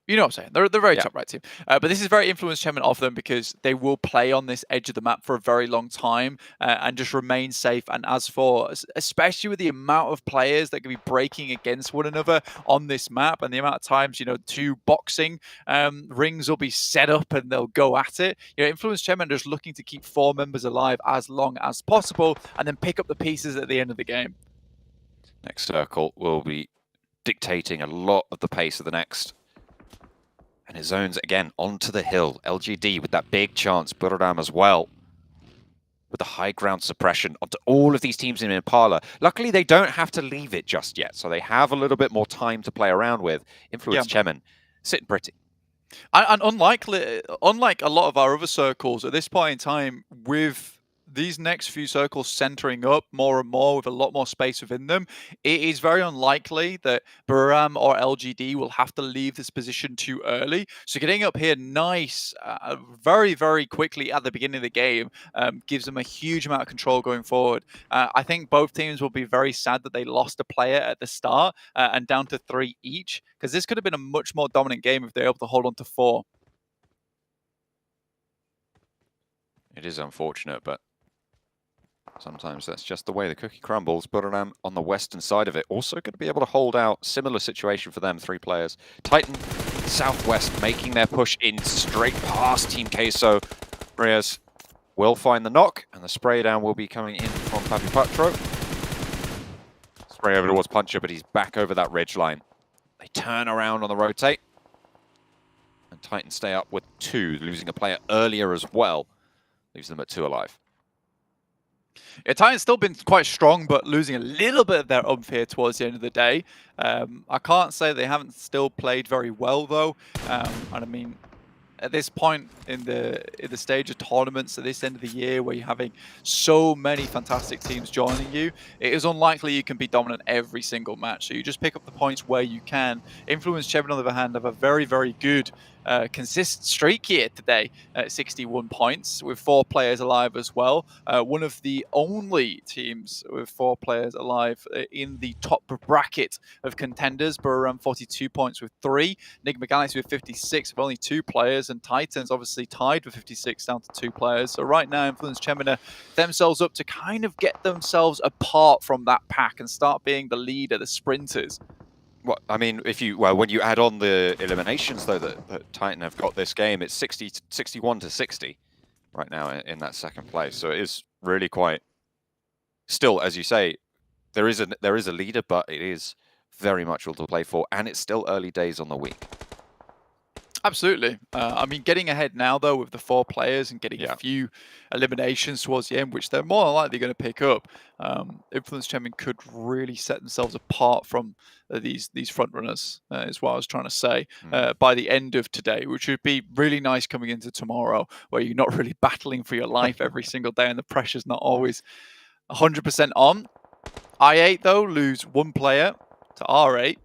You know what I'm saying? They're very top right team. But this is very influenced Chemin off them because they will play on this edge of the map for a very long time and just remain safe. And as for, especially with the amount of players that can be breaking against one another on this map and the amount of times, 2 boxing rings will be set up and they'll go at it. Influence Chemin just looking to keep 4 members alive as long as possible and then pick up the pieces at the end of the game. Next circle will be dictating a lot of the pace of the next. And it zones again onto the hill. LGD with that big chance. Buriram as well. With the high ground suppression onto all of these teams in Impala. Luckily, they don't have to leave it just yet. So they have a little bit more time to play around with. Influence Chemin sitting pretty. And unlike a lot of our other circles, at this point in time, with these next few circles centering up more and more with a lot more space within them, it is very unlikely that Buram or LGD will have to leave this position too early. So getting up here nice, very, very quickly at the beginning of the game gives them a huge amount of control going forward. I think both teams will be very sad that they lost a player at the start and down to 3 each, because this could have been a much more dominant game if they're able to hold on to 4. It is unfortunate, but sometimes that's just the way the cookie crumbles. But on the western side of it, also going to be able to hold out. Similar situation for them, 3 players. Titan, Southwest, making their push in straight past Team Queso. Reyes will find the knock, and the spray down will be coming in from Papi Patro. Spray over towards Puncher, but he's back over that ridge line. They turn around on the rotate. And Titan stay up with 2, losing a player earlier as well. Leaves them at 2 alive. Yeah, Titan's still been quite strong, but losing a little bit of their oomph here towards the end of the day. I can't say they haven't still played very well, though. And I mean, at this point in the stage of tournaments at this end of the year where you're having so many fantastic teams joining you, it is unlikely you can be dominant every single match. So you just pick up the points where you can. Influence Chevron, on the other hand, have a very, very good consistent streak here today at 61 points with 4 players alive as well. One of the only teams with 4 players alive in the top bracket of contenders. Buram 42 points with 3. Enigma Galaxy with 56 with only 2 players. And Titans obviously tied with 56 down to 2 players. So right now, Influence Chemina themselves up to kind of get themselves apart from that pack and start being the leader, the sprinters. Well, I mean, when you add on the eliminations, though, that Titan have got this game, it's 61 to 60 right now in that second place. So it is really quite. Still, as you say, there is a leader, but it is very much all to play for, and it's still early days on the week. Absolutely. I mean, getting ahead now, though, with the 4 players and getting a few eliminations towards the end, which they're more than likely going to pick up, Influence Champion could really set themselves apart from these front runners, is what I was trying to say, by the end of today, which would be really nice coming into tomorrow, where you're not really battling for your life every single day and the pressure's not always 100% on. I8, though, lose 1 player to R8.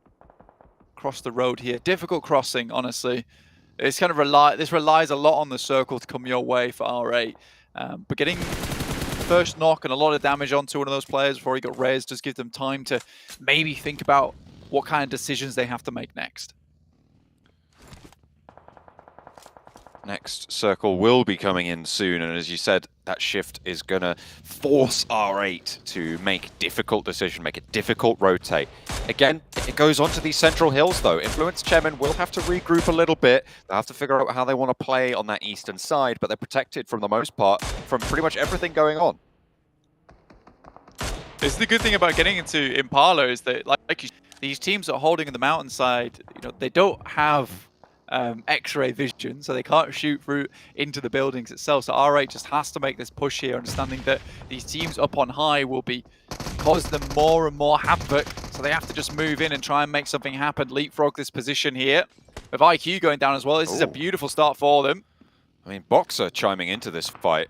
Across the road here. Difficult crossing, honestly. It's kind of this relies a lot on the circle to come your way for R8. But getting first knock and a lot of damage onto one of those players before he got raised does give them time to maybe think about what kind of decisions they have to make next. Next circle will be coming in soon, and as you said, that shift is going to force R8 to make difficult decisions, make a difficult rotate. Again, it goes on to these central hills, though. Influence Chemin will have to regroup a little bit. They'll have to figure out how they want to play on that eastern side, but they're protected from the most part from pretty much everything going on. This is the good thing about getting into Impala is that, these teams that are holding in the mountainside, they don't have X-ray vision, so they can't shoot through into the buildings itself. So R8 just has to make this push here, understanding that these teams up on high will be causing them more and more havoc. So they have to just move in and try and make something happen, leapfrog this position here. With IQ going down as well, this is a beautiful start for them. I mean, Boxer chiming into this fight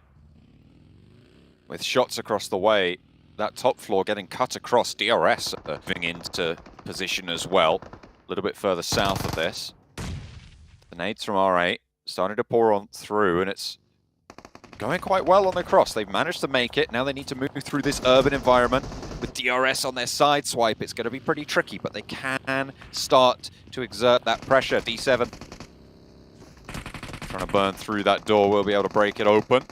with shots across the way. That top floor getting cut across. DRS moving into position as well. A little bit further south of this. The nades from R8 starting to pour on through, and it's going quite well on the cross. They've managed to make it. Now they need to move through this urban environment. With DRS on their side swipe, it's going to be pretty tricky, but they can start to exert that pressure. D7 trying to burn through that door. We'll be able to break it open.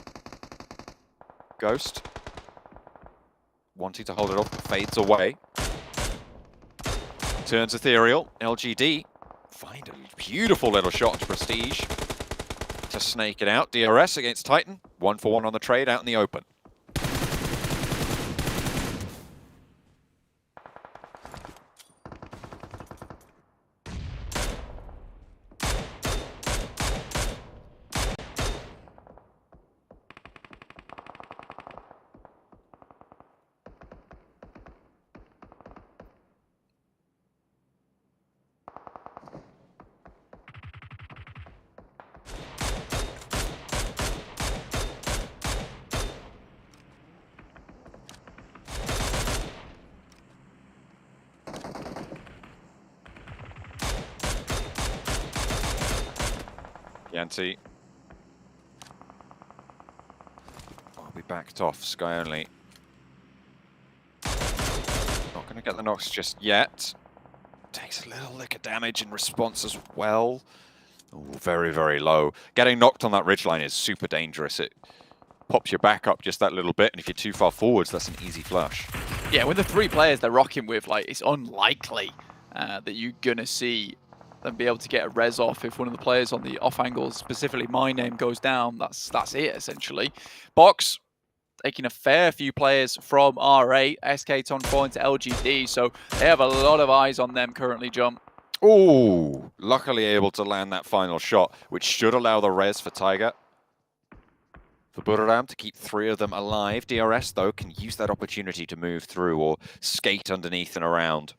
Ghost wanting to hold it off, but fades away. Turns ethereal. LGD find a beautiful little shot to Prestige to snake it out. DRS against Titan. 1-for-1 on the trade out in the open. Yanti. I'll be backed off, Sky only. Not going to get the knocks just yet. Takes a little lick of damage in response as well. Ooh, very, very low. Getting knocked on that ridgeline is super dangerous. It pops your back up just that little bit, and if you're too far forwards, that's an easy flush. Yeah, with the 3 players they're rocking with, like, it's unlikely that you're going to see them be able to get a res off if one of the players on the off angle, specifically my name, goes down. That's it, essentially. Box taking a fair few players from R8, SK Ton 4 into LGD, so they have a lot of eyes on them currently, Jump. Ooh, luckily able to land that final shot, which should allow the res for Tiger. For Buriram to keep 3 of them alive. DRS, though, can use that opportunity to move through or skate underneath and around.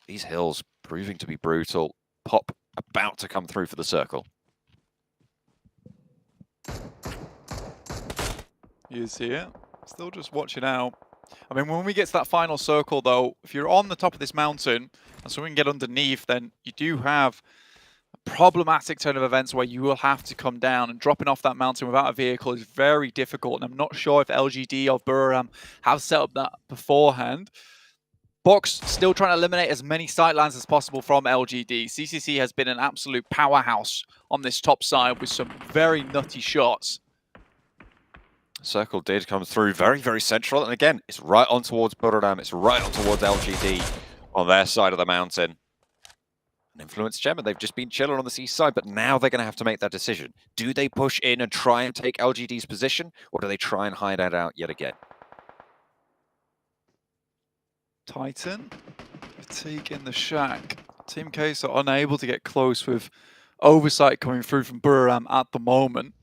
These hills proving to be brutal. Pop about to come through for the circle. He is here. Still just watching out. I mean, when we get to that final circle, though, if you're on the top of this mountain and someone can get underneath, then you do have a problematic turn of events where you will have to come down, and dropping off that mountain without a vehicle is very difficult. And I'm not sure if LGD or Buriram have set up that beforehand. Box still trying to eliminate as many sightlines as possible from LGD. CCC has been an absolute powerhouse on this top side with some very nutty shots. Circle did come through very, very central. And again, it's right on towards Buriram. It's right on towards LGD on their side of the mountain. An Influence Gem, and they've just been chilling on the seaside, but now they're going to have to make that decision. Do they push in and try and take LGD's position, or do they try and hide that out yet again? Titan, Fatigue in the shack. Team Case are unable to get close with oversight coming through from Buriram at the moment.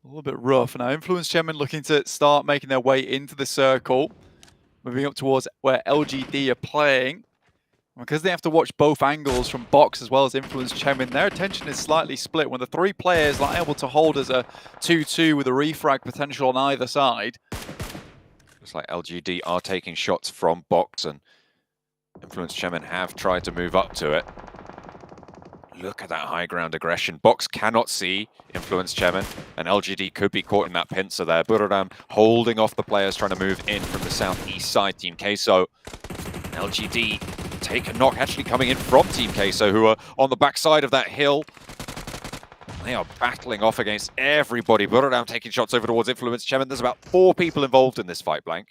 A little bit rough. Now, Influence Chairman looking to start making their way into the circle, moving up towards where LGD are playing. Because they have to watch both angles from Box as well as Influence Chairman, their attention is slightly split. When the 3 players are able to hold as a 2-2 with a refrag potential on either side. Looks like LGD are taking shots from Box, and Influence Chairman have tried to move up to it. Look at that high ground aggression. Box cannot see Influence Chairman, and LGD could be caught in that pincer there. Buriram holding off the players trying to move in from the southeast side. Team Queso, LGD take a knock, actually coming in from Team Queso, who are on the backside of that hill. They are battling off against everybody. Buriram taking shots over towards Influence Chairman. There's about 4 people involved in this fight, Blank.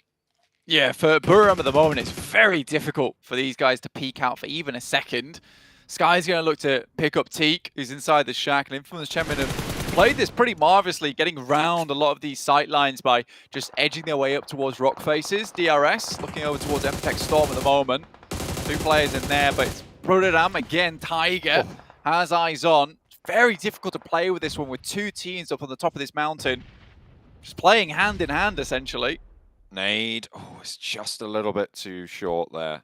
Yeah, for Buriram at the moment, it's very difficult for these guys to peek out for even a second. Sky's going to look to pick up Teak, who's inside the shack, and Influence Chairman have played this pretty marvelously, getting around a lot of these sight lines by just edging their way up towards rock faces. DRS looking over towards MTech Storm at the moment. 2 players in there, but it's Buriram again. Tiger has eyes on. Very difficult to play with this one with 2 teams up on the top of this mountain. Just playing hand in hand, essentially. Nade, oh, it's just a little bit too short there.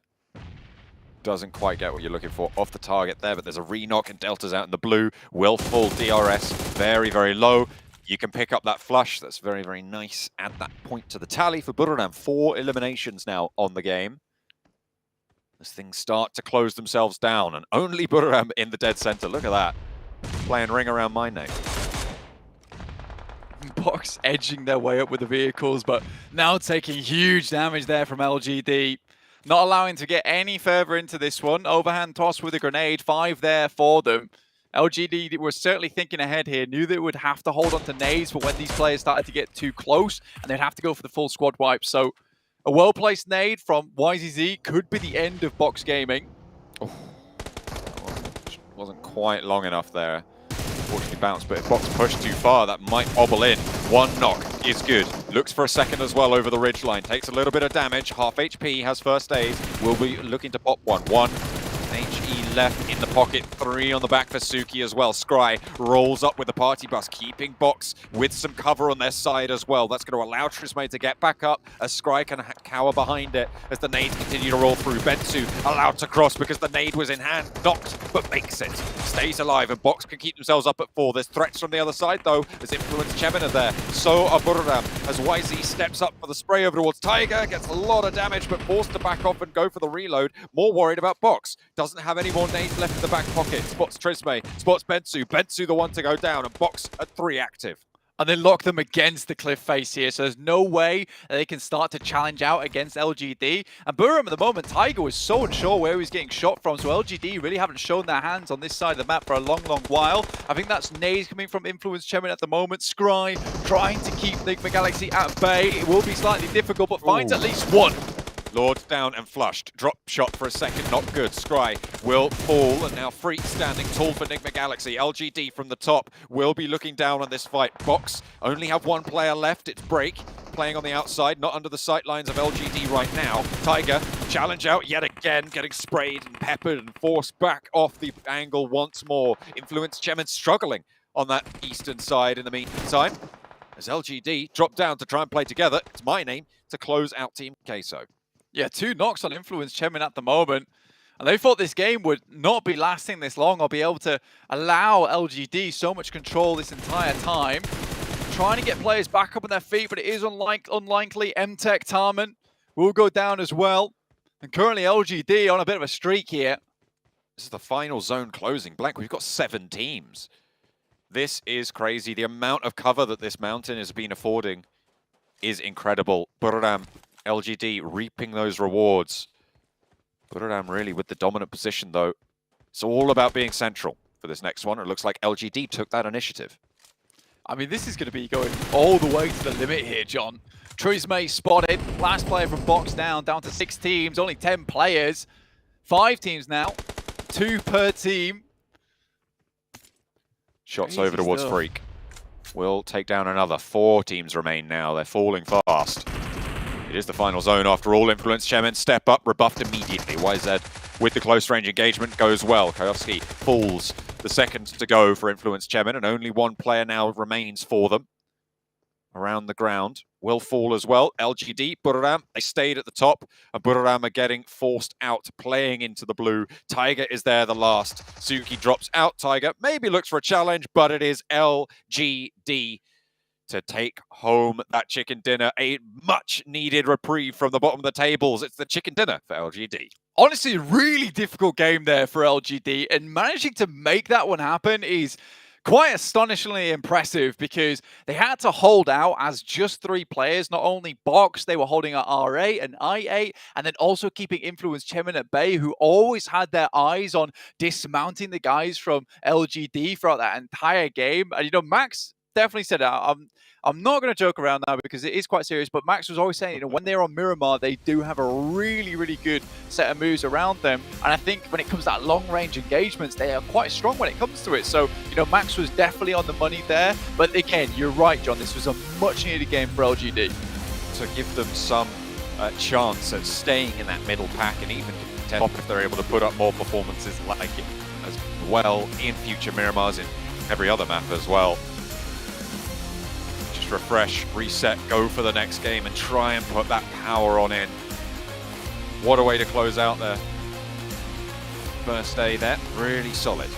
Doesn't quite get what you're looking for off the target there, but there's a re-knock and Delta's out in the blue. Willful DRS, very, very low. You can pick up that flush. That's very, very nice. Add that point to the tally for Buriram. 4 eliminations now on the game. As things start to close themselves down, and only Buriram in the dead center. Look at that. Playing ring around my name. Box edging their way up with the vehicles, but now taking huge damage there from LGD. Not allowing to get any further into this one. Overhand toss with a grenade. 5 there for them. LGD were certainly thinking ahead here. Knew they would have to hold on to nades for when these players started to get too close, and they'd have to go for the full squad wipe. So a well-placed nade from YZZ could be the end of Box Gaming. Oh, wasn't quite long enough there. Unfortunately bounced, but if Box pushed too far, that might obble in. 1 knock is good. Looks for a second as well over the ridgeline. Takes a little bit of damage. Half HP, has first aid. Will be looking to pop 1. 1 HE left in the pocket. 3 on the back for Suki as well. Scry rolls up with the party bus, keeping Box with some cover on their side as well. That's going to allow Trismay to get back up as Scry can cower behind it as the nades continue to roll through. Bensu allowed to cross because the nade was in hand. Knocked, but makes it. Stays alive, and Box can keep themselves up at 4. There's threats from the other side, though. There's Influence Chairman there. So are Buriram as YZ steps up for the spray over towards Tiger. Gets a lot of damage, but forced to back off and go for the reload. More worried about Box. doesn't have any more nades left in the back pocket. Spots Trisme, spots Bensu. Bensu the one to go down, and Box at 3 active. And they lock them against the cliff face here, so there's no way that they can start to challenge out against LGD. And Burham at the moment, Tiger was so unsure where he was getting shot from, so LGD really haven't shown their hands on this side of the map for a long, long while. I think that's nades coming from Influence Chemin at the moment. Scry trying to keep Enigma Galaxy at bay. It will be slightly difficult, but finds at least one. Lord down and flushed. Drop shot for a second, not good. Scry will fall, and now Freak standing tall for Enigma Galaxy. LGD from the top will be looking down on this fight. Box only have one player left. It's Break playing on the outside, not under the sight lines of LGD right now. Tiger, challenge out yet again, getting sprayed and peppered and forced back off the angle once more. Influence Chemin struggling on that eastern side in the meantime. As LGD drop down to try and play together, it's my name to close out Team Queso. Yeah, 2 knocks on Influence Chemin at the moment. And they thought this game would not be lasting this long or be able to allow LGD so much control this entire time. Trying to get players back up on their feet, but it is unlikely. MTech Tarman will go down as well. And currently LGD on a bit of a streak here. This is the final zone closing. Blank, we've got 7 teams. This is crazy. The amount of cover that this mountain has been affording is incredible. Burram, LGD reaping those rewards. Burram really with the dominant position though. It's all about being central for this next one. It looks like LGD took that initiative. I mean, this is going to be going all the way to the limit here, John. Trisme spotted. Last player from Box down to 6 teams. Only 10 players. 5 teams now. 2 per team. Shots Crazy over towards stuff. Freak. Will take down another. 4 teams remain now. They're falling fast. It is the final zone after all. Influence Chemin step up, rebuffed immediately. YZ with the close range engagement goes well. Kayovsky falls. The second to go for Influence Chemin, and only 1 player now remains for them. Around the ground. Will fall as well. LGD, Burram, they stayed at the top, and Burram are getting forced out, playing into the blue. Tiger is there, the last. Suki drops out. Tiger maybe looks for a challenge, but it is LGD to take home that chicken dinner. A much needed reprieve from the bottom of the tables. It's the chicken dinner for LGD. Honestly, a really difficult game there for LGD, and managing to make that one happen is quite astonishingly impressive because they had to hold out as just 3 players. Not only Box, they were holding at R8 and I8, and then also keeping Influence Chemin at bay, who always had their eyes on dismounting the guys from LGD throughout that entire game. And, you know, Max definitely said, I'm not going to joke around now because it is quite serious, but Max was always saying, you know, when they're on Miramar, they do have a really, really good set of moves around them. And I think when it comes to that long-range engagements, they are quite strong when it comes to it. So, you know, Max was definitely on the money there. But again, you're right, John, this was a much-needed game for LGD. To give them some chance at staying in that middle pack and even top if they're able to put up more performances like it as well in future Miramars, in every other map as well. Refresh, reset, go for the next game and try and put that power on in. What a way to close out their first day there. Really solid.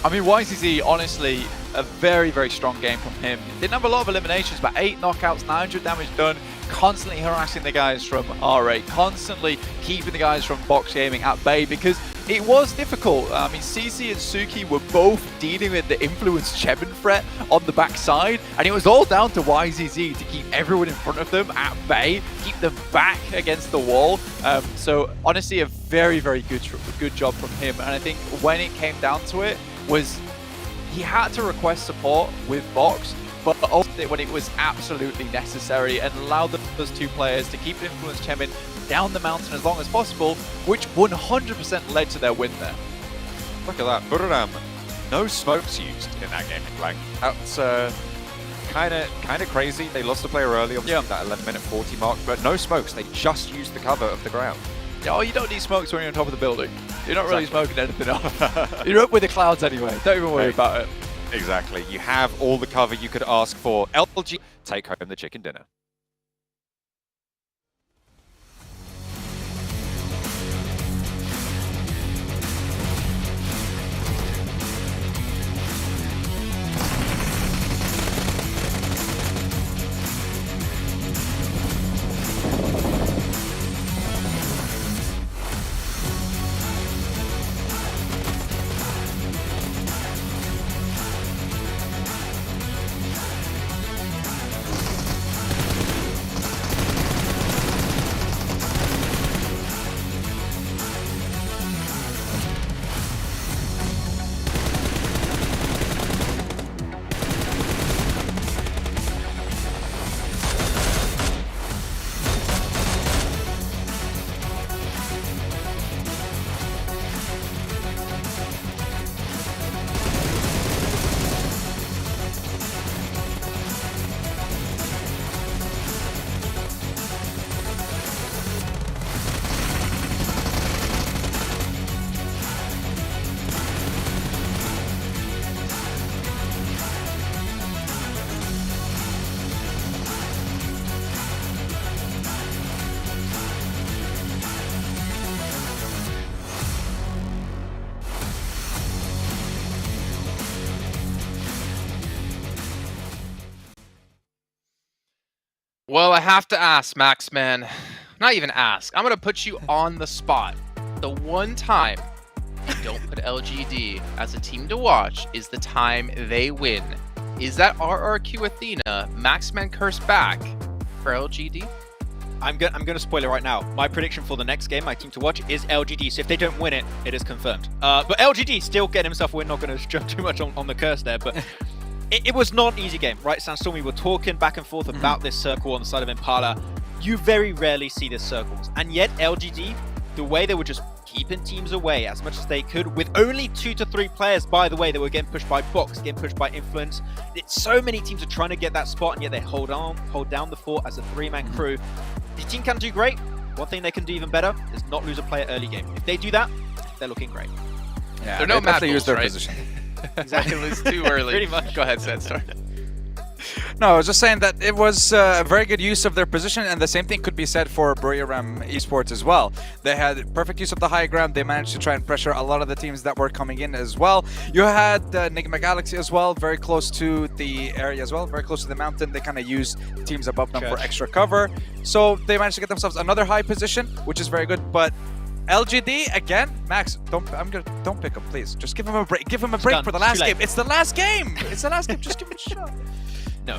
I mean, YZZ, honestly, a very, very strong game from him. Didn't have a lot of eliminations, but 8 knockouts, 900 damage done, constantly harassing the guys from R8, constantly keeping the guys from Box Gaming at bay because it was difficult. I mean, CC and Suki were both dealing with the Influence Chemin threat on the backside, and it was all down to YZZ to keep everyone in front of them at bay, keep them back against the wall. So honestly, a very, very good job from him. And I think when it came down to it, was he had to request support with Box, but also when it was absolutely necessary, and allowed those 2 players to keep Influence Chemin down the mountain as long as possible, which 100% led to their win there. Look at that. Burram, no smokes used in that game in Blank. That's kind of crazy. They lost the player early on that 11-minute 40 mark, but no smokes. They just used the cover of the ground. Oh, you don't need smokes when you're on top of the building. You're not really smoking anything off. You're up with the clouds anyway. Don't even worry about it. Exactly. You have all the cover you could ask for. LG take home the chicken dinner. Well, I have to ask, Max, man. Not even ask. I'm going to put you on the spot. The one time you don't put LGD as a team to watch is the time they win. Is that RRQ Athena, Maxman curse back for LGD? I'm going to spoil it right now. My prediction for the next game, my team to watch, is LGD. So if they don't win it, it is confirmed. But LGD still getting himself a win. Not going to jump too much on the curse there, but it was not an easy game, right? Sandstorm, we were talking back and forth about this circle on the side of Impala. You very rarely see this circles. And yet LGD, the way they were just keeping teams away as much as they could with only 2 to 3 players, by the way. They were getting pushed by Box, getting pushed by Influence. So many teams are trying to get that spot, and yet they hold down the fort as a 3-man crew. The team can do great. One thing they can do even better is not lose a player early game. If they do that, they're looking great. Yeah, They're no they have to Mad use their Bulls, right? position. Exactly. It was too early. Pretty much. Go ahead, Sandstorm. No, I was just saying that it was a very good use of their position, and the same thing could be said for Buriram Esports as well. They had perfect use of the high ground. They managed to try and pressure a lot of the teams that were coming in as well. You had Enigma Galaxy as well, very close to the area as well, very close to the mountain. They kind of used teams above them for extra cover. So they managed to get themselves another high position, which is very good. But LGD again, Max, don't pick him, please. Just give him a break. Give him a break for the last game. It's the last game. It's the last game. Just give him a shot. No.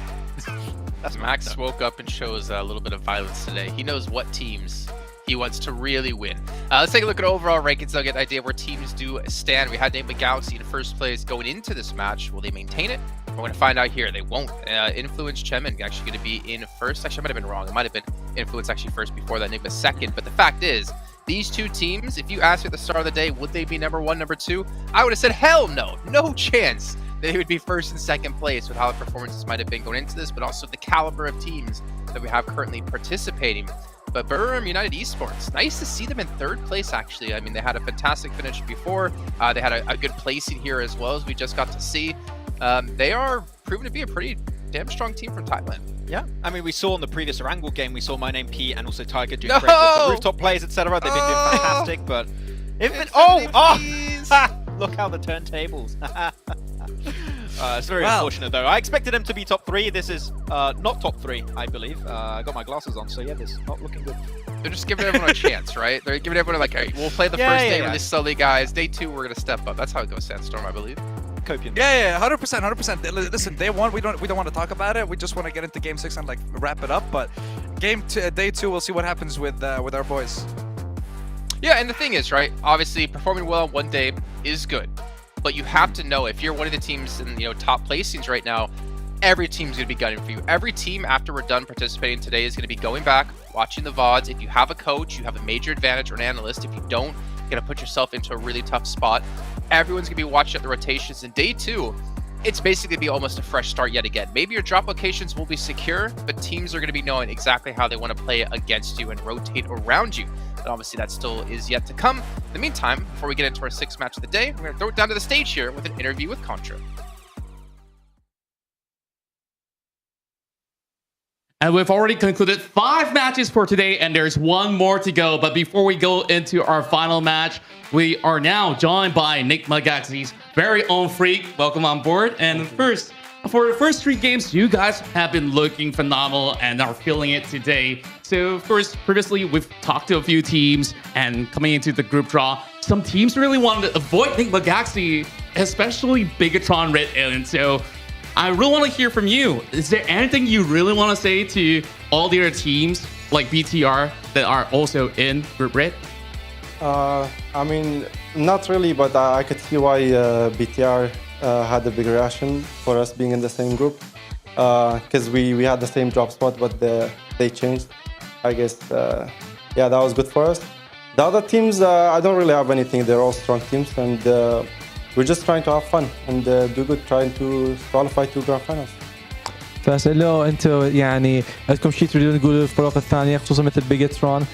That's Max woke up and shows a little bit of violence today. He knows what teams he wants to really win. Let's take a look at overall rankings. I'll get an idea of where teams do stand. We had Enigma Galaxy in first place going into this match. Will they maintain it? We're going to find out here. They won't. Influence Chemin actually going to be in first. Actually, I might have been wrong. It might have been Influence actually first before that. Enigma second. But the fact is, these two teams, if you asked me at the start of the day, would they be number 1, number 2? I would have said, hell no. No chance. They would be first and second place with how the performances might have been going into this, but also the caliber of teams that we have currently participating. But Buriram United Esports, nice to see them in third place, actually. I mean, they had a fantastic finish before. They had a good placing here as well, as we just got to see. They are proven to be a pretty damn strong team from Thailand. Yeah, I mean, we saw in the previous Erangel game, we saw My Name P and also Tiger doing great with the rooftop plays, etc. They've been doing fantastic, but... Look how the turntables. It's very unfortunate, though. I expected them to be top 3. This is not top 3, I believe. I got my glasses on, so yeah, this is not looking good. They're just giving everyone a chance, right? They're giving everyone like, hey, we'll play the first day really slowly, guys. Day 2, we're going to step up. That's how it goes, Sandstorm, I believe. Copian. Yeah, 100%. Listen, day 1, we don't want to talk about it. We just want to get into game 6 and like wrap it up. But day 2, we'll see what happens with our boys. Yeah, and the thing is, right? Obviously, performing well on one day is good, but you have to know if you're one of the teams in top placings right now, every team's going to be gunning for you. Every team after we're done participating today is going to be going back, watching the VODs. If you have a coach, you have a major advantage, or an analyst. If you don't, you're going to put yourself into a really tough spot. Everyone's going to be watching at the rotations. In day 2, it's basically going to be almost a fresh start yet again. Maybe your drop locations will be secure, but teams are going to be knowing exactly how they want to play against you and rotate around you. And obviously that still is yet to come. In the meantime, before we get into our 6th match of the day, we're going to throw it down to the stage here with an interview with Contra. And we've already concluded 5 matches for today, and there's 1 more to go. But before we go into our final match, we are now joined by Enigma Galaxy's very own Freak. Welcome on board. And first, for the first 3 games, you guys have been looking phenomenal and are feeling it today. So, of course, previously we've talked to a few teams, and coming into the group draw, some teams really wanted to avoid Enigma Galaxy, especially Bigatron Red Alien. So, I really want to hear from you. Is there anything you really want to say to all the other teams like BTR that are also in Group Red? I mean, not really, but I could see why BTR had a big reaction for us being in the same group. Because we had the same drop spot, but they changed. I guess, yeah, that was good for us. The other teams, I don't really have anything. They're all strong teams, and we're just trying to have fun and do good, trying to qualify to Grand Finals. فاسأله انتم يعني عندكم شيء تريدون تقولوا في الفرق الثانيه خصوصا مثل بيجترون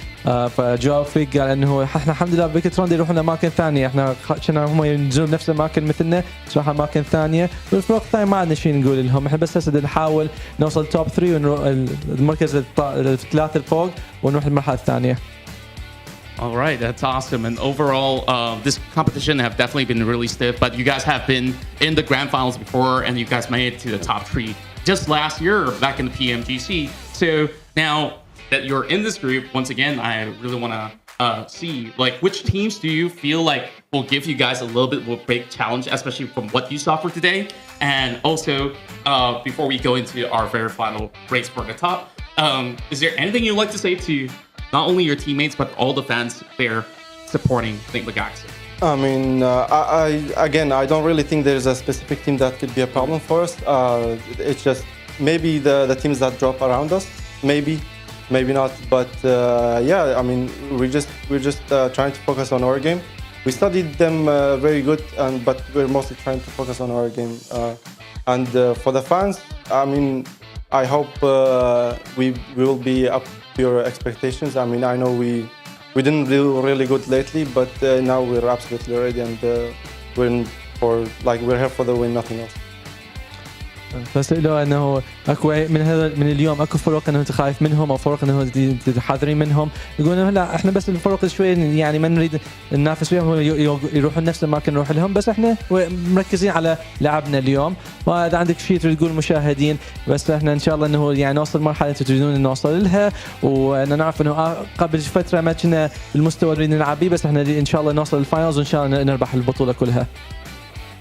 فجاوب فيك قال انه احنا الحمد لله بيجترون دي يروحون اماكن ثانيه احنا كنا هم ينزلون بنفس الاماكن مثلنا نروح اماكن ثانيه والفرق الثانيه ما عندنا شيء نقول لهم احنا بس هسه نحاول نوصل توب 3 ونروح المركز الثلاثه الفوق ونروح المرحله الثانيه. All right, that's awesome. And overall, this competition have definitely been really stiff, but you guys have been in the grand finals before, and you guys made it to the top 3 just last year back in the PMGC. So Now that you're in this group, once again, I really want to see like which teams do you feel like will give you guys a little bit of a big challenge, especially from what you saw for today. And also, before we go into our very final race for the top, is there anything you'd like to say to not only your teammates but all the fans there supporting the guys? I mean, I don't really think there's a specific team that could be a problem for us. It's just maybe the teams that drop around us, maybe not. But yeah, I mean, we're just trying to focus on our game. We studied them very good, but we're mostly trying to focus on our game. And for the fans, I mean, I hope we will be up to your expectations. I mean, I know we didn't do really good lately, but now we're absolutely ready, and we're here for the win, nothing else. بس له انه اكو من اليوم اكو فرق انه انت خايف منهم او فرق انه تحذرين منهم، يقولون هلا احنا بس الفرق شوي يعني ما نريد ننافس وياهم يروحون نفس ما كنا نروح لهم، بس احنا مركزين على لعبنا اليوم. واذا عندك شيء تريد تقول المشاهدين، بس احنا ان شاء الله انه يعني نوصل مرحله انتم تريدون نوصل لها، وأنا نعرف انه قبل فتره ما كنا بالمستوى اللي نلعب به، بس احنا ان شاء الله نوصل للفاينلز وان شاء الله نربح البطوله كلها.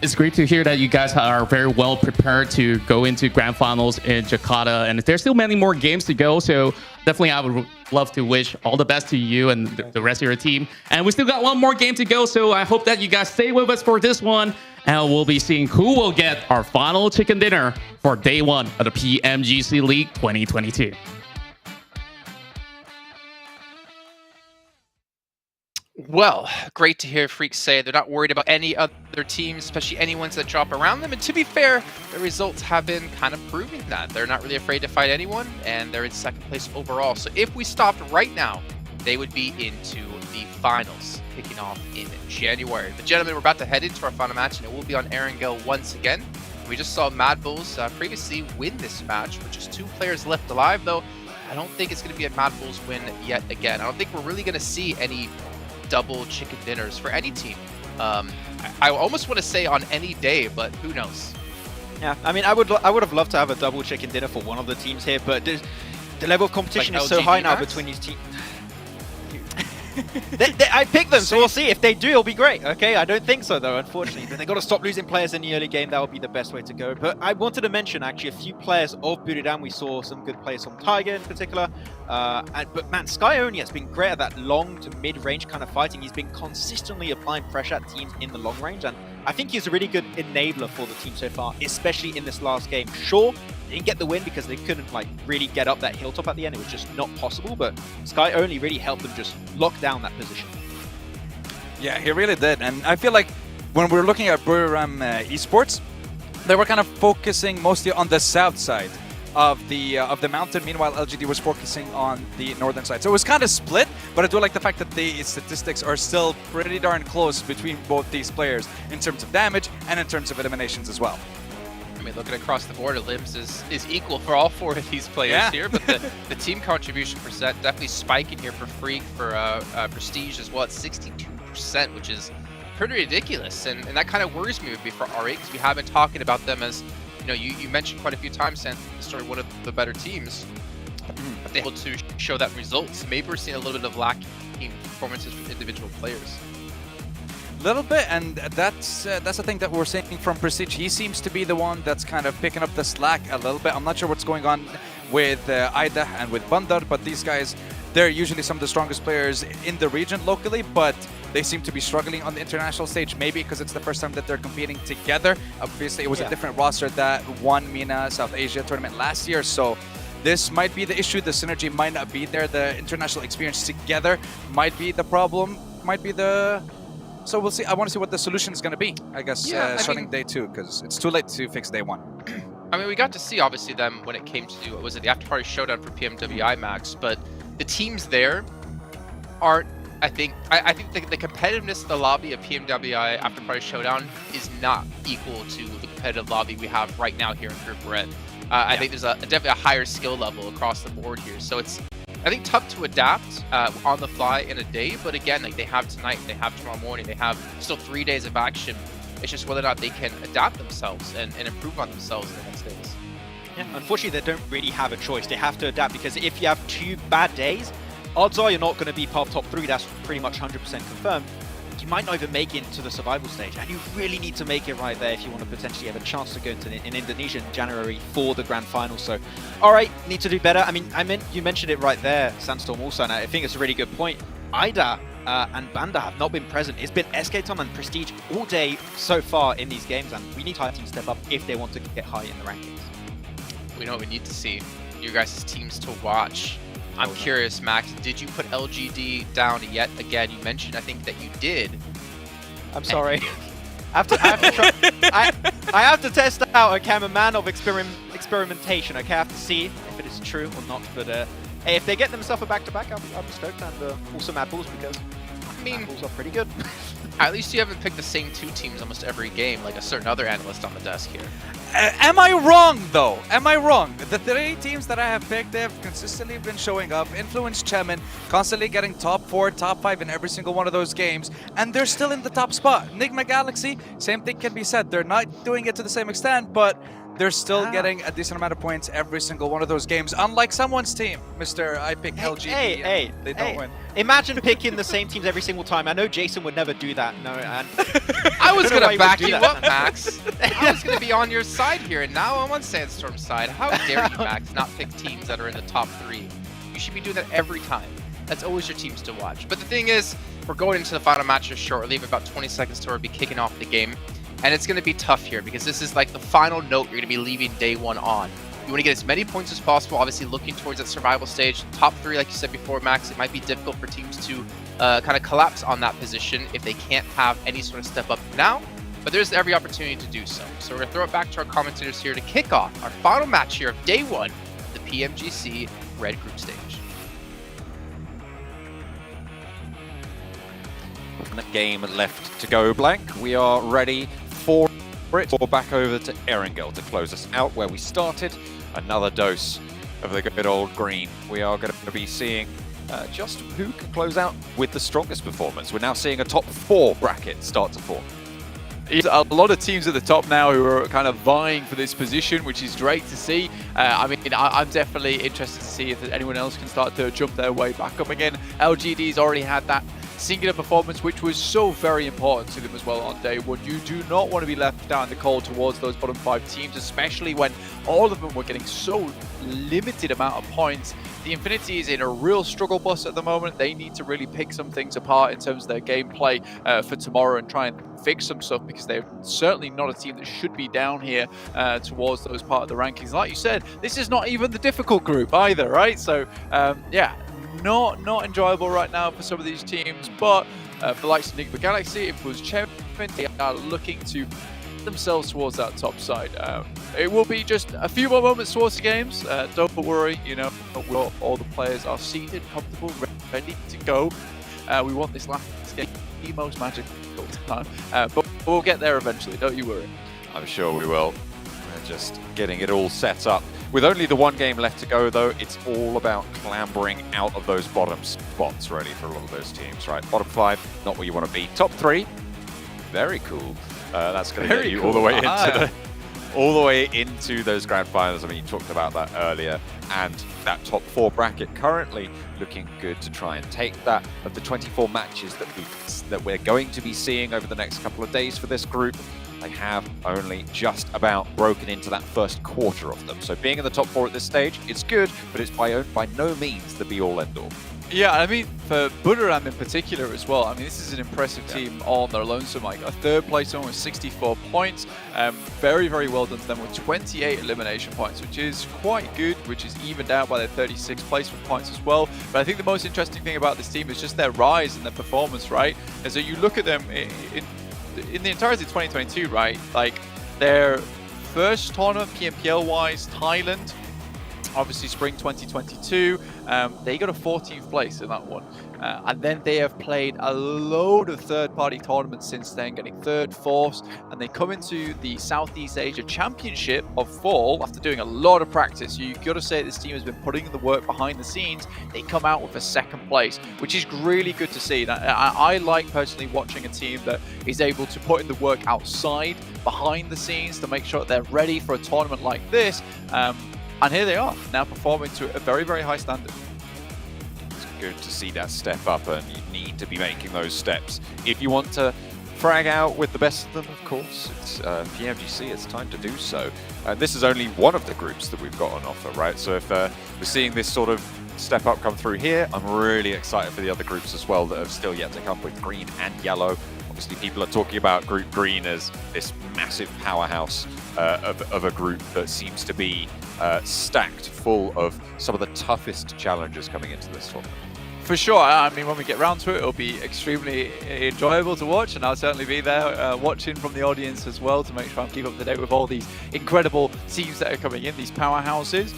It's great to hear that you guys are very well prepared to go into grand finals in Jakarta, and there's still many more games to go. So definitely, I would love to wish all the best to you and the rest of your team. And we still got one more game to go, so I hope that you guys stay with us for this one, and we'll be seeing who will get our final chicken dinner for day one of the PMGC League 2022. Well, great to hear Freaks say they're not worried about any other teams, especially any ones that drop around them. And to be fair, the results have been kind of proving that. They're not really afraid to fight anyone, and they're in second place overall. So if we stopped right now, they would be into the finals, kicking off in January. But gentlemen, we're about to head into our final match, and it will be on Erangel once again. We just saw Mad Bulls previously win this match with just 2 players left alive, though I don't think it's going to be a Mad Bulls win yet again. I don't think we're really going to see any double chicken dinners for any team. I almost want to say on any day, but who knows? Yeah, I mean, I would have loved to have a double chicken dinner for one of the teams here, but the level of competition is so high now between these teams. I picked them, so we'll see. If they do, it'll be great. Okay, I don't think so though, unfortunately. But they got to stop losing players in the early game. That would be the best way to go. But I wanted to mention actually a few players of Buriram. We saw some good players from Tiger in particular. But man, Sky Only has been great at that long to mid-range kind of fighting. He's been consistently applying pressure at teams in the long range, and I think he's a really good enabler for the team so far, especially in this last game. Sure, they didn't get the win because they couldn't like really get up that hilltop at the end. It was just not possible, but Sky Only really helped them just lock down that position. Yeah, he really did. And I feel like when we're looking at Buriram esports, they were kind of focusing mostly on the south side of the mountain. Meanwhile, LGD was focusing on the northern side. So it was kind of split, but I do like the fact that the statistics are still pretty darn close between both these players in terms of damage and in terms of eliminations as well. I mean, looking across the board, Limbs is equal for all 4 of these players here, but the team contribution percent definitely spiking here for Freak, for Prestige as well at 62%, which is pretty ridiculous. And that kind of worries me would be for RA, because we have been talking about them as, you know, you mentioned quite a few times, Sam, sort of one of the better teams. But they're able to show that results. Maybe we're seeing a little bit of lacking performances from individual players. Little bit, and that's the thing that we're seeing from Prestige. He seems to be the one that's kind of picking up the slack a little bit. I'm not sure what's going on with Aida and with Bandar, but these guys, they're usually some of the strongest players in the region locally, but they seem to be struggling on the international stage, maybe because it's the first time that they're competing together. Obviously, it was a different roster that won MENA South Asia tournament last year, so this might be the issue. The synergy might not be there. The international experience together might be the problem, might be the... So we'll see. I want to see what the solution is going to be, I guess, starting day 2, because it's too late to fix day 1. I mean, we got to see, obviously, them when it came to, what was it, the After Party Showdown for PMWI Max, but the teams there aren't, I think the competitiveness of the lobby of PMWI After Party Showdown is not equal to the competitive lobby we have right now here in Group Red. I think there's definitely a higher skill level across the board here, so it's, I think, tough to adapt on the fly in a day, but again, like they have tonight, they have tomorrow morning, they have still 3 days of action. It's just whether or not they can adapt themselves and improve on themselves in the next days. Yeah, unfortunately, they don't really have a choice. They have to adapt because if you have 2 bad days, odds are you're not going to be part of top 3. That's pretty much 100% confirmed. You might not even make it into the survival stage, and you really need to make it right there if you want to potentially have a chance to go into in Indonesia in January for the grand final. So, all right, need to do better. I mean, you mentioned it right there, Sandstorm also, and I think it's a really good point. Ida and Banda have not been present. It's been SKTom and Prestige all day so far in these games, and we need high teams step up if they want to get high in the rankings. We know what we need to see. Your guys' teams to watch. I'm curious, Max, did you put LGD down yet again? You mentioned, I think, that you did. I'm sorry. I have to test out, okay? I'm a man of experimentation, okay? I have to see if it is true or not. But hey, if they get themselves a back-to-back, I'll be stoked. And also Mad Bulls, because Mad Bulls are pretty good. At least you haven't picked the same 2 teams almost every game, like a certain other analyst on the desk here. Am I wrong, though? Am I wrong? The 3 teams that I have picked, they have consistently been showing up. Influence Chemin, constantly getting top 4, top 5 in every single one of those games, and they're still in the top spot. Nigma Galaxy, same thing can be said. They're not doing it to the same extent, but they're still getting a decent amount of points every single one of those games. Unlike someone's team, Mr. I pick LG. They don't win. Imagine picking the same teams every single time. I know Jason would never do that. No, and I was going to back you up, Max. I was going to be on your side here, and now I'm on Sandstorm's side. How dare you, Max, not pick teams that are in the top 3? You should be doing that every time. That's always your teams to watch. But the thing is, we're going into the final matches shortly. We have about 20 seconds till we'll be kicking off the game. And it's going to be tough here because this is like the final note you're going to be leaving day 1 on. You want to get as many points as possible, obviously looking towards that survival stage. Top 3, like you said before, Max, it might be difficult for teams to kind of collapse on that position if they can't have any sort of step up now. But there's every opportunity to do so. So we're going to throw it back to our commentators here to kick off our final match here of day 1, the PMGC Red Group Stage. Game left to go, Blank. We are ready for it. Or back over to Erangel to close us out where we started. Another dose of the good old green. We are going to be seeing just who can close out with the strongest performance. We're now seeing a top 4 bracket start to form. A lot of teams at the top now who are kind of vying for this position, which is great to see. I mean, I'm definitely interested to see if anyone else can start to jump their way back up again. LGD's already had that singular performance, which was so very important to them as well on day 1. You do not want to be left down the cold towards those bottom 5 teams, especially when all of them were getting so limited amount of points. The Infinity is in a real struggle bus at the moment. They need to really pick some things apart in terms of their gameplay for tomorrow and try and fix some stuff, because they're certainly not a team that should be down here towards those part of the rankings. Like you said, this is not even the difficult group either, right? So yeah, not enjoyable right now for some of these teams, but for the likes of Nigma Galaxy, if it was Chemin, they are looking to themselves towards that top side. It will be just a few more moments towards the games. Don't worry, you know, all the players are seated, comfortable, ready to go. We want this last game the most magical time, but we'll get there eventually, don't you worry. I'm sure we will. We're just getting it all set up. With only the 1 game left to go, though, it's all about clambering out of those bottom spots, really, for a lot of those teams, right? Bottom 5, not where you want to be. Top 3, very cool. That's going to get you all the way into into those grand finals. I mean, you talked about that earlier, and that top 4 bracket currently looking good to try and take that. Of the 24 matches that we're going to be seeing over the next couple of days for this group, they have only just about broken into that first quarter of them. So being in the top 4 at this stage, it's good, but it's by no means the be-all, end-all. Yeah, I mean, for Budoram in particular as well, I mean, this is an impressive team on their lonesome. Like a 3rd place on with 64 points. Very, very well done to them with 28 elimination points, which is quite good, which is evened out by their 36th placement points as well. But I think the most interesting thing about this team is just their rise and their performance, right? And so you look at them in the entirety of 2022, right? Like their first tournament, PMPL-wise, Thailand, obviously spring 2022. They got a 14th place in that one. And then they have played a load of third-party tournaments since then, getting third, fourth, and they come into the Southeast Asia Championship of fall after doing a lot of practice. You've got to say this team has been putting in the work behind the scenes. They come out with a second place, which is really good to see. I like personally watching a team that is able to put in the work outside, behind the scenes, to make sure that they're ready for a tournament like this. And here they are, now performing to a very, very high standard. Good to see that step up, and you need to be making those steps if you want to frag out with the best of them. Of course, it's PMGC, it's time to do so. This is only one of the groups that we've got on offer, right? So if we're seeing this sort of step up come through here, I'm really excited for the other groups as well that have still yet to come, with green and yellow. Obviously, people are talking about Group Green as this massive powerhouse of a group that seems to be stacked full of some of the toughest challenges coming into this tournament. For sure. I mean, when we get round to it, it'll be extremely enjoyable to watch, and I'll certainly be there watching from the audience as well to make sure I'm keep up to date with all these incredible teams that are coming in, these powerhouses.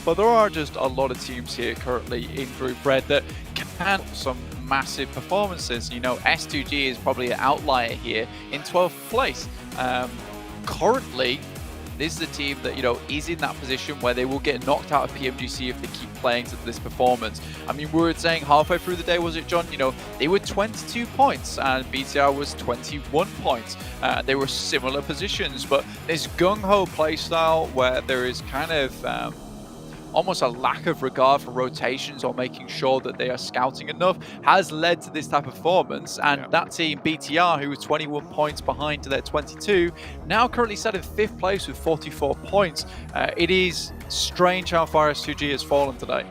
But there are just a lot of teams here currently in Group Red that can some massive performances. You know, S2G is probably an outlier here in 12th place. Currently, this is a team that, you know, is in that position where they will get knocked out of PMGC if they keep playing to this performance. I mean, we were saying halfway through the day, was it, John? You know, they were 22 points and BTR was 21 points. They were similar positions, but this gung-ho playstyle where there is kind of almost a lack of regard for rotations or making sure that they are scouting enough has led to this type of performance. And that team, BTR, who was 21 points behind to their 22, now currently sat in 5th place with 44 points. It is strange how far S2G has fallen today.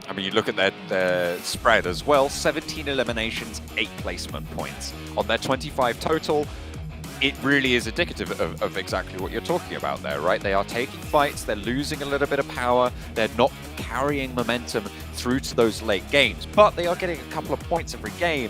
I mean, you look at their spread as well, 17 eliminations, 8 placement points. On their 25 total, it really is indicative of exactly what you're talking about there, right? They are taking fights, they're losing a little bit of power, they're not carrying momentum through to those late games, but they are getting a couple of points every game.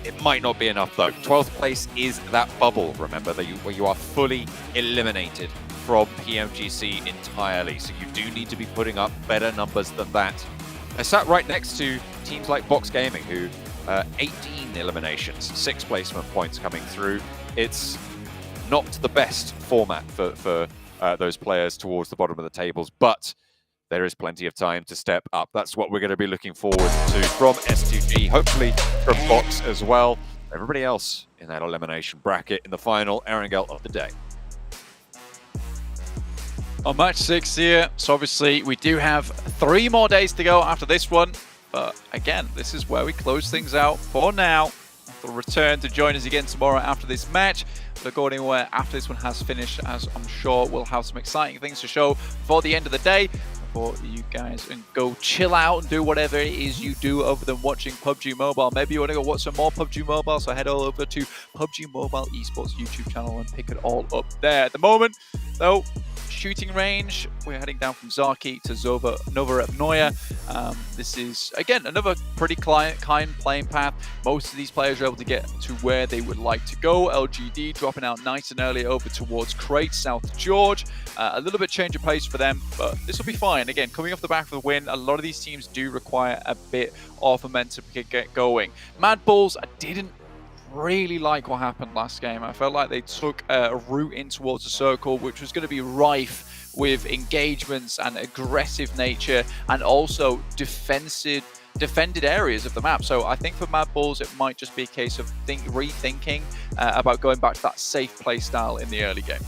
It might not be enough though. 12th place is that bubble, remember, where you are fully eliminated from PMGC entirely, so you do need to be putting up better numbers than that. They're sat right next to teams like Box Gaming, who 18 eliminations, 6 placement points coming through. It's not the best format for those players towards the bottom of the tables, but there is plenty of time to step up. That's what we're going to be looking forward to from S2G, hopefully from Box as well. Everybody else in that elimination bracket in the final Erangel of the day. On match 6 here, so obviously we do have 3 more days to go after this one. But again, this is where we close things out for now. We'll return to join us again tomorrow after this match. But according to where after this one has finished, as I'm sure we'll have some exciting things to show before the end of the day, before you guys can go chill out and do whatever it is you do other than watching PUBG Mobile. Maybe you want to go watch some more PUBG Mobile, so head all over to PUBG Mobile Esports YouTube channel and pick it all up there. At the moment, though, shooting range, we're heading down from Zaki to Novorepnoye. This is, again, another pretty kind playing path. Most of these players are able to get to where they would like to go. LGD dropping out nice and early over towards Crate, South George. A little bit change of pace for them, but this will be fine. Again, coming off the back of the win, a lot of these teams do require a bit of momentum to get going. Mad Bulls, I didn't really like what happened last game. I felt like they took a route in towards the circle, which was going to be rife with engagements and aggressive nature, and also defended areas of the map. So I think for Mad Bulls, it might just be a case of rethinking about going back to that safe play style in the early game.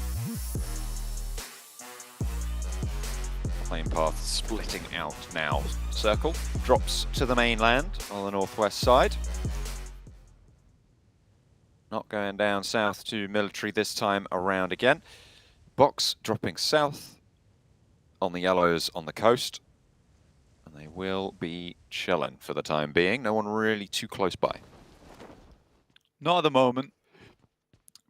Plane path splitting out now. Circle drops to the mainland on the northwest side. Not going down south to military this time around again. Box dropping south on the yellows on the coast. And they will be chilling for the time being. No one really too close by. Not at the moment.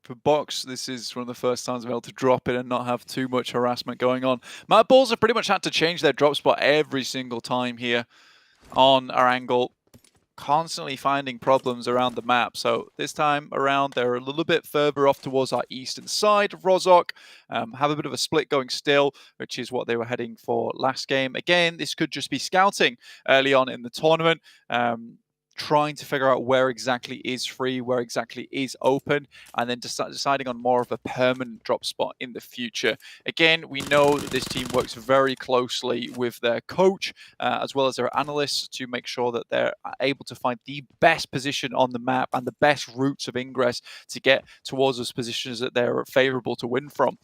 For Box, this is one of the first times I'm able to drop it and not have too much harassment going on. Mad Bulls have pretty much had to change their drop spot every single time here on our angle. constantly finding problems around the map. So this time around, they're a little bit further off towards our eastern side of Rozhok. Have a bit of a split going still, which is what they were heading for last game. Again, this could just be scouting early on in the tournament. Trying to figure out where exactly is free, where exactly is open, and then deciding on more of a permanent drop spot in the future. Again, we know that this team works very closely with their coach as well as their analysts to make sure that they're able to find the best position on the map and the best routes of ingress to get towards those positions that they're favorable to win from.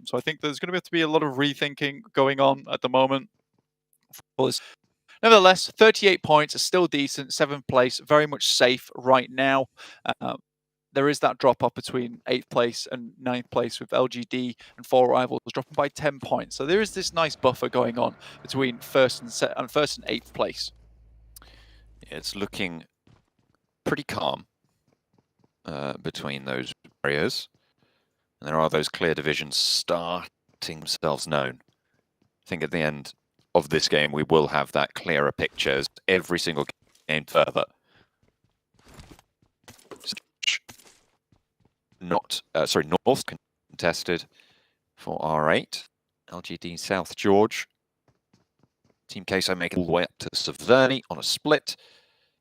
So I think there's going to have to be a lot of rethinking going on at the moment for this. Nevertheless, 38 points are still decent, 7th place, very much safe right now. There is that drop off between 8th place and 9th place with LGD and 4 rivals dropping by 10 points. So there is this nice buffer going on between first and 8th place. Yeah, it's looking pretty calm between those areas. And there are those clear divisions starting themselves known. I think at the end of this game, we will have that clearer picture as every single game further. North contested for R8. LGD South George. Team Queso making all the way up to Severny on a split.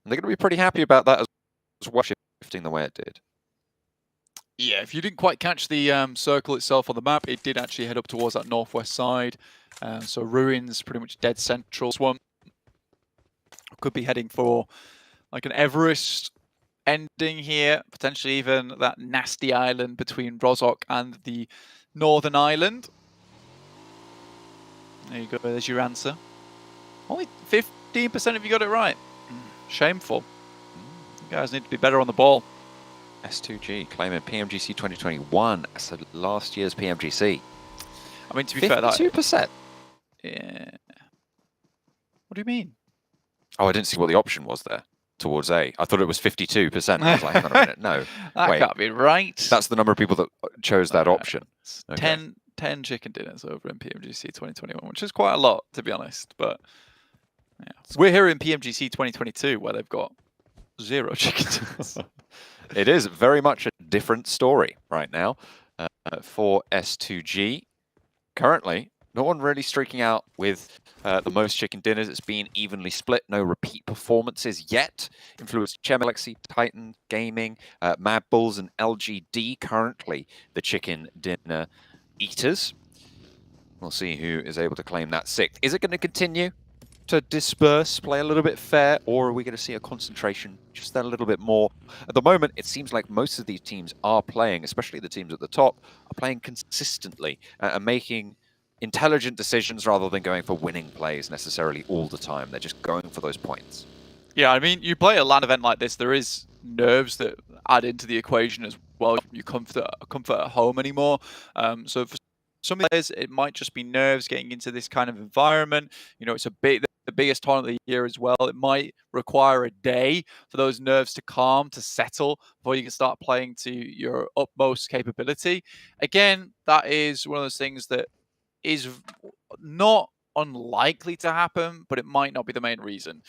And they're going to be pretty happy about that as well, shifting the way it did. Yeah, if you didn't quite catch the circle itself on the map, it did actually head up towards that northwest side. So Ruins, pretty much dead central. One could be heading for like an Everest ending here, potentially even that nasty island between Rozhok and the northern island. There you go, there's your answer. Only 15% of you got it right. Shameful. You guys need to be better on the ball. S2G claiming PMGC 2021 as last year's PMGC. I mean, to be fair, that 52%. Yeah. What do you mean? Oh, I didn't see what the option was there towards A. I thought it was 52%. I was like, hang on a minute. No. That wait. can't be right. That's the number of people that chose that option. Okay. 10 chicken dinners over in PMGC 2021, which is quite a lot, to be honest. But yeah. We're here in PMGC 2022 where they've got 0 chicken dinners. It is very much a different story right now for S2G. Currently, no one really streaking out with the most chicken dinners. It's been evenly split. No repeat performances yet. Influenced Chem, Alexi, Titan, Gaming, Mad Bulls, and LGD currently the chicken dinner eaters. We'll see who is able to claim that 6th. Is it going to continue to disperse, play a little bit fair, or are we going to see a concentration just that a little bit more? At the moment, it seems like most of these teams are playing, especially the teams at the top, are playing consistently and making intelligent decisions rather than going for winning plays necessarily all the time. They're just going for those points. Yeah, I mean, you play a LAN event like this, there is nerves that add into the equation as well. You comfort at home anymore. So for some players, it might just be nerves getting into this kind of environment. You know, it's the biggest tournament of the year as well. It might require a day for those nerves to calm, to settle, before you can start playing to your utmost capability. Again, that is one of those things that is not unlikely to happen, but it might not be the main reason.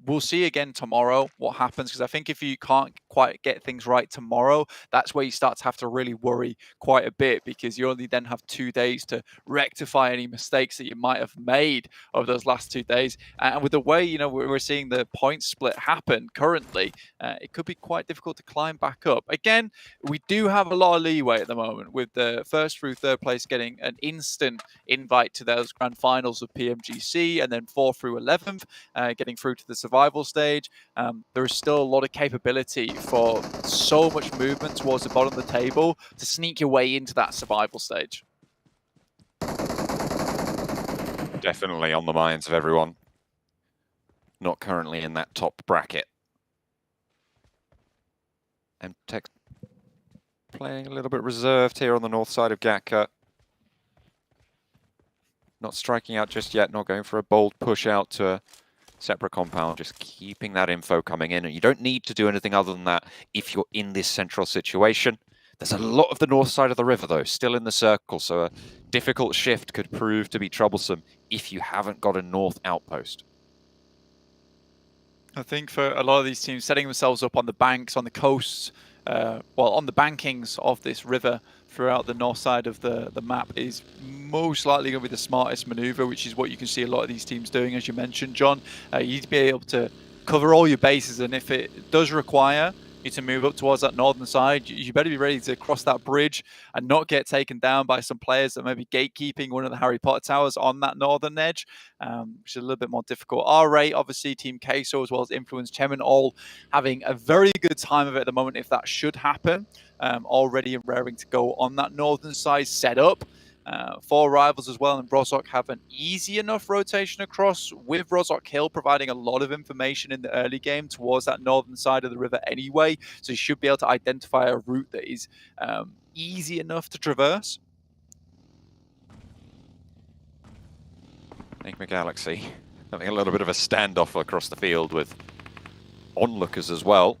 We'll see again tomorrow what happens, because I think if you can't quite get things right tomorrow, that's where you start to have to really worry quite a bit, because you only then have 2 days to rectify any mistakes that you might have made over those last 2 days. And with the way, you know, we're seeing the point split happen currently, it could be quite difficult to climb back up. Again, we do have a lot of leeway at the moment, with the 1st through 3rd place getting an instant invite to those grand finals of PMGC, and then 4th through 11th getting through to the survival stage. There is still a lot of capability for so much movement towards the bottom of the table to sneak your way into that survival stage. Definitely on the minds of everyone. Not currently in that top bracket. And Tech playing a little bit reserved here on the north side of Gakka. Not striking out just yet, not going for a bold push out to a separate compound, just keeping that info coming in. And you don't need to do anything other than that if you're in this central situation. There's a lot of the north side of the river, though, still in the circle, so a difficult shift could prove to be troublesome if you haven't got a north outpost. I think for a lot of these teams, setting themselves up on the banks, on the coasts, well, on the bankings of this river throughout the north side of the map is most likely going to be the smartest maneuver, which is what you can see a lot of these teams doing, as you mentioned, John. You need to be able to cover all your bases, and if it does require you to move up towards that northern side, you better be ready to cross that bridge and not get taken down by some players that may be gatekeeping one of the Harry Potter towers on that northern edge, which is a little bit more difficult. R8, obviously, Team Queso, as well as Influence Chemin, all having a very good time of it at the moment if that should happen. Already raring to go on that northern side setup. 4 rivals as well, and Rozhok have an easy enough rotation across, with Rozhok Hill providing a lot of information in the early game towards that northern side of the river anyway, so you should be able to identify a route that is easy enough to traverse. Enigma Galaxy having a little bit of a standoff across the field with onlookers as well.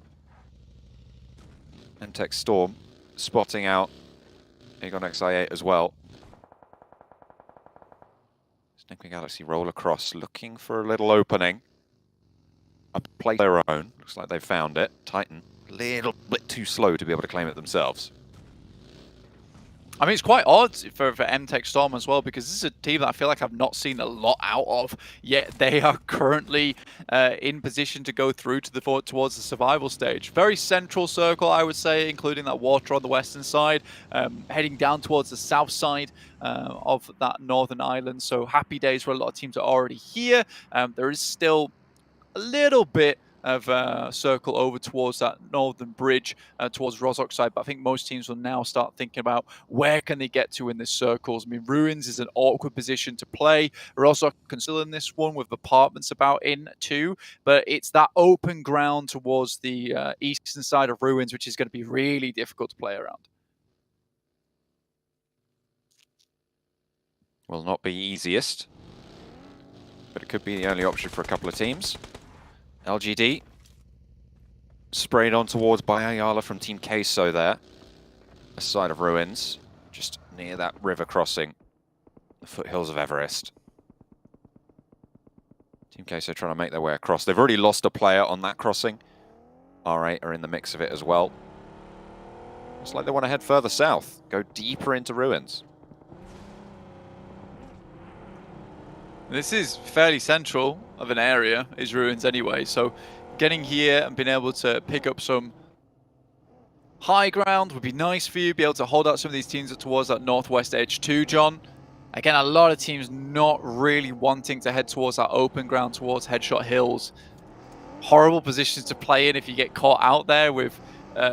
And Tech Storm spotting out Aegon XI8 as well. Enigma Galaxy roll across, looking for a little opening. A play of their own. Looks like they've found it. Titan, a little bit too slow to be able to claim it themselves. I mean, it's quite odd for M-Tech Storm as well, because this is a team that I feel like I've not seen a lot out of, yet they are currently in position to go through to towards the survival stage. Very central circle, I would say, including that water on the western side, heading down towards the south side of that northern island. So happy days for a lot of teams that are already here. There is still a little bit of circle over towards that northern bridge, towards Rozhok side, but I think most teams will now start thinking about where can they get to in this circles. I mean, Ruins is an awkward position to play. Rozhok can still in this one with apartments about in too, but it's that open ground towards the eastern side of Ruins, which is going to be really difficult to play around. Will not be easiest, but it could be the only option for a couple of teams. LGD sprayed on towards by Ayala from Team Queso there. The side of Ruins, just near that river crossing, the foothills of Everest. Team Queso trying to make their way across. They've already lost a player on that crossing. R8 are in the mix of it as well. Looks like they want to head further south, go deeper into Ruins. This is fairly central of an area, is Ruins anyway, so getting here and being able to pick up some high ground would be nice for you, be able to hold out some of these teams towards that northwest edge too, John. Again, a lot of teams not really wanting to head towards that open ground towards Headshot Hills. Horrible positions to play in if you get caught out there with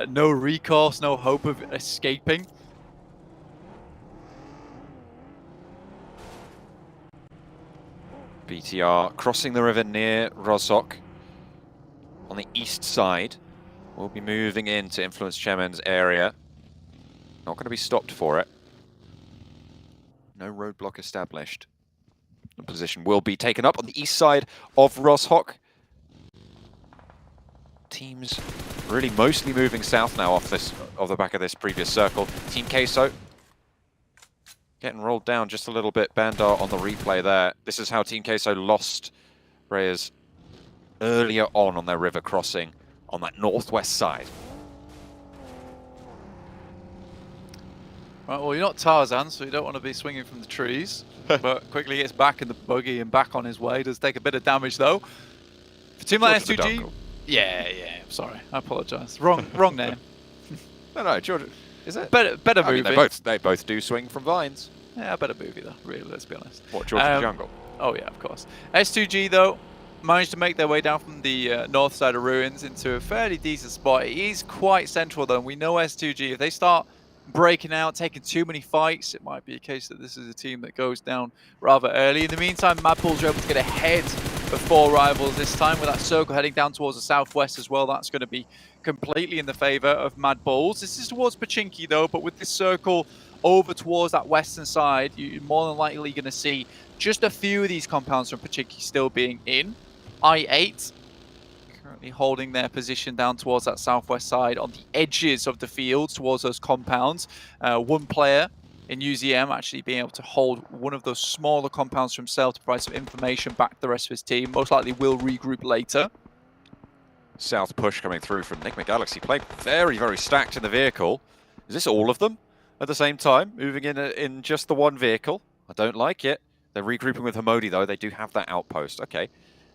no recourse, no hope of escaping. BTR crossing the river near Rozhok on the east side. We'll be moving into Influence Chemin's area. Not going to be stopped for it. No roadblock established. The position will be taken up on the east side of Rozhok. Teams really mostly moving south now off the back of this previous circle. Team Queso getting rolled down just a little bit. Bandar on the replay there. This is how Team Queso lost Reyes earlier on their river crossing on that northwest side. Right, well, you're not Tarzan, so you don't want to be swinging from the trees. But quickly gets back in the buggy and back on his way. Does take a bit of damage, though. For Team like S2G... Yeah, sorry. I apologise. Wrong name. No, George... Is it? Better movie. I mean, they both do swing from vines. Yeah, better movie though, really, let's be honest. What, George of the Jungle? Oh yeah, of course. S2G though, managed to make their way down from the north side of Ruins into a fairly decent spot. It is quite central though, and we know S2G, if they start breaking out, taking too many fights, it might be a case that this is a team that goes down rather early. In the meantime, Mad Bulls are able to get ahead of 4 rivals this time with that circle heading down towards the southwest as well. That's going to be completely in the favor of Mad Bulls. This is towards Pachinki though, but with this circle over towards that western side, you're more than likely going to see just a few of these compounds from Pachinki still being in. I8 currently holding their position down towards that southwest side on the edges of the field towards those compounds. One player in UZM actually being able to hold one of those smaller compounds for himself to provide some information back to the rest of his team. Most likely will regroup later. South push coming through from Enigma Galaxy. Playing very, very stacked in the vehicle. Is this all of them at the same time? Moving in just the one vehicle. I don't like it. They're regrouping with Hamodi, though. They do have that outpost. Okay.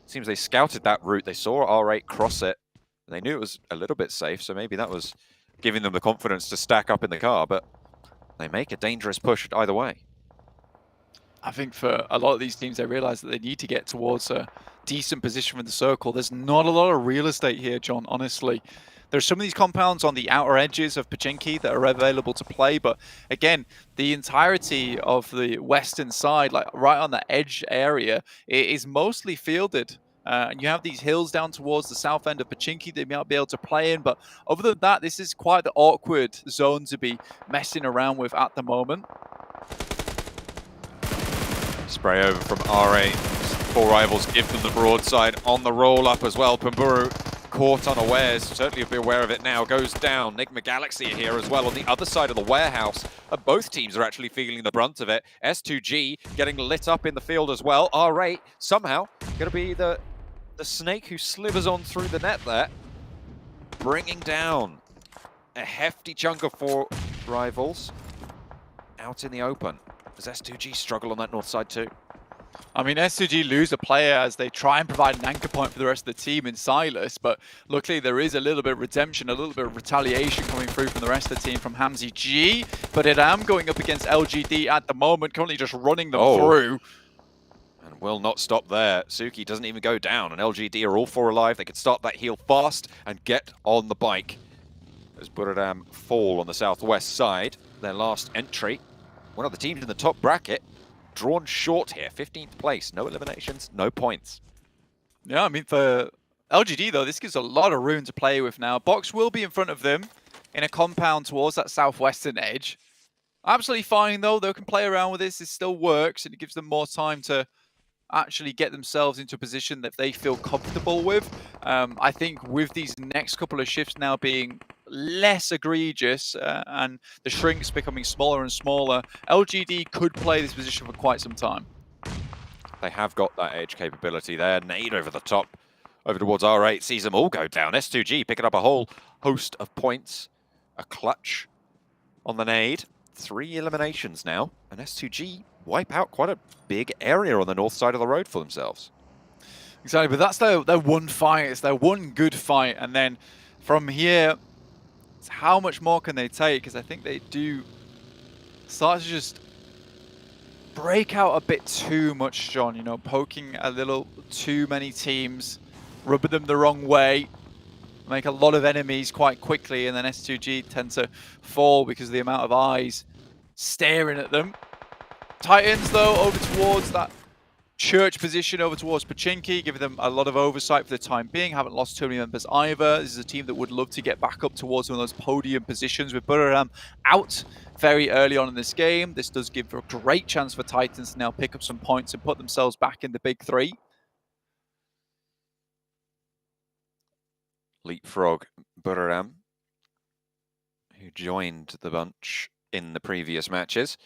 Seems they scouted that route. They saw R8 cross it. And they knew it was a little bit safe, so maybe that was giving them the confidence to stack up in the car, but they make a dangerous push either way. I think for a lot of these teams, they realize that they need to get towards a decent position in the circle. There's not a lot of real estate here, John, honestly. There's some of these compounds on the outer edges of Pachinki that are available to play, but again, the entirety of the western side, like right on the edge area, it is mostly fielded. And you have these hills down towards the south end of Pachinki that you might be able to play in, but other than that, this is quite the awkward zone to be messing around with at the moment. Spray over from R8. Four rivals give them the broadside on the roll-up as well. Pamburu caught unawares, certainly be aware of it now, goes down. Enigma Galaxy are here as well on the other side of the warehouse. And both teams are actually feeling the brunt of it. S2G getting lit up in the field as well. R8 somehow going to be the snake who slivers on through the net there, bringing down a hefty chunk of four rivals out in the open. Does S2G struggle on that north side too? I mean, S2G lose a player as they try and provide an anchor point for the rest of the team in Silas, but luckily there is a little bit of redemption, a little bit of retaliation coming through from the rest of the team from Hamzy G, but Idam going up against LGD at the moment, currently just running them through. And will not stop there. Suki doesn't even go down, and LGD are all four alive. They could start that heal fast and get on the bike. As Buradam fall on the southwest side, their last entry. One of the teams in the top bracket, drawn short here, 15th place, no eliminations, no points. Yeah, I mean, for LGD, though, this gives a lot of room to play with now. Box will be in front of them in a compound towards that southwestern edge. Absolutely fine, though. They can play around with this. It still works, and it gives them more time to actually get themselves into a position that they feel comfortable with. I think with these next couple of shifts now being less egregious and the shrinks becoming smaller and smaller, LGD could play this position for quite some time. They have got that edge capability there. Nade over the top, over towards R8, sees them all go down. S2G picking up a whole host of points. A clutch on the nade. 3 eliminations now, and S2G wipe out quite a big area on the north side of the road for themselves. Exactly, but that's their one fight. It's their one good fight, and then from here, it's how much more can they take? Because I think they do start to just break out a bit too much, John. You know, poking a little too many teams, rubbing them the wrong way, make a lot of enemies quite quickly, and then S2G tend to fall because of the amount of eyes staring at them. Titans, though, over towards that church position, over towards Pachinki, giving them a lot of oversight for the time being. Haven't lost too many members either. This is a team that would love to get back up towards one of those podium positions with Buradam out very early on in this game. This does give a great chance for Titans to now pick up some points and put themselves back in the big three. Leapfrog Buradam, who joined the bunch in the previous matches.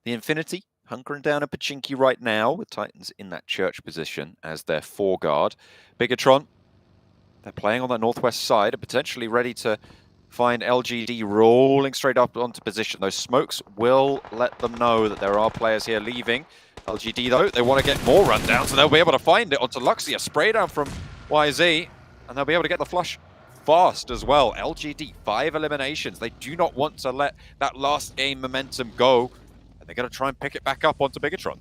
The Infinity hunkering down at Pachinki right now, with Titans in that church position as their foreguard. Bigatron, they're playing on the northwest side and potentially ready to find LGD rolling straight up onto position. Those smokes will let them know that there are players here leaving. LGD, though, they want to get more rundown, so they'll be able to find it onto Luxia. Spray down from YZ, and they'll be able to get the flush fast as well. LGD, 5 eliminations. They do not want to let that last game momentum go. And they're going to try and pick it back up onto Bigatron.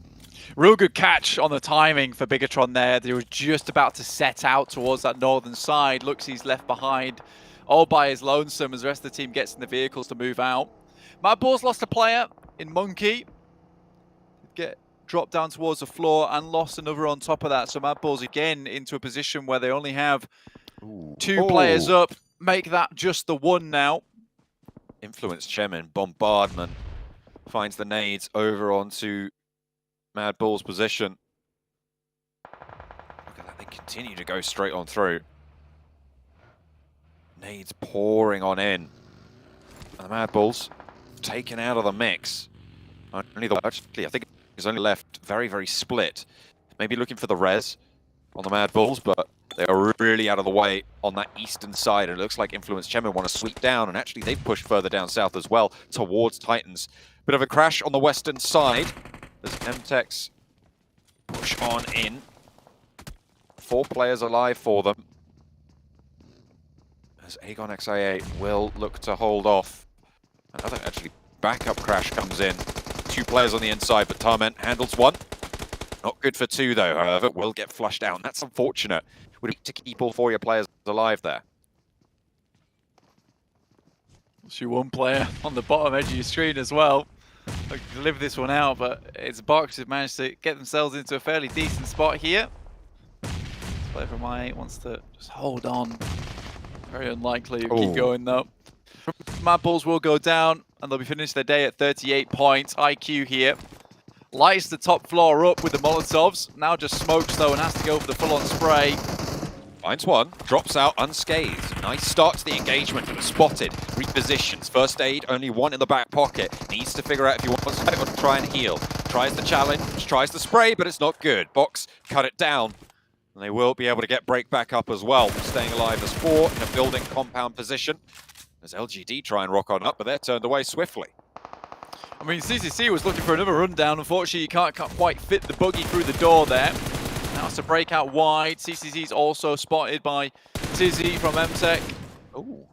Real good catch on the timing for Bigatron there. They were just about to set out towards that northern side. Looks he's left behind all by his lonesome as the rest of the team gets in the vehicles to move out. Madball's lost a player in Monkey. Get dropped down towards the floor and lost another on top of that. So Madball's again into a position where they only have 2 players up. Make that just the one now. Influence Chemin, bombardment. Finds the nades over onto Madball's position. Look at that, they continue to go straight on through. Nades pouring on in. And the Madballs taken out of the mix. Actually, I think it's only left very, very split. Maybe looking for the res on the Madballs, but They are really out of the way on that eastern side. It looks like Influence Chemin want to sweep down, and actually they've pushed further down south as well towards Titans. Bit of a crash on the western side as MTechs push on in. 4 players alive for them. As Aegon XIA will look to hold off. Another actually backup crash comes in. 2 players on the inside, but Tarment handles 1. Not good for 2 though, however, will get flushed out. That's unfortunate. Would it to keep all 4 of your players alive there? See 1 player on the bottom edge of your screen as well. I can live this one out, but it's Box who've managed to get themselves into a fairly decent spot here. This player from I8 wants to just hold on. Very unlikely to keep going though. Mad Bulls will go down and they'll be finished their day at 38 points. IQ here lights the top floor up with the Molotovs. Now just smokes though and has to go for the full-on spray. Finds 1, drops out unscathed. Nice start to the engagement, but spotted, repositions. First aid, only 1 in the back pocket. Needs to figure out if he wants to fight or to try and heal. Tries the challenge, tries the spray, but it's not good. Box cut it down. And they will be able to get break back up as well. Staying alive as 4 in a building compound position. As LGD try and rock on up, but they're turned away swiftly. I mean, CCC was looking for another rundown. Unfortunately, you can't quite fit the buggy through the door there. Now it's a break out wide. CCC's also spotted by Tizzy from MTech. Ooh,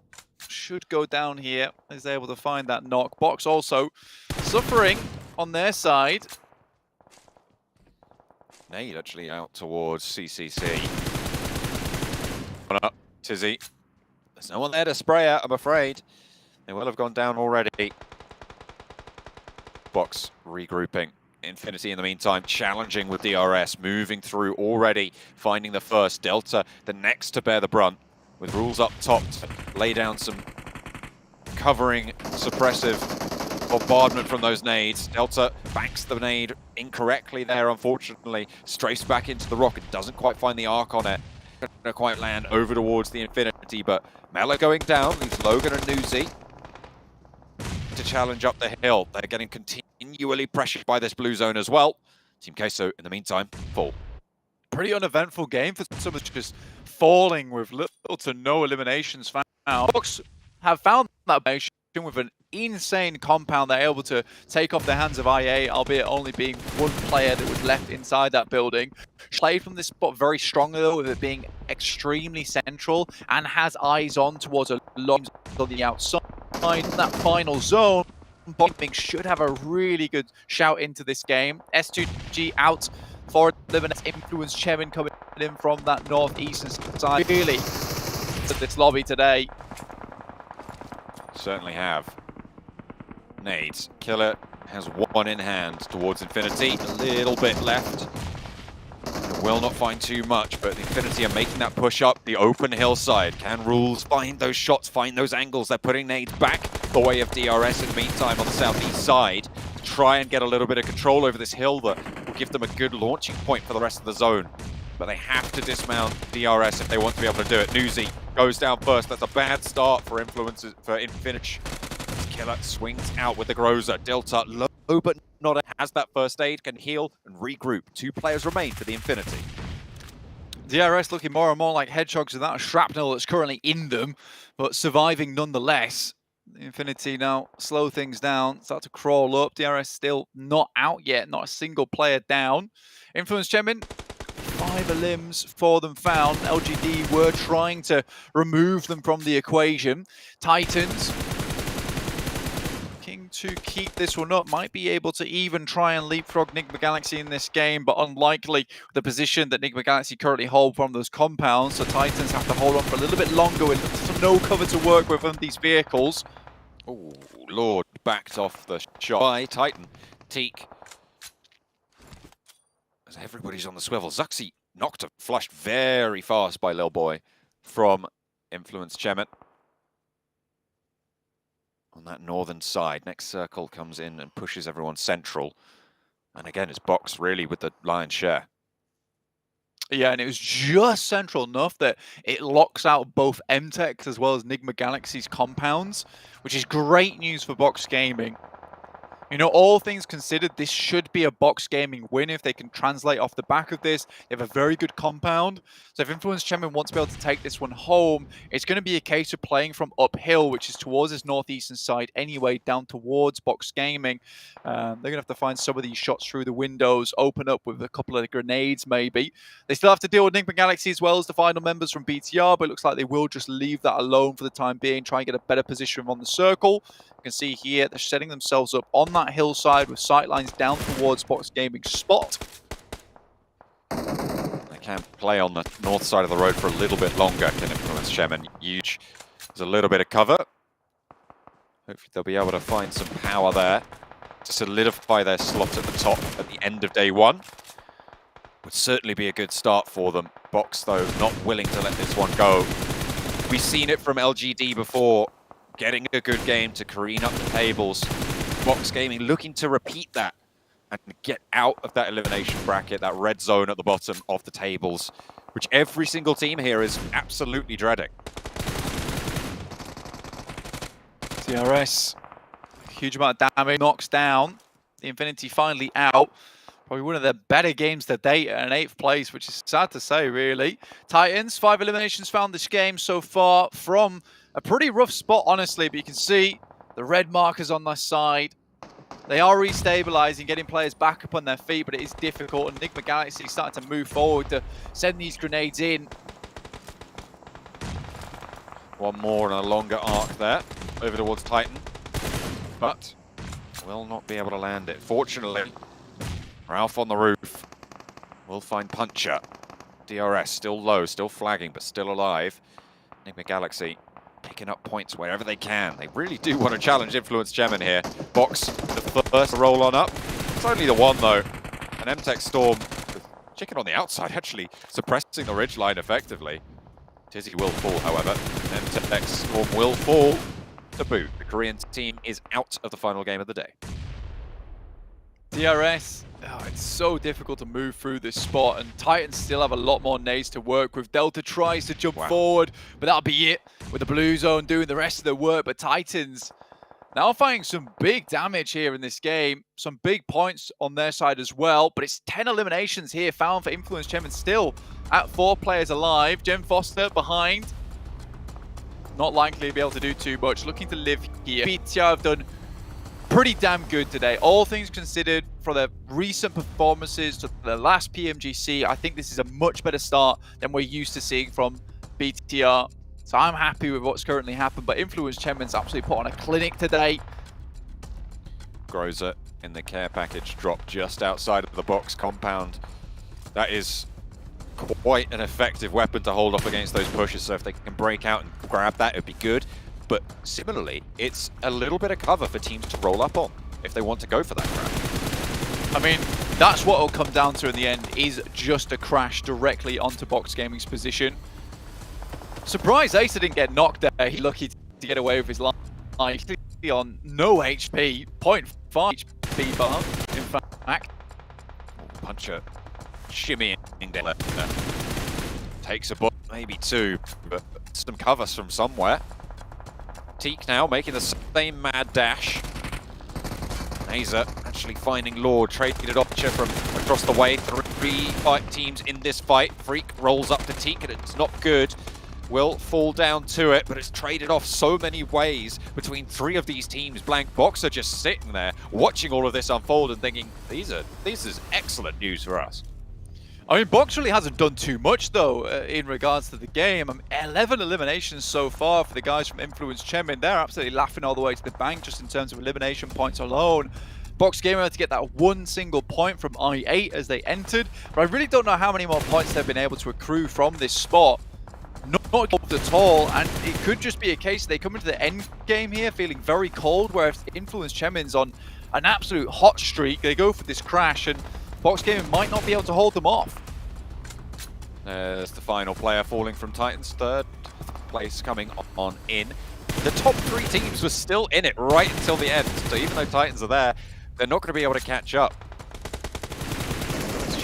should go down here. Is able to find that knock. Box also suffering on their side. Nade actually out towards CCC. One up, Tizzy. There's no one there to spray at, I'm afraid. They will have gone down already. Box regrouping. Infinity in the meantime challenging with DRS, moving through already, finding the first. Delta the next to bear the brunt, with rules up top to lay down some covering suppressive bombardment from those nades. Delta banks the nade incorrectly there, unfortunately. Strafes back into the rocket, doesn't quite find the arc on it. Doesn't quite land over towards the Infinity, but Mela going down, leaves Logan and Nuzi to challenge up the hill. They're getting continually pressured by this blue zone as well. Team Queso, in the meantime, full. Pretty uneventful game for some of just falling with little to no eliminations found. Box have found that elimination with an insane compound. They're able to take off the hands of IA, albeit only being 1 player that was left inside that building. Played from this spot very strongly though, with it being extremely central and has eyes on towards a lot on the outside. That final zone, Bombing should have a really good shout into this game. S2G out for eliminate. Influence Chemin coming in from that northeastern side. Really at this lobby today. Certainly have. Nades. Killer has 1 in hand towards Infinity. A little bit left. Will not find too much, but Infinity are making that push up the open hillside. Can Rules find those shots, find those angles? They're putting nades back the way of DRS in the meantime on the southeast side to try and get a little bit of control over this hill that will give them a good launching point for the rest of the zone. But they have to dismount DRS if they want to be able to do it. Nuzi goes down first. That's a bad start for Influencers, for Infinity. Killer swings out with the Groza. Delta low but not has that first aid, can heal and regroup. 2 players remain for the Infinity. DRS looking more and more like hedgehogs without a shrapnel that's currently in them, but surviving nonetheless. The Infinity now slow things down, start to crawl up. DRS still not out yet, not a single player down. Influence Chemin, 5 limbs for them found. LGD were trying to remove them from the equation. Titans to keep this one up, might be able to even try and leapfrog Nigma Galaxy in this game, but unlikely the position that Nigma Galaxy currently hold from those compounds, so Titans have to hold on for a little bit longer with no cover to work with on these vehicles. Oh, Lord, backed off the shot by Titan. Teak. As everybody's on the swivel. Zuxi knocked a flushed very fast by Lil Boy from Influence Chemin. On that northern side, next circle comes in and pushes everyone central. And again, it's Box really with the lion's share. Yeah, and it was just central enough that it locks out both MTech's as well as Nigma Galaxy's compounds, which is great news for Box Gaming. You know, all things considered, this should be a Box Gaming win if they can translate off the back of this. They have a very good compound. So if Influence Chairman wants to be able to take this one home, it's going to be a case of playing from uphill, which is towards this northeastern side anyway, down towards Box Gaming. They're going to have to find some of these shots through the windows, open up with a couple of grenades maybe. They still have to deal with Enigma Galaxy as well as the final members from BTR, but it looks like they will just leave that alone for the time being, try and get a better position on the circle. You can see here they're setting themselves up on that hillside with sightlines down towards Box Gaming's spot. They can play on the north side of the road for a little bit longer, can Influence Chairman. Huge. There's a little bit of cover. Hopefully they'll be able to find some power there to solidify their slot at the top at the end of day one. Would certainly be a good start for them. Box, though, not willing to let this one go. We've seen it from LGD before, getting a good game to careen up the tables. Box Gaming looking to repeat that and get out of that elimination bracket, that red zone at the bottom of the tables, which every single team here is absolutely dreading. DRS, huge amount of damage, knocks down. The Infinity finally out. Probably one of the better games to date at an 8th place, which is sad to say, really. Titans, 5 eliminations found this game so far from a pretty rough spot, honestly, but you can see the red markers on their side. They are restabilizing, getting players back up on their feet, but it is difficult. And Enigma Galaxy is starting to move forward to send these grenades in. One more and a longer arc there, over towards Titan, but will not be able to land it. Fortunately, Ralph on the roof will find Puncher. DRS still low, still flagging, but still alive. Enigma Galaxy picking up points wherever they can. They really do want to challenge Influence Chairman here. Box, the first roll on up. It's only the one, though. An MTech Storm, chicken on the outside, actually suppressing the ridgeline effectively. Tizzy will fall, however. MTech Storm will fall to boot. The Korean team is out of the final game of the day. DRS, it's so difficult to move through this spot, and Titans still have a lot more nades to work with. Delta tries to jump forward, but that'll be it, with the blue zone doing the rest of the work. But Titans now finding some big damage here in this game, some big points on their side as well, but it's 10 eliminations here found for Influence Chairman, still at 4 players alive. Jem Foster behind, not likely to be able to do too much, looking to live here. BTR have done pretty damn good today, all things considered. For their recent performances to the last PMGC, I think this is a much better start than we're used to seeing from BTR. So I'm happy with what's currently happened, but Influence Chairman's absolutely put on a clinic today. Groza in the care package drop just outside of the box compound. That is quite an effective weapon to hold off against those pushes, so if they can break out and grab that, it'd be good. But similarly, it's a little bit of cover for teams to roll up on if they want to go for that grab. I mean, that's what it'll come down to in the end, is just a crash directly onto Box Gaming's position. Surprised Acer didn't get knocked there. He's lucky to get away with his life. On no HP, 0.5 HP bar, in fact. Puncher shimmying down there. Takes a bullet, maybe 2, but some covers from somewhere. Teak now making the same mad dash. Nazer actually finding Lord, trading it off from across the way. 3 teams in this fight. Freak rolls up to Teak and it's not good. Will fall down to it, but it's traded off so many ways between 3 of these teams. Blank Box are just sitting there watching all of this unfold and thinking, this is excellent news for us. I mean, Box really hasn't done too much, though, in regards to the game. 11 eliminations so far for the guys from Influence Chairman. They're absolutely laughing all the way to the bank just in terms of elimination points alone. Box Gamer had to get that 1 single point from I8 as they entered, but I really don't know how many more points they've been able to accrue from this spot. Not at all, and it could just be a case they come into the end game here feeling very cold, whereas Influence Chairman's on an absolute hot streak. They go for this crash, and Box Gaming might not be able to hold them off. There's the final player falling from Titans, 3rd place coming on in. The top 3 teams were still in it right until the end, so even though Titans are there, they're not going to be able to catch up.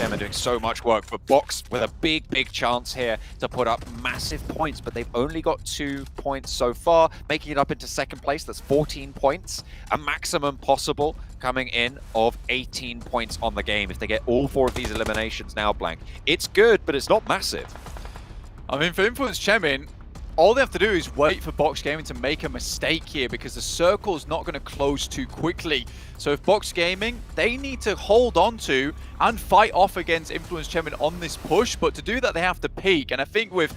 Chairman doing so much work, but Box with a big chance here to put up massive points, but they've only got 2 points so far, making it up into second place. That's 14 points, a maximum possible coming in of 18 points on the game if they get all 4 of these eliminations now, Blank. It's good, but it's not massive. I mean, for Influence Chemin, all they have to do is wait for Box Gaming to make a mistake here because the circle is not going to close too quickly. So if Box Gaming, they need to hold on to and fight off against Influence Chemin on this push, but to do that they have to peak. And I think with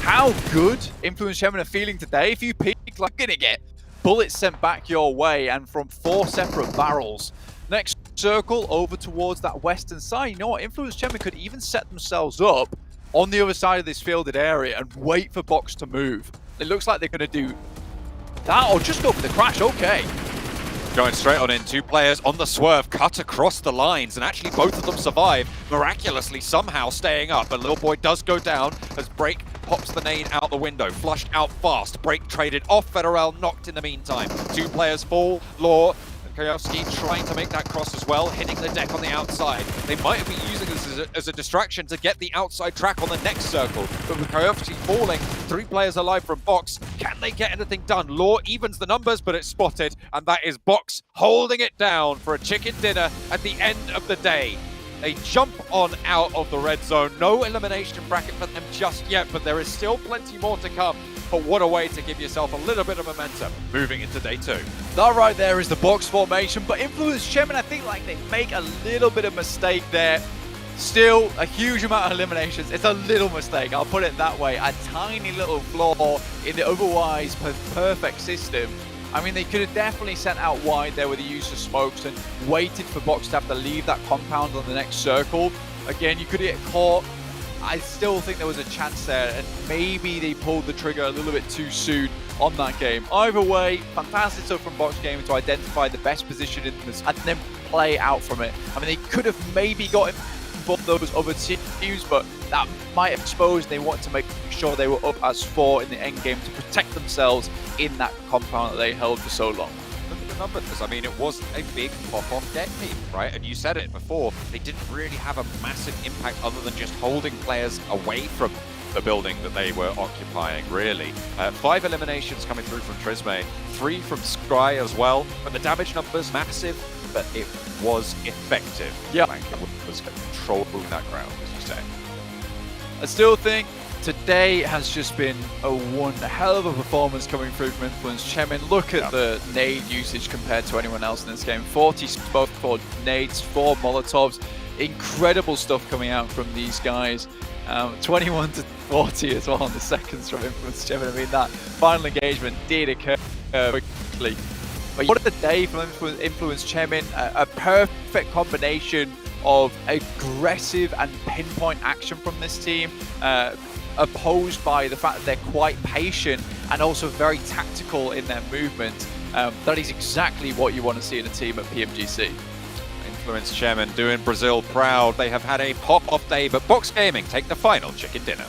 how good Influence Chemin are feeling today, if you peak, like, you're going to get bullets sent back your way and from 4 separate barrels. Next circle over towards that western side. You know what? Influence Chemin could even set themselves up on the other side of this fielded area and wait for Box to move. It looks like they're going to do that or just go for the crash. Okay. Going straight on in, 2 players on the swerve, cut across the lines, and actually both of them survive, miraculously somehow staying up. But Little Boy does go down as Break pops the nade out the window, flushed out fast. Break traded off, Federal knocked in the meantime. 2 players fall, Law and Koyovsky trying to make that cross as well, hitting the deck on the outside. They might have been using this as a distraction to get the outside track on the next circle, but with Koyovsky falling, 3 players alive from Box, can they get anything done? Law evens the numbers, but it's spotted, and that is Box holding it down for a chicken dinner at the end of the day. They jump on out of the red zone. No elimination bracket for them just yet, but there is still plenty more to come. But what a way to give yourself a little bit of momentum moving into day 2. That right there is the Box formation, but Influence Chemin, I think like they make a little bit of mistake there. Still, a huge amount of eliminations. It's a little mistake, I'll put it that way. A tiny little flaw in the otherwise perfect system. I mean, they could have definitely sent out wide there with the use of smokes and waited for Box to have to leave that compound on the next circle. Again, you could get caught. I still think there was a chance there, and maybe they pulled the trigger a little bit too soon on that game. Either way, fantastic stuff from Box Gaming to identify the best position in this and then play out from it. I mean, they could have maybe got involved those other teams, but that might have exposed. They want to make sure they were up as 4 in the end game to protect themselves in that compound that they held for so long. Look at the numbers. I mean, it was a big pop-off deck team, right? And you said it before, they didn't really have a massive impact other than just holding players away from the building that they were occupying, really. 5 eliminations coming through from Trisme, 3 from Scry as well, but the damage numbers massive, but it was effective. Yeah. Like, it was controlling that ground, as you say. I still think today has just been one hell of a performance coming through from Influence Chemin. Look at the nade usage compared to anyone else in this game. 40 both for nades, 4 Molotovs. Incredible stuff coming out from these guys. 21 to 40 as well on the seconds from Influence Chemin. I mean, that final engagement did occur quickly. But what a day from Influence Chemin. A perfect combination of aggressive and pinpoint action from this team, opposed by the fact that they're quite patient and also very tactical in their movement. That is exactly what you want to see in a team at PMGC. Influence Chairman doing Brazil proud. They have had a pop-off day, but Box Gaming take the final chicken dinner.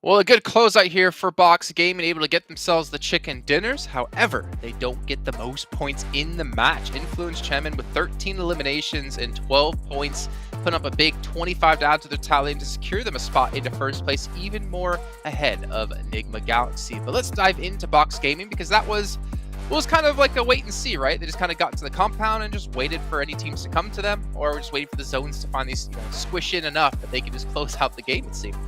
Well, a good closeout here for Box Gaming, able to get themselves the chicken dinners. However, they don't get the most points in the match. Influence Chemin with 13 eliminations and 12 points, putting up a big 25 to add to their tally to secure them a spot into first place, even more ahead of Enigma Galaxy. But let's dive into Box Gaming, because that was kind of like a wait and see, right? They just kind of got into the compound and just waited for any teams to come to them, or just waiting for the zones to finally squish in enough that they can just close out the game, it seemed.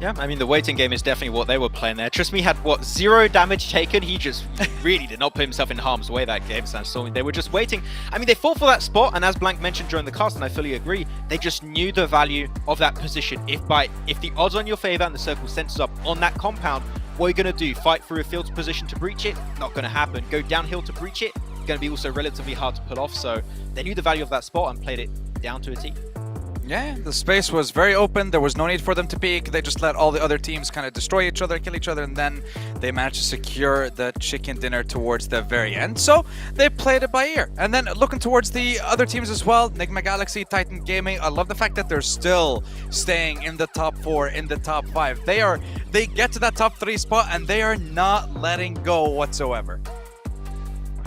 Yeah, I mean, the waiting game is definitely what they were playing there. Trust me, had, 0 damage taken. He just really did not put himself in harm's way that game, Sandstorm. They were just waiting. I mean, they fought for that spot, and as Blank mentioned during the cast, and I fully agree, they just knew the value of that position. If the odds are in your favor and the circle centers up on that compound, what are you going to do? Fight through a field position to breach it? Not going to happen. Go downhill to breach it? Going to be also relatively hard to pull off. So they knew the value of that spot and played it down to a T. Yeah, the space was very open. There was no need for them to peek. They just let all the other teams kind of destroy each other, kill each other, and then they managed to secure the chicken dinner towards the very end. So they played it by ear. And then looking towards the other teams as well, Enigma Galaxy, Titan Gaming, I love the fact that they're still staying in the top 4, in the top 5. They get to that top 3 spot and they are not letting go whatsoever.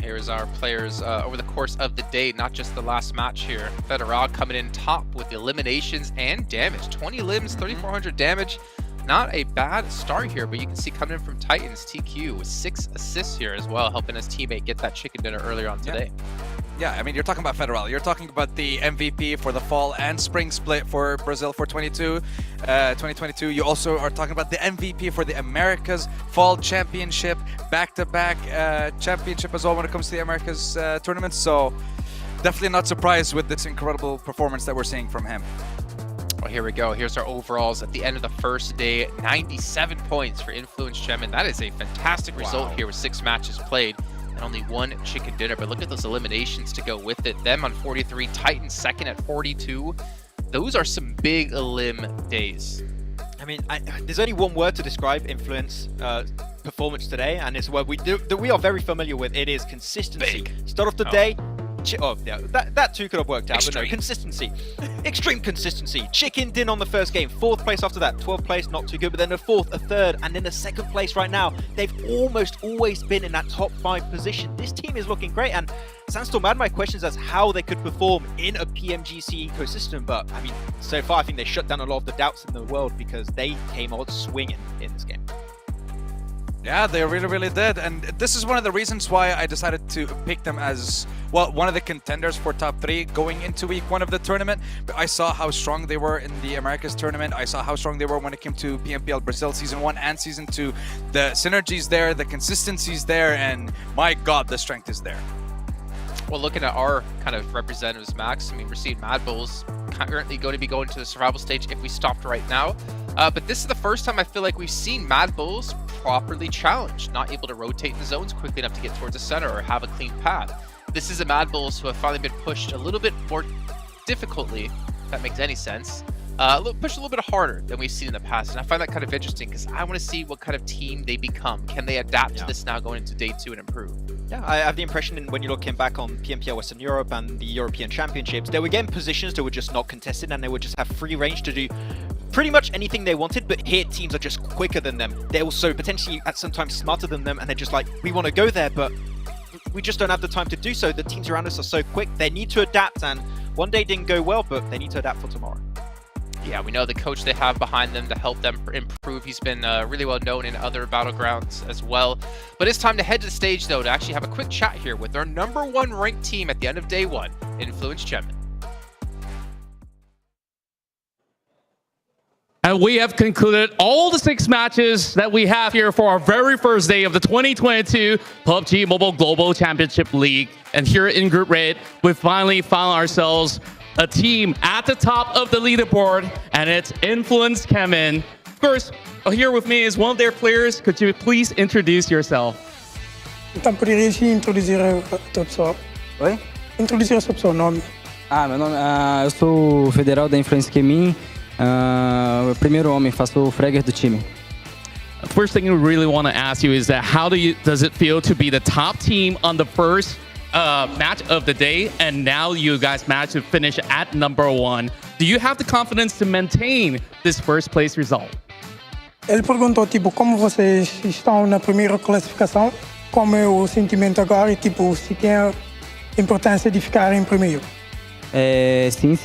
Here's our players over the course of the day, not just the last match here. Federal coming in top with eliminations and damage. 20 limbs, 3,400 damage. Not a bad start here, but you can see coming in from Titans, TQ with 6 assists here as well, helping his teammate get that chicken dinner earlier on today. Yeah, I mean, you're talking about Federal. You're talking about the MVP for the fall and spring split for Brazil for 2022. You also are talking about the MVP for the Americas Fall Championship, back-to-back championship as well when it comes to the Americas tournaments. So definitely not surprised with this incredible performance that we're seeing from him. Well, here we go. Here's our overalls at the end of the first day. 97 points for Influence Chemin. That is a fantastic result here with 6 matches played and only 1 chicken dinner. But look at those eliminations to go with it. Them on 43, Titan second at 42. Those are some big elim days. I mean, there's only one word to describe Influence performance today, and it's a word we are very familiar with. It is consistency. Start off the day. Yeah, that too could have worked out, but no, consistency. Extreme consistency. Chicken din on the first game, 4th place after that, 12th place, not too good, but then a 4th, a 3rd, and then a 2nd place right now. They've almost always been in that top 5 position. This team is looking great, and Sandstorm had my questions as how they could perform in a PMGC ecosystem, but I mean, so far I think they shut down a lot of the doubts in the world because they came out swinging in this game. Yeah, they really did, and this is one of the reasons why I decided to pick them as, well, one of the contenders for top 3 going into week 1 of the tournament. But I saw how strong they were in the Americas tournament. I saw how strong they were when it came to PMPL Brazil Season 1 and Season 2. The synergies there, the consistency's there, and my God, the strength is there. Well, looking at our kind of representatives, Max, I mean, we're seeing Mad Bulls currently going to be going to the survival stage if we stopped right now. But this is the first time I feel like we've seen Mad Bulls properly challenged, not able to rotate in the zones quickly enough to get towards the center or have a clean path. This is a Mad Bulls who have finally been pushed a little bit more difficultly, if that makes any sense. Pushed a little bit harder than we've seen in the past, and I find that kind of interesting because I want to see what kind of team they become. Can they adapt to this now going into day 2 and improve? Yeah, I have the impression when you're looking back on PMPL Western Europe and the European Championships, they were getting positions that were just not contested and they would just have free range to do pretty much anything they wanted, but here teams are just quicker than them. They're also potentially at sometimes smarter than them, and they're just like, we want to go there, but we just don't have the time to do so. The teams around us are so quick. They need to adapt, and one day didn't go well, but they need to adapt for tomorrow. Yeah, we know the coach they have behind them to help them improve. He's been really well known in other battlegrounds as well. But it's time to head to the stage, though, to actually have a quick chat here with our #1 ranked team at the end of day 1, Influence Chemin. And we have concluded all the 6 matches that we have here for our very first day of the 2022 PUBG Mobile Global Championship League. And here in Group Red, we finally found ourselves a team at the top of the leaderboard, and it's Influence Chemin. Of course, here with me is one of their players. Could you please introduce yourself? Então, poderia se introduzir a pessoa? Oi? Introduzir o seu nome. Meu nome, eu sou o federal da Influence Chemin, primeiro homem, faço o fragger do time. The first thing we really want to ask you is that how does it feel to be the top team on the first match of the day, and now you guys managed to finish at #1? Do you have the confidence to maintain this first place result? Ele perguntou, tipo, como vocês estão na primeira classificação, como é o sentimento agora e, tipo, se tem a importância de ficar em primeiro. Sim,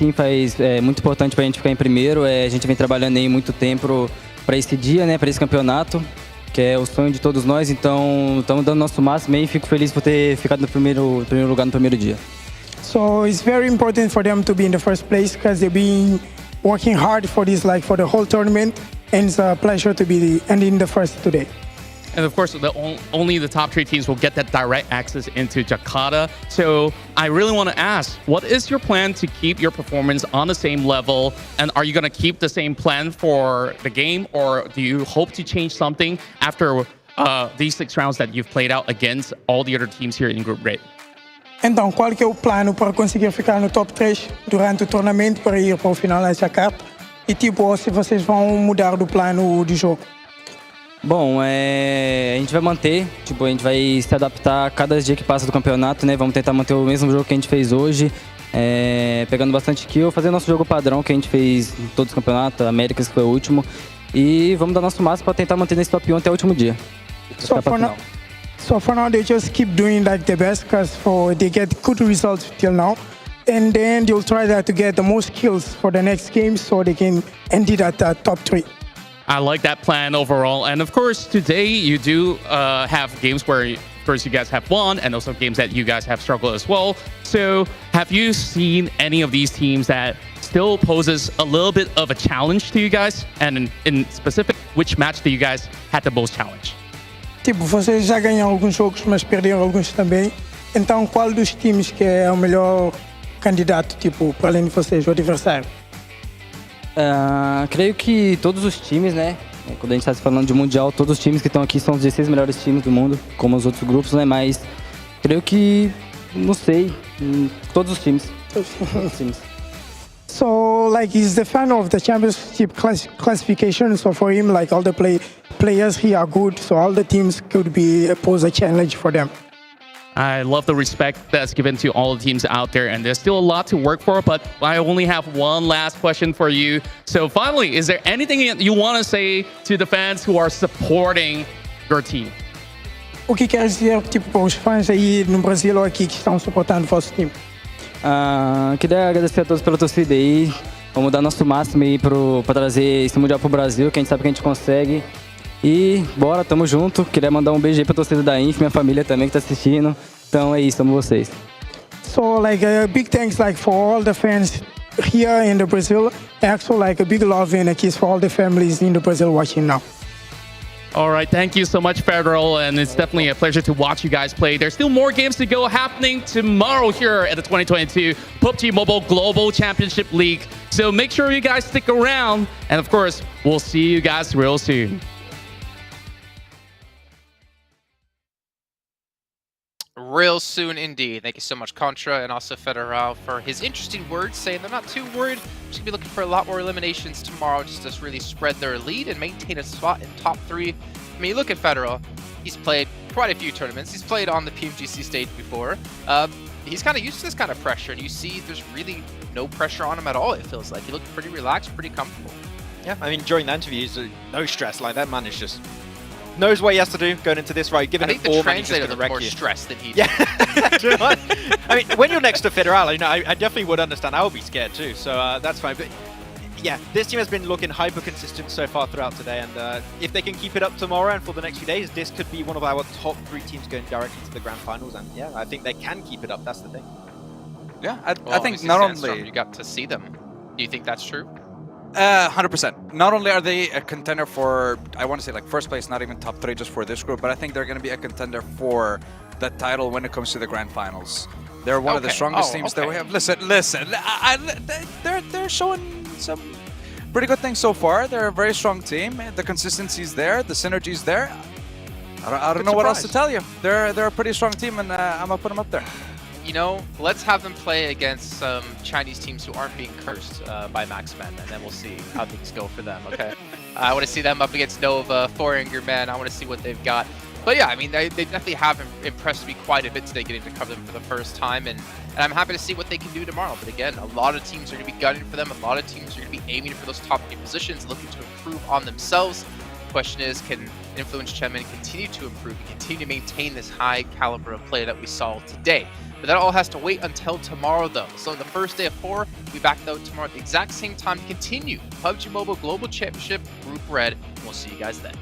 é muito importante para a gente ficar em primeiro. A gente vem trabalhando aí muito tempo para esse dia, né, para esse campeonato, que é o sonho de todos nós. Então, estamos dando nosso máximo e fico feliz por ter ficado no primeiro lugar no primeiro dia. So it's very important for them to be in the first place because they've been working hard for this, like for the whole tournament, and it's a pleasure to be ending the first today. And of course, only the top 3 teams will get that direct access into Jakarta. So I really want to ask, what is your plan to keep your performance on the same level? And are you going to keep the same plan for the game? Or do you hope to change something after these 6 rounds that you've played out against all the other teams here in Group Rate? Então, qual que é o plano para conseguir ficar no top 3 durante o torneio para ir para o final em Jakarta? E tipo, se vocês vão mudar do plano de jogo? Bom, a gente vai manter, a gente vai se adaptar a cada dia que passa do campeonato, né? Vamos tentar manter o mesmo jogo que a gente fez hoje, pegando bastante kill, fazer nosso jogo padrão que a gente fez em todos os campeonatos, Américas que foi o último, e vamos dar nosso máximo para tentar manter nesse top 1 até o último dia. So for now, they just keep doing like the best because they get good results till now. And then they'll try to get the most kills for the next game so they can end it at the top 3. I like that plan overall. And of course, today you do have games where, of course, you guys have won and also games that you guys have struggled as well. So have you seen any of these teams that still poses a little bit of a challenge to you guys? And in specific, which match do you guys had the most challenge? Tipo, vocês já ganharam alguns jogos, mas perderam alguns também. Então, qual dos times que é o melhor candidato, tipo, para além de vocês, o adversário? Creio que todos os times, né? Quando a gente está falando de mundial, todos os times que estão aqui são os 16 melhores times do mundo, como os outros grupos, né? Mas creio que, não sei, todos os times. So, like, he's the fan of the championship classification. So for him, like, all the players here are good. So all the teams could pose a challenge for them. I love the respect that's given to all the teams out there, and there's still a lot to work for, but I only have one last question for you. So finally, is there anything you want to say to the fans who are supporting your team? O que quer dizer, tipo, para os fãs aí no Brasil ou aqui que estão suportando o vosso time? Queria agradecer a todos pela torcida aí. Vamos dar nosso máximo aí para trazer esse mundial pro Brasil, que a gente sabe que a gente consegue. E bora, tamo junto. Queria mandar um beijo aí pra torcida da Inf, minha família também que tá assistindo. Então é isso, amo vocês. So like a big thanks like for all the fans here in the Brazil. Also like a big love and a kiss for all the families in the Brazil watching now. All right, thank you so much, Federal, and it's definitely a pleasure to watch you guys play. There's still more games to go happening tomorrow here at the 2022 PUBG Mobile Global Championship League. So make sure you guys stick around, and of course, we'll see you guys real soon. Real soon indeed. Thank you so much, Contra, and also Federal for his interesting words, saying they're not too worried. Just gonna be looking for a lot more eliminations tomorrow just to really spread their lead and maintain a spot in top 3. I mean, you look at Federal, he's played quite a few tournaments. He's played on the PMGC stage before. He's kind of used to this kind of pressure, and you see there's really no pressure on him at all, it feels like. He looked pretty relaxed, pretty comfortable. Yeah, I mean, during the interviews, no stress. Like, that man is just knows what he has to do going into this, right? Given I think the translator looked more stressed than he did. Yeah. I mean, when you're next to Federal, you know, I definitely would understand. I would be scared too, so that's fine. But yeah, this team has been looking hyper consistent so far throughout today, and if they can keep it up tomorrow and for the next few days, this could be one of our top 3 teams going directly to the grand finals. And yeah, I think they can keep it up. That's the thing. Yeah, I think not only you got to see them. Do you think that's true? 100%. Not only are they a contender for, I want to say like first place, not even top 3 just for this group, but I think they're going to be a contender for the title when it comes to the grand finals. They're one of the strongest teams that we have. Listen, they're showing some pretty good things so far. They're a very strong team. The consistency's there, the synergy's there. I don't know what else to tell you. They're a pretty strong team, and I'm gonna put them up there. You know, let's have them play against some Chinese teams who aren't being cursed by Maxmen, and then we'll see how things go for them, okay? I want to see them up against Nova, Foreigner Man. I want to see what they've got. But yeah, I mean, they definitely have impressed me quite a bit today getting to cover them for the first time, and I'm happy to see what they can do tomorrow. But again, a lot of teams are going to be gunning for them. A lot of teams are going to be aiming for those top 3 positions, looking to improve on themselves. question is, can Influence Chemin continue to improve and continue to maintain this high caliber of play that we saw today? But that all has to wait until tomorrow, though. So on the first day of 4, we'll be back though tomorrow at the exact same time to continue PUBG Mobile Global Championship Group Red. We'll see you guys then.